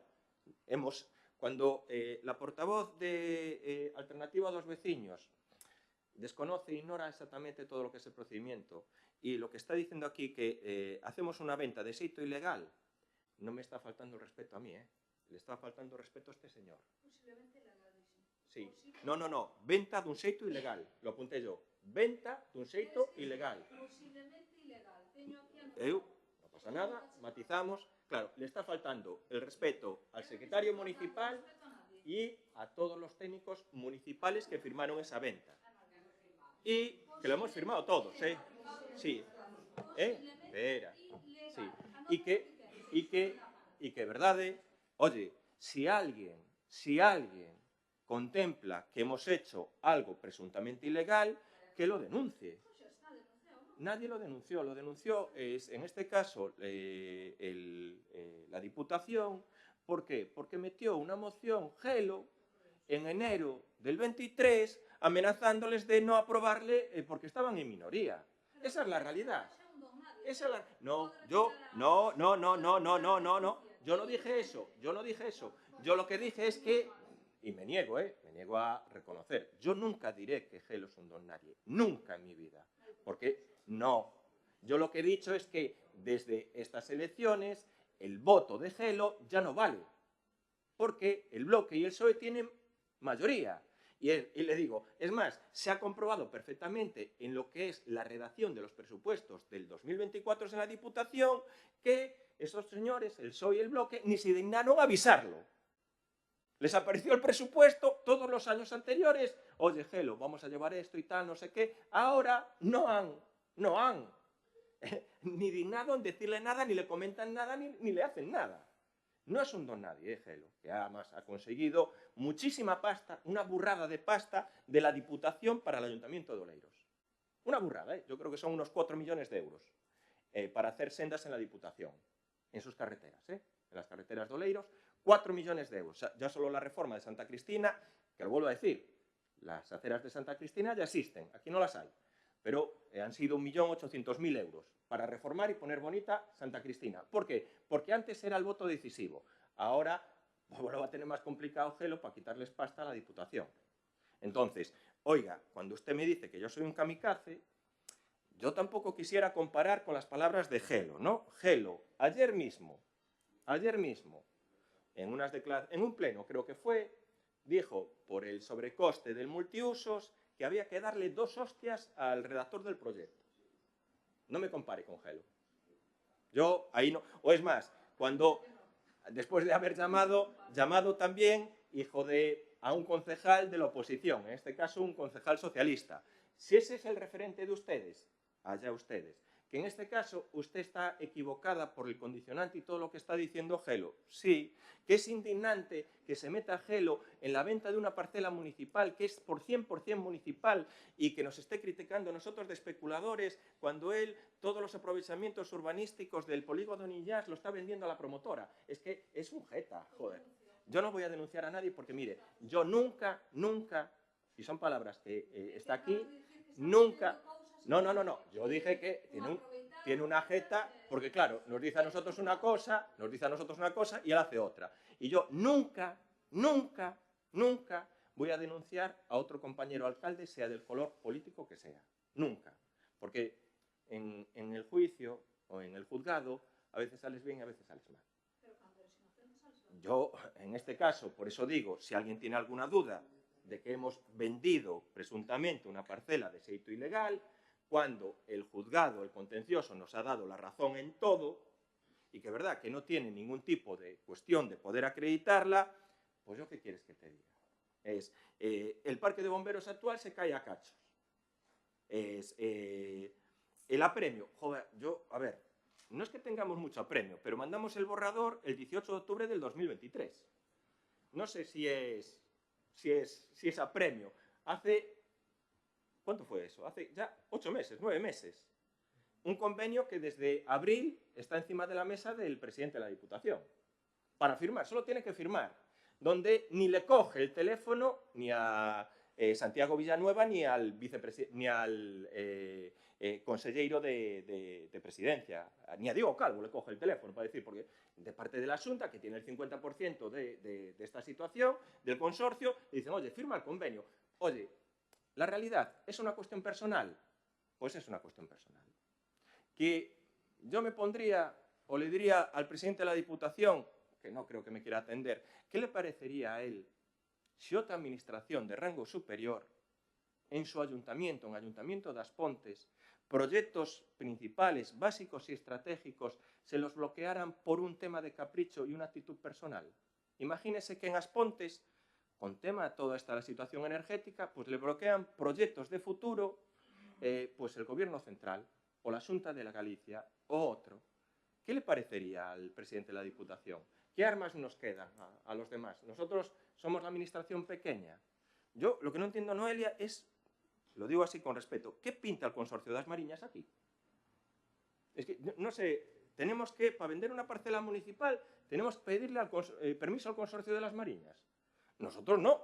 Cuando la portavoz de Alternativa a dos Veciños desconoce e ignora exactamente todo lo que es el procedimiento y lo que está diciendo aquí que hacemos una venta de xeito ilegal, no me está faltando el respeto a mí, le está faltando el respeto a este señor. Posiblemente ilegal, dixo. Sí. No, venta dun xeito ilegal, lo apunté yo. Venta dun xeito ilegal. Posiblemente ilegal. Teño aquí a... No pasa nada, matizamos. Claro, le está faltando el respeto al secretario municipal y a todos los técnicos municipales que firmaron esa venta. Y que lo hemos firmado todos, ¿eh? Sí. Espera. Sí. Y que verdade, oye, si alguien contempla que hemos hecho algo presuntamente ilegal, que lo denuncie. Nadie lo denunció en este caso la Diputación. ¿Por qué? Porque metió una moción gelo en enero del 23 amenazándoles de no aprobarle porque estaban en minoría. Esa es la realidad. No, yo no dije eso. Yo lo que dije es que y me niego a reconocer. Yo nunca diré que Gelo es un don nadie, nunca en mi vida, porque no. Yo lo que he dicho es que desde estas elecciones el voto de Gelo ya no vale, porque el Bloque y el PSOE tienen mayoría. Y le digo, es más, se ha comprobado perfectamente en lo que es la redacción de los presupuestos del 2024 en la Diputación que esos señores, el PSOE y el Bloque, ni se dignaron a avisarlo. Les apareció el presupuesto todos los años anteriores. Oye, Gelo, vamos a llevar esto y tal, no sé qué. Ahora no han ni dignado en decirle nada, ni le comentan nada, ni le hacen nada. No es un don nadie, Gelo, que además ha conseguido muchísima pasta, una burrada de pasta de la Diputación para el Ayuntamiento de Oleiros. Una burrada, yo creo que son unos 4 millones de euros para hacer sendas en la Diputación, en sus carreteras, en las carreteras de Oleiros, 4 millones de euros. Ya solo la reforma de Santa Cristina, que lo vuelvo a decir, las aceras de Santa Cristina ya existen, aquí no las hay, pero han sido 1.800.000 euros para reformar y poner bonita Santa Cristina. ¿Por qué? Porque antes era el voto decisivo. Ahora lo va a tener más complicado Gelo para quitarles pasta a la Diputación. Entonces, oiga, cuando usted me dice que yo soy un kamikaze, yo tampoco quisiera comparar con las palabras de Gelo, ¿no? Gelo, ayer mismo, en un pleno creo que fue, dijo por el sobrecoste del multiusos que había que darle 2 hostias al redactor del proyecto. No me compare con Gelo. Yo ahí no... O es más, cuando, después de haber llamado también a un concejal de la oposición, en este caso un concejal socialista. Si ese es el referente de ustedes, allá ustedes. Que en este caso usted está equivocada por el condicionante y todo lo que está diciendo Gelo. Sí, que es indignante que se meta Gelo en la venta de una parcela municipal que es por 100% municipal y que nos esté criticando a nosotros de especuladores cuando él todos los aprovechamientos urbanísticos del polígono de Illás lo está vendiendo a la promotora. Es que es un jeta, joder. Yo no voy a denunciar a nadie porque, mire, yo nunca, y son palabras que está aquí, nunca... No. Yo dije que tiene una jeta, porque claro, nos dice a nosotros una cosa y él hace otra. Y yo nunca voy a denunciar a otro compañero alcalde, sea del color político que sea. Nunca. Porque en el juicio o en el juzgado a veces sales bien y a veces sales mal. Yo, en este caso, por eso digo, si alguien tiene alguna duda de que hemos vendido presuntamente una parcela de xeito ilegal, cuando el juzgado, el contencioso, nos ha dado la razón en todo, y que es verdad que no tiene ningún tipo de cuestión de poder acreditarla, pues yo qué quieres que te diga. El parque de bomberos actual se cae a cachos. El apremio, joder, no es que tengamos mucho apremio, pero mandamos el borrador el 18 de octubre del 2023. No sé si es apremio. ¿Cuánto fue eso? Hace ya 8 meses, 9 meses. Un convenio que desde abril está encima de la mesa del presidente de la Diputación. Para firmar, solo tiene que firmar. Donde ni le coge el teléfono ni a Santiago Villanueva ni al consejero de presidencia. Ni a Diego Calvo le coge el teléfono para decir, porque de parte de la Xunta, que tiene el 50% de esta situación, del consorcio, le dicen, oye, firma el convenio. Oye, ¿la realidad es una cuestión personal? Pues es una cuestión personal. Que yo me pondría, o le diría al presidente de la Diputación, que no creo que me quiera atender, ¿qué le parecería a él si otra administración de rango superior, en su ayuntamiento, en el Ayuntamiento de As Pontes, proyectos principales, básicos y estratégicos, se los bloquearan por un tema de capricho y una actitud personal? Imagínese que en As Pontes, con tema de toda esta situación energética, pues le bloquean proyectos de futuro, pues el Gobierno central, o la Xunta de la Galicia, o otro. ¿Qué le parecería al presidente de la Diputación? ¿Qué armas nos quedan a los demás? Nosotros somos la administración pequeña. Yo lo que no entiendo, Noelia, es, lo digo así con respeto, ¿qué pinta el Consorcio de As Mariñas aquí? Es que, no sé, tenemos que, para vender una parcela municipal, tenemos que pedirle permiso al Consorcio de Las Mariñas. Nosotros no.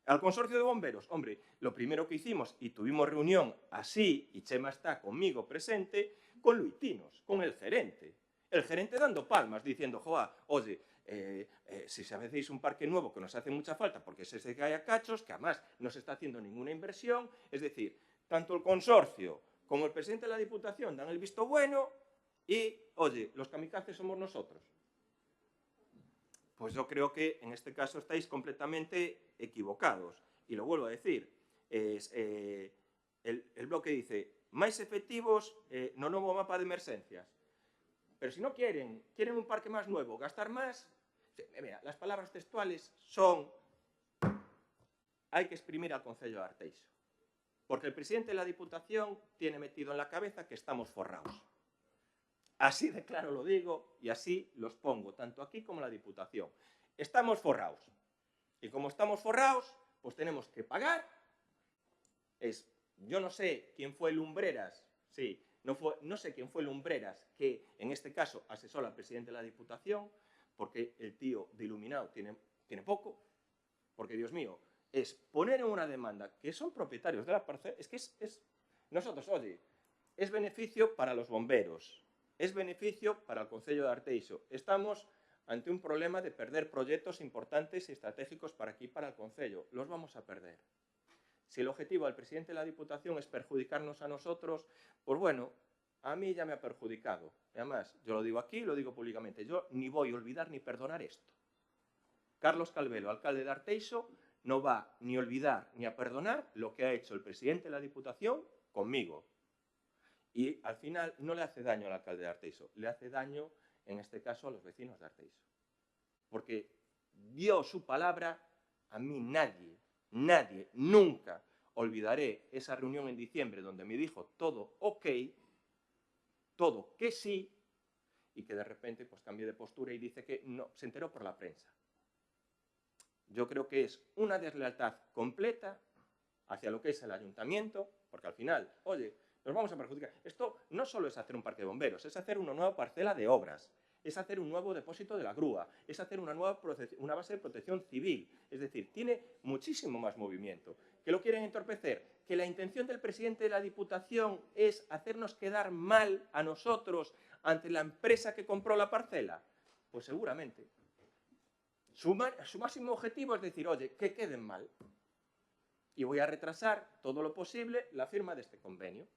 Al consorcio de bomberos, hombre, lo primero que hicimos, y tuvimos reunión así, y Chema está conmigo presente, con Luitinos, con el gerente. El gerente dando palmas, diciendo, joa, oye, si sabéis un parque nuevo que nos hace mucha falta porque se cae a cachos, que además no se está haciendo ninguna inversión, es decir, tanto el consorcio como el presidente de la Diputación dan el visto bueno y, oye, los kamikazes somos nosotros. Pues yo creo que en este caso estáis completamente equivocados. Y lo vuelvo a decir, el bloque dice, máis efectivos no novo mapa de emerxencias. Pero si no quieren un parque más nuevo, gastar más, mira, las palabras textuales son hay que exprimir al Concello de Arteixo. Porque el presidente de la Diputación tiene metido en la cabeza que estamos forrados. Así de claro lo digo y así los pongo, tanto aquí como en la Diputación. Estamos forrados. Y como estamos forrados, pues tenemos que pagar. Yo no sé quién fue Lumbreras, sí, no sé quién fue Lumbreras, que en este caso asesora al presidente de la Diputación, porque el tío de iluminado tiene poco, porque, Dios mío, es poner en una demanda que son propietarios de la parcela, es que es nosotros, oye, es beneficio para los bomberos, es beneficio para el Concello de Arteixo. Estamos ante un problema de perder proyectos importantes y estratégicos para aquí, para el Concello. Los vamos a perder. Si el objetivo del presidente de la Diputación es perjudicarnos a nosotros, pues bueno, a mí ya me ha perjudicado. Y además, yo lo digo aquí, lo digo públicamente, yo ni voy a olvidar ni perdonar esto. Carlos Calvelo, alcalde de Arteixo, no va ni a olvidar ni a perdonar lo que ha hecho el presidente de la Diputación conmigo. Y al final no le hace daño al alcalde de Arteixo, le hace daño, en este caso, a los vecinos de Arteixo. Porque dio su palabra, a mí nadie, nunca olvidaré esa reunión en diciembre donde me dijo todo ok, todo que sí, y que de repente pues cambié de postura y dice que no, se enteró por la prensa. Yo creo que es una deslealtad completa hacia lo que es el ayuntamiento, porque al final, oye, nos vamos a perjudicar. Esto no solo es hacer un parque de bomberos, es hacer una nueva parcela de obras, es hacer un nuevo depósito de la grúa, es hacer una base de protección civil. Es decir, tiene muchísimo más movimiento. ¿Que lo quieren entorpecer? ¿Que la intención del presidente de la Diputación es hacernos quedar mal a nosotros ante la empresa que compró la parcela? Pues seguramente. Su máximo objetivo es decir, oye, que queden mal. Y voy a retrasar todo lo posible la firma de este convenio.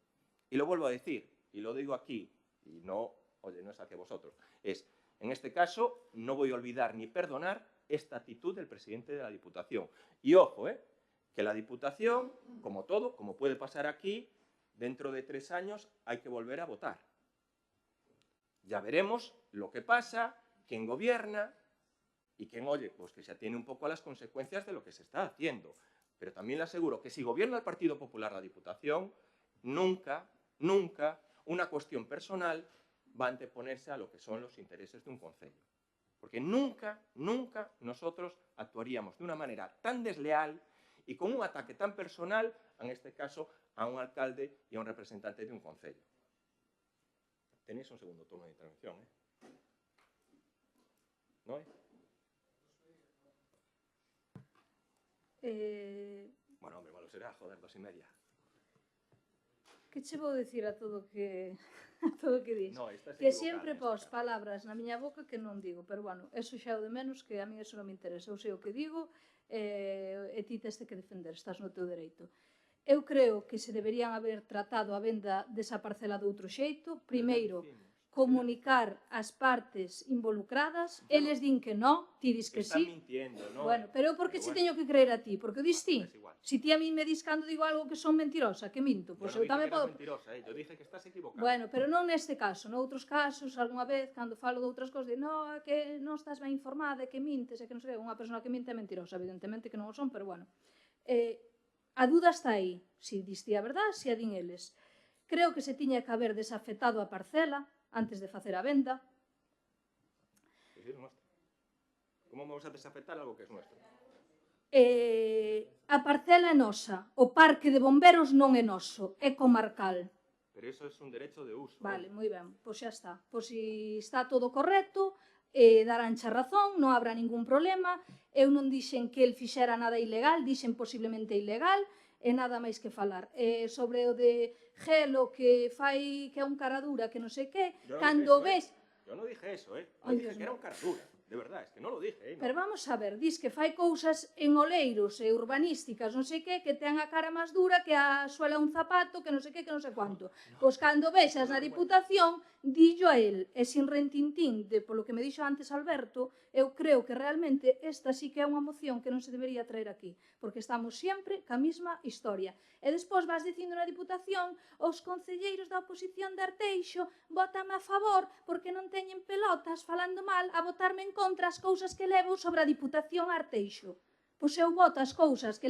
Y lo vuelvo a decir, y lo digo aquí, y no, oye, no es hacia vosotros, en este caso, no voy a olvidar ni perdonar esta actitud del presidente de la Diputación. Y ojo, que la Diputación, como todo, como puede pasar aquí, dentro de 3 años hay que volver a votar. Ya veremos lo que pasa, quién gobierna y quién, oye, pues que se atiene un poco a las consecuencias de lo que se está haciendo. Pero también le aseguro que si gobierna el Partido Popular la Diputación, nunca una cuestión personal va a anteponerse a lo que son los intereses de un concello. Porque nunca nosotros actuaríamos de una manera tan desleal y con un ataque tan personal, en este caso, a un alcalde y a un representante de un concello. Tenéis un segundo turno de intervención, ¿no? Bueno, hombre, malo será, joder, 2:30. Que che vou dicir a todo que dis? No, estás Que equivocada sempre neste pos caso. palabras na miña boca que non digo, pero bueno, eso xa é o de menos, que a mí eso non me interesa. Eu sei o que digo e ti teste que defender, estás no teu dereito. Eu creo que se deberían haber tratado a venda desa parcela de outro xeito. Primeiro, comunicar as partes involucradas, eles din que no, ti dis que Están sí. mintiendo, ¿no? Bueno, pero eu por que Pero che bueno. teño que creer a ti? Porque o dis ti. Es igual. Si ti a mí me dis cando digo algo que son mentirosa, que minto, pois eu Yo no dije tamén que eras podo... mentirosa, yo dije que estás equivocada. Bueno, pero non neste caso, noutros casos, algunha vez, cando falo de outras cosas, digo, no, é que non estás ben informada, é que mintes, é que non sei, unha persona que minte é mentirosa, evidentemente que non o son, pero bueno. A duda está aí, si diste a verdade, si a din eles. Creo que se tiña que haber desafectado a parcela antes de facer a venda. Pues es nuestro. ¿Cómo vamos a desafectar algo que es nuestro? A parcela é nosa, o parque de bomberos non é noso, é comarcal. Pero eso es un derecho de uso. Vale, moi ben, pois xa está. Pois se está todo correcto, daráncha razón, non habrá ningún problema. Eu non dixen que el fixera nada ilegal, dixen posiblemente ilegal, e nada máis que falar. Sobre o de Gelo, que fai que é un caradura, que non sei que, Yo no cando dije ves... eso, Yo no dije eso, Yo Ay, dije Dios que era mío. un caradura. de verdad, es que non lo dije, ¿eh? Pero vamos a ver, dis que fai cousas en oleiros e urbanísticas, non sei que ten a cara máis dura que a suela un zapato, que non sei que non sei cuánto. Pois cando vexas na Diputación, dillo a él, e sin rentintín, polo que me dixo antes Alberto, eu creo que realmente esta sí que é unha moción que non se debería traer aquí, porque estamos sempre ca mesma historia. E despois vas dicindo na Diputación, os concelleiros da oposición de Arteixo votame a favor porque non teñen pelotas falando mal a votarme en contra as cousas que levo sobre a Diputación a Arteixo. Pois eu voto as cousas que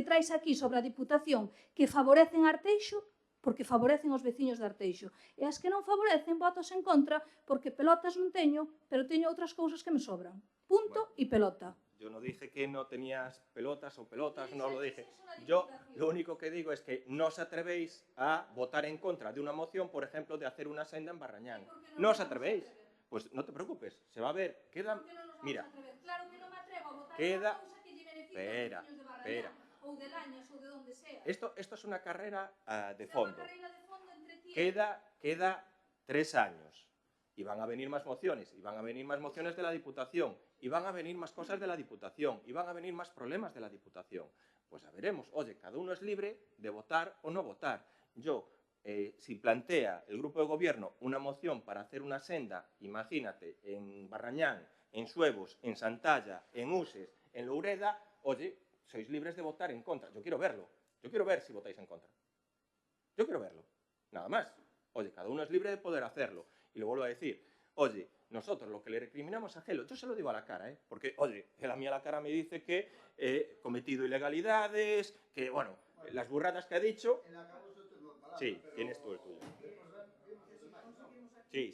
traes aquí sobre a Diputación que favorecen a Arteixo porque favorecen os veciños de Arteixo. E as que non favorecen, votos en contra, porque pelotas non teño, pero teño outras cousas que me sobran. Punto e pelota. Yo no dije que no tenías pelotas o pelotas, no lo dije. Yo lo único que digo es que no os atrevéis a votar en contra de una moción, por ejemplo, de hacer una senda en Barrañán. No os atrevéis. Pues no te preocupes, se va a ver. Queda... Mira. Claro que non me atrevo a votar queda... unha cousa que lle beneficia aos veciños de Barrañán, ou de Lañas, ou de donde sea. Esto es una carrera de fondo. Queda Queda 3 años. Y van a venir más mociones, y van a venir más mociones de la Diputación, y van a venir más cosas de la Diputación, y van a venir más problemas de la Diputación. Pues ya veremos. Oye, cada uno es libre de votar o no votar. Yo, si plantea el grupo de gobierno una moción para hacer una senda, imagínate, en Barrañán, en Suevos, en Santalla, en Uses, en Loureda, oye, sois libres de votar en contra. Yo quiero verlo. Yo quiero ver si votáis en contra. Yo quiero verlo. Nada más. Oye, cada uno es libre de poder hacerlo. Y lo vuelvo a decir. Oye, nosotros lo que le recriminamos a Gelo, yo se lo digo a la cara, porque, oye, él a mí a la cara me dice que he cometido ilegalidades, que, bueno, las burradas que ha dicho... Sí, tienes tú el tuyo. Sí.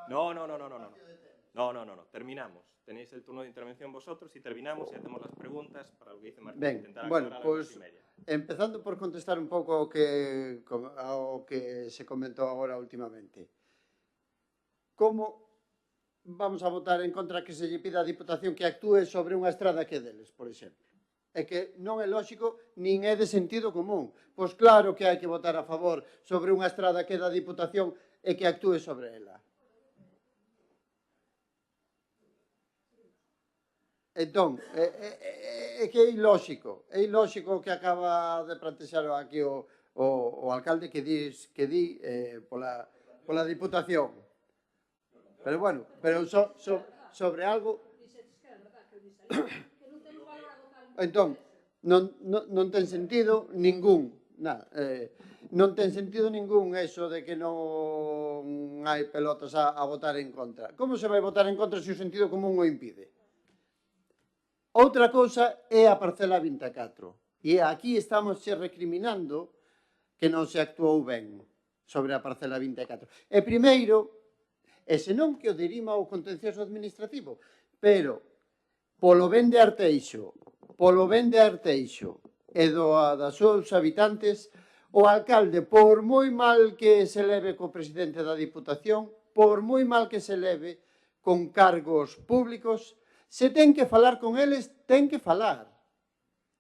No. Terminamos. Tenéis el turno de intervención vosotros y terminamos y hacemos las preguntas para lo que dice Martín. Ben, bueno, pois, empezando por contestar un pouco ao que se comentou agora últimamente. Como vamos a votar en contra que se lle pida a Diputación que actúe sobre unha estrada que é deles, por exemplo? É que non é lógico nin é de sentido común. Pois claro que hai que votar a favor sobre unha estrada que é da Diputación e que actúe sobre ela. Entón, é que é ilóxico que acaba de plantexar aquí o alcalde que di pola Diputación. Pero bueno, pero sobre algo... Entón, non ten sentido ningún, non ten sentido ningún eso de que non hai pelotas a votar en contra. Como se vai votar en contra se o sentido común o impide? Outra cousa é a parcela 24. E aquí estamos recriminando que non se actuou ben sobre a parcela 24. E primeiro, e senón que o dirima ao contencioso administrativo, pero polo ben de Arteixo e das seus habitantes, o alcalde, por moi mal que se leve co presidente da Diputación, por moi mal que se leve con cargos públicos, se ten que falar con eles, ten que falar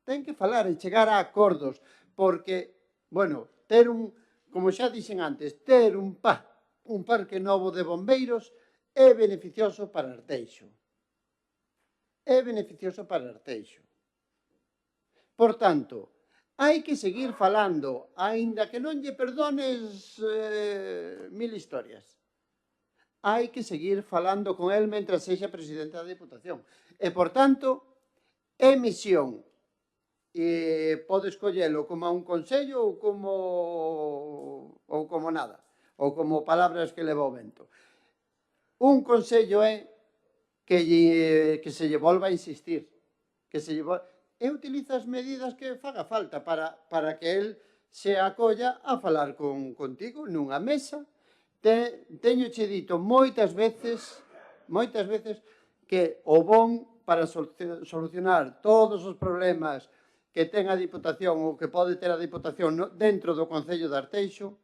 e chegar a acordos, porque, bueno, como xa dixen antes, ter un parque novo de bombeiros é beneficioso para Arteixo. Por tanto, hai que seguir falando, aínda que non lle perdones mil historias. Hai que seguir falando con el mentre sexa presidente da Diputación. E, por tanto, é misión. E pode escollelo como a un consello ou como nada. Ou como palabras que leva o vento. Un consello é que se lle volva a insistir. E utiliza as medidas que faga falta para que el se acolla a falar contigo nunha mesa. Teño che dito moitas veces que o bon para solucionar todos os problemas que ten a Diputación ou que pode ter a Diputación dentro do Concello de Arteixo,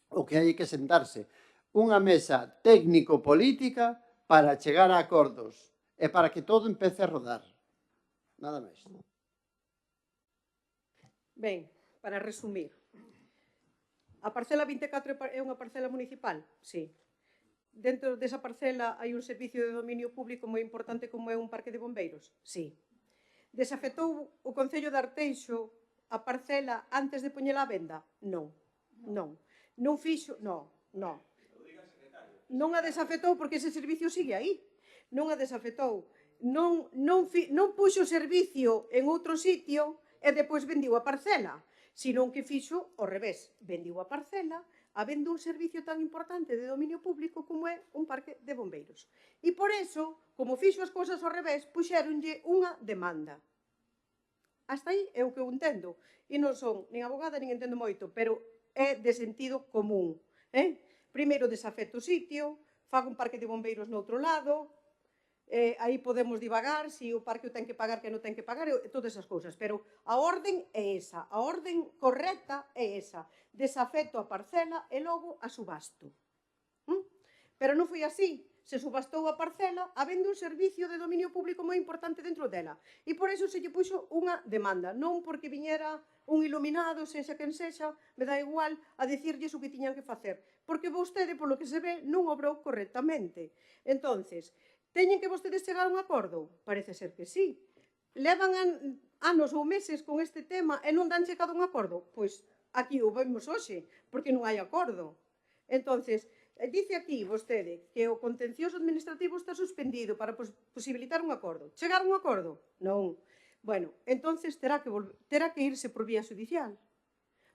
o que hai que sentarse unha mesa técnico-política para chegar a acordos e para que todo empece a rodar. Nada máis. Ben, para resumir, a parcela 24 é unha parcela municipal? Sí. dentro desa parcela hai un servicio de dominio público moi importante como é un parque de bombeiros? Sí. Desafectou o Concello de Arteixo a parcela antes de poñela á venda? Non. Non. Non fixo... Non. Non a desafectou porque ese servicio sigue aí. Non a desafectou. Non puxo o servicio en outro sitio e depois vendiu a parcela, senón que fixo ao revés. Vendiu a parcela habendo un servicio tan importante de dominio público como é un parque de bombeiros. E por eso, como fixo as cousas ao revés, puxéronlle unha demanda. Hasta aí é o que eu entendo. E non son nin abogada, nin entendo moito, pero é de sentido común. Primeiro desafecto o sitio, fago un parque de bombeiros no outro lado, aí podemos divagar, se o parque o ten que pagar, que non ten que pagar, todas esas cousas. Pero a orden é esa, a orden correcta é esa. Desafecto a parcela e logo a subasto. Pero non foi así. Se subastou a parcela, habendo un servicio de dominio público moi importante dentro dela. E por eso se lle puxo unha demanda. Non porque viñera un iluminado, sexa quen sexa, me dá igual a dicirlles o que tiñan que facer. Porque vostede, polo que se ve, non obrou correctamente. Entonces, teñen que vostedes chegar a un acordo? Parece ser que sí. Levan anos ou meses con este tema e non dan chegado a un acordo? Pois aquí o vemos hoxe, porque non hai acordo. Entonces, dice aquí vostede que o contencioso administrativo está suspendido para posibilitar un acordo. Chegar a un acordo? Non. Bueno, entonces terá que irse por vía judicial.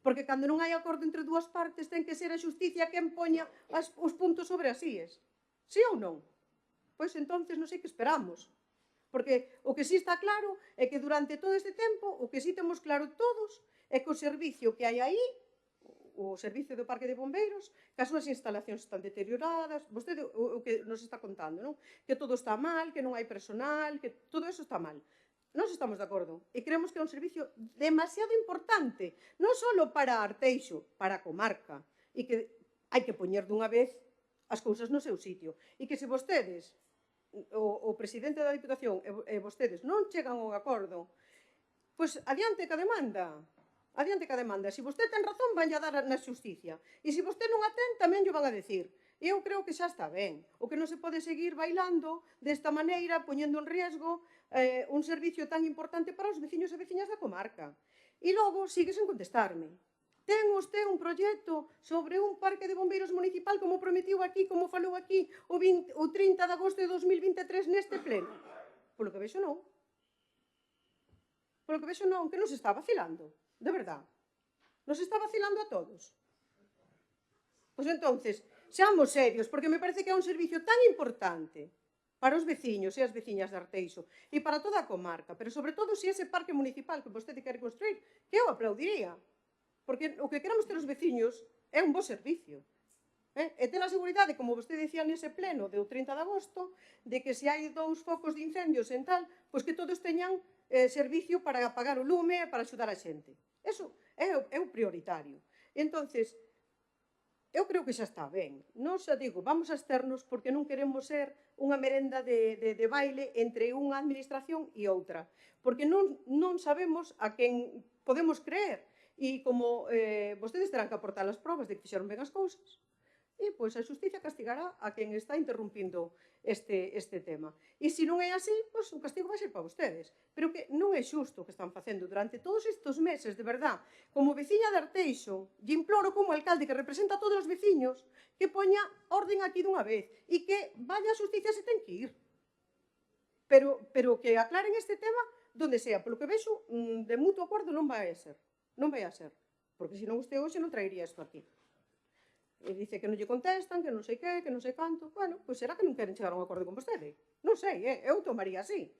Porque cando non hai acordo entre dúas partes, ten que ser a xusticia quen poña os puntos sobre as íes. Sí ou non? Pois entonces non sei que esperamos. Porque o que sí está claro é que durante todo este tempo, o que sí temos claro todos, é que o servicio que hai aí, o servicio do Parque de Bombeiros, que as súas instalacións están deterioradas, vostede o que nos está contando, non? Que todo está mal, que non hai personal, que todo eso está mal. Nós estamos de acordo e creemos que é un servicio demasiado importante, non só para Arteixo, para a comarca, e que hai que poñer dunha vez as cousas no seu sitio. E que se vostedes, o presidente da Diputación e vostedes non chegan a un acordo, pois adiante ca demanda. Adiante ca demanda. Se vostede ten razón, van a dar na xusticia. E se vostede non a ten, tamén llo van a decir. Eu creo que xa está ben. O que non se pode seguir bailando desta maneira, poñendo en riesgo un servicio tan importante para os veciños e veciñas da comarca. E logo, sigue sen contestarme. Ten usted un proxecto sobre un parque de bombeiros municipal como prometiu aquí, como falou aquí o 30 de agosto de 2023 neste pleno? Polo que vexo non. Polo que vexo non, que nos está vacilando. De verdad. Nos está vacilando a todos. Pois entonces, seamos serios, porque me parece que é un servicio tan importante para os veciños e as veciñas de Arteixo e para toda a comarca, pero sobre todo se ese parque municipal que vostede quere construir, que eu aplaudiría. Porque o que queremos ter os veciños é un bo servicio. E ter a seguridade, como vostede dicía nese pleno do 30 de agosto, de que se hai 2 focos de incendios en tal, pois que todos teñan servicio para apagar o lume e para axudar a xente. Eso é o prioritario. Entonces, eu creo que xa está ben. Non xa digo, vamos a externos porque non queremos ser unha merenda de baile entre unha administración e outra. Porque non sabemos a quen podemos creer. E como vostedes terán que aportar as probas de que fixeron ben as cousas, e pois a xusticia castigará a quen está interrompindo este tema. E se non é así, pois o castigo vai ser para vostedes. Pero que non é xusto o que están facendo durante todos estes meses, de verdad. Como veciña de Arteixo, lle imploro como alcalde que representa a todos os veciños que poña orden aquí dunha vez e que vaya a xusticia se ten que ir. Pero que aclaren este tema donde sea. Polo que vexo, de mutuo acordo non vai a ser. Non vai a ser. Porque senón usted hoxe non traería isto aquí. E dice que non lle contestan, que non sei que, que non sei canto. Bueno, pois será que non queren chegar a un acordo con vostede. Non sei, eu tomaría así.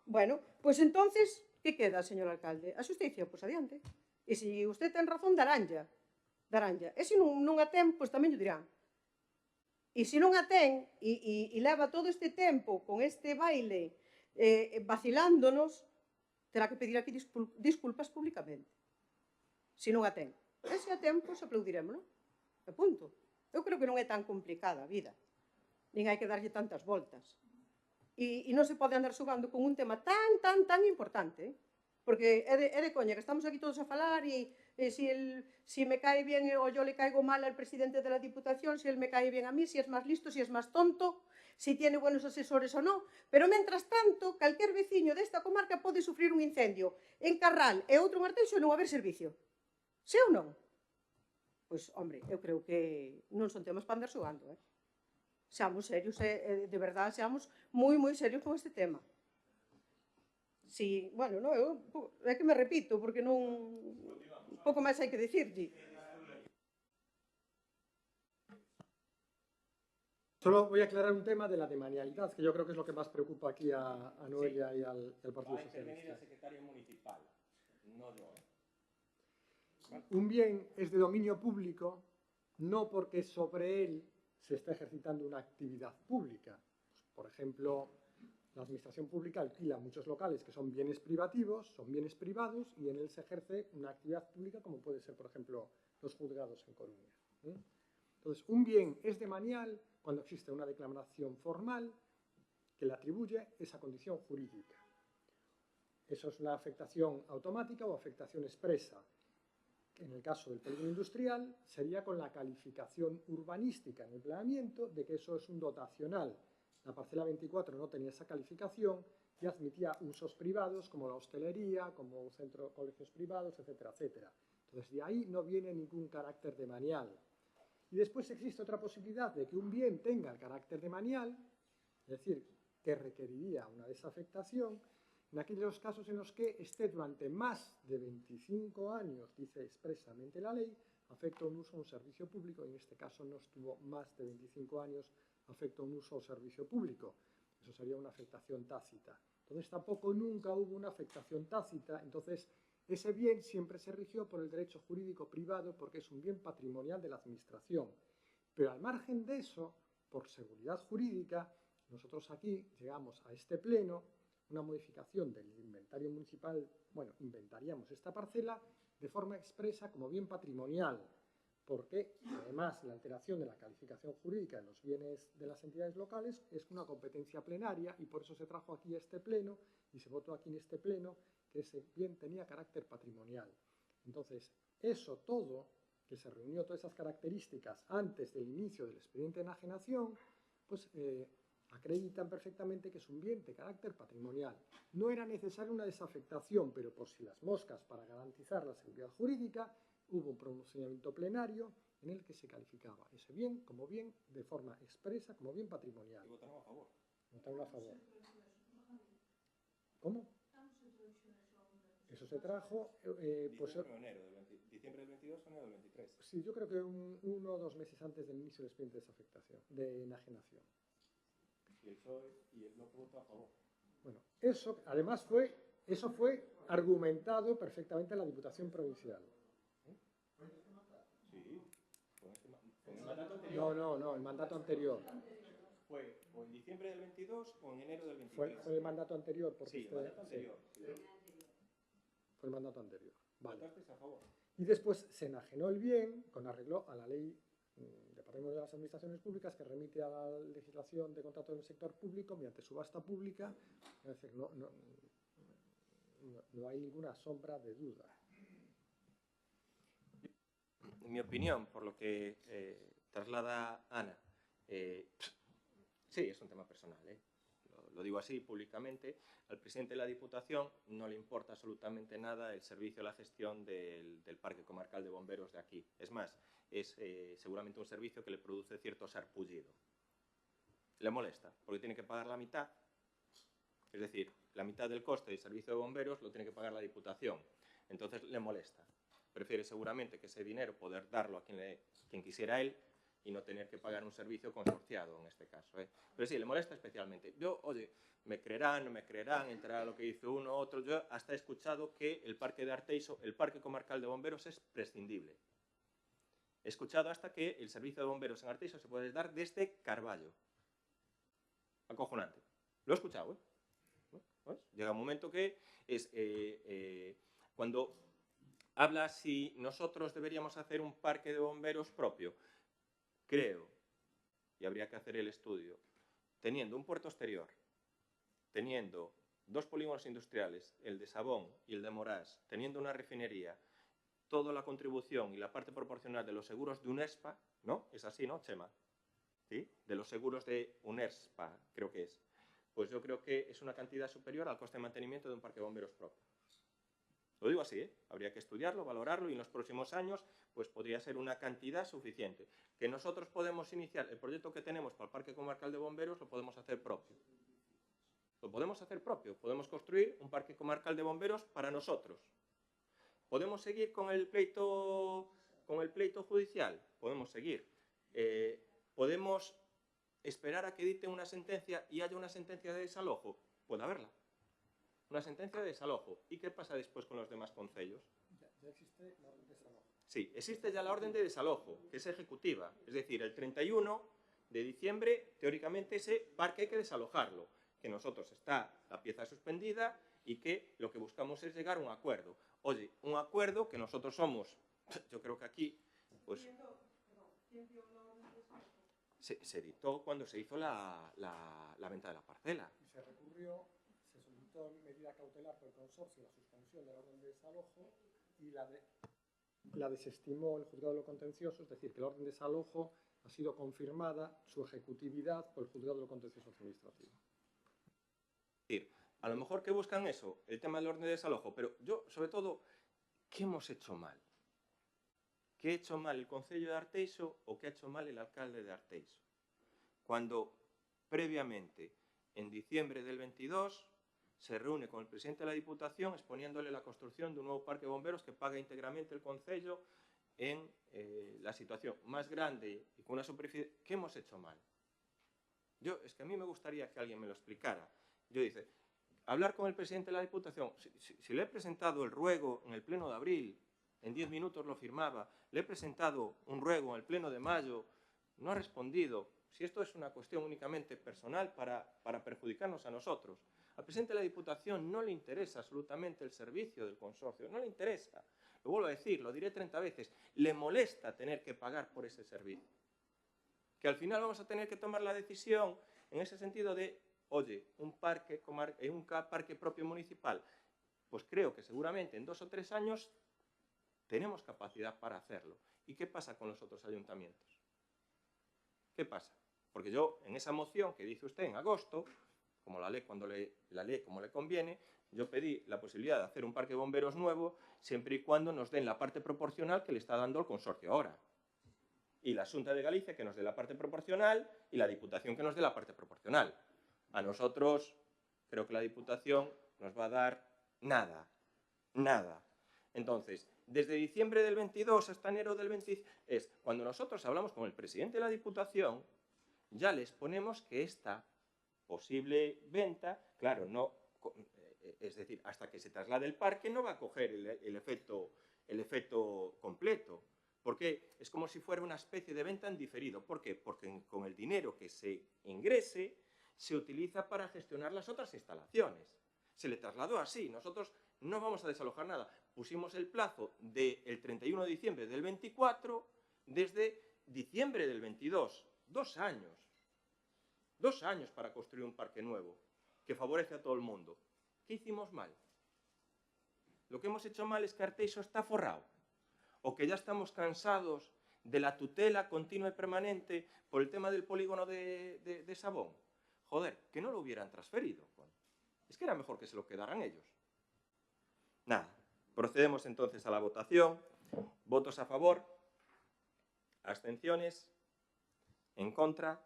Bueno, pois entonces, que queda, señor alcalde? A xusticia, pois adiante. E se usted ten razón, daranlla. E se non a ten, pois tamén lle dirán. E se non a ten, e leva todo este tempo con este baile vacilándonos, terá que pedir aquí disculpas públicamente. Se non a ten. E se a ten, pois aplaudirémoslo. E punto. Eu creo que non é tan complicada a vida. Nin hai que darlle tantas voltas. E non se pode andar xogando con un tema tan importante. Porque é de coña, que estamos aquí todos a falar e si me cae bien o yo le caigo mal al presidente de la Diputación, si él me cae bien a mí, si es más listo, si es más tonto, si tiene buenos asesores o no. Pero, mentras tanto, calquer veciño desta comarca pode sufrir un incendio en Carral e outro en Arteixo e non haber servicio. Se ou non? Pois, hombre, eu creo que non son temas para andar xogando, Seamos serios, de verdade, seamos moi, moi serios con este tema. Si, bueno, no, é que me repito, porque non... pouco máis hai que dicirlle. Solo voy a aclarar un tema de la demanialidad, que yo creo que es lo que más preocupa aquí a Noelia y al Partido Socialista. la secretaria municipal, no yo. Un bien es de dominio público no porque sobre él se está ejercitando una actividad pública. Por ejemplo, la administración pública alquila muchos locales que son bienes privativos, son bienes privados, y en él se ejerce una actividad pública como puede ser, por ejemplo, los juzgados en Coruña. Entonces, un bien es demanial cuando existe una declaración formal que le atribuye esa condición jurídica. Eso es una afectación automática o afectación expresa. En el caso del polígono industrial, sería con la calificación urbanística en el planeamiento de que eso es un dotacional. La parcela 24 no tenía esa calificación y admitía usos privados como la hostelería, como un centro, colegios privados, etcétera, etcétera. Entonces, de ahí no viene ningún carácter demanial. Y después existe otra posibilidad de que un bien tenga el carácter demanial, es decir, que requeriría una desafectación, en aquellos casos en los que esté durante más de 25 años, dice expresamente la ley, afecta un uso o un servicio público, y en este caso no estuvo más de 25 años afecta un uso o servicio público. Eso sería una afectación tácita. Entonces tampoco nunca hubo una afectación tácita, entonces ese bien siempre se rigió por el derecho jurídico privado porque es un bien patrimonial de la administración. Pero al margen de eso, por seguridad jurídica, nosotros aquí llegamos a este pleno una modificación del inventario municipal, bueno, inventaríamos esta parcela de forma expresa como bien patrimonial, porque además la alteración de la calificación jurídica de los bienes de las entidades locales es una competencia plenaria y por eso se trajo aquí a este pleno y se votó aquí en este pleno que ese bien tenía carácter patrimonial. Entonces, eso todo, que se reunió todas esas características antes del inicio del expediente de enajenación, pues acreditan perfectamente que es un bien de carácter patrimonial. No era necesaria una desafectación, pero por si las moscas, para garantizar la seguridad jurídica, hubo un pronunciamiento plenario en el que se calificaba ese bien como bien de forma expresa, como bien patrimonial. Y votaron a favor. Votaron a favor. ¿Cómo? Eso se trajo... Diciembre del 22 o enero del 23. Sí, yo creo que 1 o 2 meses antes del inicio del expediente de desafectación, de enajenación. Y el PSOE y el Bloque votó a favor. Bueno, eso además fue argumentado perfectamente en la Diputación Provincial. Sí, con el mandato anterior. No, el mandato anterior. ¿Fue o en diciembre del 22 o en enero del 23? Fue el mandato anterior. Porque sí, el mandato anterior. Sí. Fue el mandato anterior. Vale. ¿Votasteis a favor? Y después se enajenó el bien con arreglo a la ley de patrimonio de las administraciones públicas que remite a la legislación de contrato del sector público mediante subasta pública. Es decir, no hay ninguna sombra de duda. En mi opinión, por lo que traslada Ana, sí, es un tema personal, lo digo así públicamente. Al presidente de la Diputación no le importa absolutamente nada el servicio, la gestión del Parque Comarcal de Bomberos de aquí. Es más, es seguramente un servicio que le produce cierto sarpullido. Le molesta, porque tiene que pagar la mitad. Es decir, la mitad del coste del servicio de bomberos lo tiene que pagar la Diputación. Entonces le molesta. Prefiere seguramente que ese dinero poder darlo a quien quisiera él y no tener que pagar un servicio consorciado en este caso. Pero sí, le molesta especialmente. Yo, oye, me creerán, no me creerán, entrará lo que dice uno u otro. Yo hasta he escuchado que el Parque de Arteixo, el Parque Comarcal de Bomberos, es prescindible. He escuchado hasta que el servicio de bomberos en Arteixo se puede dar desde Carballo. Acojonante. Lo he escuchado, ¿Pues? Llega un momento que es cuando habla si nosotros deberíamos hacer un parque de bomberos propio. Creo, y habría que hacer el estudio, teniendo un puerto exterior, teniendo dos polígonos industriales, el de Sabón y el de Morás, teniendo una refinería, toda la contribución y la parte proporcional de los seguros de UNESPA, ¿no? Es así, ¿no, Chema? ¿Sí? De los seguros de UNESPA, creo que es. Pues yo creo que es una cantidad superior al coste de mantenimiento de un parque de bomberos propio. Lo digo así, ¿eh? Habría que estudiarlo, valorarlo y en los próximos años pues podría ser una cantidad suficiente. Que nosotros podemos iniciar el proyecto que tenemos para el Parque Comarcal de Bomberos, lo podemos hacer propio. Lo podemos hacer propio. Podemos construir un Parque Comarcal de Bomberos para nosotros. ¿Podemos seguir con el pleito judicial? Podemos seguir. ¿Podemos esperar a que dicten una sentencia y haya una sentencia de desalojo? Puede haberla. Una sentencia de desalojo. ¿Y qué pasa después con los demás concellos? Ya existe la orden de desalojo. Sí, existe ya la orden de desalojo, que es ejecutiva. Es decir, el 31 de diciembre, teóricamente, ese parque hay que desalojarlo. Que nosotros está la pieza suspendida y que lo que buscamos es llegar a un acuerdo. Oye, un acuerdo que nosotros somos, yo creo que aquí, pues... Se dictó cuando se hizo la venta de la parcela. Y se recurrió, se solicitó medida cautelar por el consorcio, la suspensión de la orden de desalojo y la desestimó el juzgado de lo contencioso, es decir, que la orden de desalojo ha sido confirmada su ejecutividad por el juzgado de lo contencioso administrativo. Es decir, a lo mejor que buscan eso, el tema del orden de desalojo, pero yo, sobre todo, ¿qué hemos hecho mal? ¿Qué ha hecho mal el Concello de Arteixo o qué ha hecho mal el alcalde de Arteixo? Cuando previamente, en diciembre del 22, se reúne con el presidente de la Diputación exponiéndole la construcción de un nuevo parque de bomberos que paga íntegramente el Concello en la situación más grande y con una superficie. ¿Qué hemos hecho mal? Es que a mí me gustaría que alguien me lo explicara. Yo dice, hablar con el presidente de la Diputación, si le he presentado el ruego en el pleno de abril, en 10 minutos lo firmaba, le he presentado un ruego en el pleno de mayo, no ha respondido. Si esto es una cuestión únicamente personal para perjudicarnos a nosotros, al presidente de la Diputación no le interesa absolutamente el servicio del consorcio, no le interesa. Lo vuelvo a decir, lo diré 30 veces, le molesta tener que pagar por ese servicio. Que al final vamos a tener que tomar la decisión en ese sentido de, oye, un parque propio municipal, pues creo que seguramente en 2 o 3 años tenemos capacidad para hacerlo. ¿Y qué pasa con los otros ayuntamientos? ¿Qué pasa? Porque yo, en esa moción que dice usted en agosto, como la lee como le conviene, yo pedí la posibilidad de hacer un parque de bomberos nuevo siempre y cuando nos den la parte proporcional que le está dando el consorcio ahora. Y la Xunta de Galicia que nos dé la parte proporcional y la Diputación que nos dé la parte proporcional. A nosotros, creo que la Diputación nos va a dar nada. Nada. Entonces, desde diciembre del 22 hasta enero del 23, es cuando nosotros hablamos con el presidente de la Diputación, ya les ponemos que esta posible venta, claro, no, es decir, hasta que se traslade el parque no va a coger el efecto completo. Porque es como si fuera una especie de venta en diferido. ¿Por qué? Porque con el dinero que se ingrese se utiliza para gestionar las otras instalaciones. Se le trasladó así. Nosotros no vamos a desalojar nada. Pusimos el plazo del 31 de diciembre del 24 desde diciembre del 22. 2 años. 2 años para construir un parque nuevo que favorece a todo el mundo. ¿Qué hicimos mal? Lo que hemos hecho mal es que Arteixo está forrado. O que ya estamos cansados de la tutela continua y permanente por el tema del polígono de Sabón. Joder, que no lo hubieran transferido. Bueno, es que era mejor que se lo quedaran ellos. Nada, procedemos entonces a la votación. Votos a favor, abstenciones, en contra.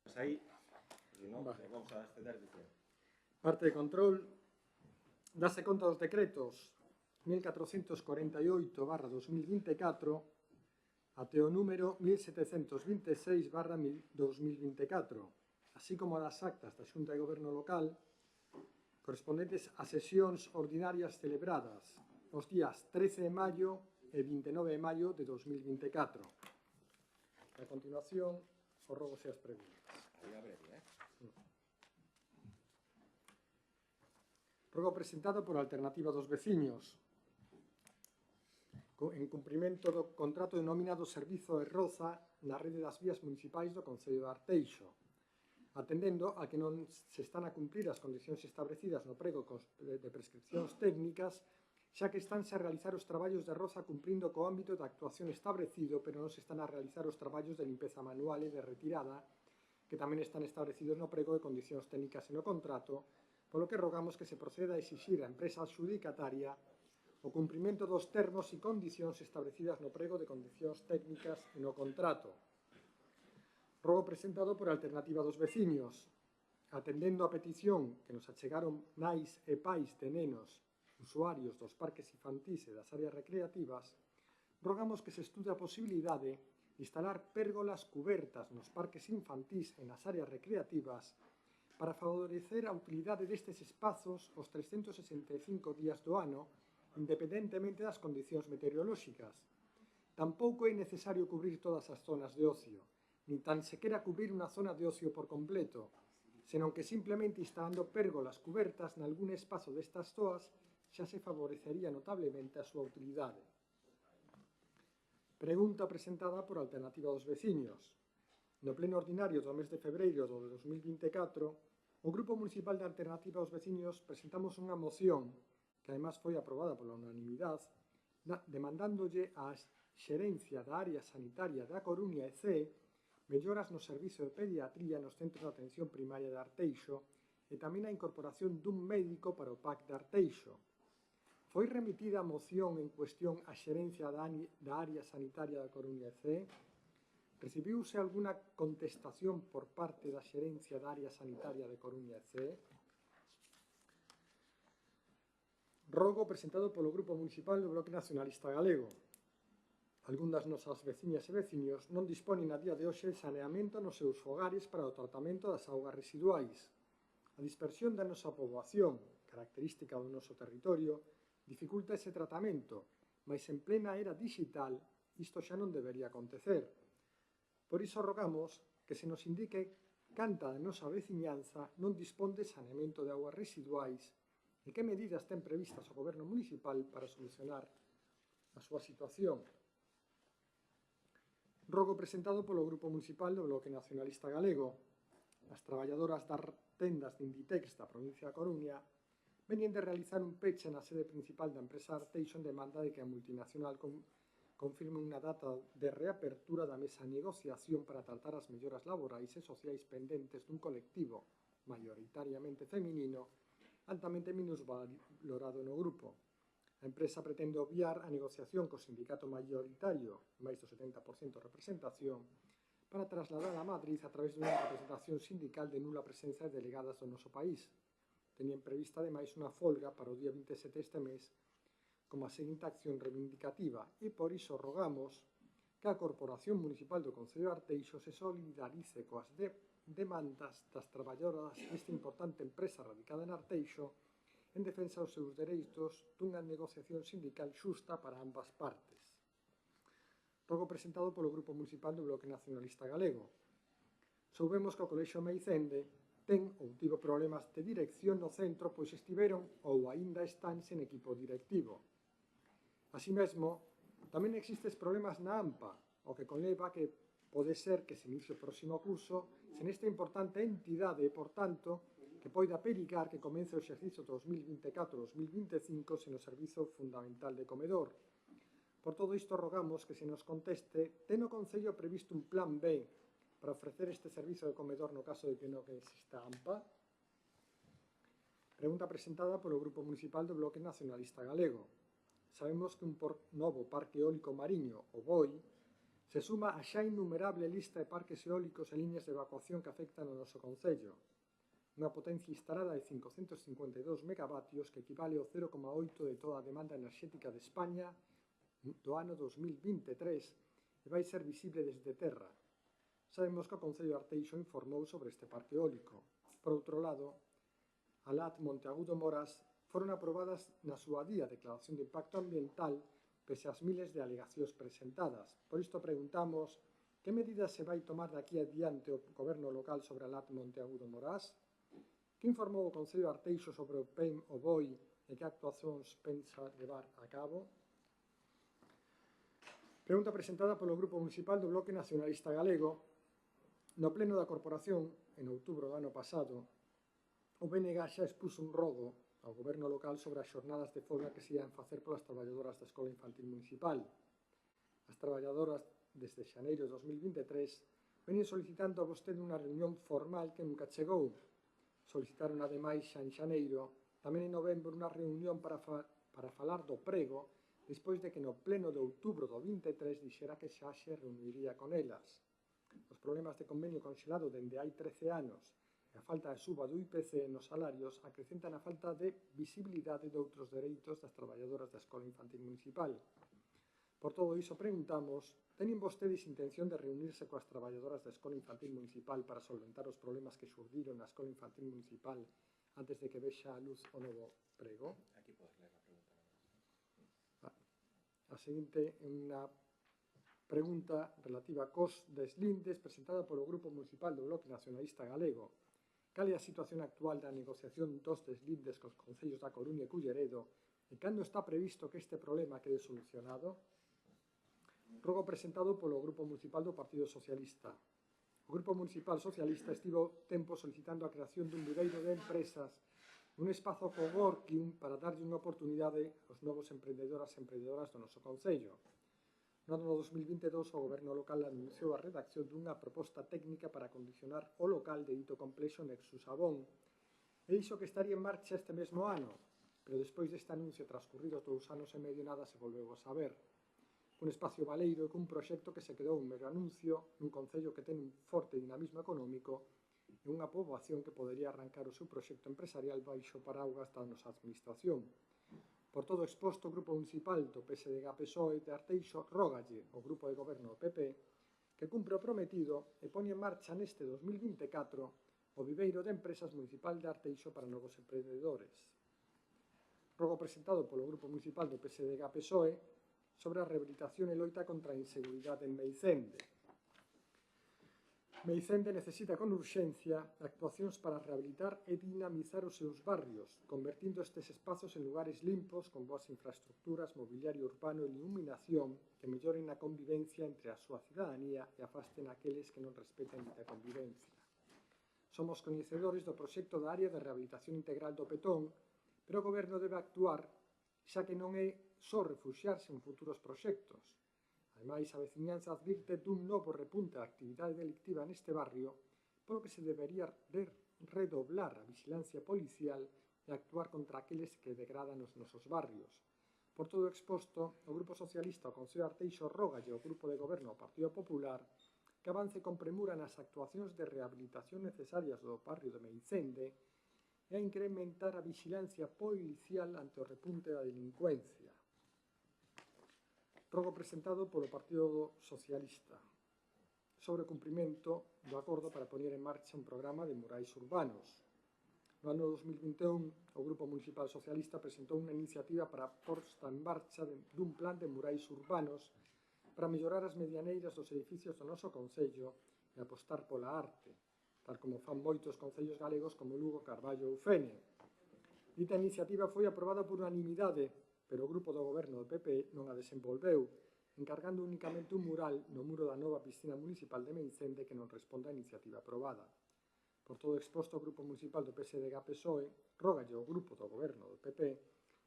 Pues ahí, si no, vale. Vamos a acceder de tiempo. Parte de control. Dase conta dos decretos 1448/2024 até o número 1726/2024, así como das actas da Xunta de Goberno Local correspondentes a sesións ordinarias celebradas os días 13 de maio e 29 de maio de 2024. A continuación, os rogos e as preguntas. Rogo presentado por Alternativa dos Veciños, en cumprimento do contrato de nómina do Servizo de Roza na rede das vías municipais do Concello de Arteixo. atendendo a que non se están a cumprir as condicións establecidas no prego de prescripcións técnicas, xa que estánse a realizar os traballos de roza cumprindo co ámbito de actuación establecido, pero non se están a realizar os traballos de limpeza manual e de retirada, que tamén están establecidos no prego de condicións técnicas e no contrato, polo que rogamos que se proceda a exixir á empresa adxudicataria o cumprimento dos termos e condicións establecidas no prego de condicións técnicas e no contrato. Rogo presentado por Alternativa dos Veciños. Atendendo a petición que nos achegaron nais e pais de nenos usuarios dos parques infantís e das áreas recreativas, rogamos que se estude a posibilidade de instalar pérgolas cubertas nos parques infantís e nas áreas recreativas para favorecer a utilidade destes espazos os 365 días do ano, independentemente das condicións meteorolóxicas. Tampouco é necesario cubrir todas as zonas de ocio, nin tan sequera cubrir unha zona de ocio por completo, senón que simplemente instalando pérgolas cubertas nalgún espazo destas zoas xa se favorecería notablemente a súa utilidade. Pregunta presentada por Alternativa dos Veciños. No pleno ordinario do mes de febreiro do 2024, o Grupo Municipal de Alternativa aos Veciños presentamos unha moción que además foi aprobada pola unanimidade, demandándolle á xerencia da área sanitaria da Coruña e CEE melloras no servizo de pediatría nos centros de atención primaria de Arteixo e tamén a incorporación dun médico para o PAC de Arteixo. Foi remitida a moción en cuestión á xerencia da área sanitaria da Coruña e CEE? Recibiuse algunha contestación por parte da xerencia da área sanitaria de Coruña e CEE? Rogo presentado polo Grupo Municipal do Bloque Nacionalista Galego. Algún das nosas veciñas e veciños non disponen a día de hoxe de saneamento nos seus fogares para o tratamento das augas residuais. A dispersión da nosa poboación, característica do noso territorio, dificulta ese tratamento, mas en plena era digital isto xa non debería acontecer. Por iso rogamos que se nos indique canta da nosa veciñanza non dispón de saneamento de augas residuais e que medidas ten previstas o Goberno Municipal para solucionar a súa situación. Rogo presentado polo Grupo Municipal do Bloque Nacionalista Galego. As traballadoras das tendas de Inditex da provincia da Coruña veñen de realizar un peche na sede principal da empresa Arteixo en demanda de que a multinacional confirme unha data de reapertura da mesa de negociación para tratar as melloras laborais e sociais pendentes dun colectivo maioritariamente feminino altamente minusvalorado no grupo. A empresa pretende obviar a negociación co sindicato maioritario, máis do 70% de representación, para trasladar a Madrid a través dunha representación sindical de nula presencia de delegadas do noso país. Tenían prevista, ademais, unha folga para o día 27 deste mes como a seguinte acción reivindicativa e por iso rogamos que a Corporación Municipal do Concello de Arteixo se solidarice coas demandas das traballadoras desta importante empresa radicada en Arteixo en defensa dos seus dereitos dunha negociación sindical xusta para ambas partes. Rogo presentado polo Grupo Municipal do Bloque Nacionalista Galego. Soubemos que o Colexio Meicende ten ou tivo problemas de dirección no centro, pois estiveron ou aínda están sen equipo directivo. Así mesmo, tamén existes problemas na AMPA, o que conleva que pode ser que se inicie o próximo curso sen esta importante entidade e, por tanto, que poida perigar que comece o exercicio 2024-2025 sen o servizo fundamental de comedor. Por todo isto, rogamos que se nos conteste ten o Concello previsto un plan B para ofrecer este servizo de comedor no caso de que non exista AMPA? Pregunta presentada polo Grupo Municipal do Bloque Nacionalista Galego. Sabemos que un novo parque eólico mariño, o BOI, se suma a xa innumerable lista de parques eólicos e liñas de evacuación que afectan ao noso concello. Unha potencia instalada de 552 megavatios que equivale ao 0,8 de toda a demanda enerxética de España do ano 2023 e vai ser visible desde terra. Sabemos que o Concello de Arteixo informou sobre este parque eólico. Por outro lado, a LAT Monteagudo Moras foron aprobadas na súa día declaración de impacto ambiental pese ás miles de alegacións presentadas. Por isto preguntamos que medidas se vai tomar daqui adiante o Goberno local sobre a LAT Monteagudo Moras, que informou o Concello de Arteixo sobre o PEM o BOI e que actuacións pensa levar a cabo. Pregunta presentada polo Grupo Municipal do Bloque Nacionalista Galego. No pleno da Corporación, en outubro do ano pasado, o BNG xa expuso un rogo ao goberno local sobre as xornadas de folga que se ian facer polas traballadoras da Escola Infantil Municipal. As traballadoras, desde xaneiro de 2023, veñen solicitando a vostede unha reunión formal que nunca chegou. Solicitaron, ademais, xa en xaneiro, tamén en novembro, unha reunión para falar do prego, despois de que no pleno de outubro do 23 dixera que xa se reuniría con elas. Os problemas de convenio conxelado dende hai 13 anos e a falta de suba do IPC nos salarios acrecentan a falta de visibilidade de outros dereitos das traballadoras da Escola Infantil Municipal. Por todo iso preguntamos, teñen vostedes intención de reunirse coas traballadoras da Escola Infantil Municipal para solventar os problemas que xurdiron na Escola Infantil Municipal antes de que vexa a luz o novo prego? Aquí podes ler a pregunta. A seguinte é unha pregunta relativa cos deslindes presentada polo Grupo Municipal do Bloque Nacionalista Galego. Cal é a situación actual da negociación dos deslindes cos concellos da Coruña e Culleredo e cando está previsto que este problema quede solucionado? Rogo presentado polo Grupo Municipal do Partido Socialista. O Grupo Municipal Socialista estivo tempo solicitando a creación dun viveiro de empresas un espazo coworking para darlle unha oportunidade aos novos emprendedoras e emprendedoras do noso concello. No ano 2022, o Goberno local anunciou a redacción dunha proposta técnica para acondicionar o local de dito complexo Nexus Abón e dixo que estaría en marcha este mesmo ano, pero despois deste anuncio transcurridos 2 anos e medio nada se volveu a saber. Un espacio baleiro e cun proxecto que se quedou un mero anuncio nun concello que ten un forte dinamismo económico e unha poboación que podería arrancar o seu proxecto empresarial baixo paraugas da nosa administración. Por todo exposto, o Grupo Municipal do PSDG-PSOE de Arteixo rógalle ao Grupo de Goberno do PP que cumpre o prometido e pone en marcha neste 2024 o viveiro de empresas municipal de Arteixo para novos emprendedores. Rogo presentado polo Grupo Municipal do PSDG-PSOE sobre a rehabilitación e loita contra a inseguridade en Meicende. Meicende necesita con urxencia actuacións para rehabilitar e dinamizar os seus barrios, convertindo estes espazos en lugares limpos, con boas infraestructuras, mobiliario urbano e iluminación que melloren a convivencia entre a súa cidadanía e afasten aqueles que non respeten a convivencia. Somos coñecedores do proxecto da área de rehabilitación integral do Petón, pero o Goberno debe actuar, xa que non é só refuxiarse en futuros proxectos. Ademais, a veciñanza advirte dun novo repunte da actividade delictiva neste barrio, polo que se debería redoblar a vigilancia policial e actuar contra aqueles que degradan os nosos barrios. Por todo exposto, o Grupo Socialista ao Concello de Arteixo rógalle ao Grupo de Goberno ao Partido Popular que avance con premura nas actuacións de rehabilitación necesarias do barrio de Meicende e a incrementar a vigilancia policial ante o repunte da delincuencia. Rogo presentado polo Partido Socialista sobre o cumprimento do acordo para poñer en marcha un programa de murais urbanos. No ano 2021, o Grupo Municipal Socialista presentou unha iniciativa para a posta en marcha dun plan de murais urbanos para mellorar as medianeiras dos edificios do noso concello e apostar pola arte, tal como fan moitos concellos galegos como Lugo, Carballo ou Fene. Dita iniciativa foi aprobada por unanimidade, pero o Grupo do Goberno do PP non a desenvolveu, encargando únicamente un mural no muro da nova piscina municipal de Meicende que non responde á iniciativa aprobada. Por todo exposto, o Grupo Municipal do PSDG-PSOE rógalle ao Grupo do Goberno do PP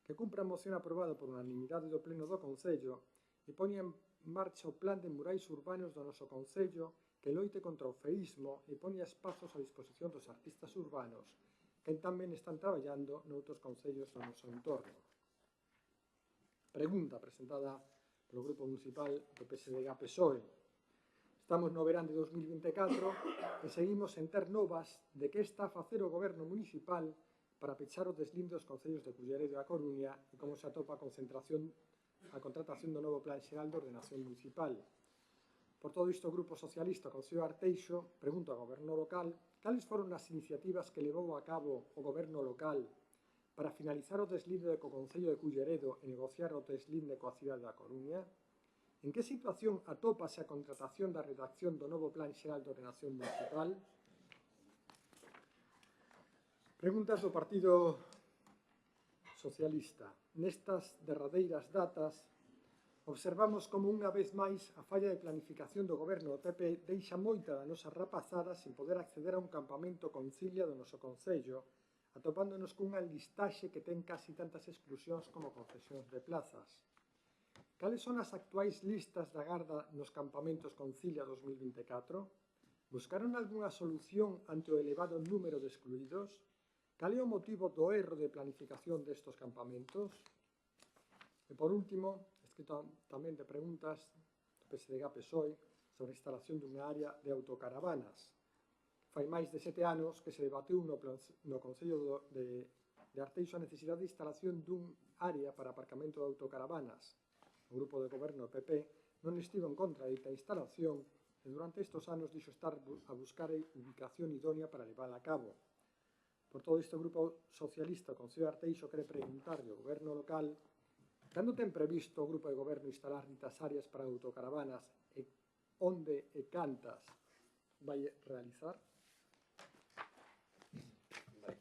que cumpra a moción aprobada por unanimidade do Pleno do Concello e poña en marcha o plan de murais urbanos do noso Concello que loite contra o feísmo e poña espazos a disposición dos artistas urbanos que tamén están traballando noutros concellos do noso entorno. Pregunta presentada polo Grupo Municipal do PSDG-PSOE. Estamos no verán de 2024 e seguimos sen ter novas de que está a facer o Goberno Municipal para pechar os deslinde dos concellos de Culleredo e a Coruña e como se atopa a contratación do novo Plan Xeral de Ordenación Municipal. Por todo isto, o Grupo Socialista Concello de Arteixo pregunta ao Goberno local cales foron as iniciativas que levou a cabo o Goberno local para finalizar o deslinde co Concello de Culleredo e negociar o deslinde coa cidade da Coruña? En que situación atópase a contratación da redacción do novo Plan Xeral de Ordenación Municipal? Preguntas do Partido Socialista. Nestas derradeiras datas, observamos como unha vez máis a falla de planificación do goberno do PP deixa moita da nosa rapazada sin poder acceder a un campamento Concilia do noso concello, atopándonos cunha listaxe que ten casi tantas exclusións como concesións de plazas. Cales son as actuais listas de agarda nos campamentos Concilia 2024? Buscaron algunha solución ante o elevado número de excluídos? Cal é o motivo do erro de planificación destos campamentos? E por último, escrito tamén de preguntas do PSDG-PSOE sobre a instalación dunha área de autocaravanas. Fai máis de 7 anos que se debateu no Concello de Arteixo a necesidade de instalación dun área para aparcamento de autocaravanas. O grupo de goberno PP non estivo en contra de esta instalación e durante estes anos dixo estar a buscar a ubicación idónea para levála a cabo. Por todo isto, o Grupo Socialista, o Concello de Arteixo, quere preguntarlle ao goberno local cando ten previsto o grupo de goberno instalar ditas áreas para autocaravanas e onde e cantas vai realizar? Vale.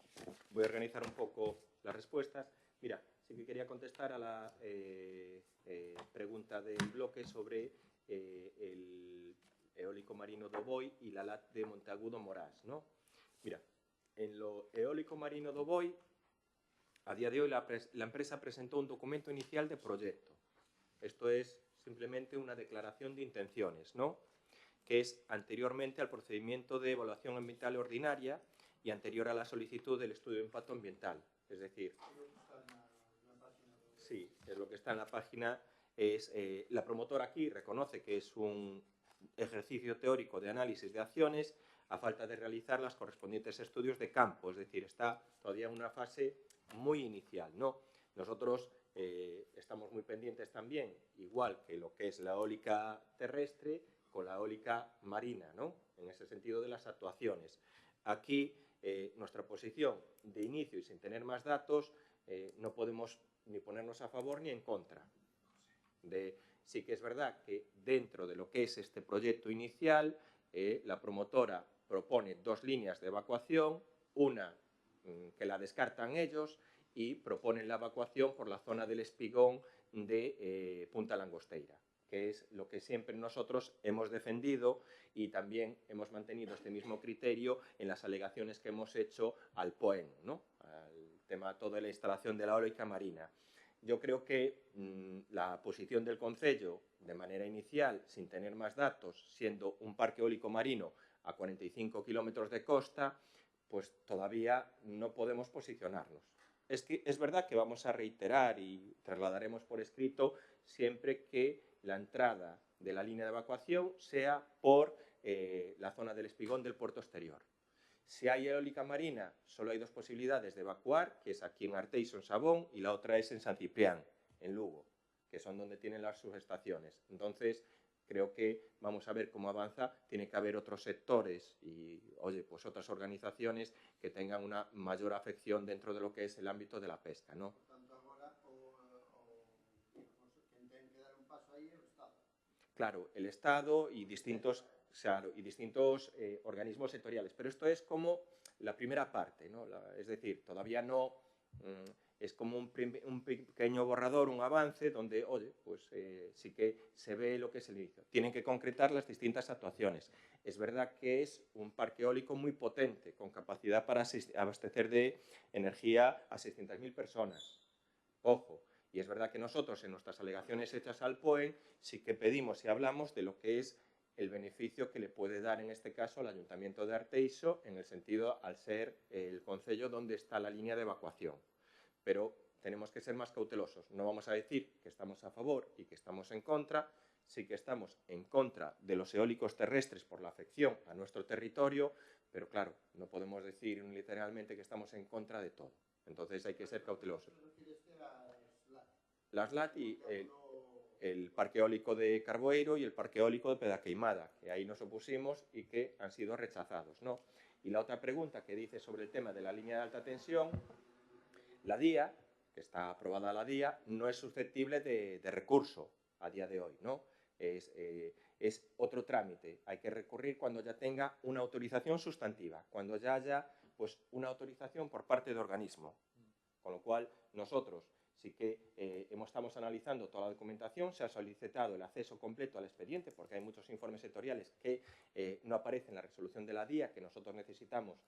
Voy a organizar un poco las respuestas. Mira, sí que quería contestar a la pregunta del bloque sobre el eólico marino do Boi y la LAT de Monteagudo Morás, ¿no? Mira, en lo eólico marino do Boi, a día de hoy la empresa presentó un documento inicial de proyecto. Esto es simplemente una declaración de intenciones, ¿no? Que es anteriormente al procedimiento de evaluación ambiental ordinaria y anterior a la solicitud del estudio de impacto ambiental. Es decir, sí, es lo que está en la página. La promotora aquí reconoce que es un ejercicio teórico de análisis de acciones a falta de realizar las correspondientes estudios de campo, es decir, está todavía en una fase muy inicial, ¿no? Nosotros estamos muy pendientes también, igual que lo que es la eólica terrestre, con la eólica marina, ¿no? En ese sentido de las actuaciones. Aquí, nuestra posición de inicio y sin tener más datos, no podemos ni ponernos a favor ni en contra. Sí que es verdad que dentro de lo que es este proyecto inicial, la promotora propone 2 líneas de evacuación, una que la descartan ellos y proponen la evacuación por la zona del espigón de Punta Langosteira, que es lo que siempre nosotros hemos defendido y también hemos mantenido este mismo criterio en las alegaciones que hemos hecho al POEN, ¿no? Al tema todo de la instalación de la eólica marina. Yo creo que la posición del Concello, de manera inicial, sin tener más datos, siendo un parque eólico marino a 45 kilómetros de costa, pues todavía no podemos posicionarnos. Es verdad que vamos a reiterar y trasladaremos por escrito siempre que la entrada de la línea de evacuación sea por la zona del espigón del puerto exterior. Si hay eólica marina, solo hay 2 posibilidades de evacuar, que es aquí en Arteixo, en Sabón, y la otra es en San Ciprián, en Lugo, que son donde tienen las subestaciones. Entonces, creo que vamos a ver cómo avanza. Tiene que haber otros sectores y, oye, pues otras organizaciones que tengan una mayor afección dentro de lo que es el ámbito de la pesca, ¿no? Por tanto, agora, quen ten que dar un paso aí é o Estado. Claro, el Estado y distintos organismos sectoriales. Pero esto es como la primera parte, ¿no? Es decir, todavía no... es como un pequeño borrador, un avance, donde, oye, pues sí que se ve lo que es el inicio. Tienen que concretar las distintas actuaciones. Es verdad que es un parque eólico muy potente, con capacidad para abastecer de energía a 600.000 personas. Ojo, y es verdad que nosotros, en nuestras alegaciones hechas al POEN, sí que pedimos y hablamos de lo que es el beneficio que le puede dar, en este caso, al Ayuntamiento de Arteixo, en el sentido, al ser el concello donde está la línea de evacuación. Pero tenemos que ser más cautelosos. No vamos a decir que estamos a favor y que estamos en contra. Sí que estamos en contra de los eólicos terrestres por la afección a nuestro territorio, pero claro, no podemos decir literalmente que estamos en contra de todo. Entonces hay que ser cautelosos. Las LAT y el parque eólico de Carboeiro y el parque eólico de Pedaqueimada, que ahí nos opusimos y que han sido rechazados, ¿no? Y la otra pregunta que dice sobre el tema de la línea de alta tensión, la DIA, que está aprobada la DIA, no es susceptible de recurso a día de hoy, ¿no? Es otro trámite. Hay que recurrir cuando ya tenga una autorización sustantiva, cuando ya haya pues, una autorización por parte de organismo. Con lo cual, nosotros, sí que estamos analizando toda la documentación, se ha solicitado el acceso completo al expediente porque hay muchos informes sectoriales que no aparecen en la resolución de la DIA, que nosotros necesitamos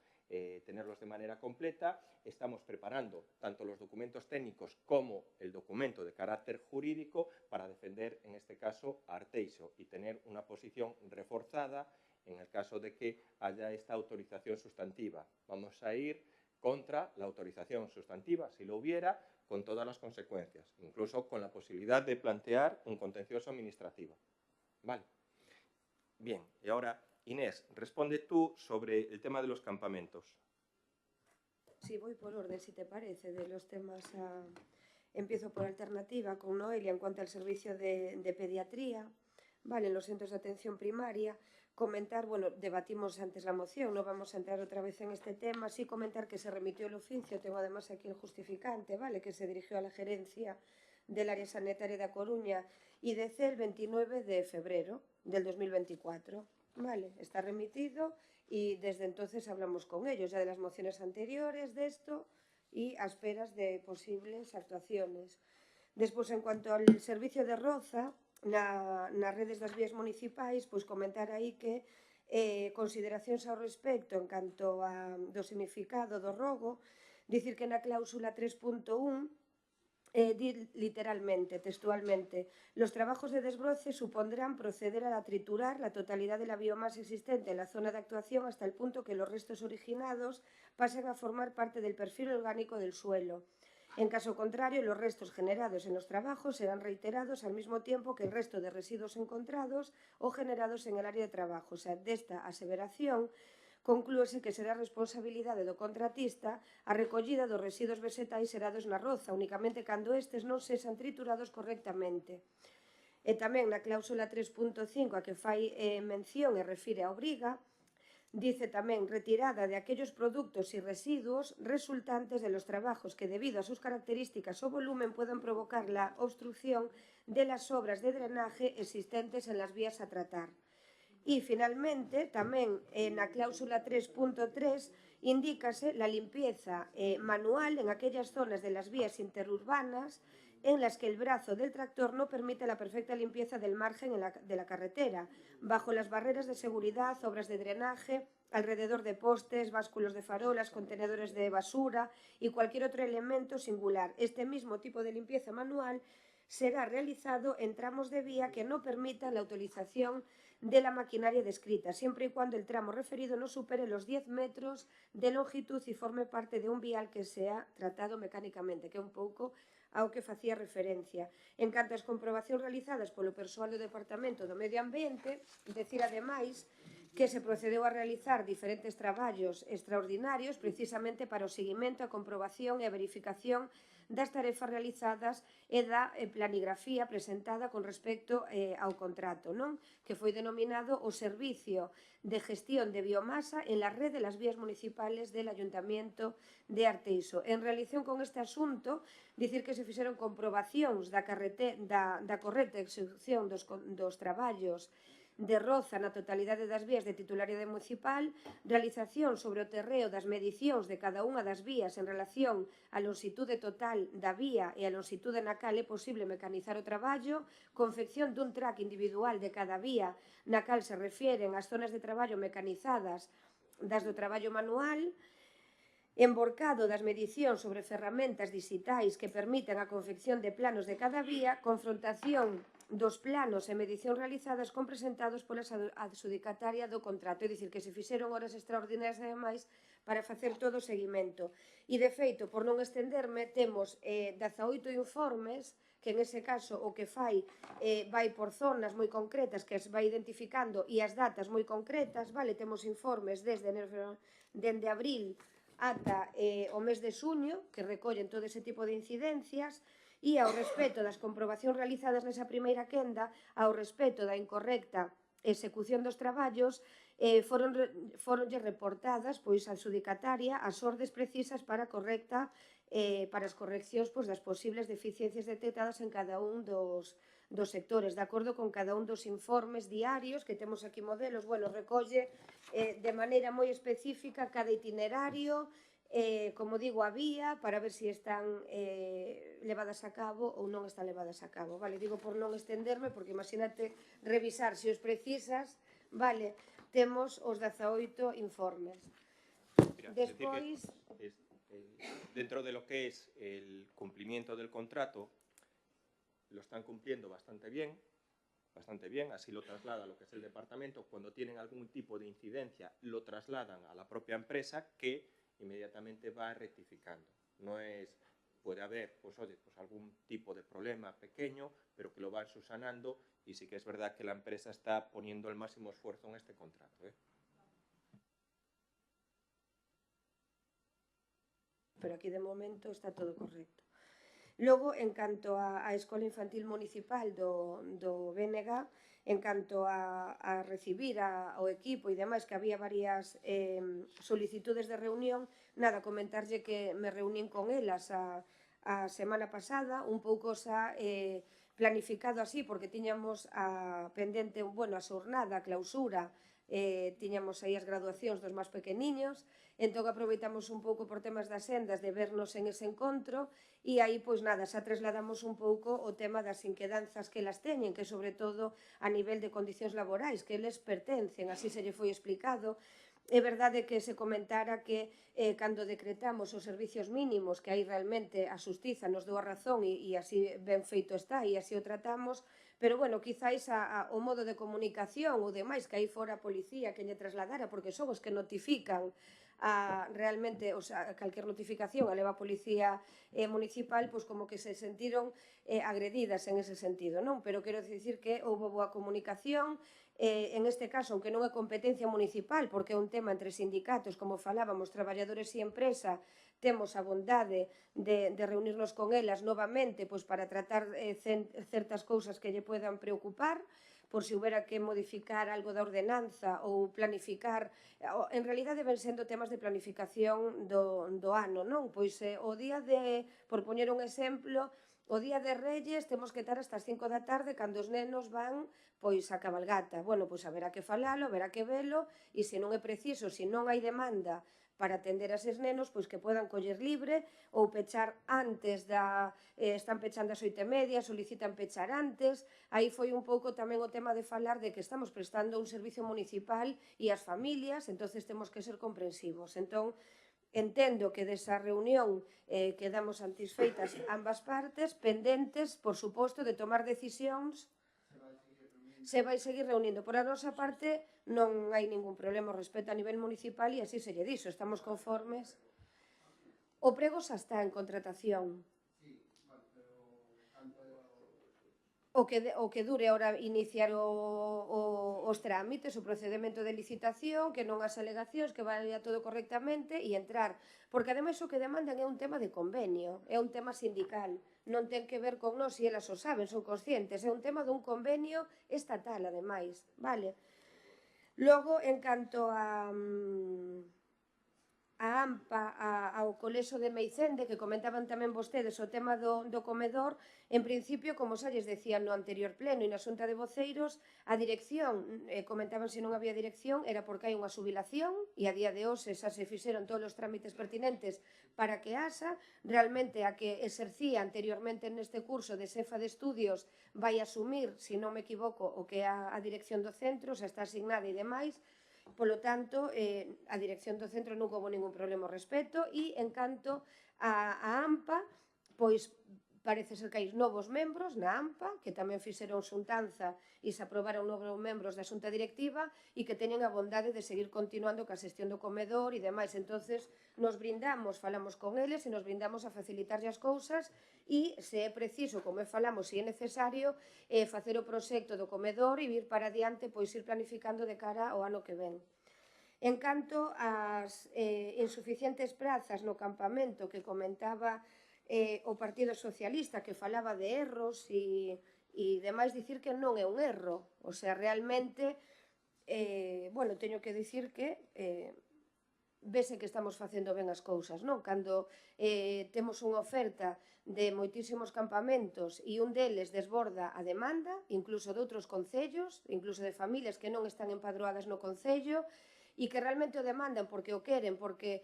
tenerlos de manera completa. Estamos preparando tanto los documentos técnicos como el documento de carácter jurídico para defender, en este caso, a Arteixo y tener una posición reforzada en el caso de que haya esta autorización sustantiva. Vamos a ir contra la autorización sustantiva, si lo hubiera, con todas las consecuencias, incluso con la posibilidad de plantear un contencioso administrativo. Vale. Bien, y ahora, Inés, responde tú sobre el tema de los campamentos. Sí, voy por orden, si te parece, de los temas. Empiezo por alternativa con Noelia en cuanto al servicio de pediatría. Vale, en los centros de atención primaria, comentar, bueno, debatimos antes la moción, no vamos a entrar otra vez en este tema, sí comentar que se remitió el oficio, tengo además aquí el justificante, ¿vale?, que se dirigió a la gerencia del área sanitaria de A Coruña y de el 29 de febrero del 2024, ¿vale? Está remitido y desde entonces hablamos con ellos ya de las mociones anteriores de esto y a esperas de posibles actuaciones. Despois, en cuanto ao servicio de Roza, nas redes das vías municipais, pois comentar aí que consideracións ao respecto en canto do significado do rogo, dicir que na cláusula 3.1 di literalmente, textualmente, los trabajos de desbroce supondrán proceder a triturar la totalidad de la biomasa existente en la zona de actuación hasta el punto que los restos originados pasen a formar parte del perfil orgánico del suelo. En caso contrario, los restos generados en los trabajos serán reiterados al mismo tiempo que el resto de residuos encontrados o generados en el área de trabajo. O sea, desta aseveración conclúese que será responsabilidade do contratista a recollida dos residuos vegetais xerados na roza, únicamente cando estes non sexan triturados correctamente. E tamén na cláusula 3.5, a que fai mención e refire a obriga, dice tamén retirada de aquellos productos y residuos resultantes de los trabajos que debido a sus características o volumen puedan provocar la obstrucción de las obras de drenaje existentes en las vías a tratar. Y finalmente, tamén na cláusula 3.3 indícase la limpieza manual en aquellas zonas de las vías interurbanas en las que el brazo del tractor no permite la perfecta limpieza del margen de la carretera, bajo las barreras de seguridad, obras de drenaje, alrededor de postes, básculos de farolas, contenedores de basura y cualquier otro elemento singular. Este mismo tipo de limpieza manual será realizado en tramos de vía que no permitan la utilización de la maquinaria descrita, siempre y cuando el tramo referido no supere los 10 metros de longitud y forme parte de un vial que sea tratado mecánicamente, que é un pouco ao que facía referencia. En canto ás comprobacións realizadas polo persoal do Departamento do Medio Ambiente, decir ademais que se procedeu a realizar diferentes traballos extraordinarios precisamente para o seguimento, a comprobación e a verificación das tarefas realizadas e da planigrafía presentada con respecto ao contrato, non? Que foi denominado o Servicio de Gestión de Biomasa en la red de las vías municipales del Ayuntamiento de Arteixo. En relación con este asunto, dicir que se fixeron comprobacións da correcta execución dos traballos de roza na totalidade das vías de titularidade municipal, realización sobre o terreo das medicións de cada unha das vías en relación á longitude total da vía e a longitude na cal é posible mecanizar o traballo, confección dun track individual de cada vía na cal se refieren as zonas de traballo mecanizadas das do traballo manual, emborcado das medicións sobre ferramentas digitais que permiten a confección de planos de cada vía, confrontación dos planos e medicións realizadas con presentados pola adxudicataria do contrato, é dicir, que se fixeron horas extraordinarias ademais para facer todo o seguimento. E, de feito, por non estenderme, temos 18 informes que en ese caso o que fai vai por zonas moi concretas que as vai identificando e as datas moi concretas, vale? Temos informes dende abril ata o mes de xuño que recollen todo ese tipo de incidencias. E ao respecto das comprobacións realizadas nesa primeira quenda, ao respecto da incorrecta execución dos traballos, foronlle reportadas pois a adxudicataria as ordes precisas para as correccións das posibles deficiencias detectadas en cada un dos sectores, de acordo con cada un dos informes diarios, que temos aquí modelos, bueno, recolle de maneira moi específica cada itinerario, como digo, había para ver se están levadas a cabo ou non están levadas a cabo, vale? Digo por non estenderme, porque imagínate revisar se os precisas, vale? Temos os 18 informes. Mira, Despois... dentro de lo que es el cumplimiento del contrato, lo están cumpliendo bastante bien, así lo traslada lo que es el departamento. Cuando tienen algún tipo de incidencia, lo trasladan a la propia empresa, que inmediatamente va rectificando. No es, puede haber, pues oye, pues algún tipo de problema pequeño, pero que lo van subsanando, y sí que es verdad que la empresa está poniendo el máximo esfuerzo en este contrato, Pero aquí de momento está todo correcto. Logo, en canto á Escola Infantil Municipal do BNG, en canto a recibir ao equipo e demais, que había varias solicitudes de reunión, nada, comentarlle que me reunín con elas a semana pasada, un pouco xa planificado así, porque tiñamos pendente, bueno, a xornada, a clausura, tiñamos aí as graduacións dos máis pequeniños, entón aproveitamos un pouco por temas das sendas de vernos en ese encontro, e aí, pois nada, xa trasladamos un pouco o tema das inquedanzas que elas teñen, que sobre todo a nivel de condicións laborais, que eles pertencen, así se lle foi explicado. É verdade que se comentara que cando decretamos os servicios mínimos, que aí realmente a xustiza nos dou a razón e así ben feito está e así o tratamos, pero, bueno, quizáis o modo de comunicación ou demais, que aí fora a policía que lle trasladara, porque son os que notifican realmente, o sea, calquer notificación a leva a policía municipal, pois como que se sentiron agredidas en ese sentido, non? Pero quero dicir que houve boa comunicación, en este caso, aunque non é competencia municipal, porque é un tema entre sindicatos, como falábamos, traballadores e empresa, temos a bondade de reunirnos con elas novamente, pois para tratar certas cousas que lle poidan preocupar, por se houbera que modificar algo da ordenanza ou planificar. En realidade ven sendo temas de planificación do ano, non? Pois o día de, por poñer un exemplo, o día de Reyes temos que estar hasta as 5 da tarde cando os nenos van pois a cabalgata. Bueno, pois haberá que falalo, haberá que velo, e se non é preciso, se non hai demanda para atender a eses nenos, pois que podan coller libre ou pechar antes están pechando as 8:30, solicitan pechar antes. Aí foi un pouco tamén o tema de falar de que estamos prestando un servicio municipal e as familias, entonces temos que ser comprensivos. Entón, entendo que desa reunión quedamos satisfeitas ambas partes, pendentes, por suposto, de tomar decisións. Se vai seguir reunindo. Por a nosa parte, non hai ningún problema ao respecto a nivel municipal e así se lle dixo, estamos conformes. O prego xa está en contratación. O que dure ahora iniciar os trámites, o procedemento de licitación, que non as alegacións, que vaya todo correctamente e entrar. Porque ademais o que demandan é un tema de convenio, é un tema sindical. Non ten que ver con nós, e elas o saben, son conscientes. É un tema dun convenio estatal, ademais, vale? Logo, en canto a AMPA, ao Colexo de Meicende, que comentaban tamén vostedes o tema do comedor, en principio, como xa lles decían no anterior pleno e na xunta de voceiros, a dirección, comentaban se non había dirección, era porque hai unha xubilación e a día de hoxe xa se fixeron todos os trámites pertinentes para que ASA, realmente a que exercía anteriormente neste curso de xefa de estudios, vai asumir, se non me equivoco, o que é a dirección do centro, xa está asignada e demais. Polo tanto, a dirección do centro non houve ningún problema ao respecto, e en canto a AMPA, pois parece ser que hai novos membros na AMPA, que tamén fixeron xuntanza e se aprobaron novos membros da xunta directiva e que teñen a bondade de seguir continuando ca xestión do comedor e demais. Entonces, nos brindamos, falamos con eles e nos brindamos a facilitarlle as cousas e, se é preciso, como falamos, se é necesario, facer o proxecto do comedor e vir para adiante, pois ir planificando de cara ao ano que ven. En canto ás insuficientes prazas no campamento que comentaba o Partido Socialista, que falaba de erros e demais, dicir que non é un erro. O sea, realmente, bueno, teño que dicir que vese que estamos facendo ben as cousas, non? Cando temos unha oferta de moitísimos campamentos e un deles desborda a demanda, incluso de outros concellos, incluso de familias que non están empadroadas no concello, e que realmente o demandan porque o queren, porque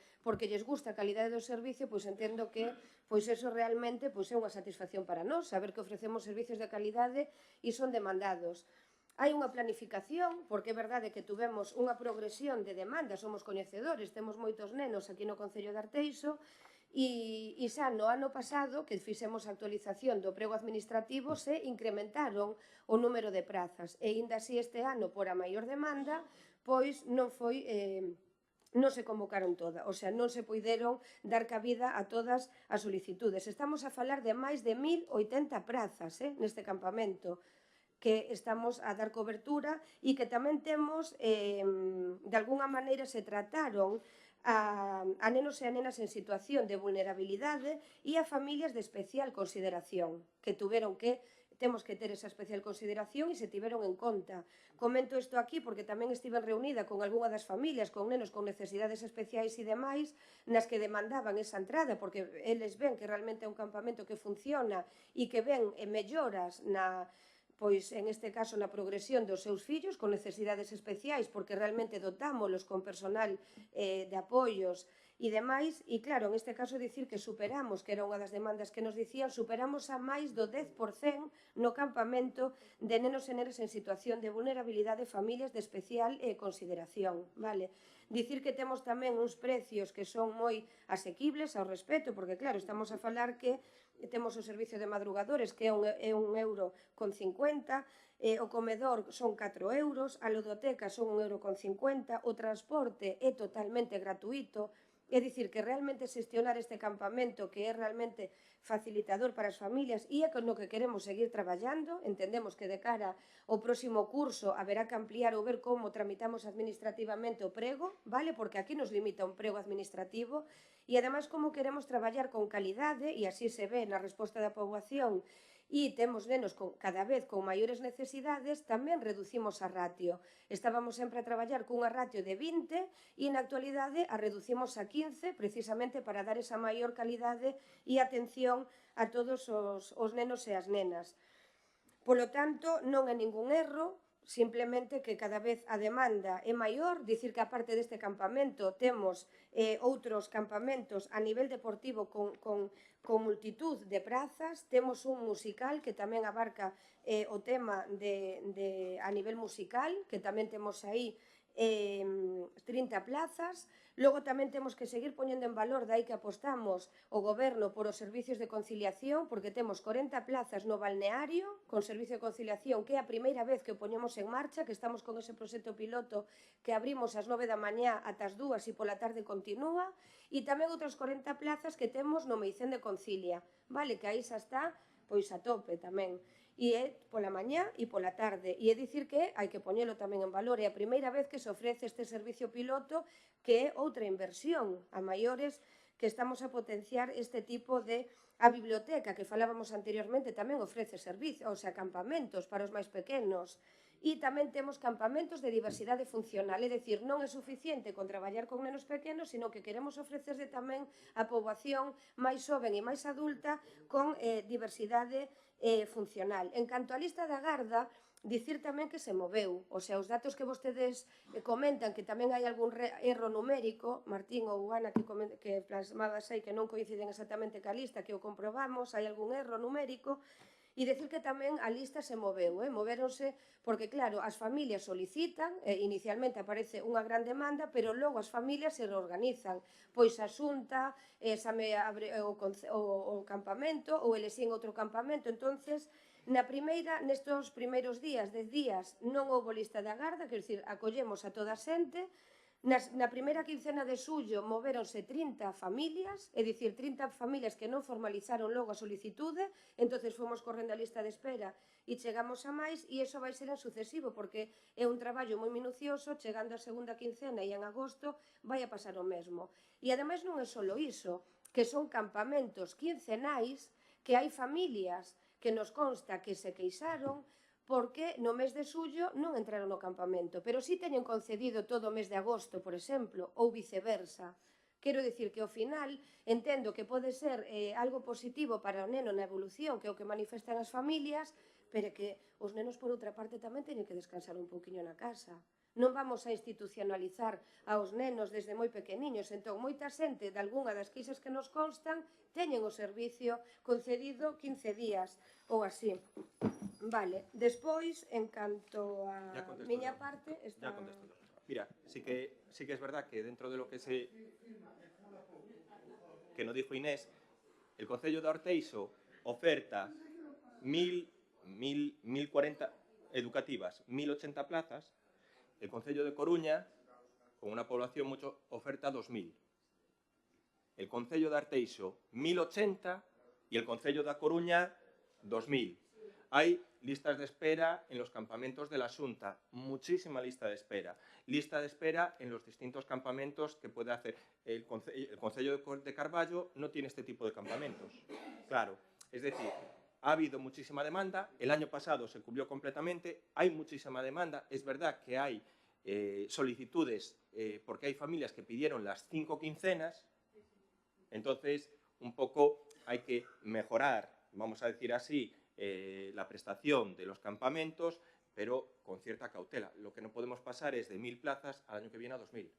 lles gusta a calidade do servicio, pois entendo que pois eso realmente pois é unha satisfacción para nós, saber que ofrecemos servicios de calidade e son demandados. Hai unha planificación, porque é verdade que tuvemos unha progresión de demandas, somos coñecedores, temos moitos nenos aquí no Concello de Arteixo, e xa no ano pasado, que fixemos a actualización do prego administrativo, se incrementaron o número de prazas, e ainda así este ano, por a maior demanda, pois non se convocaron todas, o sea, non se puideron dar cabida a todas as solicitudes. Estamos a falar de máis de 1080 prazas neste campamento, que estamos a dar cobertura e que tamén temos, de alguna maneira se trataron a nenos e a nenas en situación de vulnerabilidade e a familias de especial consideración, que temos que ter esa especial consideración e se tiveron en conta. Comento isto aquí porque tamén estive reunida con algunha das familias, con nenos con necesidades especiais e demais, nas que demandaban esa entrada, porque eles ven que realmente é un campamento que funciona e que ven melloras pois en este caso na progresión dos seus fillos con necesidades especiais, porque realmente dotámolos con personal de apoios e demais, e claro, en este caso dicir que superamos, que era unha das demandas que nos dicían, superamos a máis do 10% no campamento de nenos e nenas en situación de vulnerabilidade, familias de especial consideración, vale? Dicir que temos tamén uns precios que son moi asequibles ao respecto, porque claro, estamos a falar que temos o servicio de madrugadores que é €1,50, o comedor son €4, a ludoteca son €1,50, o transporte é totalmente gratuito. É dicir, que realmente xestionar este campamento, que é realmente facilitador para as familias e é no que queremos seguir traballando, entendemos que de cara ao próximo curso haberá que ampliar ou ver como tramitamos administrativamente o prego, vale? Porque aquí nos limita un prego administrativo e ademais como queremos traballar con calidade e así se ve na resposta da poboación e temos nenos cada vez con maiores necesidades, tamén reducimos a ratio. Estábamos sempre a traballar cunha ratio de 20 e na actualidade a reducimos a 15 precisamente para dar esa maior calidade e atención a todos os nenos e as nenas. Polo tanto, non é ningún erro, simplemente que cada vez a demanda é maior, dicir que aparte deste campamento temos outros campamentos a nivel deportivo con multitud de prazas, temos un musical que tamén abarca o tema a nivel musical, que tamén temos aí 30 plazas. Logo tamén temos que seguir poñendo en valor, dai que apostamos o goberno por os servicios de conciliación, porque temos 40 plazas no balneario con servicio de conciliación, que é a primeira vez que o poñemos en marcha, que estamos con ese proxecto piloto que abrimos ás 9 da mañá ata as 2 e pola tarde continúa, e tamén outras 40 plazas que temos no Meicén de Concilia, vale, que aí xa está pois a tope tamén. E é pola mañá e pola tarde. E é dicir que hai que poñelo tamén en valor. É a primeira vez que se ofrece este servicio piloto, que é outra inversión a maiores, que estamos a potenciar este tipo de... A biblioteca, que falábamos anteriormente, tamén ofrece servicios, o sea, campamentos para os máis pequenos. E tamén temos campamentos de diversidade funcional, é dicir, non é suficiente con traballar con nenos pequenos, sino que queremos ofrecerse tamén a poboación máis xoven e máis adulta con diversidade funcional. En canto á lista da garda, dicir tamén que se moveu, o sea, os datos que vostedes comentan que tamén hai algún erro numérico, Martín ou Ana que plasmabas aí que non coinciden exactamente ca lista, que o comprobamos, hai algún erro numérico, e dicir que tamén a lista se moveu, movéronse, porque claro, as familias solicitan, inicialmente aparece unha gran demanda, pero logo as familias se reorganizan, pois a xunta, xa me abre o campamento, ou eles en outro campamento, entonces, nestos primeiros días, 10 días, non houbo lista de agarda, quer dizer, acollemos a toda a xente. Na primeira quincena de xullo movéronse 30 familias, é dicir, 30 familias que non formalizaron logo a solicitude, entonces fomos correndo a lista de espera e chegamos a máis, e iso vai ser en sucesivo, porque é un traballo moi minucioso, chegando a segunda quincena e en agosto vai a pasar o mesmo. E ademais non é só iso, que son campamentos quincenais, que hai familias que nos consta que se queixaron porque no mes de xullo non entraron no campamento, pero si teñen concedido todo o mes de agosto, por exemplo, ou viceversa. Quero dicir que ao final entendo que pode ser algo positivo para o neno na evolución, que é o que manifestan as familias, pero que os nenos por outra parte tamén teñen que descansar un pouquiño na casa. Non vamos a institucionalizar aos nenos desde moi pequeniños. Entón, moita xente de algunha das queixas que nos constan teñen o servicio concedido 15 días ou así. Vale, despois, en canto a miña parte... Ya contesto. Mira, sí que es verdad que dentro de lo que nos dijo Inés, el Concello de Orteixo oferta 1040 educativas, 1080 plazas. El Concello de Coruña, con una población mucho, oferta 2000. El Concello de Arteixo, 1080, y el Concello de Coruña, 2000. Hay listas de espera en los campamentos de la Xunta, muchísima lista de espera. Lista de espera en los distintos campamentos que puede hacer. El Concello de Carballo no tiene este tipo de campamentos. Claro, es decir, ha habido muchísima demanda, el año pasado se cubrió completamente, hay muchísima demanda, es verdad que hay solicitudes porque hay familias que pidieron las 5 quincenas, entonces un poco hay que mejorar, vamos a decir así, la prestación de los campamentos, pero con cierta cautela. Lo que no podemos pasar es de 1000 plazas al año que viene a 2000.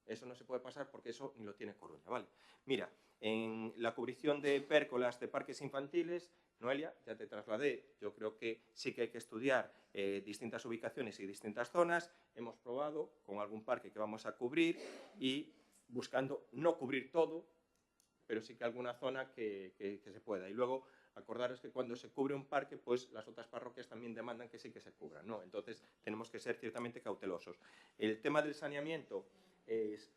Eso no se puede pasar porque eso ni lo tiene Coruña, ¿vale? Mira, en la cubrición de pércolas de parques infantiles, Noelia, ya te trasladé, yo creo que sí que hay que estudiar distintas ubicaciones y distintas zonas. Hemos probado con algún parque que vamos a cubrir y buscando no cubrir todo, pero sí que alguna zona que se pueda. Y luego, acordaros que cuando se cubre un parque, pues las otras parroquias también demandan que sí que se cubran, ¿no? Entonces, tenemos que ser ciertamente cautelosos. El tema del saneamiento es,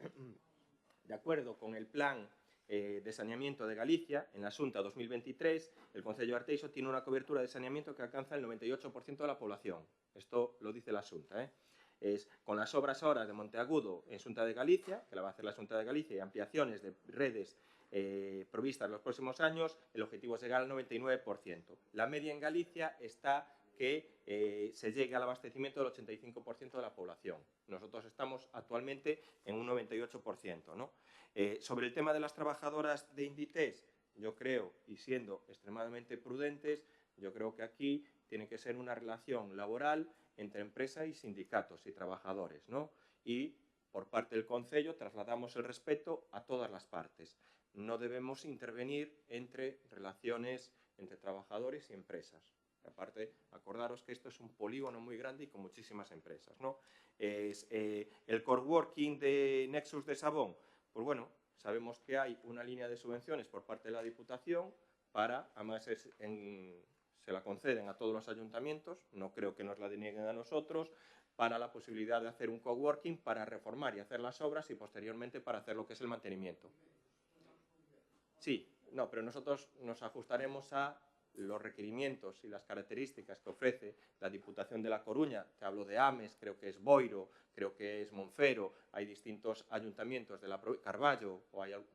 de acuerdo con el plan de saneamiento de Galicia, en la Xunta 2023, el Concello de Arteixo tiene una cobertura de saneamiento que alcanza el 98% de la población. Esto lo dice la Xunta, Es con las obras ahora de Monteagudo en Xunta de Galicia, que la va a hacer la Xunta de Galicia, y ampliaciones de redes provistas en los próximos años, el objetivo es llegar al 99%. La media en Galicia está que se llegue al abastecimiento del 85% de la población. Nosotros estamos actualmente en un 98%, ¿no? Sobre el tema de las trabajadoras de Inditex, yo creo, y siendo extremadamente prudentes, yo creo que aquí tiene que ser una relación laboral entre empresa y sindicatos y trabajadores, ¿no? Y por parte del Concello trasladamos el respeto a todas las partes. No debemos intervenir entre relaciones entre trabajadores y empresas. Aparte, acordaros que esto es un polígono muy grande y con muchísimas empresas, ¿no? El coworking de Nexus de Sabón, pues bueno, sabemos que hay una línea de subvenciones por parte de la Diputación para, además se la conceden a todos los ayuntamientos, no creo que nos la denieguen a nosotros, para la posibilidad de hacer un coworking para reformar y hacer las obras y posteriormente para hacer lo que es el mantenimiento. Sí, no, pero nosotros nos ajustaremos a los requerimientos y las características que ofrece la Diputación de La Coruña. Te hablo de Ames, creo que es Boiro, creo que es Monfero, hay distintos ayuntamientos de Carballo,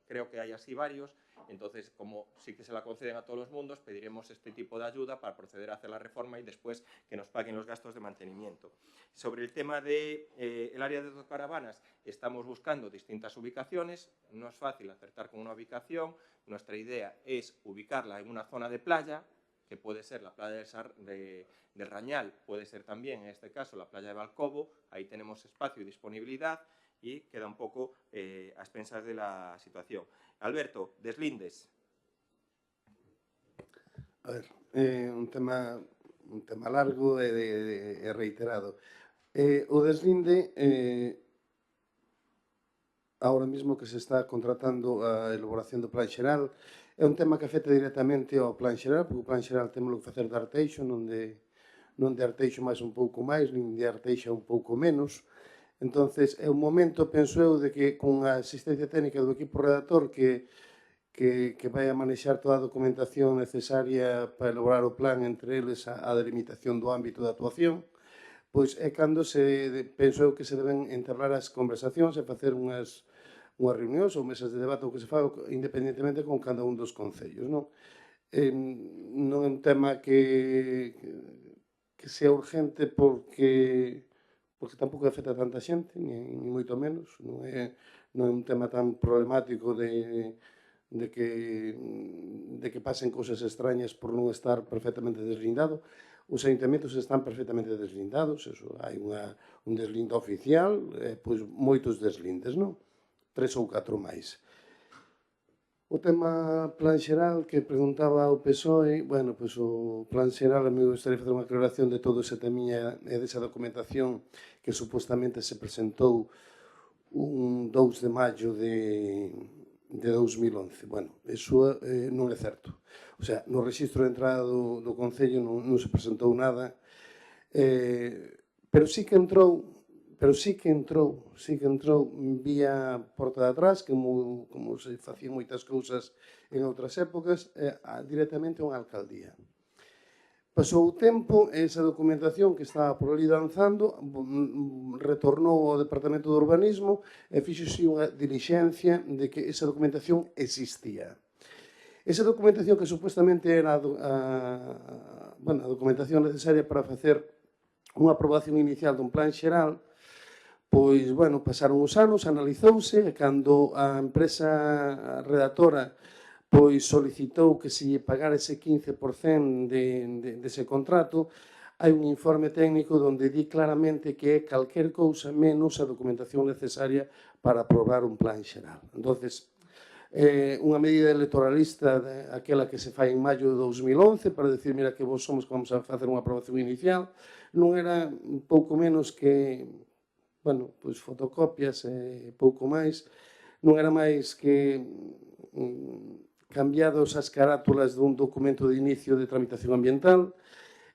creo que hay así varios. Entonces, como sí que se la conceden a todos los mundos, pediremos este tipo de ayuda para proceder a hacer la reforma y después que nos paguen los gastos de mantenimiento. Sobre el tema del área de autocaravanas, estamos buscando distintas ubicaciones. No es fácil acertar con una ubicación. Nuestra idea es ubicarla en una zona de playa, que puede ser la playa del Rañal, puede ser también, en este caso, la playa de Balcobo. Ahí tenemos espacio y disponibilidad y queda un poco a expensas de la situación. Alberto, deslindes. A ver, un tema largo e reiterado. O deslinde, ahora mesmo que se está contratando a elaboración do plan xeral, é un tema que afecta directamente ao plan xeral, porque o plan xeral temos que facer de Arteixo, non de Arteixo máis un pouco máis, nin de Arteixo un pouco menos. Entonces, é un momento, penso eu, de que con a asistencia técnica do equipo redactor que vai a manexar toda a documentación necesaria para elaborar o plan, entre eles a delimitación do ámbito de actuación, pois é cando penso eu que se deben entablar as conversacións e facer unhas reunións ou mesas de debate ou que se faga independentemente con cada un dos concellos, non? Non é un tema que sea urgente porque tampouco afecta a tanta xente, ni moito menos, non é un tema tan problemático de que pasen cousas extrañas por non estar perfectamente deslindado. Os ayuntamentos están perfectamente deslindados, eso, hai un deslindo oficial, pois moitos deslindes, non? 3 ou 4 máis. O tema plan xeral que preguntaba o PSOE, bueno, pois o plan xeral, a mí me gustaría facer unha aclaración de todo ese temiña e desa documentación que supostamente se presentou un 2 de maio de 2011. Bueno, iso non é certo. O sea, no registro de entrada do Concello non se presentou nada, pero sí que entrou vía porta de atrás, como se facían moitas cousas en outras épocas, directamente a unha alcaldía. Pasou o tempo e esa documentación que estaba por ali danzando retornou ao Departamento de Urbanismo e fixose unha dilixencia de que esa documentación existía. Esa documentación que supuestamente era a documentación necesaria para facer unha aprobación inicial dun plan xeral, pois, bueno, pasaron os anos, analizouse, e cando a empresa redactora pois solicitou que se lle pagara ese 15% dese contrato, hai un informe técnico onde di claramente que é calquer cousa menos a documentación necesaria para aprobar un plan xeral. Entonces, unha medida electoralista aquela que se fai en maio de 2011 para decir, mira, que vos somos que vamos a facer unha aprobación inicial, non era un pouco menos que, bueno, pois fotocopias e pouco máis, non era máis que cambiados as carátulas dun documento de inicio de tramitación ambiental,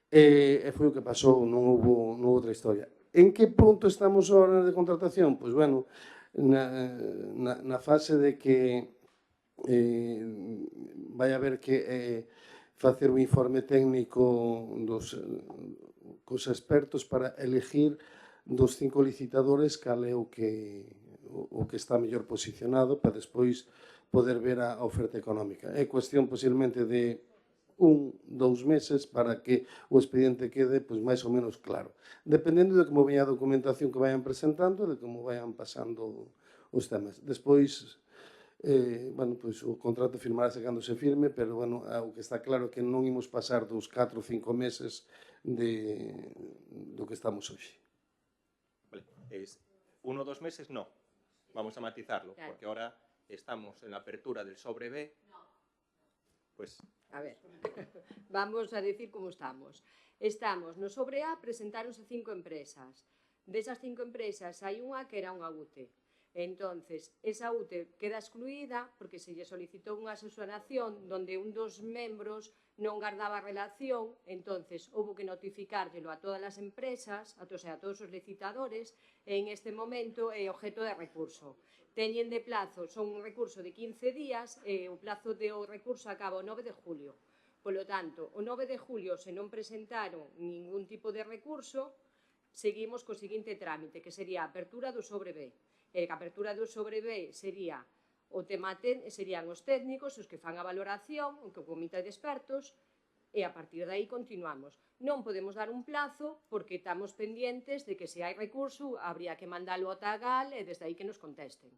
e foi o que pasou, non houve outra historia. En que punto estamos agora de contratación? Pois, bueno, na fase de que vai haber que facer un informe técnico cos expertos para elegir dos 5 licitadores cal é o que está mellor posicionado para despois poder ver a oferta económica. É cuestión posiblemente de 1-2 meses para que o expediente quede pois, máis ou menos claro. Dependendo de como veña a documentación que vayan presentando e de como vayan pasando os temas. Despois, bueno, pois, o contrato firmarase cando se firme, pero bueno, o que está claro é que non imos pasar dos 4 ou 5 meses do que estamos hoxe. Vale. 1 o 2 meses, no. Vamos a matizarlo, claro. Porque ahora estamos en la apertura del sobre B. No. Pues... A ver, vamos a decir como estamos. Estamos no sobre A, presentáronse 5 empresas. Desas 5 empresas hai unha que era unha UTE. Entonces, esa UTE queda excluída porque se lle solicitou unha asesoración donde un dos membros non guardaba relación, entonces houve que notificárllelo a todas as empresas, a todos os licitadores, e en este momento é objeto de recurso. Teñen de plazo, son un recurso de 15 días, e o plazo do recurso acaba o 9 de julio. Polo tanto, o 9 de julio, se non presentaron ningún tipo de recurso, seguimos co seguinte trámite, que sería a apertura do sobre B. E a apertura do sobre B sería serían os técnicos os que fan a valoración, o comité de expertos, e a partir de aí continuamos. Non podemos dar un plazo porque estamos pendientes de que se hai recurso, habría que mandalo ao TAGAL e desde aí que nos contesten.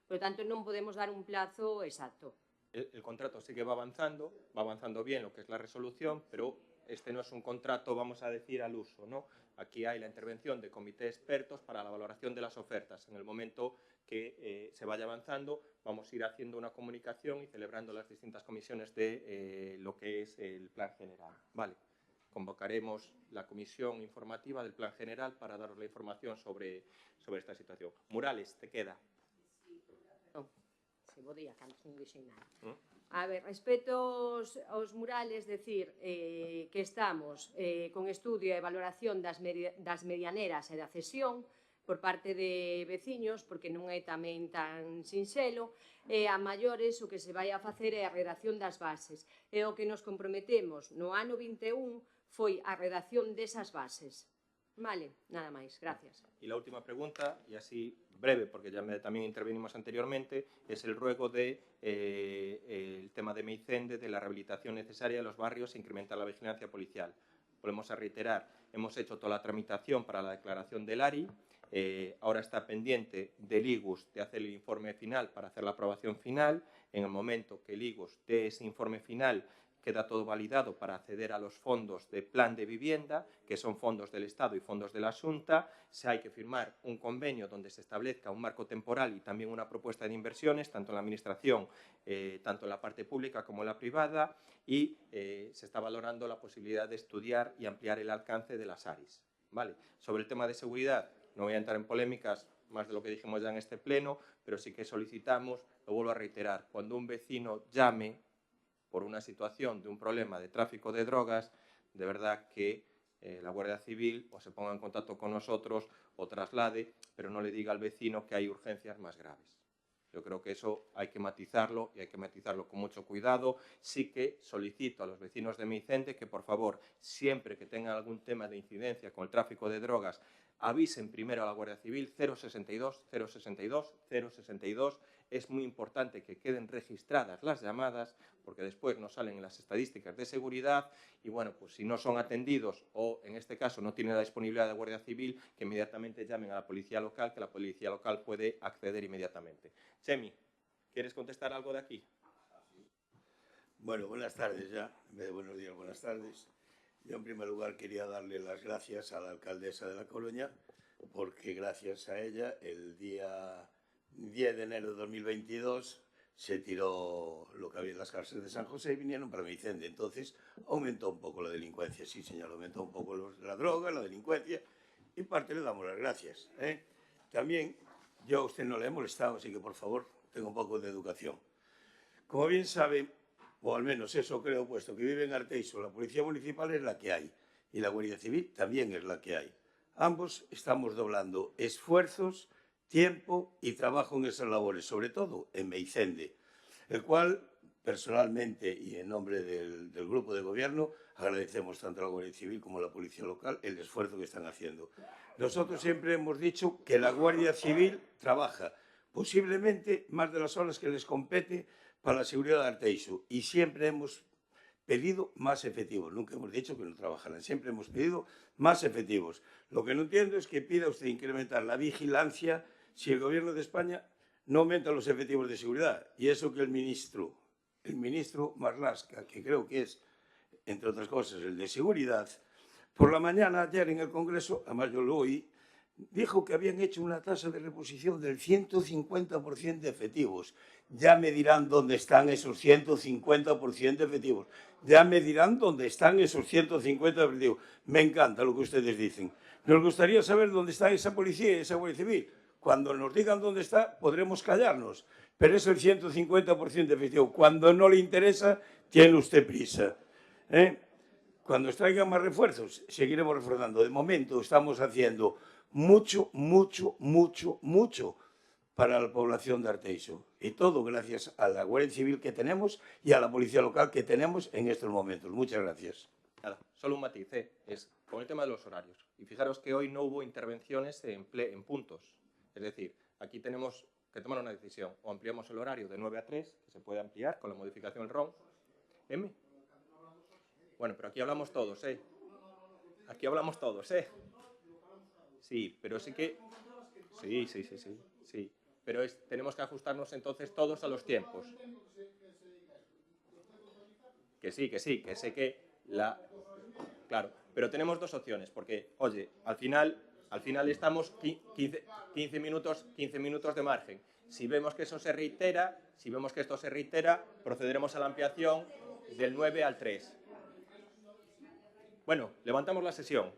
Por lo tanto, non podemos dar un plazo exacto. El contrato sí que va avanzando bien lo que es la resolución, pero este no es un contrato, vamos a decir, al uso, ¿no? Aquí hay la intervención de comité de expertos para la valoración de las ofertas. En el momento que se vaya avanzando, vamos a ir haciendo una comunicación y celebrando las distintas comisiones de lo que es el plan general. Vale. Convocaremos la comisión informativa del plan general para daros la información sobre esta situación. Murales, te queda. Se podía, cando non dixen nada. A ver, respecto aos murales, decir que estamos con estudio e valoración das medianeras e da cesión por parte de veciños, porque non é tamén tan sinxelo, e a maiores o que se vai a facer é a redacción das bases. E o que nos comprometemos no ano 21 foi a redacción desas bases. Vale, nada máis, gracias. Y la última pregunta, y así breve, porque ya también intervenimos anteriormente, es el ruego de el tema de Meicende, de la rehabilitación necesaria de los barrios e incrementar la vigilancia policial. Volvemos a reiterar, hemos hecho toda la tramitación para la declaración del ARI, ahora está pendiente del IGUS de hacer el informe final para hacer la aprobación final. En el momento que el IGUS dé ese informe final, queda todo validado para acceder a los fondos de plan de vivienda, que son fondos del Estado y fondos de la Xunta. Se hay que firmar un convenio donde se establezca un marco temporal y también una propuesta de inversiones, tanto en la Administración, tanto en la parte pública como en la privada, y se está valorando la posibilidad de estudiar y ampliar el alcance de las ARIs. ¿Vale? Sobre el tema de seguridad, no voy a entrar en polémicas más de lo que dijimos ya en este pleno, pero sí que solicitamos, lo vuelvo a reiterar, cuando un vecino llame por una situación de un problema de tráfico de drogas, de verdad que la Guardia Civil o se ponga en contacto con nosotros o traslade, pero no le diga al vecino que hay urgencias más graves. Yo creo que eso hay que matizarlo y hay que matizarlo con mucho cuidado. Sí que solicito a los vecinos de Meicende que, por favor, siempre que tengan algún tema de incidencia con el tráfico de drogas, avisen primero a la Guardia Civil 062, 062, 062. Es muy importante que queden registradas las llamadas porque después nos salen en las estadísticas de seguridad y, bueno, pues si no son atendidos o, en este caso, no tienen la disponibilidad de Guardia Civil, que inmediatamente llamen a la policía local, que la policía local puede acceder inmediatamente. Chemi, ¿quieres contestar algo de aquí? Bueno, buenas tardes ya. En vez de buenos días, buenas tardes. Yo, en primer lugar, quería darle las gracias a la alcaldesa de La Coruña porque, gracias a ella, el día 10 de enero de 2022 se tiró lo que había en las cárceles de San José y vinieron para Meicende. Entonces, aumentó un poco la delincuencia. Sí, señor, aumentó un poco la droga, la delincuencia, y parte le damos las gracias. También, yo a usted no le he molestado, así que, por favor, tenga un poco de educación. Como bien sabe, o al menos eso creo, puesto que vive en Arteixo, la Policía Municipal es la que hay y la Guardia Civil también es la que hay. Ambos estamos doblando esfuerzos, tiempo y trabajo en esas labores, sobre todo en Meicende, el cual, personalmente y en nombre del grupo de gobierno, agradecemos tanto a la Guardia Civil como a la Policía Local el esfuerzo que están haciendo. Nosotros siempre hemos dicho que la Guardia Civil trabaja posiblemente más de las horas que les compete para la seguridad de Arteixo y siempre hemos pedido más efectivos. Nunca hemos dicho que no trabajaran, siempre hemos pedido más efectivos. Lo que no entiendo es que pida usted incrementar la vigilancia si el Gobierno de España no aumenta los efectivos de seguridad. Y eso que el ministro Marlaska, que creo que es, entre otras cosas, el de seguridad, por la mañana, ayer en el Congreso, además yo lo oí, dijo que habían hecho una tasa de reposición del 150% de efectivos. Ya me dirán dónde están esos 150% de efectivos. Ya me dirán dónde están esos 150 de efectivos. Me encanta lo que ustedes dicen. Nos gustaría saber dónde está esa policía y esa Guardia Civil. Cuando nos digan dónde está, podremos callarnos. Pero es el 150% de efectivo. Cuando no le interesa, tiene usted prisa. Cuando nos traigan más refuerzos, seguiremos reforzando. De momento estamos haciendo mucho para la población de Arteixo. Y todo gracias a la Guardia Civil que tenemos y a la Policía Local que tenemos en estos momentos. Muchas gracias. Nada, solo un matiz, es con el tema de los horarios. Y fijaros que hoy no hubo intervenciones en puntos. Es decir, aquí tenemos que tomar una decisión. O ampliamos el horario de 9 a 3, que se puede ampliar con la modificación del RON. Bueno, pero aquí hablamos todos, Aquí hablamos todos, Sí, pero sí que... Sí. Pero tenemos que ajustarnos entonces todos a los tiempos. Que sí, que sé que la... Claro, pero tenemos dos opciones, porque, oye, al final estamos 15 minutos de margen. Si vemos que eso se reitera, procederemos a la ampliación del 9 al 3. Bueno, levantamos la sesión.